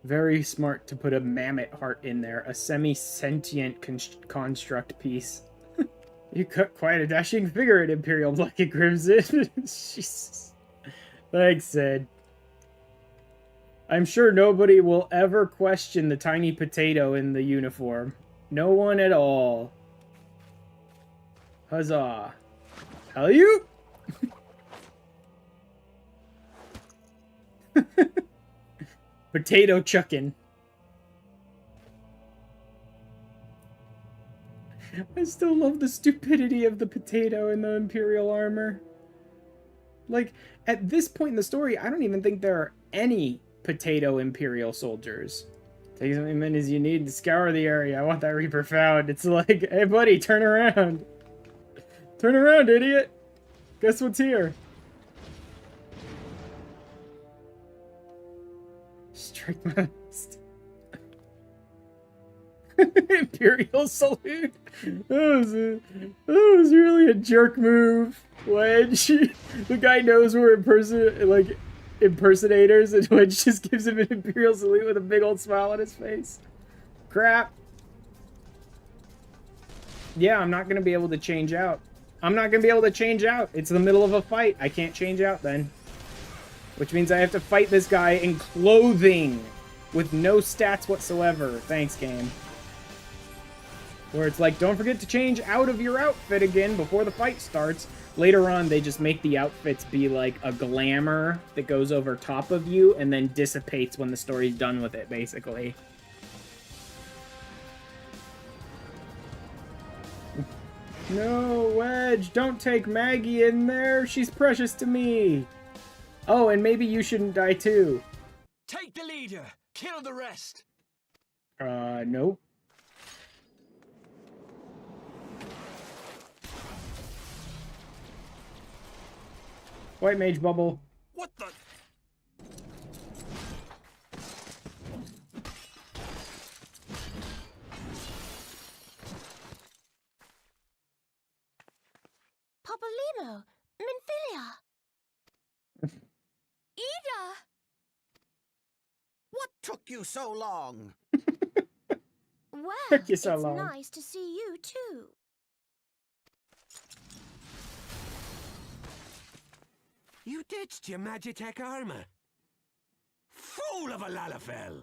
Very smart to put a mammoth heart in there. A semi-sentient construct piece. You cut quite a dashing figure at Imperial Black and Crimson. Jesus. Thanks, Sid. I'm sure nobody will ever question the tiny potato in the uniform. No one at all. Huzzah. Hell you! Potato chucking. I still love the stupidity of the potato in the Imperial armor. Like, at this point in the story, I don't even think there are any potato Imperial soldiers. Take as many men as you need to scour the area. I want that Reaper found. It's like, hey buddy, turn around. Turn around, idiot. Guess what's here? Strike my list. Imperial salute. That was really a jerk move. Wedge. The guy knows we're impersonators, and Wedge just gives him an Imperial salute with a big old smile on his face. Crap. Yeah, I'm not gonna be able to change out. It's the middle of a fight. I can't change out then. Which means I have to fight this guy in clothing with no stats whatsoever. Thanks, game. Where it's like, don't forget to change out of your outfit again before the fight starts. Later on, they just make the outfits be like a glamour that goes over top of you and then dissipates when the story's done with it, basically. No, Wedge, don't take Maggie in there. She's precious to me. Oh, and maybe you shouldn't die too.
Take the leader. Kill the rest.
Nope. White mage bubble.
What the?
Popolino, Minfilia.
Ida!
What took you so long?
Well,
Took you so
it's
long.
nice to see you too.
You ditched your Magitech armor. Fool of a Lalafell!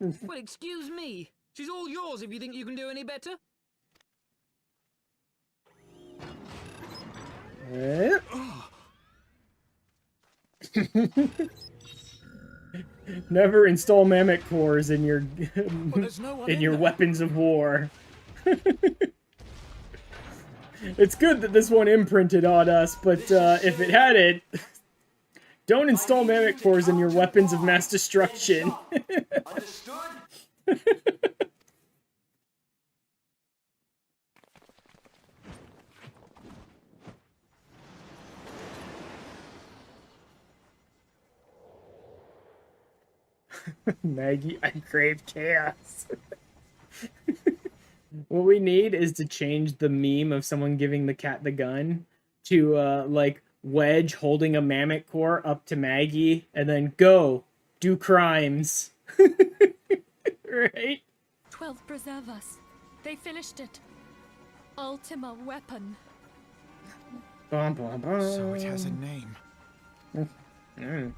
Well, excuse me. She's all yours if you think you can do any better.
Never install mammoth cores in your weapons of war. It's good that this one imprinted on us, but if it hadn't, don't install mammoth cores in your weapons of mass destruction. Maggie, I crave chaos. What we need is to change the meme of someone giving the cat the gun to, like, Wedge holding a mammoth core up to Maggie, and then go, do crimes. Right?
12 preserve us. They finished it. Ultima weapon.
Bum, bum, bum.
So it has a name.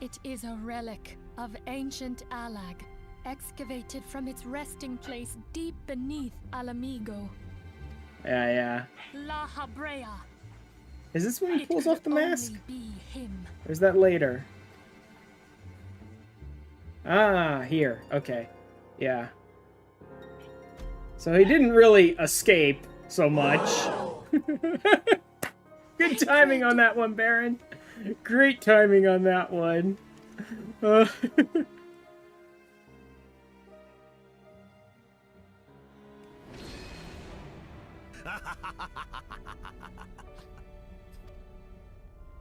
It is a relic of ancient Alag, excavated from its resting place deep beneath Alamigo.
Yeah.
La Habrea.
Is this when he pulls off the mask?
Only be him.
Or is that later? Ah, here. Okay. Yeah. So he didn't really escape so much. Good timing on that one, Baron. Great timing on that one.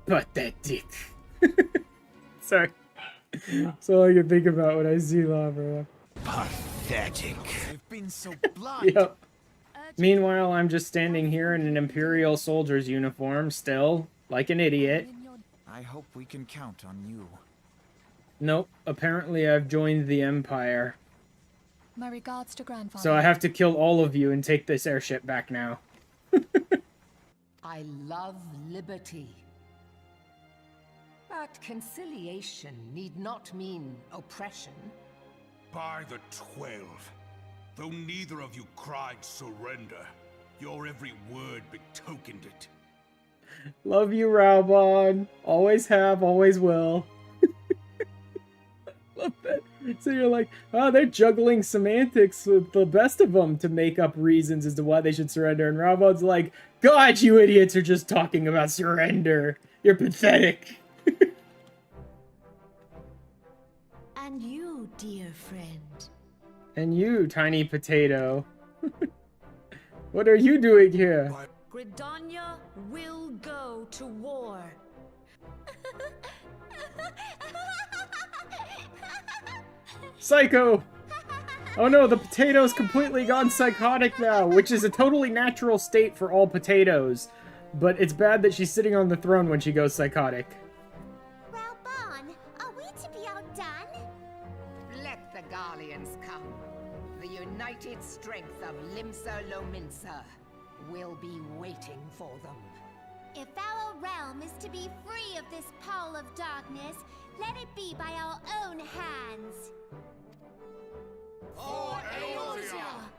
Pathetic. Sorry. That's all I can think about when I see lava.
Pathetic. They've been so blind.
Yep. Meanwhile, I'm just standing here in an Imperial soldier's uniform, still, like an idiot.
I hope we can count on you.
Nope. Apparently I've joined the Empire.
My regards to Grandfather.
So I have to kill all of you and take this airship back now.
I love liberty. But conciliation need not mean oppression.
By the 12, though neither of you cried surrender, your every word betokened it.
Love you, Raubon. Always have, always will. Love that. So you're like, oh, they're juggling semantics with the best of them to make up reasons as to why they should surrender. And Raubon's like, God, you idiots are just talking about surrender. You're pathetic.
And you, dear friend.
And you, tiny potato. What are you doing here?
Gridania will go to war.
Psycho! Oh no, the potato's completely gone psychotic now, which is a totally natural state for all potatoes. But it's bad that she's sitting on the throne when she goes psychotic.
Raubon, are we to be outdone?
Let the Garleans come. The united strength of Limsa Lominsa will be waiting for them.
If our realm is to be free of this pall of darkness, let it be by our own hands.
For Eorzea!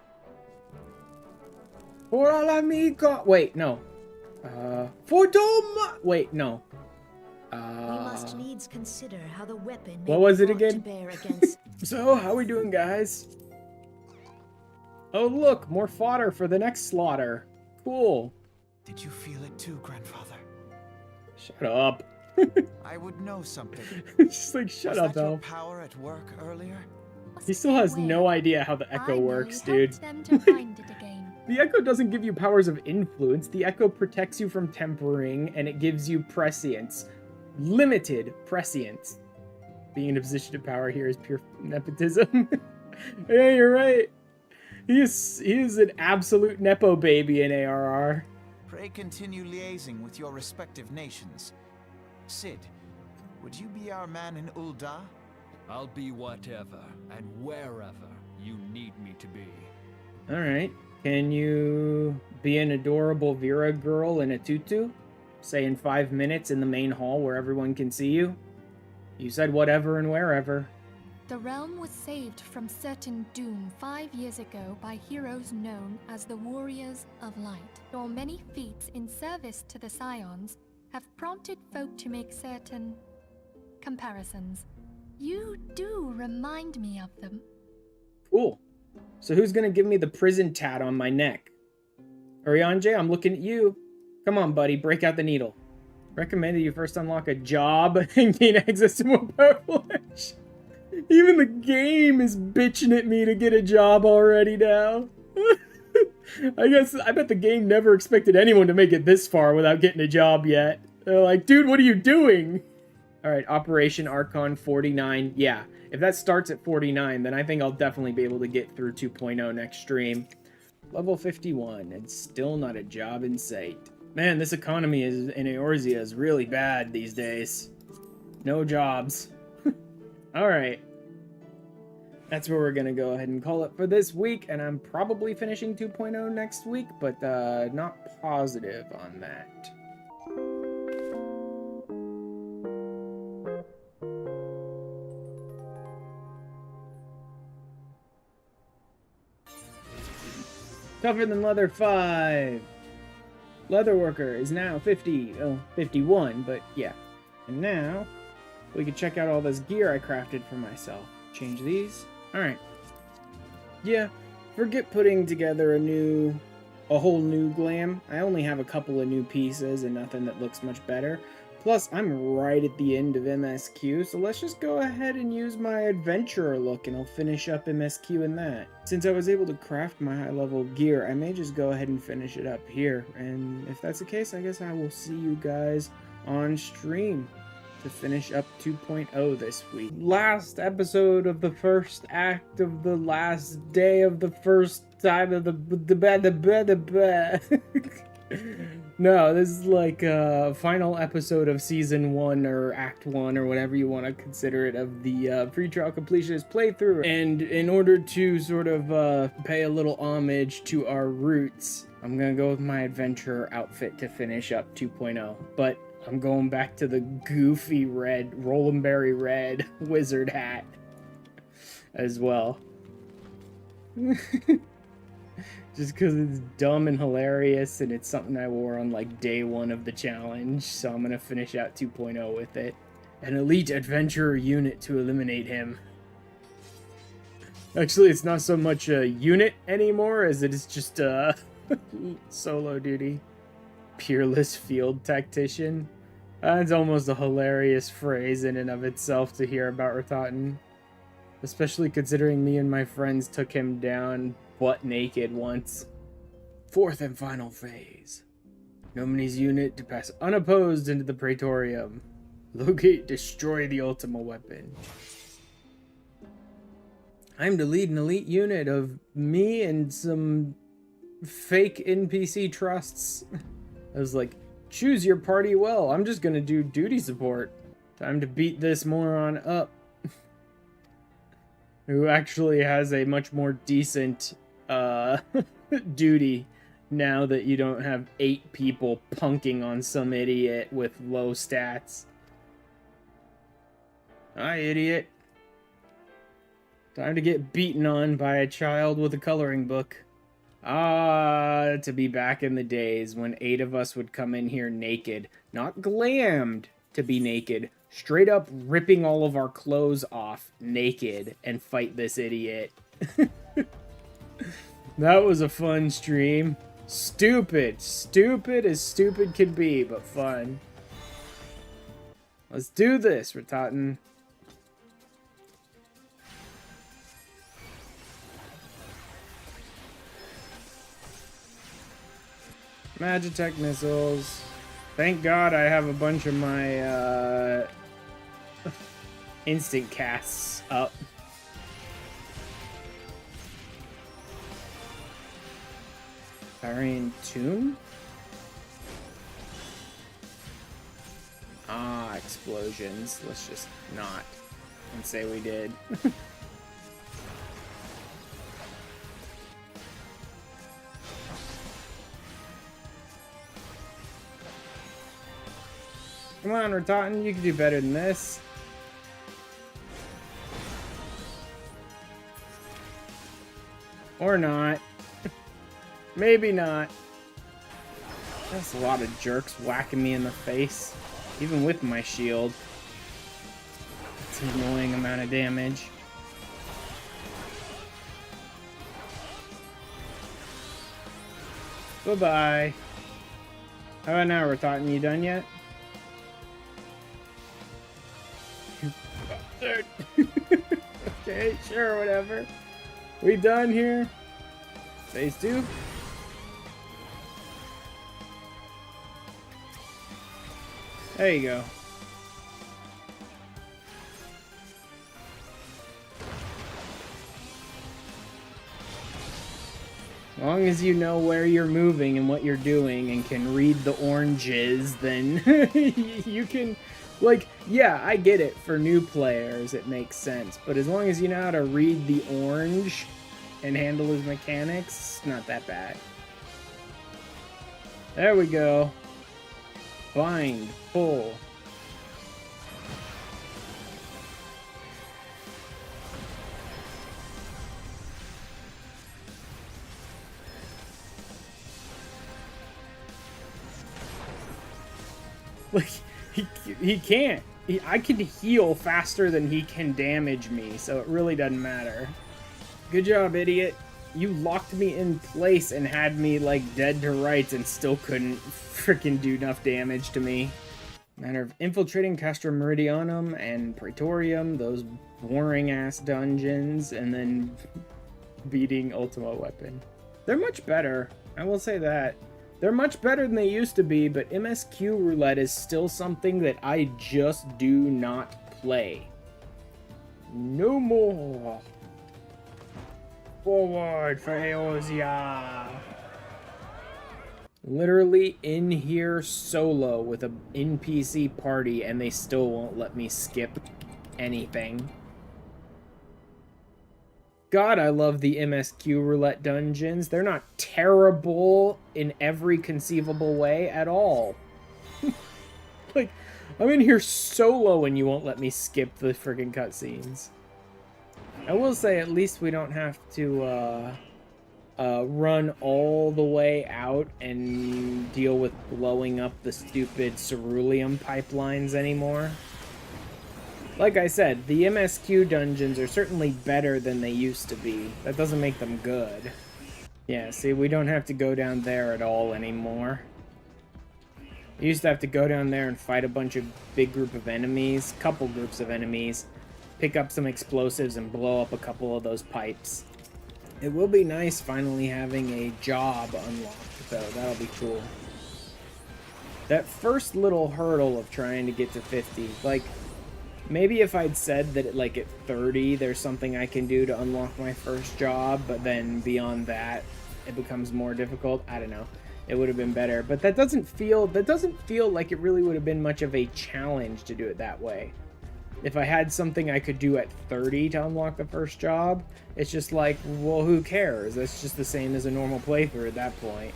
For Alamigo! Wait, no. For Doma! Wait, no.
We must needs consider how the weapon may
What was
be
it
brought to
again?
bear against...
So, how we doing, guys? Oh, look, more fodder for the next slaughter. Cool.
Did you feel it too, Grandfather?
Shut up.
I would know something.
Just like, shut
Was
up,
that your
Elf.
power at work earlier?
He still has no idea how the Echo works, dude.
Them to find it again.
The Echo doesn't give you powers of influence. The Echo protects you from tempering, and it gives you prescience. Limited prescience. Being in a position of power here is pure nepotism. Yeah, you're right. He is an absolute nepo baby in ARR.
Pray continue liaising with your respective nations. Sid, would you be our man in Ul'dah?
I'll be whatever and wherever you need me to be.
Alright. Can you be an adorable Vera girl in a tutu? Say in 5 minutes in the main hall where everyone can see you? You said whatever and wherever.
The realm was saved from certain doom 5 years ago by heroes known as the Warriors of Light. Your many feats in service to the Scions have prompted folk to make certain comparisons. You do remind me of them.
Cool. So who's gonna give me the prison tat on my neck? Urianger, I'm looking at you. Come on, buddy, break out the needle. Recommend that you first unlock a job and gain access to more powerful edge. Even the game is bitching at me to get a job already now. I bet the game never expected anyone to make it this far without getting a job yet. They're like, dude, what are you doing? Alright, Operation Archon 49. Yeah, if that starts at 49, then I think I'll definitely be able to get through 2.0 next stream. Level 51, and still not a job in sight. Man, this economy in Eorzea is really bad these days. No jobs. Alright. that's where we're going to go ahead and call it for this week, and I'm probably finishing 2.0 next week, but not positive on that. Tougher Than Leather 5. Leatherworker is now 51, but yeah. And now, we can check out all this gear I crafted for myself. Change these. Alright. Yeah, forget putting together a whole new glam. I only have a couple of new pieces and nothing that looks much better. Plus, I'm right at the end of MSQ, so let's just go ahead and use my adventurer look and I'll finish up MSQ in that. Since I was able to craft my high-level gear, I may just go ahead and finish it up here. And if that's the case, I guess I will see you guys on stream to finish up 2.0 this week. Last episode of the first act of the last day of the first time of the No, this is like a final episode of Season 1 or Act 1 or whatever you want to consider it of the Free Trial Completionist playthrough. And in order to sort of pay a little homage to our roots, I'm going to go with my adventurer outfit to finish up 2.0. But I'm going back to the goofy red, Rollingberry red wizard hat as well. Just because it's dumb and hilarious, and it's something I wore on like day 1 of the challenge, so I'm going to finish out 2.0 with it. An elite adventurer unit to eliminate him. Actually, it's not so much a unit anymore as it is just a solo duty. Peerless field tactician. That's almost a hilarious phrase in and of itself to hear about Ratatan. Especially considering me and my friends took him down butt naked once. 4th and final phase. Nominee's unit to pass unopposed into the Praetorium. Locate, destroy the Ultima weapon. I'm to lead an elite unit of me and some fake NPC trusts. I was like, choose your party well. I'm just gonna do duty support. Time to beat this moron up. Who actually has a much more decent duty now that you don't have 8 people punking on some idiot with low stats. Hi, idiot. Time to get beaten on by a child with a coloring book. Ah, to be back in the days when 8 of us would come in here naked. Not glammed to be naked. Straight up ripping all of our clothes off naked and fight this idiot. That was a fun stream. Stupid. Stupid as stupid could be, but fun. Let's do this, Ratatan. Magitech missiles. Thank God I have a bunch of my instant casts up. Arian Tomb? Ah, explosions. Let's just not and say we did. Come on, Ratatan, you can do better than this. Or not. Maybe not. That's a lot of jerks whacking me in the face, even with my shield. It's an annoying amount of damage. Bye-bye. How about now, Ratatan? You done yet? Okay, sure, whatever. We done here? Phase 2? There you go. As long as you know where you're moving and what you're doing and can read the oranges, then you can Like, yeah, I get it. For new players, it makes sense. But as long as you know how to read the orange and handle his mechanics, it's not that bad. There we go. Bind, pull. Like, he can't. I can heal faster than he can damage me, so it really doesn't matter. Good job, idiot. You locked me in place and had me, like, dead to rights and still couldn't freaking do enough damage to me. Matter of infiltrating Castra Meridianum and Praetorium, those boring-ass dungeons, and then beating Ultima Weapon. They're much better, I will say that. They're much better than they used to be, but MSQ Roulette is still something that I just do not play. No more. Forward for Eorzea. Literally in here solo with an NPC party, and they still won't let me skip anything. God, I love the MSQ Roulette dungeons. They're not terrible in every conceivable way at all. Like, I'm in here solo and you won't let me skip the friggin' cutscenes. I will say at least we don't have to run all the way out and deal with blowing up the stupid ceruleum pipelines anymore. Like I said, the MSQ dungeons are certainly better than they used to be. That doesn't make them good. Yeah, see, we don't have to go down there at all anymore. We used to have to go down there and fight a bunch of big group of enemies, couple groups of enemies, pick up some explosives and blow up a couple of those pipes. It will be nice finally having a job unlocked, though. That'll be cool. That first little hurdle of trying to get to 50, like, maybe if I'd said that, like, at 30, there's something I can do to unlock my first job, but then beyond that, it becomes more difficult. I don't know. It would have been better, but that doesn't feel like it really would have been much of a challenge to do it that way. If I had something I could do at 30 to unlock the first job, it's just like, well, who cares? That's just the same as a normal playthrough at that point.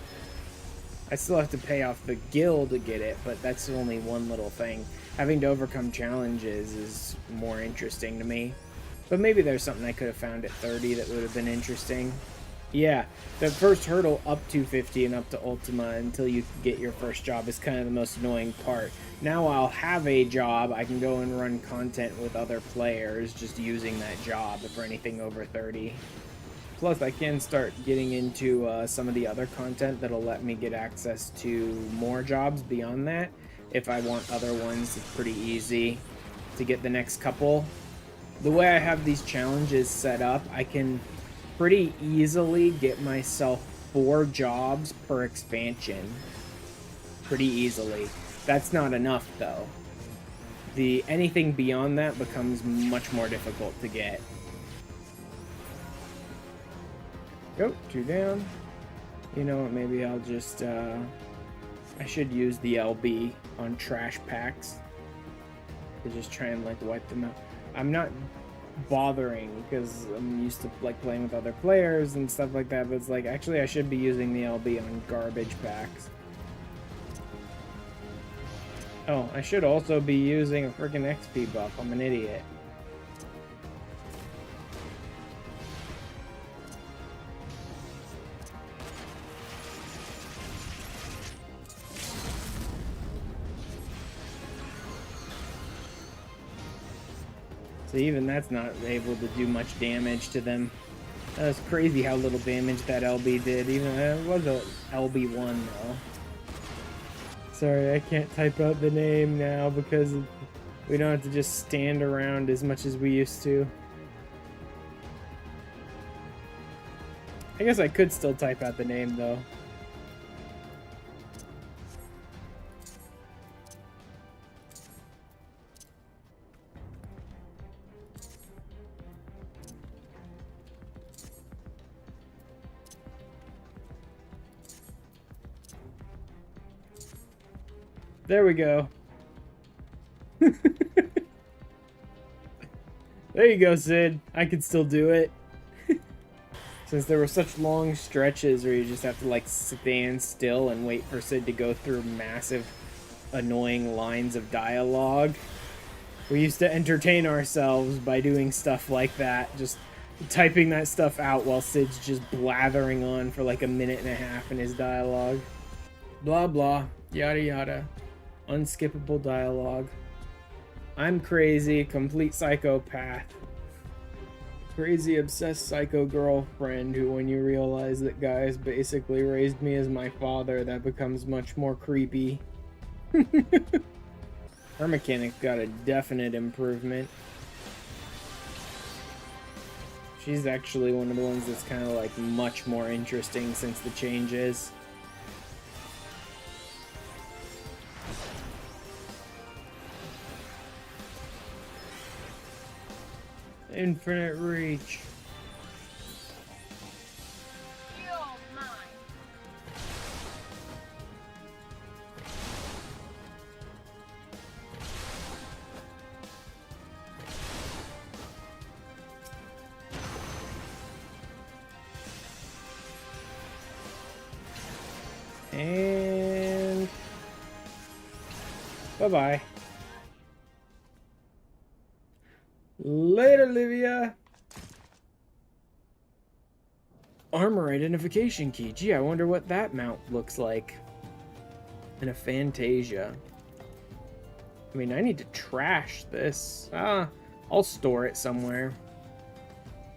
I still have to pay off the guild to get it, but that's only one little thing. Having to overcome challenges is more interesting to me. But maybe there's something I could have found at 30 that would have been interesting. Yeah, the first hurdle up to 50 and up to Ultima until you get your first job is kind of the most annoying part. Now I'll have a job, I can go and run content with other players just using that job for anything over 30. Plus I can start getting into some of the other content that'll let me get access to more jobs beyond that. If I want other ones, it's pretty easy to get the next couple. The way I have these challenges set up, I can pretty easily get myself 4 jobs per expansion. Pretty easily. That's not enough, though. Anything beyond that becomes much more difficult to get. Oh, 2 down. You know what, maybe I'll just, I should use the LB on trash packs to just try and, like, wipe them out. I'm not bothering because I'm used to, like, playing with other players and stuff like that, but it's like, actually I should be using the LB on garbage packs. Oh, I should also be using a freaking XP buff. I'm an idiot. So even that's not able to do much damage to them. That's crazy how little damage that LB did. Even it was a LB1 though. Sorry, I can't type out the name now because we don't have to just stand around as much as we used to. I guess I could still type out the name though. There we go.
There you go, Sid. I could still do it. Since there were such long stretches where you just have to like stand still and wait for Sid to go through massive, annoying lines of dialogue. We used to entertain ourselves by doing stuff like that, just typing that stuff out while Sid's just blathering on for like a minute and a half in his dialogue. Blah blah, yada yada. Unskippable dialogue. I'm crazy, complete psychopath. Crazy, obsessed psycho girlfriend who, when you realize that guys basically raised me as my father, that becomes much more creepy. Her mechanic got a definite improvement. She's actually one of the ones that's kind of like much more interesting since the changes. Infinite reach. And bye-bye. Later, Livia. Armor identification key. Gee, I wonder what that mount looks like. In a Fantasia. I mean, I need to trash this. I'll store it somewhere.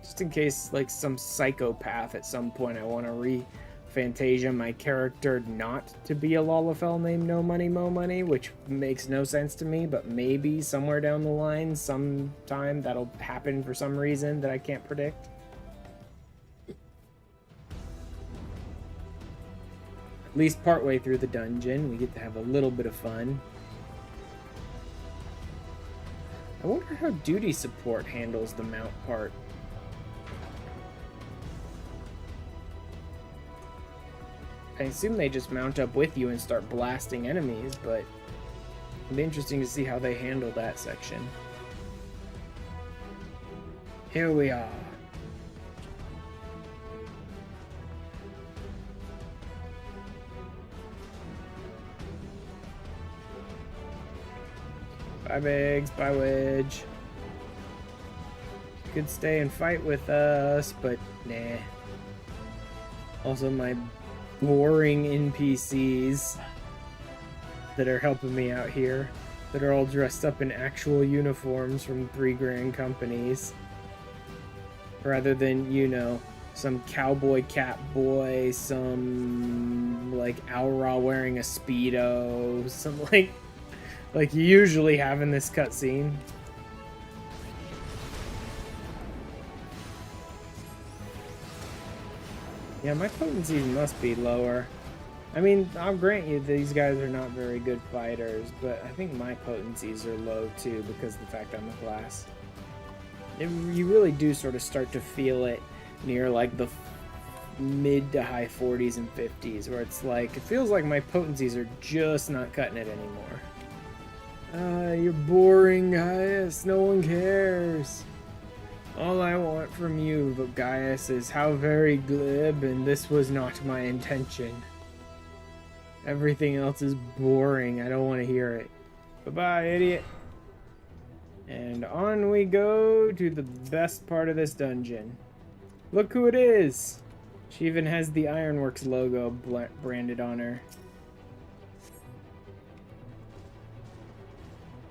Just in case, like, some psychopath at some point I want to Fantasia my character not to be a Lalafell named No Money Mo Money, which makes no sense to me, but maybe somewhere down the line, sometime that'll happen for some reason that I can't predict. At least partway through the dungeon, we get to have a little bit of fun. I wonder how duty support handles the mount part. I assume they just mount up with you and start blasting enemies, but it'll be interesting to see how they handle that section. Here we are. Bye, Biggs. Bye, Wedge. You could stay and fight with us, but nah. Also, my boring NPCs that are helping me out here, that are all dressed up in actual uniforms from 3 grand companies, rather than, you know, some cowboy cat boy, some like Aura wearing a Speedo, some like you usually have in this cutscene. Yeah, my potencies must be lower. I mean, I'll grant you these guys are not very good fighters, but I think my potencies are low too because of the fact I'm a class. You really do sort of start to feel it near like the mid to high 40s and 50s, where it's like, it feels like my potencies are just not cutting it anymore. You're boring, Gaius. No one cares. All I want from you, but Gaius, is how very glib, and this was not my intention. Everything else is boring. I don't want to hear it. Bye-bye, idiot. And on we go to the best part of this dungeon. Look who it is! She even has the Ironworks logo branded on her.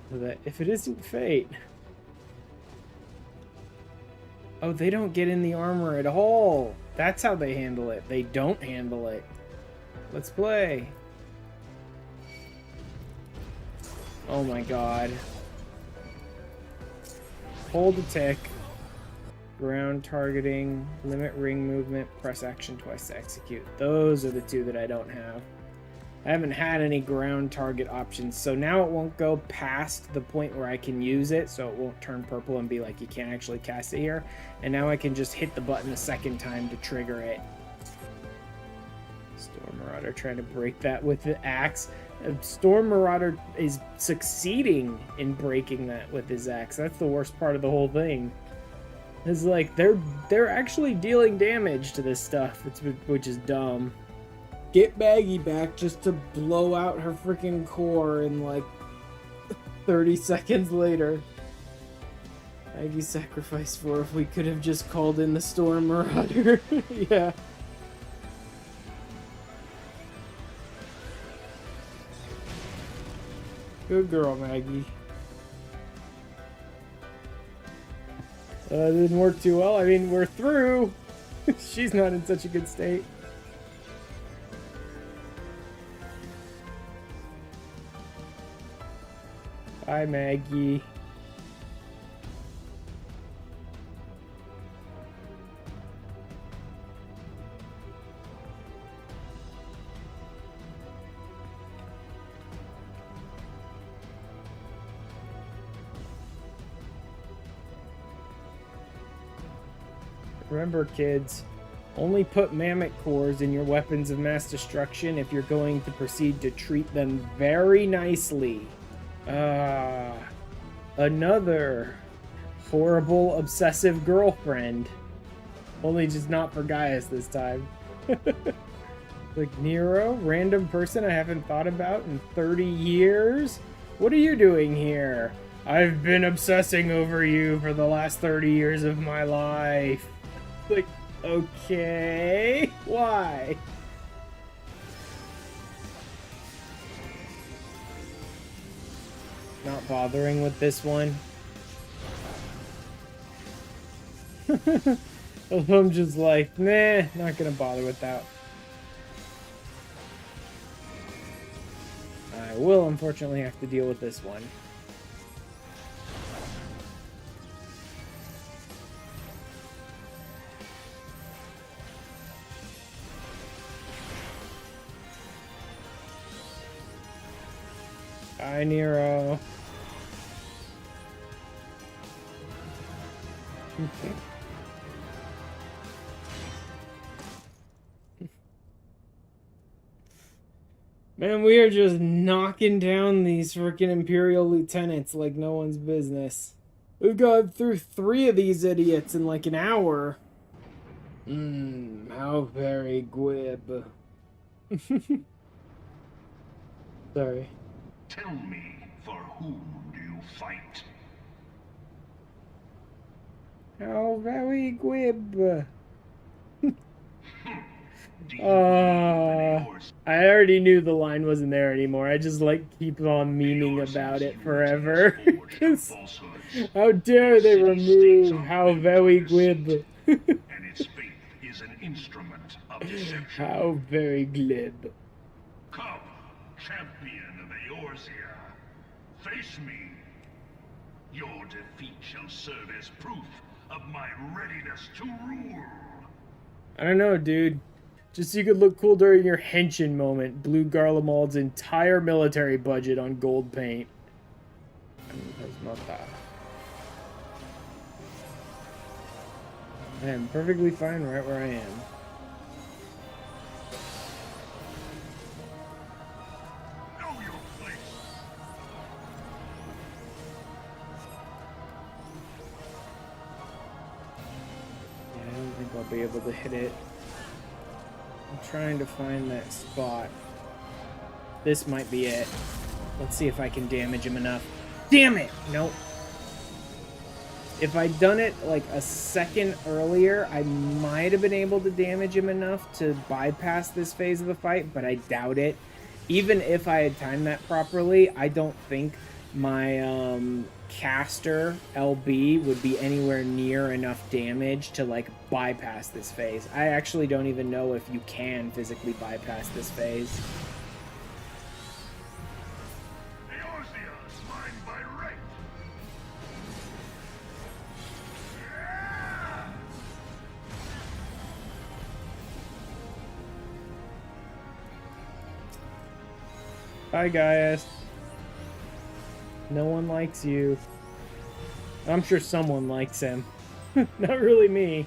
So that if it isn't fate... Oh, they don't get in the armor at all. That's how they handle it. They don't handle it. Let's play. Oh my god. Hold a tick. Ground targeting. Limit ring movement. Press action twice to execute. Those are the two that I don't have. I haven't had any ground target options, so now it won't go past the point where I can use it, so it won't turn purple and be like, you can't actually cast it here. And now I can just hit the button a second time to trigger it. Storm Marauder trying to break that with the axe. Storm Marauder is succeeding in breaking that with his axe. That's the worst part of the whole thing. It's like they're actually dealing damage to this stuff, which is dumb. Get Maggie back just to blow out her freaking core in like 30 seconds later. Maggie sacrificed for if we could have just called in the Storm Marauder. Yeah. Good girl, Maggie. It didn't work too well. I mean, we're through. She's not in such a good state. Bye, Maggie. Remember, kids, only put mammoth cores in your weapons of mass destruction if you're going to proceed to treat them very nicely. Another horrible, obsessive girlfriend. Only just not for Gaius this time. Like, Nero, random person I haven't thought about in 30 years? What are you doing here? I've been obsessing over you for the last 30 years of my life. Like, okay, why? Not bothering with this one. I'm just like, nah, not gonna bother with that. I will unfortunately have to deal with this one. Bye, Nero. Man, we are just knocking down these freaking Imperial lieutenants like no one's business. We've gone through 3 of these idiots in like an hour. How very glib. Sorry.
Tell me, for whom do you fight?
How very glib. I already knew the line wasn't there anymore. I just like keep on memeing about it forever. How dare they remove how very glib.
And its fate is an instrument of deception.
How very glib.
Come, champion of Eorzea. Face me. Your defeat shall serve as proof of my readiness to rule.
I don't know, dude. Just so you could look cool during your henshin moment, blew Garlemald's entire military budget on gold paint. I am perfectly fine right where I am.
Know your place.
Yeah, I don't think I'll be able to hit it. I'm trying to find that spot. This might be it. Let's see if I can damage him enough. Damn it! Nope. If I'd done it like a second earlier, I might have been able to damage him enough to bypass this phase of the fight, but I doubt it. Even if I had timed that properly, I don't think my caster LB would be anywhere near enough damage to like bypass this phase. I actually don't even know if you can physically bypass this phase.
Eorzea is mine by right.
Hi, Gaius. No one likes you. I'm sure someone likes him. Not really me.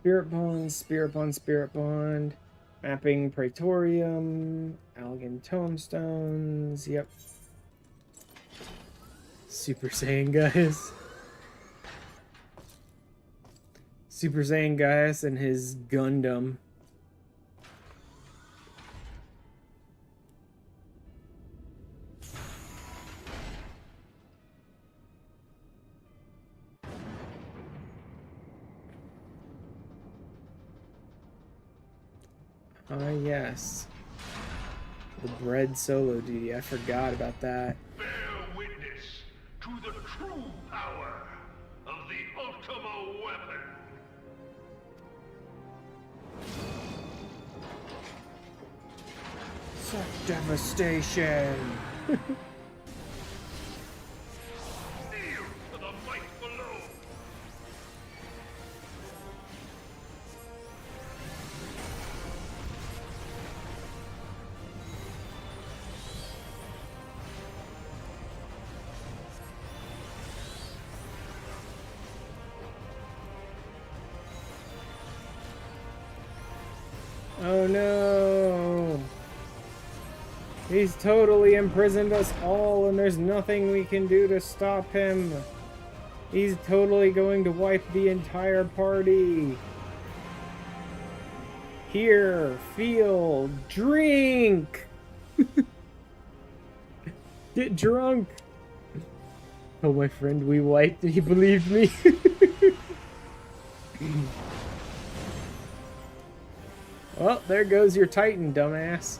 Spirit Bond, Spirit Bond, Spirit Bond. Mapping Praetorium, Algan Tomestones, yep. Super Saiyan Gaius. Super Saiyan Gaius and his Gundam. Ah, yes. The bread solo duty. I forgot about that.
Bear witness to the true power of the Ultima weapon.
Such devastation.
Kneel to the might below.
Oh no! He's totally imprisoned us all and there's nothing we can do to stop him. He's totally going to wipe the entire party. Here, feel, drink! Get drunk! Oh, my friend, we wiped and he believed me. Well, there goes your Titan, dumbass.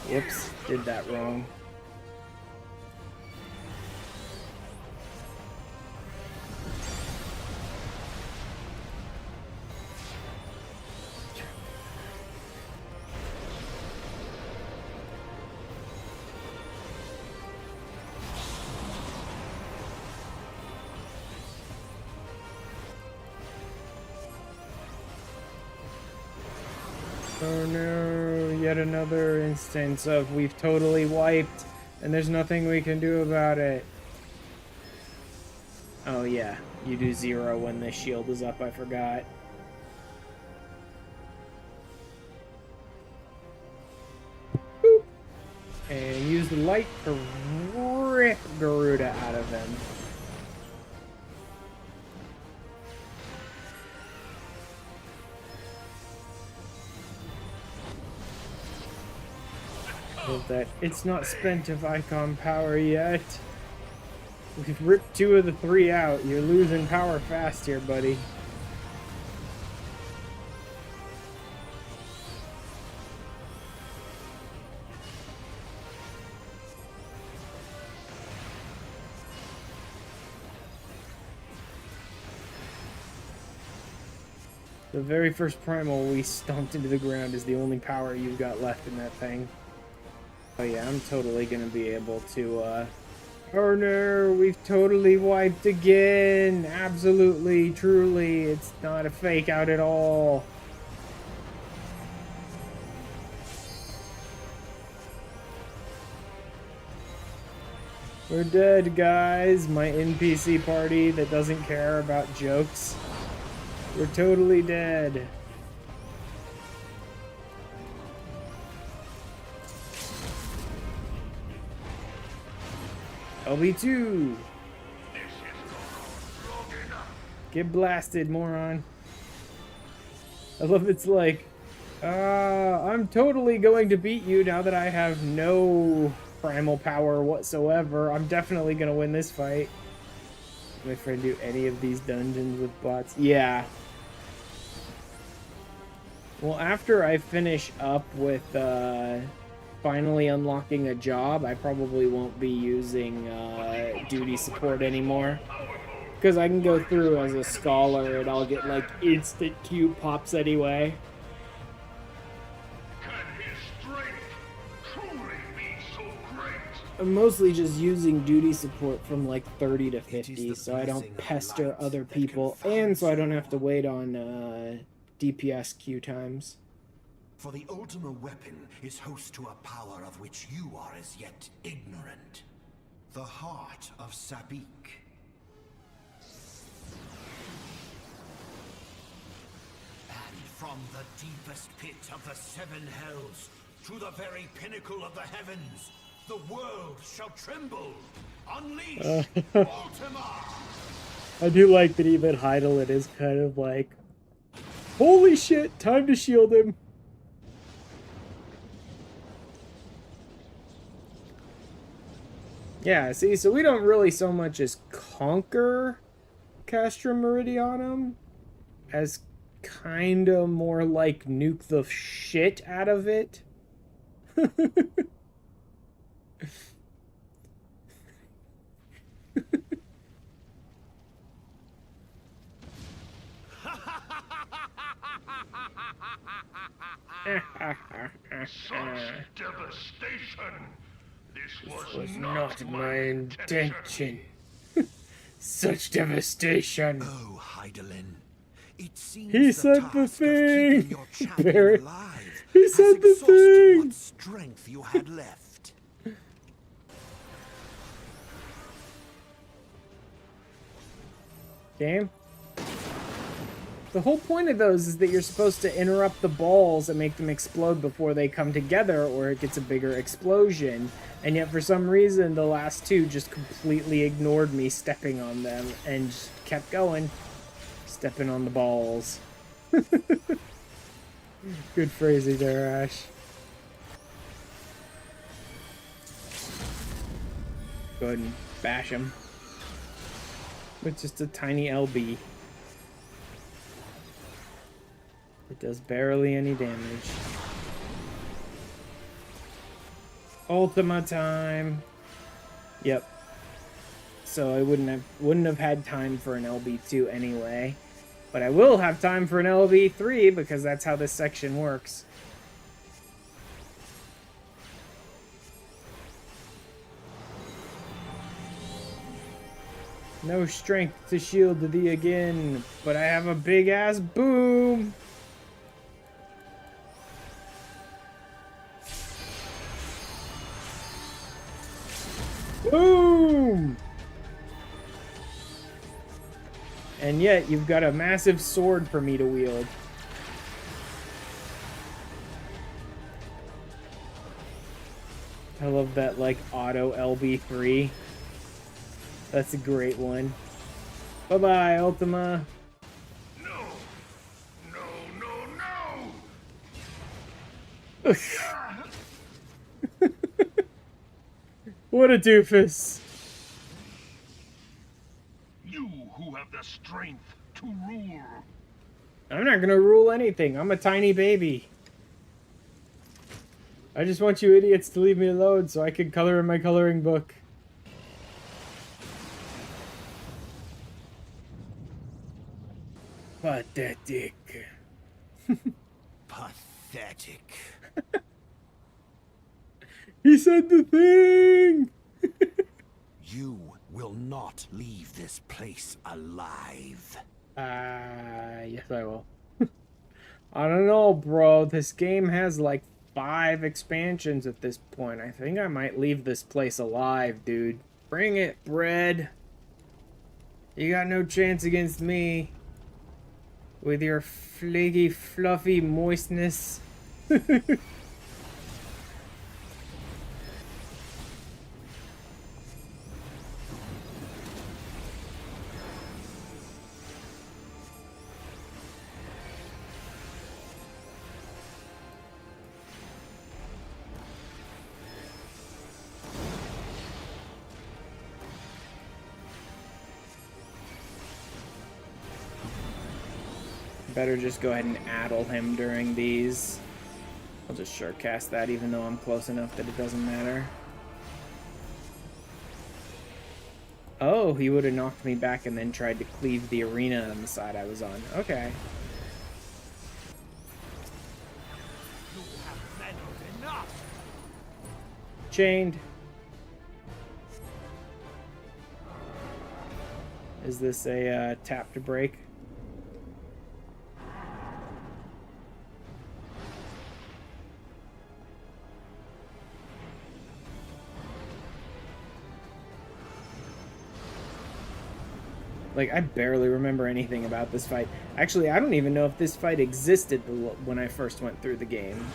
Whoops, did that wrong. Oh no, yet another instance of we've totally wiped and there's nothing we can do about it. Oh yeah, you do 0 when the shield is up, I forgot. Boop. And use the light to rip Garuda out of him. That it's not spent of icon power yet. We've ripped 2 of the 3 out. You're losing power fast here, buddy. The very first primal we stomped into the ground is the only power you've got left in that thing. Oh yeah, I'm totally gonna be able to, Oh no, we've totally wiped again! Absolutely, truly, it's not a fake out at all. We're dead, guys. My NPC party that doesn't care about jokes. We're totally dead. LB2! Get blasted, moron. I love it's like, I'm totally going to beat you now that I have no primal power whatsoever. I'm definitely going to win this fight. Can my friend do any of these dungeons with bots? Yeah. Well, after I finish up with, finally unlocking a job, I probably won't be using duty support anymore. Because I can go through as a scholar and I'll get like instant cube pops anyway. I'm mostly just using duty support from like 30 to 50 so I don't pester other people and so I don't have to wait on DPS queue times.
For the Ultima weapon is host to a power of which you are as yet ignorant. The heart of Sabik, From the deepest pit of the seven hells to the very pinnacle of the heavens, the world shall tremble. Unleash Ultima!
I do like that even Heidelin is kind of like, holy shit, time to shield him. Yeah, see, so we don't really so much as conquer Castra Meridianum as kind of more like nuke the shit out of it.
Such devastation! This
was not my intention. Such devastation.
Oh, Heidelin. It seems
He said the thing. Barry. He said the thing.
What strength you had left.
Game. The whole point of those is that you're supposed to interrupt the balls and make them explode before they come together, or it gets a bigger explosion. And yet, for some reason, the last two just completely ignored me stepping on them and just kept going. Stepping on the balls. Good phrasing there, Ash. Go ahead and bash him with just a tiny LB. It does barely any damage. Ultima time. Yep. So I wouldn't have had time for an LB2 anyway. But I will have time for an LB3 because that's how this section works. No strength to shield thee again, but I have a big ass boom. Boom! And yet, you've got a massive sword for me to wield. I love that, like, auto LB3. That's a great one. Bye-bye, Ultima.
No! No, no, no!
What a doofus.
You who have the strength to rule.
I'm not gonna rule anything. I'm a tiny baby. I just want you idiots to leave me alone so I can color in my coloring book. Pathetic.
Pathetic.
He said the thing!
You will not leave this place alive.
Yes I will. I don't know, bro. This game has like 5 expansions at this point. I think I might leave this place alive, dude. Bring it, bread. You got no chance against me. With your flaky, fluffy moistness. Better just go ahead and addle him during these. I'll just short cast that even though I'm close enough that it doesn't matter. Oh, he would have knocked me back and then tried to cleave the arena on the side I was on. Okay.
You have meddled enough.
Chained. Is this a tap to break? Like, I barely remember anything about this fight. Actually, I don't even know if this fight existed when I first went through the game.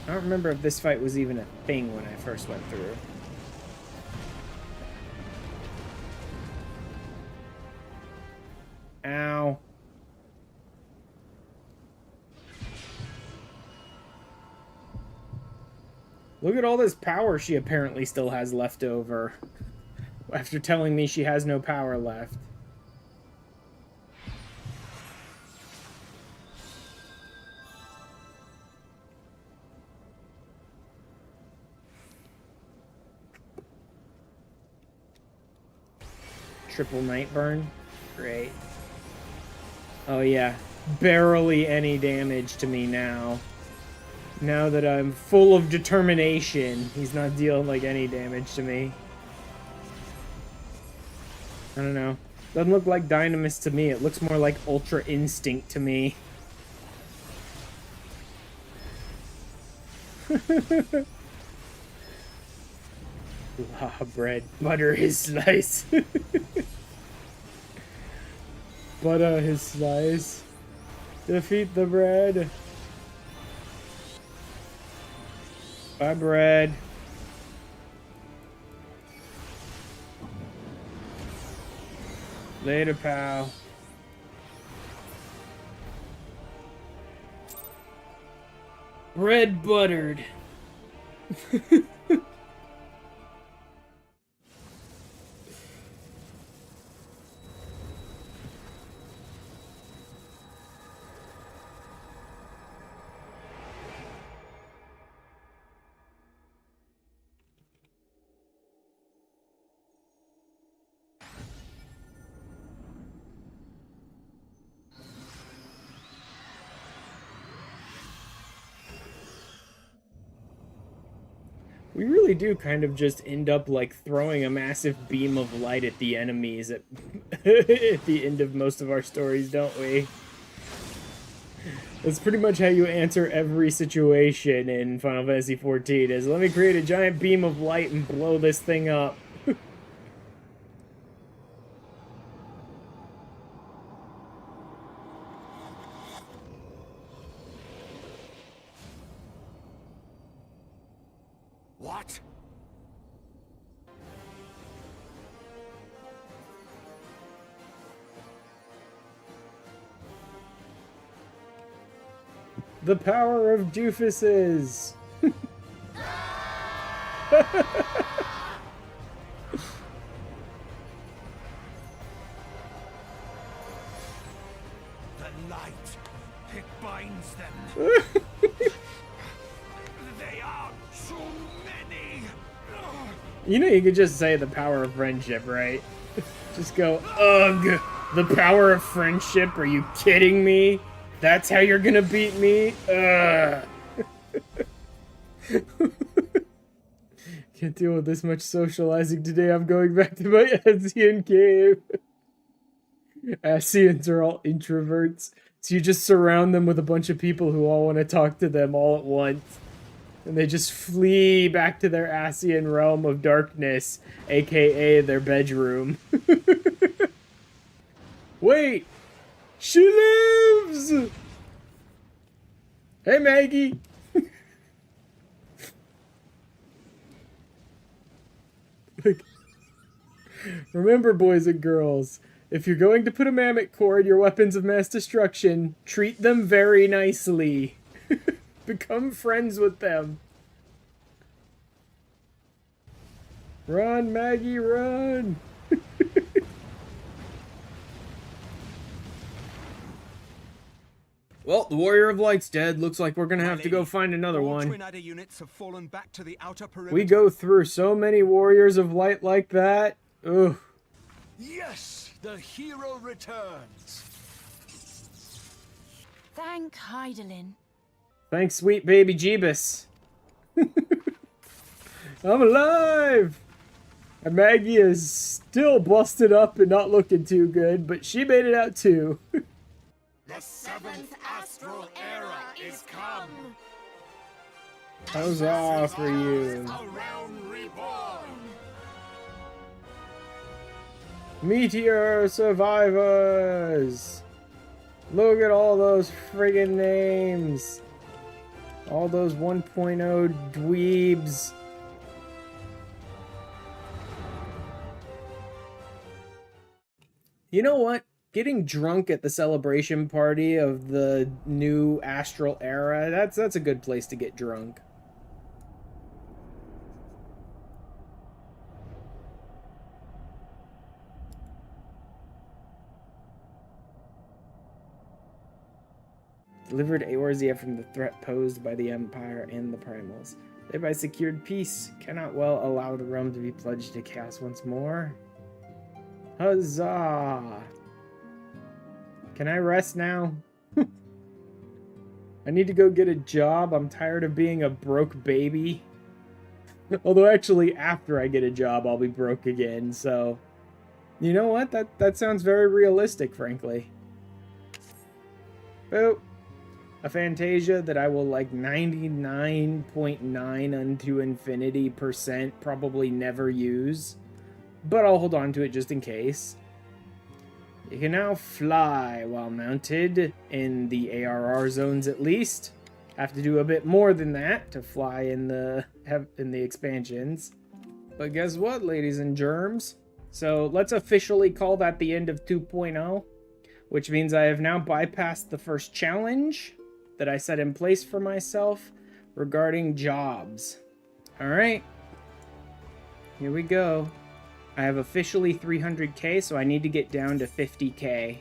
I don't remember if this fight was even a thing when I first went through. Ow. Look at all this power she apparently still has left over. After telling me she has no power left. Triple night burn. Great. Oh yeah. Barely any damage to me now. Now that I'm full of determination, he's not dealing like any damage to me. I don't know. Doesn't look like Dynamis to me. It looks more like Ultra Instinct to me. Ah, bread. Butter his slice. Butter his slice. Defeat the bread. Bye, bread. Later, pal. Bread buttered. We really do kind of just end up, like, throwing a massive beam of light at the enemies at, at the end of most of our stories, don't we? That's pretty much how you answer every situation in Final Fantasy XIV, is let me create a giant beam of light and blow this thing up.
What?
The power of doofuses!
The light, it binds them. They are so many.
You know, you could just say the power of friendship, right? Just go, ugh, the power of friendship, are you kidding me? That's how you're gonna beat me? Ugh. Can't deal with this much socializing today. I'm going back to my Asian cave. Asians are all introverts. So you just surround them with a bunch of people who all want to talk to them all at once. And they just flee back to their Asian realm of darkness, aka their bedroom. Wait! She lives! Hey, Maggie! Like, remember, boys and girls, if you're going to put a mammoth core in your weapons of mass destruction, treat them very nicely. Become friends with them. Run, Maggie, run! Well, the Warrior of Light's dead. Looks like we're gonna have to go find another one.
Units have fallen back to the outer perimeter.
We go through so many Warriors of Light like that. Ugh.
Yes, the hero returns.
Thank Heidelin.
Thanks, sweet baby Jeebus. I'm alive! And Maggie is still busted up and not looking too good, but she made it out too.
The seventh astral era is come.
Huzzah for you.
A realm reborn.
Meteor survivors! Look at all those friggin' names! All those 1.0 dweebs. You know what? Getting drunk at the celebration party of the new astral era, that's a good place to get drunk. Delivered Eorzea from the threat posed by the Empire and the Primals. Thereby secured peace. Cannot well allow the realm to be plunged to chaos once more. Huzzah! Can I rest now? I need to go get a job. I'm tired of being a broke baby. Although actually, after I get a job, I'll be broke again, so... You know what? That sounds very realistic, frankly. Boop. A Fantasia that I will like 99.9 unto infinity % probably never use. But I'll hold on to it just in case. You can now fly while mounted, in the ARR zones at least. Have to do a bit more than that to fly in the expansions. But guess what, ladies and germs? So let's officially call that the end of 2.0, which means I have now bypassed the first challenge that I set in place for myself regarding jobs. Alright, here we go. I have officially 300k, so I need to get down to 50k.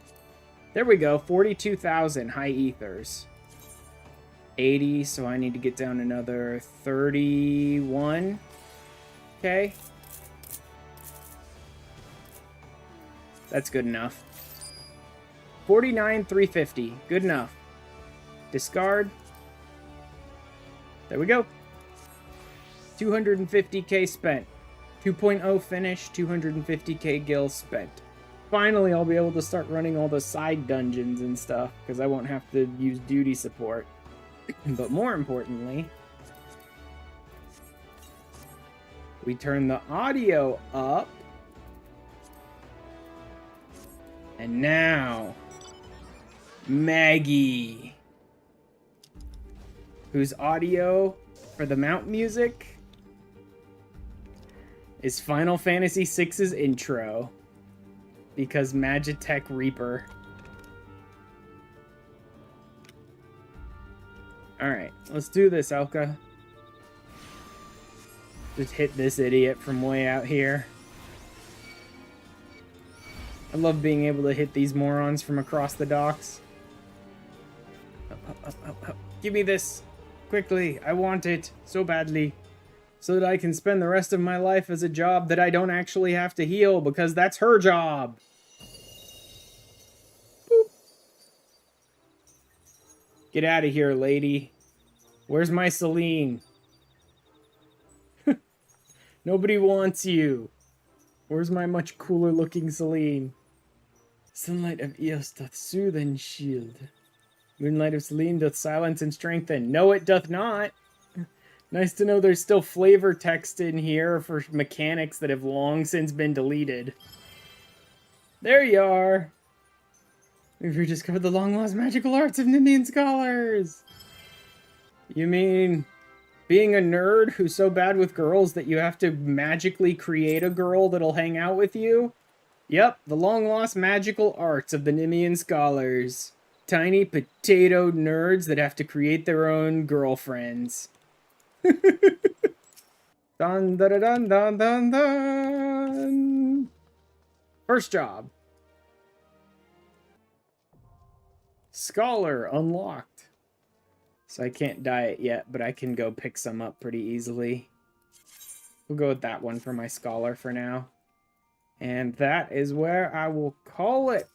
There we go, 42,000 high ethers. 80, so I need to get down another 31. Okay. That's good enough. 49,350, good enough. Discard. There we go. 250k spent. 2.0 finish, 250k gil spent. Finally, I'll be able to start running all the side dungeons and stuff, because I won't have to use duty support. But more importantly, we turn the audio up. And now, Maggie, whose audio for the mount music is Final Fantasy VI's intro, because Magitech Reaper. Alright, let's do this, Elka. Just hit this idiot from way out here. I love being able to hit these morons from across the docks. Up, up, up, up, up. Give me this! Quickly! I want it so badly. So that I can spend the rest of my life as a job that I don't actually have to heal, because that's her job! Boop. Get out of here, lady. Where's my Celine? Nobody wants you. Where's my much cooler looking Celine? Sunlight of Eos doth soothe and shield. Moonlight of Celine doth silence and strengthen. No, it doth not. Nice to know there's still flavor text in here for mechanics that have long since been deleted. There you are. We've rediscovered the long-lost magical arts of Nemean scholars. You mean being a nerd who's so bad with girls that you have to magically create a girl that'll hang out with you? Yep, the long-lost magical arts of the Nemean scholars. Tiny potato nerds that have to create their own girlfriends. Dun dun dun dun dun dun. First job. Scholar unlocked. So I can't dye it yet, but I can go pick some up pretty easily. We'll go with that one for my scholar for now. And that is where I will call it.